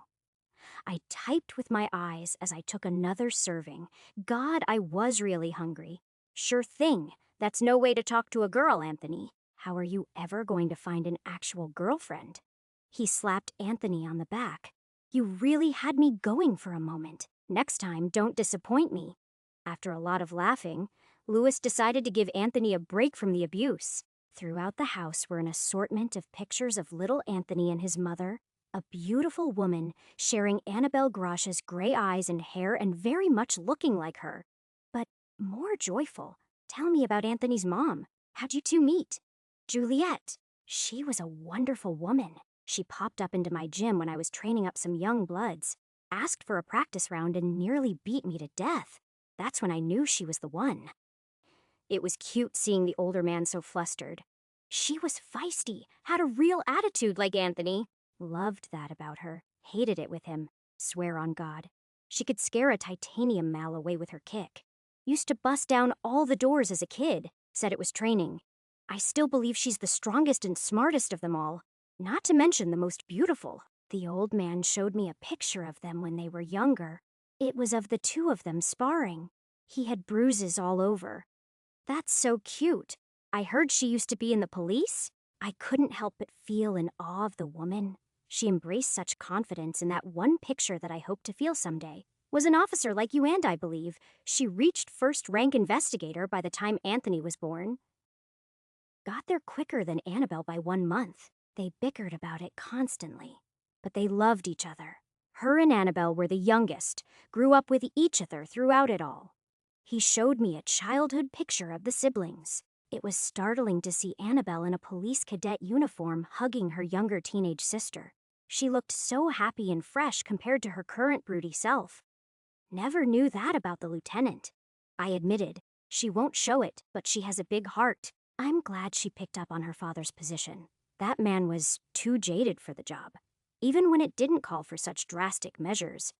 I typed with my eyes as I took another serving. God, I was really hungry. Sure thing. That's no way to talk to a girl, Anthony. How are you ever going to find an actual girlfriend? He slapped Anthony on the back. You really had me going for a moment. Next time, don't disappoint me. After a lot of laughing, Lewis decided to give Anthony a break from the abuse. Throughout the house were an assortment of pictures of little Anthony and his mother, a beautiful woman sharing Annabelle Grosh's gray eyes and hair and very much looking like her. But more joyful, tell me about Anthony's mom. How'd you two meet? Juliet. She was a wonderful woman. She popped up into my gym when I was training up some young bloods, asked for a practice round and nearly beat me to death. That's when I knew she was the one. It was cute seeing the older man so flustered. She was feisty, had a real attitude like Anthony. Loved that about her, hated it with him, swear on God. She could scare a titanium mal away with her kick. Used to bust down all the doors as a kid, said it was training. I still believe she's the strongest and smartest of them all, not to mention the most beautiful. The old man showed me a picture of them when they were younger. It was of the two of them sparring. He had bruises all over. That's so cute. I heard she used to be in the police. I couldn't help but feel in awe of the woman. She embraced such confidence in that one picture that I hope to feel someday. Was an officer like you and I believe. She reached first-rank investigator by the time Anthony was born. Got there quicker than Annabelle by 1 month. They bickered about it constantly. But they loved each other. Her and Annabelle were the youngest, grew up with each other throughout it all. He showed me a childhood picture of the siblings. It was startling to see Annabelle in a police cadet uniform hugging her younger teenage sister. She looked so happy and fresh compared to her current broody self. Never knew that about the lieutenant. I admitted, she won't show it, but she has a big heart. I'm glad she picked up on her father's position. That man was too jaded for the job, even when it didn't call for such drastic measures.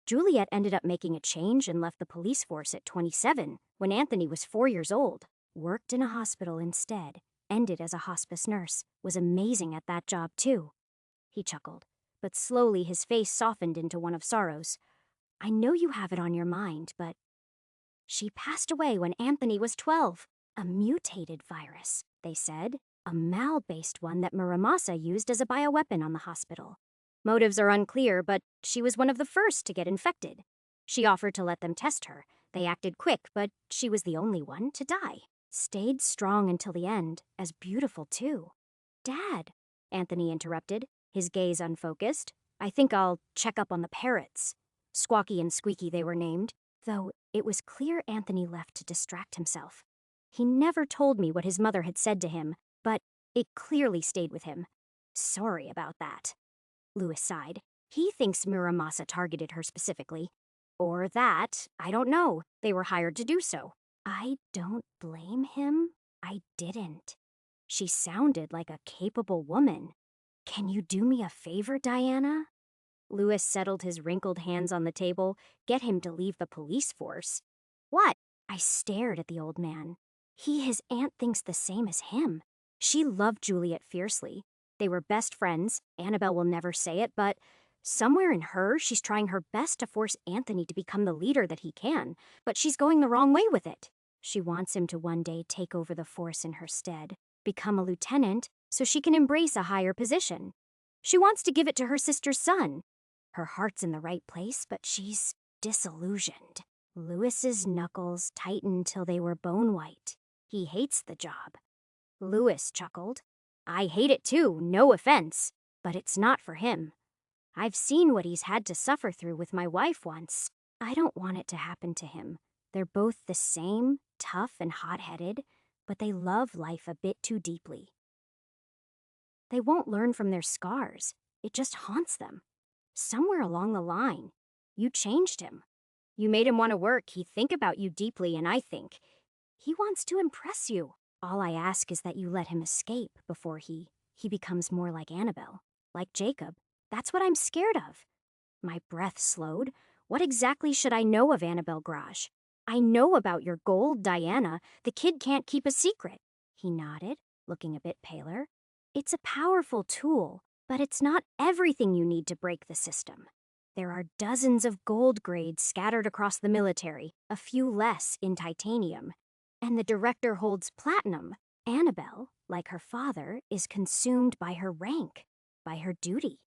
Juliet ended up making a change and left the police force at 27 when Anthony was 4 years old. Worked in a hospital instead, ended as a hospice nurse, was amazing at that job too. He chuckled, but slowly his face softened into one of sorrows. I know you have it on your mind, but she passed away when Anthony was 12. A mutated virus, they said. A mal-based one that Muramasa used as a bioweapon on the hospital. Motives are unclear, but she was one of the first to get infected. She offered to let them test her. They acted quick, but she was the only one to die. Stayed strong until the end, as beautiful too. Dad, Anthony interrupted, his gaze unfocused. I think I'll check up on the parrots. Squawky and Squeaky they were named, though it was clear Anthony left to distract himself. He never told me what his mother had said to him, but it clearly stayed with him. Sorry about that. Lewis sighed. He thinks Muramasa targeted her specifically. Or that, I don't know. They were hired to do so. I don't blame him. I didn't. She sounded like a capable woman. Can you do me a favor, Diana? Lewis settled his wrinkled hands on the table. Get him to leave the police force. What? I stared at the old man. His aunt thinks the same as him. She loved Juliet fiercely. They were best friends. Annabelle will never say it, but somewhere in her, she's trying her best to force Anthony to become the leader that he can, but she's going the wrong way with it. She wants him to one day take over the force in her stead, become a lieutenant, so she can embrace a higher position. She wants to give it to her sister's son. Her heart's in the right place, but she's disillusioned. Lewis's knuckles tightened till they were bone white. He hates the job. Lewis chuckled. I hate it too, no offense, but it's not for him. I've seen what he's had to suffer through with my wife once. I don't want it to happen to him. They're both the same, tough and hot-headed, but they love life a bit too deeply. They won't learn from their scars. It just haunts them. Somewhere along the line, you changed him. You made him want to work. He'd think about you deeply, and I think he wants to impress you. All I ask is that you let him escape before he becomes more like Annabelle, like Jacob. That's what I'm scared of. My breath slowed. What exactly should I know of Annabelle Grage? I know about your gold, Diana. The kid can't keep a secret. He nodded, looking a bit paler. It's a powerful tool, but it's not everything you need to break the system. There are dozens of gold grades scattered across the military, a few less in titanium. And the director holds platinum. Annabelle, like her father, is consumed by her rank, by her duty.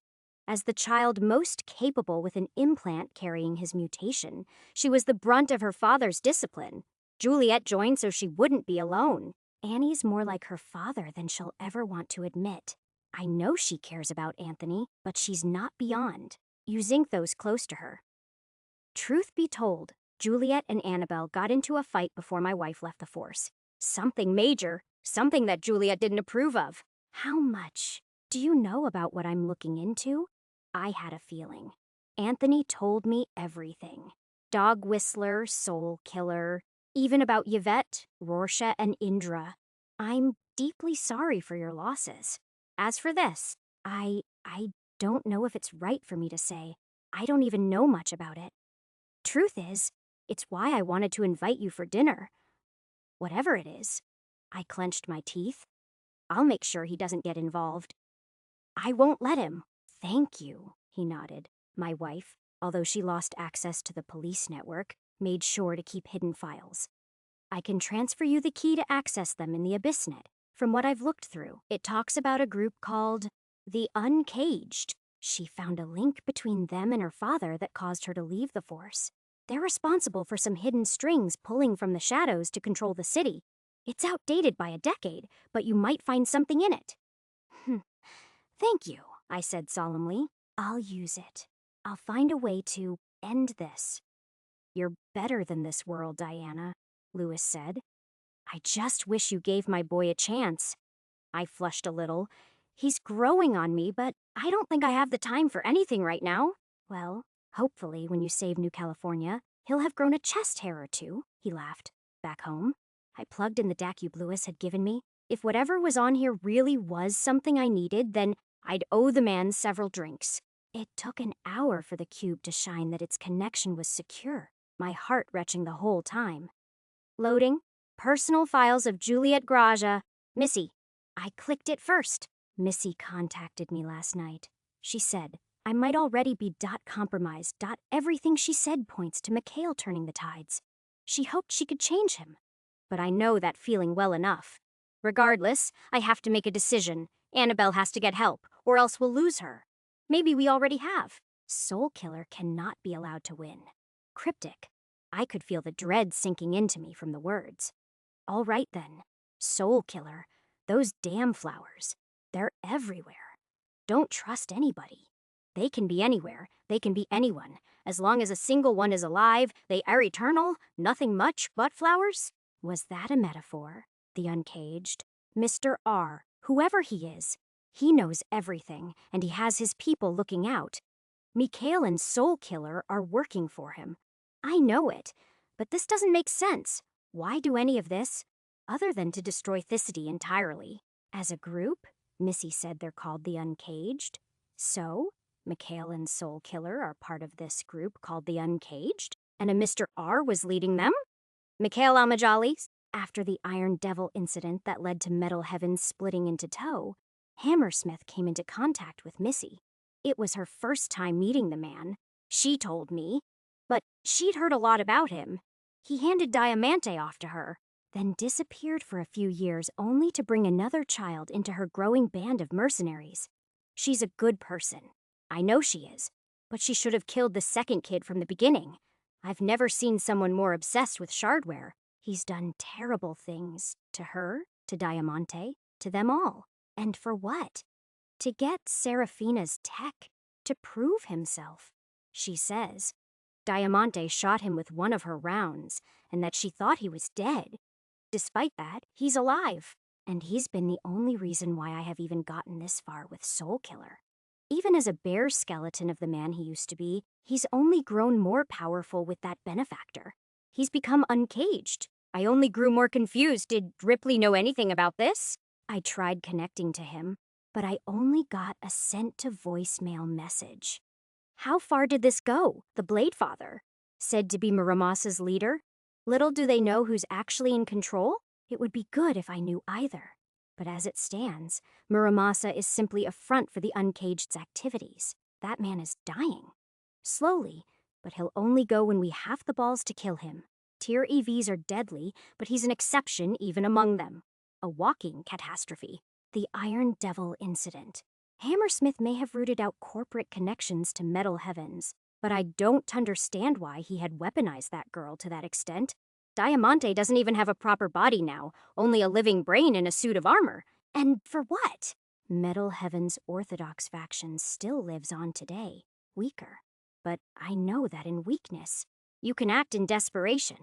As the child most capable with an implant carrying his mutation, she was the brunt of her father's discipline. Juliet joined so she wouldn't be alone. Annie's more like her father than she'll ever want to admit. I know she cares about Anthony, but she's not beyond. You zinc those close to her. Truth be told, Juliet and Annabelle got into a fight before my wife left the force. Something major, something that Juliet didn't approve of. How much do you know about what I'm looking into? I had a feeling. Anthony told me everything. Dog whistler, soul killer, even about Yvette, Rorschach, and Indra. I'm deeply sorry for your losses. As for this, I don't know if it's right for me to say. I don't even know much about it. Truth is, it's why I wanted to invite you for dinner. Whatever it is. I clenched my teeth. I'll make sure he doesn't get involved. I won't let him. Thank you, he nodded. My wife, although she lost access to the police network, made sure to keep hidden files. I can transfer you the key to access them in the AbyssNet. From what I've looked through, it talks about a group called the Uncaged. She found a link between them and her father that caused her to leave the force. They're responsible for some hidden strings pulling from the shadows to control the city. It's outdated by a decade, but you might find something in it. Thank you, I said solemnly. I'll use it. I'll find a way to end this. You're better than this world, Diana, Lewis said. I just wish you gave my boy a chance. I flushed a little. He's growing on me, but I don't think I have the time for anything right now. Well, hopefully when you save New California, he'll have grown a chest hair or two, he laughed. Back home, I plugged in the DACube Lewis had given me. If whatever was on here really was something I needed, then I'd owe the man several drinks. It took an hour for the cube to shine that its connection was secure, my heart retching the whole time. Loading. Personal files of Juliet Graja. Missy. I clicked it first. Missy contacted me last night. She said, I might already be compromised. Everything she said points to Mikhail turning the tides. She hoped she could change him. But I know that feeling well enough. Regardless, I have to make a decision. Annabelle has to get help, or else we'll lose her. Maybe we already have. Soul Killer cannot be allowed to win. Cryptic. I could feel the dread sinking into me from the words. All right then. Soul Killer. Those damn flowers. They're everywhere. Don't trust anybody. They can be anywhere. They can be anyone. As long as a single one is alive, they are eternal. Nothing much but flowers. Was that a metaphor? The uncaged. Mr. R, whoever he is, he knows everything, and he has his people looking out. Mikhail and Soul Killer are working for him. I know it, but this doesn't make sense. Why do any of this? Other than to destroy Thicity entirely. As a group, Missy said they're called the Uncaged. So, Mikhail and Soul Killer are part of this group called the Uncaged, and a Mr. R was leading them? Mikhail Amajali, after the Iron Devil incident that led to Metal Heaven splitting into tow, Hammersmith came into contact with Missy. It was her first time meeting the man, she told me, but she'd heard a lot about him. He handed Diamante off to her, then disappeared for a few years only to bring another child into her growing band of mercenaries. She's a good person. I know she is, but she should have killed the second kid from the beginning. I've never seen someone more obsessed with shardware. He's done terrible things to her, to Diamante, to them all. And for what? To get Serafina's tech, to prove himself. She says Diamante shot him with one of her rounds, and that she thought he was dead. Despite that, he's alive, and he's been the only reason why I have even gotten this far with Soul Killer. Even as a bare skeleton of the man he used to be, he's only grown more powerful with that benefactor. He's become uncaged. I only grew more confused. Did Ripley know anything about this? I tried connecting to him, but I only got a sent-to-voicemail message. How far did this go? The Blade Father, said to be Muramasa's leader. Little do they know who's actually in control. It would be good if I knew either. But as it stands, Muramasa is simply a front for the Uncaged's activities. That man is dying. Slowly, but he'll only go when we have the balls to kill him. Tier EVs are deadly, but he's an exception even among them. A walking catastrophe. The Iron Devil incident. Hammersmith may have rooted out corporate connections to Metal Heavens, but I don't understand why he had weaponized that girl to that extent. Diamante doesn't even have a proper body now, only a living brain in a suit of armor. And for what? Metal Heaven's Orthodox faction still lives on today, weaker. But I know that in weakness, you can act in desperation.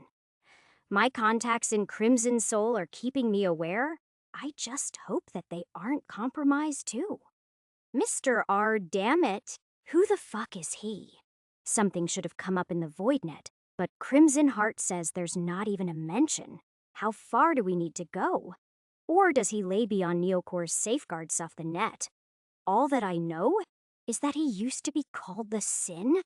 My contacts in Crimson Soul are keeping me aware. I just hope that they aren't compromised too. Mr. R, damn it. Who the fuck is he? Something should have come up in the Voidnet, but Crimson Heart says there's not even a mention. How far do we need to go? Or does he lay beyond Neocore's safeguards off the net? All that I know is that he used to be called the Sin?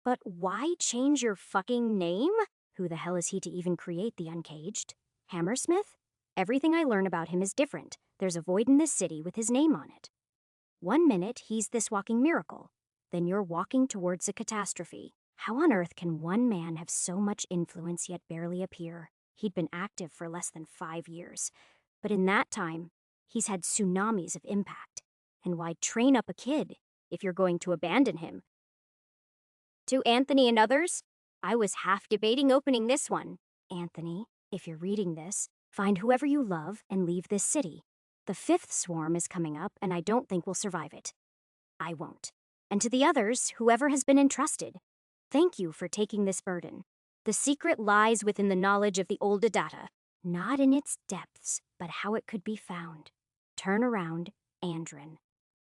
But why change your fucking name? Who the hell is he to even create the Uncaged? Hammersmith? Everything I learn about him is different. There's a void in this city with his name on it. 1 minute, he's this walking miracle. Then you're walking towards a catastrophe. How on earth can one man have so much influence yet barely appear? He'd been active for less than 5 years. But in that time, he's had tsunamis of impact. And why train up a kid if you're going to abandon him? To Anthony and others, I was half debating opening this one. Anthony, if you're reading this, find whoever you love and leave this city. The 5th swarm is coming up, and I don't think we'll survive it. I won't. And to the others, whoever has been entrusted, thank you for taking this burden. The secret lies within the knowledge of the old data, not in its depths, but how it could be found. Turn around, Andrin.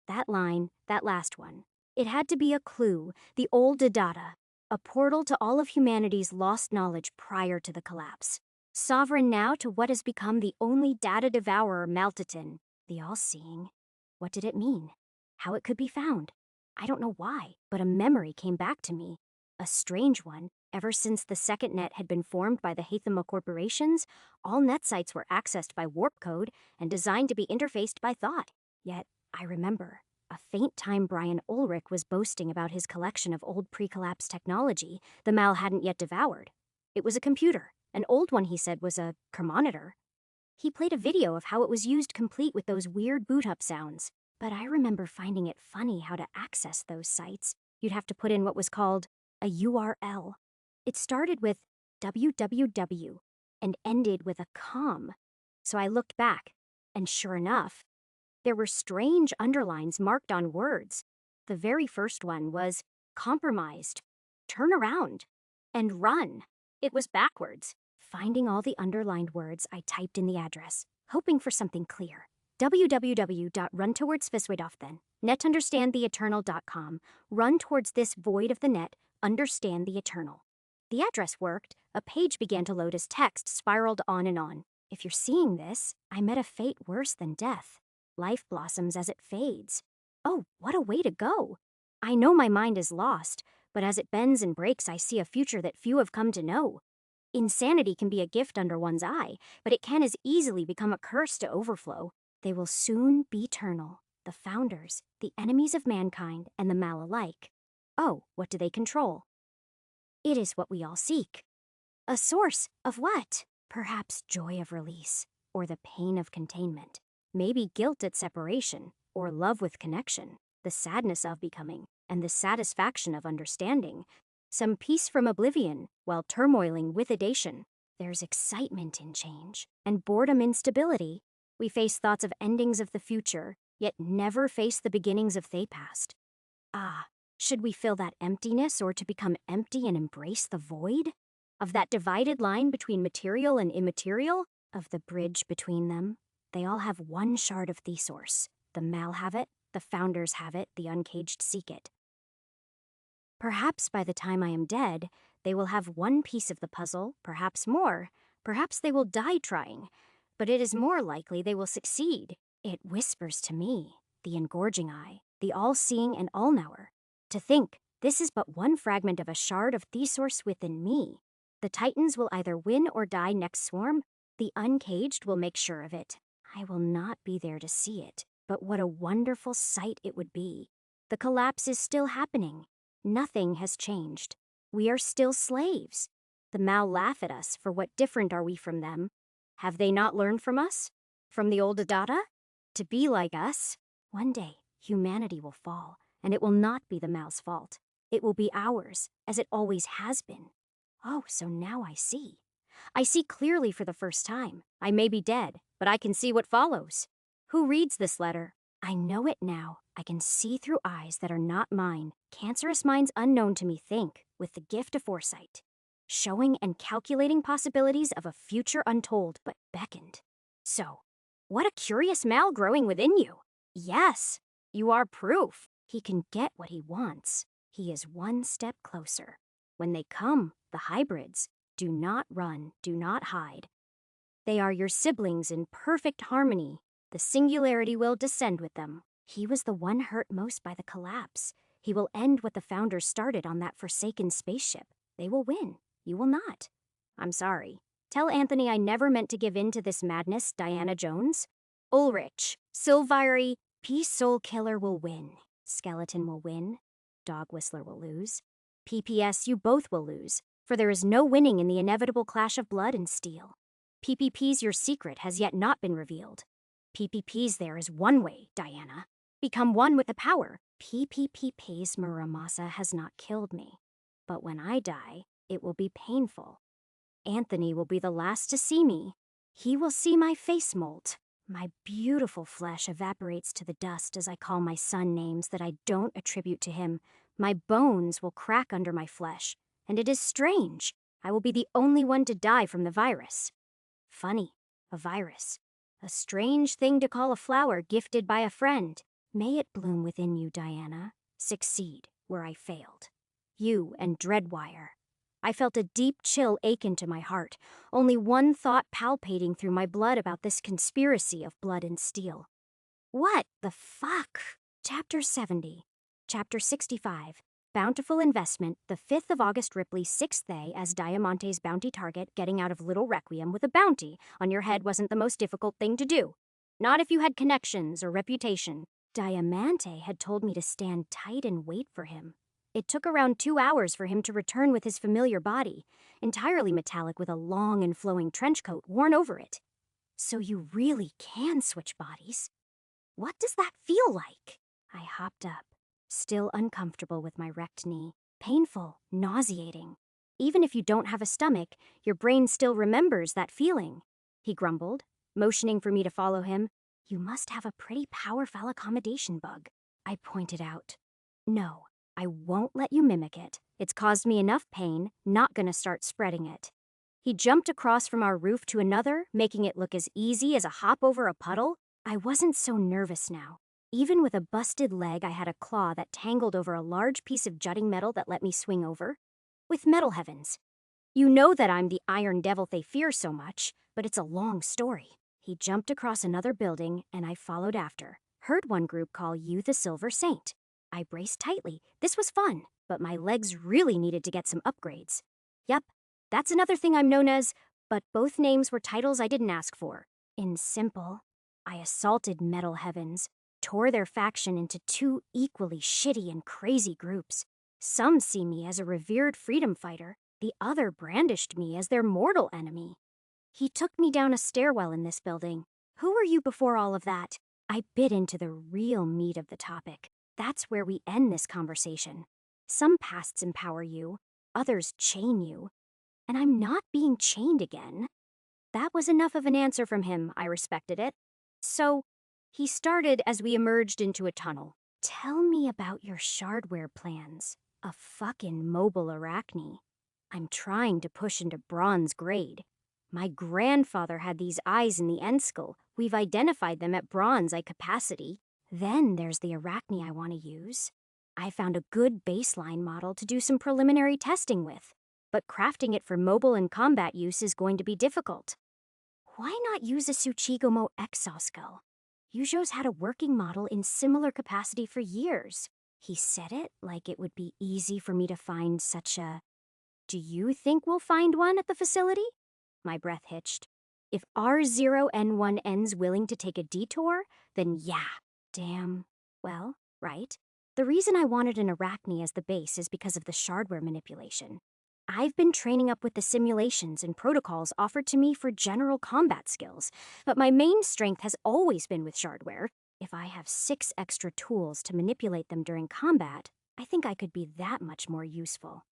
That line, that last one. It had to be a clue, the old data, a portal to all of humanity's lost knowledge prior to the collapse. Sovereign now to what has become the only data devourer, Maltatin, the all-seeing. What did it mean? How it could be found? I don't know why, but a memory came back to me. A strange one. Ever since the second net had been formed by the Hathama corporations, all net sites were accessed by warp code and designed to be interfaced by thought. Yet, I remember, a faint time Brian Ulrich was boasting about his collection of old pre-collapse technology the Mal hadn't yet devoured. It was a computer. An old one, he said, was a chronometer. He played a video of how it was used complete with those weird boot-up sounds. But I remember finding it funny how to access those sites. You'd have to put in what was called a URL. It started with www and ended with a com. So I looked back, and sure enough, there were strange underlines marked on words. The very first one was compromised, turn around, and run. It was backwards. Finding all the underlined words, I typed in the address, hoping for something clear. www.runtowardsviswedoften, netunderstandtheeternal.com, run towards this void of the net, understand the eternal. The address worked. A page began to load as text spiraled on and on. If you're seeing this, I met a fate worse than death. Life blossoms as it fades. Oh, what a way to go. I know my mind is lost, but as it bends and breaks, I see a future that few have come to know. Insanity can be a gift under one's eye, but it can as easily become a curse to overflow. They will soon be eternal, the founders, the enemies of mankind, and the Mal alike. Oh, what do they control? It is what we all seek. A source of what? Perhaps joy of release, or the pain of containment. Maybe guilt at separation, or love with connection. The sadness of becoming, and the satisfaction of understanding. Some peace from oblivion, while turmoiling with sedation. There's excitement in change, and boredom in stability. We face thoughts of endings of the future, yet never face the beginnings of the past. Ah, should we fill that emptiness or to become empty and embrace the void? Of that divided line between material and immaterial? Of the bridge between them? They all have one shard of the source. The Mal have it, the founders have it, the uncaged seek it. Perhaps by the time I am dead, they will have one piece of the puzzle, perhaps more. Perhaps they will die trying. But it is more likely they will succeed. It whispers to me, the engorging eye, the all-seeing and all-knower. To think, this is but one fragment of a shard of the source within me. The Titans will either win or die next swarm. The uncaged will make sure of it. I will not be there to see it, but what a wonderful sight it would be. The collapse is still happening. Nothing has changed. We are still slaves. The Mal laugh at us for what different are we from them. Have they not learned from us? From the old Adata? To be like us? One day, humanity will fall, and it will not be the Mal's fault. It will be ours, as it always has been. Oh, so now I see. I see clearly for the first time. I may be dead, but I can see what follows. Who reads this letter? I know it now. I can see through eyes that are not mine. Cancerous minds unknown to me think, with the gift of foresight. Showing and calculating possibilities of a future untold, but beckoned. So, what a curious Mal growing within you. Yes, you are proof. He can get what he wants. He is one step closer. When they come, the hybrids, do not run, do not hide. They are your siblings in perfect harmony. The singularity will descend with them. He was the one hurt most by the collapse. He will end what the founders started on that forsaken spaceship. They will win. You will not. I'm sorry. Tell Anthony I never meant to give in to this madness, Diana Jones. Ulrich, Silviri, Peace Soul Killer will win. Skeleton will win. Dog Whistler will lose. PPS, you both will lose, for there is no winning in the inevitable clash of blood and steel. PPP's your secret has yet not been revealed. PPP's there is one way, Diana. Become one with the power. PPP's Muramasa has not killed me. But when I die, it will be painful. Anthony will be the last to see me. He will see my face molt. My beautiful flesh evaporates to the dust as I call my son names that I don't attribute to him. My bones will crack under my flesh, and it is strange. I will be the only one to die from the virus. Funny, a virus. A strange thing to call a flower gifted by a friend. May it bloom within you, Diana. Succeed where I failed. You and Dreadwire. I felt a deep chill ache into my heart, only one thought palpating through my blood about this conspiracy of blood and steel. What the fuck? Chapter 70. Chapter 65. Bountiful Investment, the 5th of August Ripley's 6th day as Diamante's bounty target. Getting out of Little Requiem with a bounty on your head wasn't the most difficult thing to do. Not if you had connections or reputation. Diamante had told me to stand tight and wait for him. It took around 2 hours for him to return with his familiar body, entirely metallic with a long and flowing trench coat worn over it. So you really can switch bodies? What does that feel like? I hopped up, still uncomfortable with my wrecked knee. Painful, nauseating. Even if you don't have a stomach, your brain still remembers that feeling. He grumbled, motioning for me to follow him. You must have a pretty powerful accommodation bug, I pointed out. No, I won't let you mimic it. It's caused me enough pain, not gonna start spreading it. He jumped across from our roof to another, making it look as easy as a hop over a puddle. I wasn't so nervous now. Even with a busted leg, I had a claw that tangled over a large piece of jutting metal that let me swing over. With metal heavens. You know that I'm the Iron Devil they fear so much, but it's a long story. He jumped across another building, and I followed after. Heard one group call you the Silver Saint. I braced tightly. This was fun, but my legs really needed to get some upgrades. Yep, that's another thing I'm known as, but both names were titles I didn't ask for. In simple, I assaulted Metal Heavens, tore their faction into 2 equally shitty and crazy groups. Some see me as a revered freedom fighter, the other brandished me as their mortal enemy. He took me down a stairwell in this building. Who were you before all of that? I bit into the real meat of the topic. That's where we end this conversation. Some pasts empower you, others chain you. And I'm not being chained again. That was enough of an answer from him. I respected it. So, he started as we emerged into a tunnel. Tell me about your shardware plans. A fucking mobile arachne. I'm trying to push into bronze grade. My grandfather had these eyes in the end skull. We've identified them at bronze capacity. Then there's the arachne I want to use. I found a good baseline model to do some preliminary testing with, but crafting it for mobile and combat use is going to be difficult. Why not use a Tsuchigomo exoskull? Yujo's had a working model in similar capacity for years. He said it like it would be easy for me to find such a... Do you think we'll find one at the facility? My breath hitched. If R0N1N's willing to take a detour, then yeah. Damn. Well, right. The reason I wanted an arachne as the base is because of the shardware manipulation. I've been training up with the simulations and protocols offered to me for general combat skills, but my main strength has always been with shardware. If I have 6 extra tools to manipulate them during combat, I think I could be that much more useful.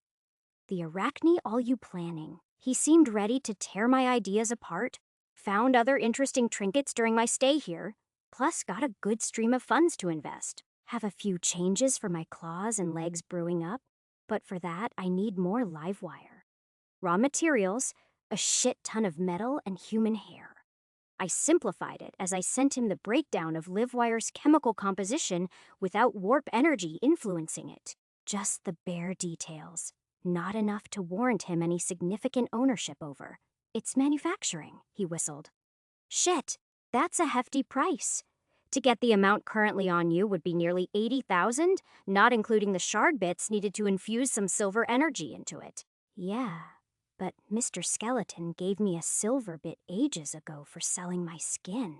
The arachne all you planning. He seemed ready to tear my ideas apart, found other interesting trinkets during my stay here, plus got a good stream of funds to invest. Have a few changes for my claws and legs brewing up, but for that I need more live wire. Raw materials, a shit ton of metal, and human hair. I simplified it as I sent him the breakdown of Livewire's chemical composition without warp energy influencing it. Just the bare details. Not enough to warrant him any significant ownership over. It's manufacturing, he whistled. Shit, that's a hefty price. To get the amount currently on you would be nearly 80,000, not including the shard bits needed to infuse some silver energy into it. Yeah, but Mr. Skeleton gave me a silver bit ages ago for selling my skin.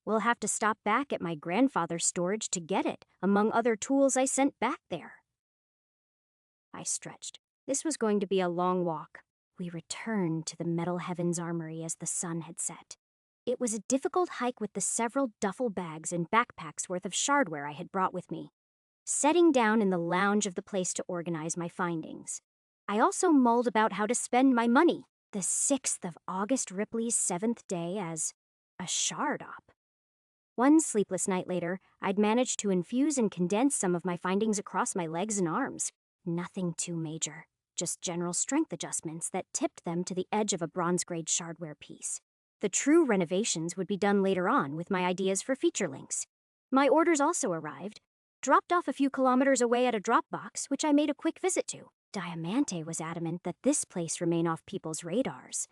We'll have to stop back at my grandfather's storage to get it, among other tools I sent back there. I stretched. This was going to be a long walk. We returned to the Metal Heavens Armory as the sun had set. It was a difficult hike with the several duffel bags and backpacks worth of shardware I had brought with me. Setting down in the lounge of the place to organize my findings. I also mulled about how to spend my money. The 6th of August Ripley's 7th day as a shard op. One sleepless night later, I'd managed to infuse and condense some of my findings across my legs and arms. Nothing too major. just general strength adjustments that tipped them to the edge of a bronze-grade shardware piece. The true renovations would be done later on with my ideas for feature links. My orders also arrived, dropped off a few kilometers away at a drop box, which I made a quick visit to. Diamante was adamant that this place remain off people's radars.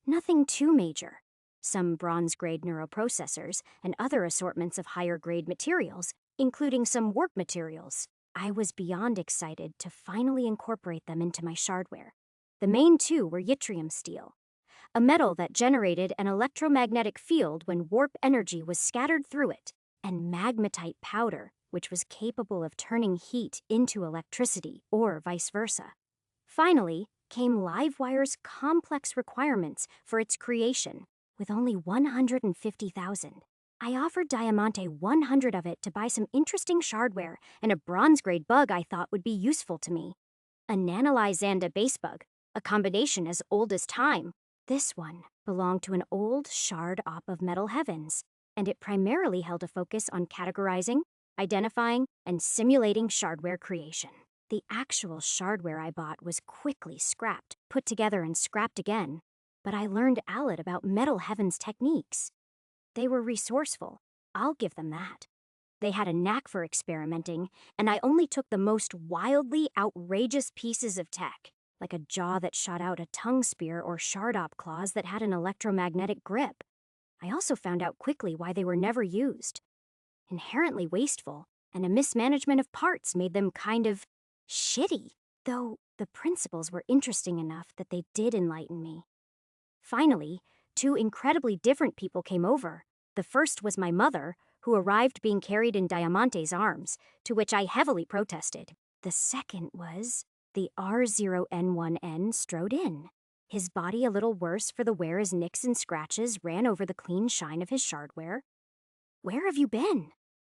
Nothing too major. Some bronze-grade neuroprocessors and other assortments of higher-grade materials, including some warp materials. I was beyond excited to finally incorporate them into my shardware. The main two were yttrium steel, a metal that generated an electromagnetic field when warp energy was scattered through it, and magmatite powder, which was capable of turning heat into electricity or vice versa. Finally came Livewire's complex requirements for its creation, with only 150,000. I offered Diamante 100 of it to buy some interesting shardware and a bronze-grade bug I thought would be useful to me. A Nanolizanda base bug, a combination as old as time. This one belonged to an old shard op of Metal Heavens, and it primarily held a focus on categorizing, identifying, and simulating shardware creation. The actual shardware I bought was quickly scrapped, put together and scrapped again, but I learned a lot about Metal Heavens techniques. They were resourceful, I'll give them that. They had a knack for experimenting, and I only took the most wildly outrageous pieces of tech, like a jaw that shot out a tongue spear or shard-op claws that had an electromagnetic grip. I also found out quickly why they were never used. Inherently wasteful, and a mismanagement of parts made them kind of shitty, though the principles were interesting enough that they did enlighten me. Finally, two incredibly different people came over. The first was my mother, who arrived being carried in Diamante's arms, to which I heavily protested. The second was the R0N1N strode in, his body a little worse for the wear as nicks and scratches ran over the clean shine of his shardware. Where have you been?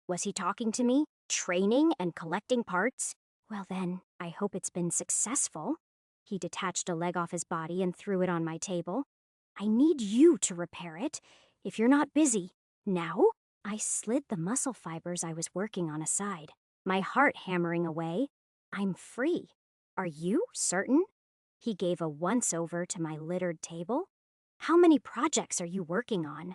Was he talking to me, training and collecting parts? Well then, I hope it's been successful. He detached a leg off his body and threw it on my table. I need you to repair it, if you're not busy. Now? I slid the muscle fibers I was working on aside, my heart hammering away. I'm free. Are you certain? He gave a once-over to my littered table. How many projects are you working on?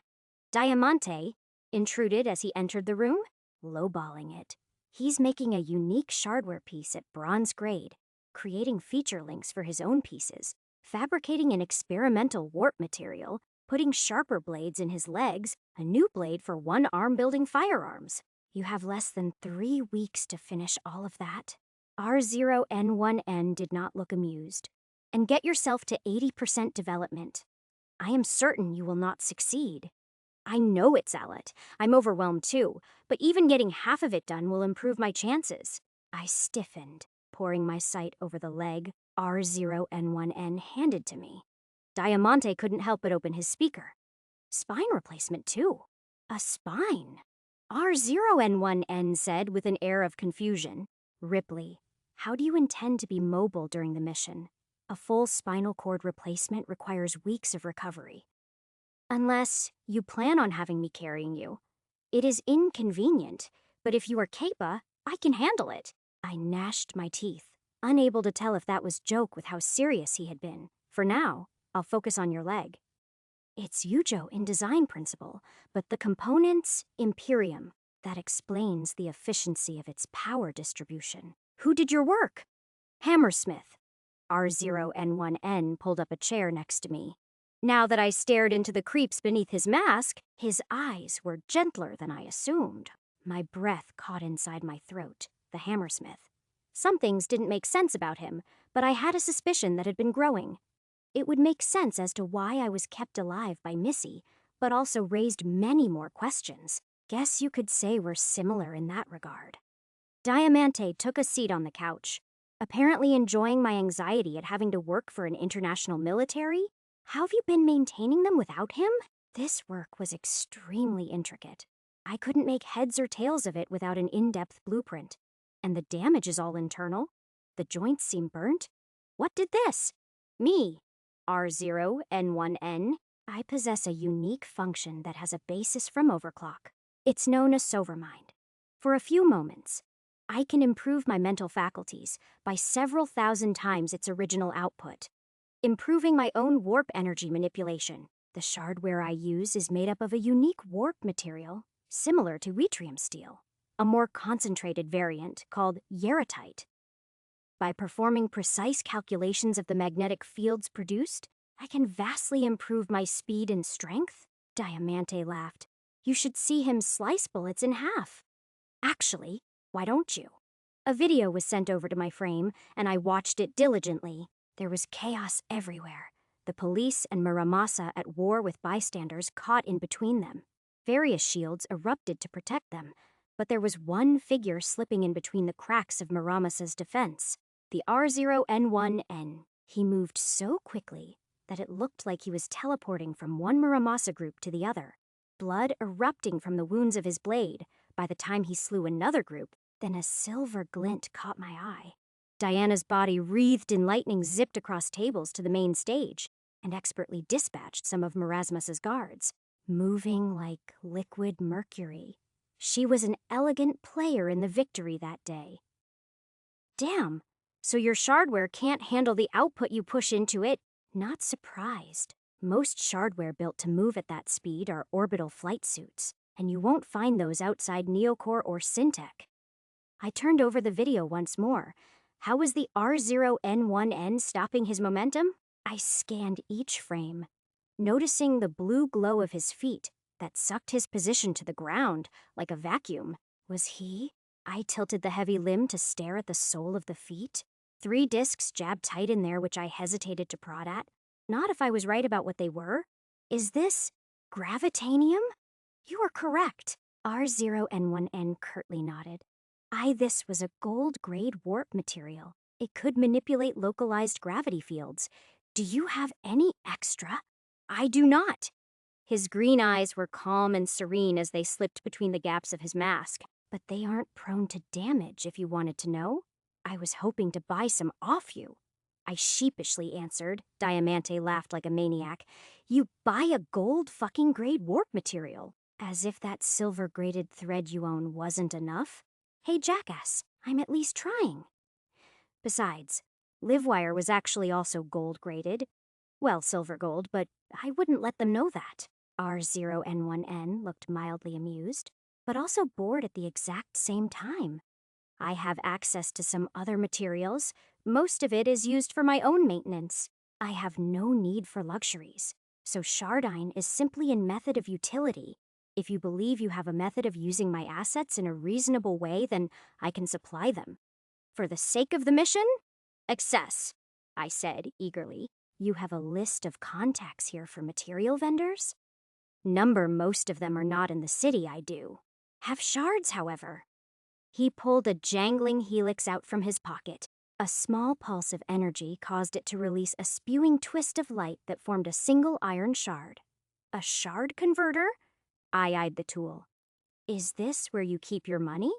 Diamante intruded as he entered the room, lowballing it. He's making a unique shardware piece at bronze grade, creating feature links for his own pieces, fabricating an experimental warp material, putting sharper blades in his legs, a new blade for one-arm building firearms. You have less than 3 weeks to finish all of that. R0N1N did not look amused. And get yourself to 80% development. I am certain you will not succeed. I know it, Zalet. I'm overwhelmed too, but even getting half of it done will improve my chances. I stiffened, pouring my sight over the leg R0N1N handed to me. Diamante couldn't help but open his speaker. Spine replacement too. A spine. R0N1N said with an air of confusion. Ripley, how do you intend to be mobile during the mission? A full spinal cord replacement requires weeks of recovery. Unless you plan on having me carrying you. It is inconvenient, but if you are Kappa, I can handle it. I gnashed my teeth, unable to tell if that was joke with how serious he had been. For now, I'll focus on your leg. It's Yujo in design principle, but the components, Imperium. That explains the efficiency of its power distribution. Who did your work? Hammersmith. R0N1N pulled up a chair next to me. Now that I stared into the creeps beneath his mask, his eyes were gentler than I assumed. My breath caught inside my throat, the Hammersmith. Some things didn't make sense about him, but I had a suspicion that had been growing. It would make sense as to why I was kept alive by Missy, but also raised many more questions. Guess you could say we're similar in that regard. Diamante took a seat on the couch, apparently enjoying my anxiety at having to work for an international military. How have you been maintaining them without him? This work was extremely intricate. I couldn't make heads or tails of it without an in-depth blueprint. And the damage is all internal. The joints seem burnt. What did this? Me. R0N1N. I possess a unique function that has a basis from overclock. It's known as Sovermind. For a few moments, I can improve my mental faculties by several thousand times its original output, improving my own warp energy manipulation. The shardware I use is made up of a unique warp material similar to yttrium steel, a more concentrated variant called yarotite. By performing precise calculations of the magnetic fields produced, I can vastly improve my speed and strength. Diamante laughed. You should see him slice bullets in half. Actually, why don't you? A video was sent over to my frame, and I watched it diligently. There was chaos everywhere. The police and Muramasa at war with bystanders caught in between them. Various shields erupted to protect them, but there was one figure slipping in between the cracks of Muramasa's defense. The R0N1N. He moved so quickly that it looked like he was teleporting from one Muramasa group to the other, blood erupting from the wounds of his blade. By the time he slew another group, then a silver glint caught my eye. Diana's body wreathed in lightning zipped across tables to the main stage and expertly dispatched some of Marasmus's guards, moving like liquid mercury. She was an elegant player in the victory that day. Damn, so your shardware can't handle the output you push into it? Not surprised. Most shardware built to move at that speed are orbital flight suits, and you won't find those outside Neocore or Syntech. I turned over the video once more. How was the R0N1N stopping his momentum? I scanned each frame, noticing the blue glow of his feet that sucked his position to the ground like a vacuum. Was he? I tilted the heavy limb to stare at the sole of the feet. 3 discs jabbed tight in there which I hesitated to prod at. Not if I was right about what they were. Is this gravitanium? You are correct. R0N1N curtly nodded. This was a gold-grade warp material. It could manipulate localized gravity fields. Do you have any extra? I do not. His green eyes were calm and serene as they slipped between the gaps of his mask. But they aren't prone to damage, if you wanted to know. I was hoping to buy some off you. I sheepishly answered. Diamante laughed like a maniac. You buy a gold-fucking-grade warp material. As if that silver-graded thread you own wasn't enough. Hey, jackass, I'm at least trying. Besides, Livewire was actually also gold-graded. Well, silver-gold, but I wouldn't let them know that. R0N1N looked mildly amused, but also bored at the exact same time. I have access to some other materials. Most of it is used for my own maintenance. I have no need for luxuries, so Shardine is simply a method of utility. If you believe you have a method of using my assets in a reasonable way, then I can supply them. For the sake of the mission? Access, I said eagerly. You have a list of contacts here for material vendors? Most of them are not in the city, I do. Have shards, however. He pulled a jangling helix out from his pocket. A small pulse of energy caused it to release a spewing twist of light that formed a single iron shard. A shard converter? I eyed the tool. Is this where you keep your money?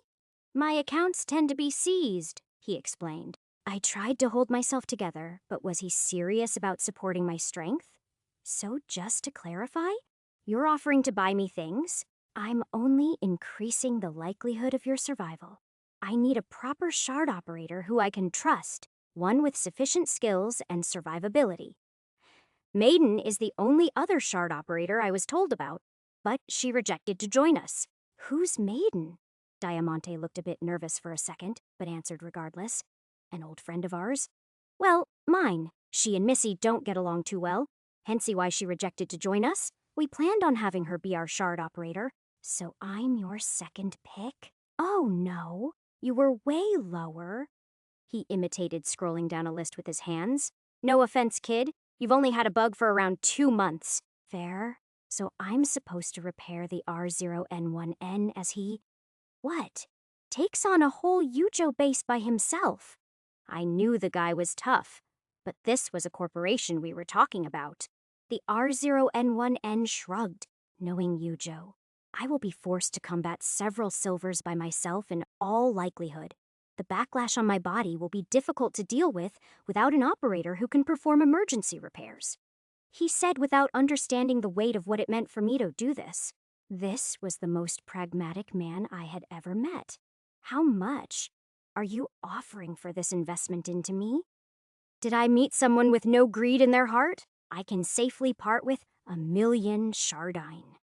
My accounts tend to be seized, he explained. I tried to hold myself together, but was he serious about supporting my strength? So just to clarify, you're offering to buy me things? I'm only increasing the likelihood of your survival. I need a proper shard operator who I can trust, one with sufficient skills and survivability. Maiden is the only other shard operator I was told about, but she rejected to join us. Who's Maiden? Diamante looked a bit nervous for a second, but answered regardless. An old friend of ours? Well, mine. She and Missy don't get along too well, hence why she rejected to join us. We planned on having her be our shard operator. So I'm your second pick? Oh no, you were way lower. He imitated scrolling down a list with his hands. No offense, kid. You've only had a bug for around 2 months. Fair. So I'm supposed to repair the R0N1N as he... What? Takes on a whole Yujo base by himself. I knew the guy was tough, but this was a corporation we were talking about. The R0N1N shrugged, knowing Yujo. I will be forced to combat several silvers by myself in all likelihood. The backlash on my body will be difficult to deal with without an operator who can perform emergency repairs. He said without understanding the weight of what it meant for me to do this. This was the most pragmatic man I had ever met. How much are you offering for this investment into me? Did I meet someone with no greed in their heart? I can safely part with 1,000,000 shardine.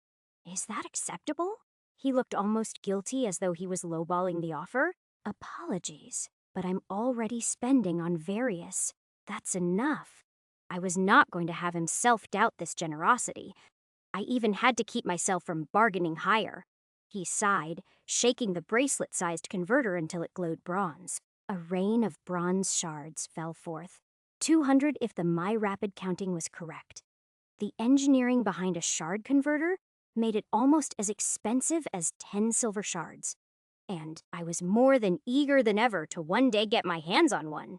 Is that acceptable? He looked almost guilty, as though he was lowballing the offer. Apologies, but I'm already spending on various. That's enough. I was not going to have him self-doubt this generosity. I even had to keep myself from bargaining higher. He sighed, shaking the bracelet-sized converter until it glowed bronze. A rain of bronze shards fell forth. 200 if the my rapid counting was correct. The engineering behind a shard converter made it almost as expensive as 10 silver shards. And I was more than eager than ever to one day get my hands on one.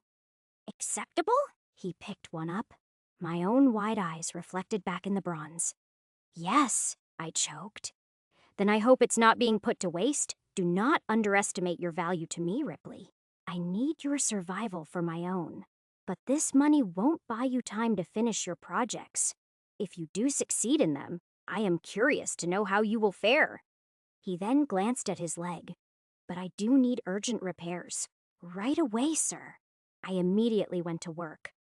Acceptable? He picked one up. My own wide eyes reflected back in the bronze. Yes, I choked. Then I hope it's not being put to waste. Do not underestimate your value to me, Ripley. I need your survival for my own. But this money won't buy you time to finish your projects. If you do succeed in them, I am curious to know how you will fare. He then glanced at his leg. But I do need urgent repairs. Right away, sir. I immediately went to work.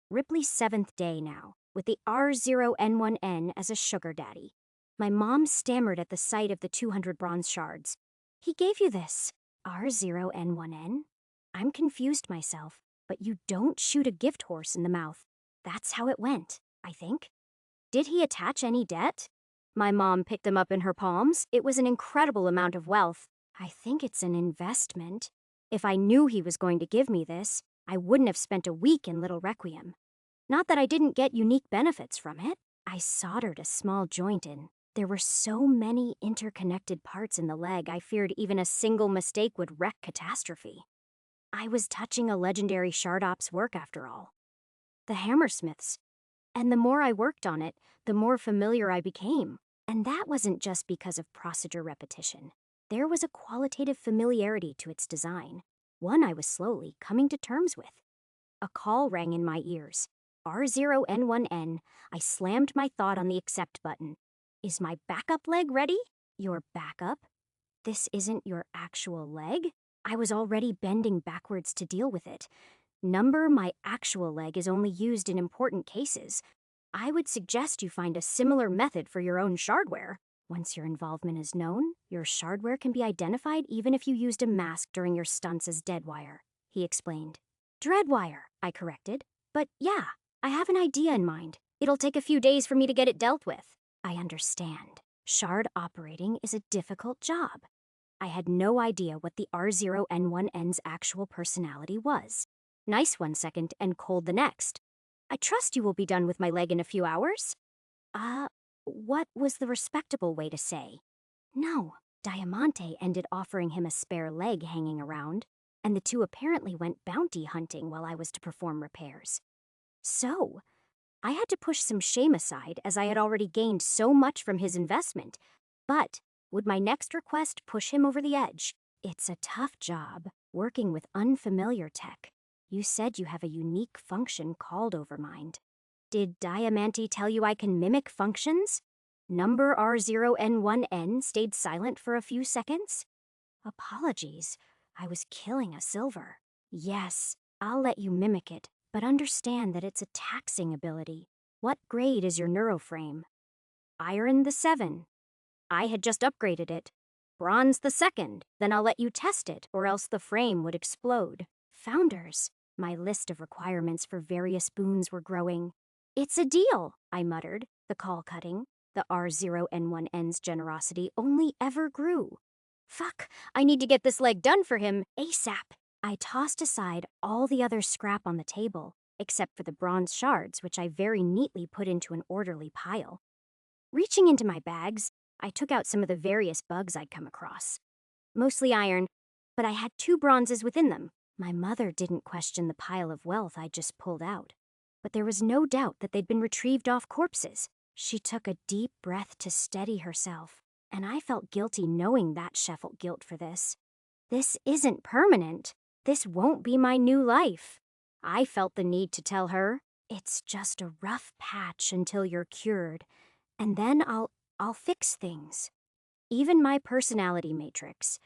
Ripley's 7th day now, with the R0N1N as a sugar daddy. My mom stammered at the sight of the 200 bronze shards. He gave you this, R0N1N? I'm confused myself, but you don't shoot a gift horse in the mouth. That's how it went, I think. Did he attach any debt? My mom picked them up in her palms. It was an incredible amount of wealth. I think it's an investment. If I knew he was going to give me this, I wouldn't have spent a week in Little Requiem. Not that I didn't get unique benefits from it. I soldered a small joint in. There were so many interconnected parts in the leg, I feared even a single mistake would wreck catastrophe. I was touching a legendary Shardop's work after all. The Hammersmiths. And the more I worked on it, the more familiar I became. And that wasn't just because of procedure repetition. There was a qualitative familiarity to its design, one I was slowly coming to terms with. A call rang in my ears. R0N1N. I slammed my thought on the accept button. Is my backup leg ready? Your backup? This isn't your actual leg? I was already bending backwards to deal with it. Number, my actual leg is only used in important cases. I would suggest you find a similar method for your own shardware. Once your involvement is known, your shardware can be identified even if you used a mask during your stunts as Deadwire, he explained. Dreadwire, I corrected. But yeah, I have an idea in mind. It'll take a few days for me to get it dealt with. I understand. Shard operating is a difficult job. I had no idea what the R0N1N's actual personality was. Nice one second and cold the next. I trust you will be done with my leg in a few hours. What was the respectable way to say? No, Diamante ended offering him a spare leg hanging around, and the two apparently went bounty hunting while I was to perform repairs. So, I had to push some shame aside as I had already gained so much from his investment. But would my next request push him over the edge? It's a tough job, working with unfamiliar tech. You said you have a unique function called Overmind. Did Diamante tell you I can mimic functions? Number R0N1N stayed silent for a few seconds. Apologies, I was killing a silver. Yes, I'll let you mimic it, but understand that it's a taxing ability. What grade is your neuroframe? Iron the 7. I had just upgraded it. Bronze the 2nd, then I'll let you test it, or else the frame would explode. Founders, my list of requirements for various boons were growing. It's a deal, I muttered, the call cutting. The R0N1N's generosity only ever grew. Fuck, I need to get this leg done for him ASAP. I tossed aside all the other scrap on the table, except for the bronze shards, which I very neatly put into an orderly pile. Reaching into my bags, I took out some of the various bugs I'd come across. Mostly iron, but I had 2 bronzes within them. My mother didn't question the pile of wealth I'd just pulled out, but there was no doubt that they'd been retrieved off corpses. She took a deep breath to steady herself, and I felt guilty knowing that she felt guilt for this. This isn't permanent. This won't be my new life. I felt the need to tell her, it's just a rough patch until you're cured, and then I'll fix things. Even my personality matrix,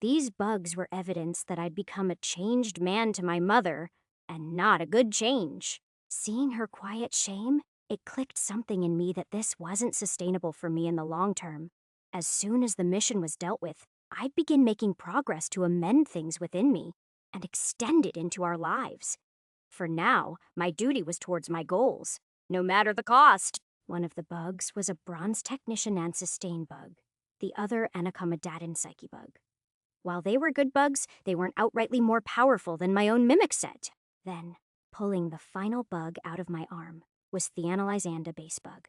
These bugs were evidence that I'd become a changed man to my mother, and not a good change. Seeing her quiet shame, it clicked something in me that this wasn't sustainable for me in the long term. As soon as the mission was dealt with, I'd begin making progress to amend things within me and extend it into our lives. For now, my duty was towards my goals, no matter the cost. One of the bugs was a bronze technician and sustain bug, the other an accommodadin psyche bug. While they were good bugs, they weren't outrightly more powerful than my own mimic set. Then, pulling the final bug out of my arm was the Analyzanda base bug.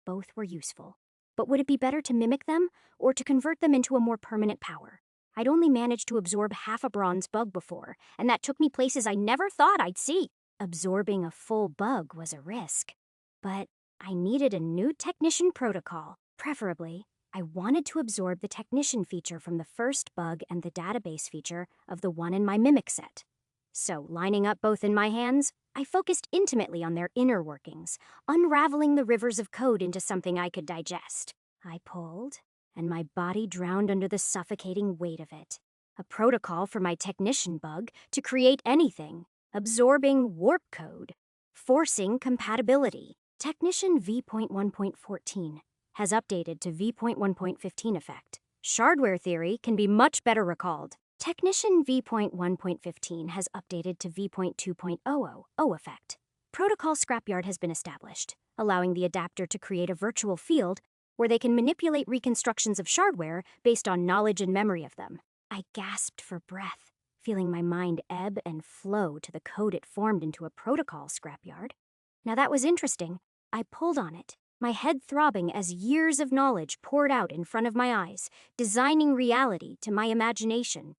Both were useful. But would it be better to mimic them, or to convert them into a more permanent power? I'd only managed to absorb half a bronze bug before, and that took me places I never thought I'd see. Absorbing a full bug was a risk. But I needed a new technician protocol. Preferably, I wanted to absorb the technician feature from the first bug and the database feature of the one in my mimic set. So, lining up both in my hands, I focused intimately on their inner workings, unraveling the rivers of code into something I could digest. I pulled, and my body drowned under the suffocating weight of it. A protocol for my technician bug to create anything, absorbing warp code, forcing compatibility. Technician V.1.14 has updated to V.1.15 effect. Shardware theory can be much better recalled. Technician V.1.15 has updated to V.2.00 effect. Protocol Scrapyard has been established, allowing the adapter to create a virtual field where they can manipulate reconstructions of shardware based on knowledge and memory of them. I gasped for breath, feeling my mind ebb and flow to the code it formed into a protocol scrapyard. Now that was interesting. I pulled on it, my head throbbing as years of knowledge poured out in front of my eyes, designing reality to my imagination.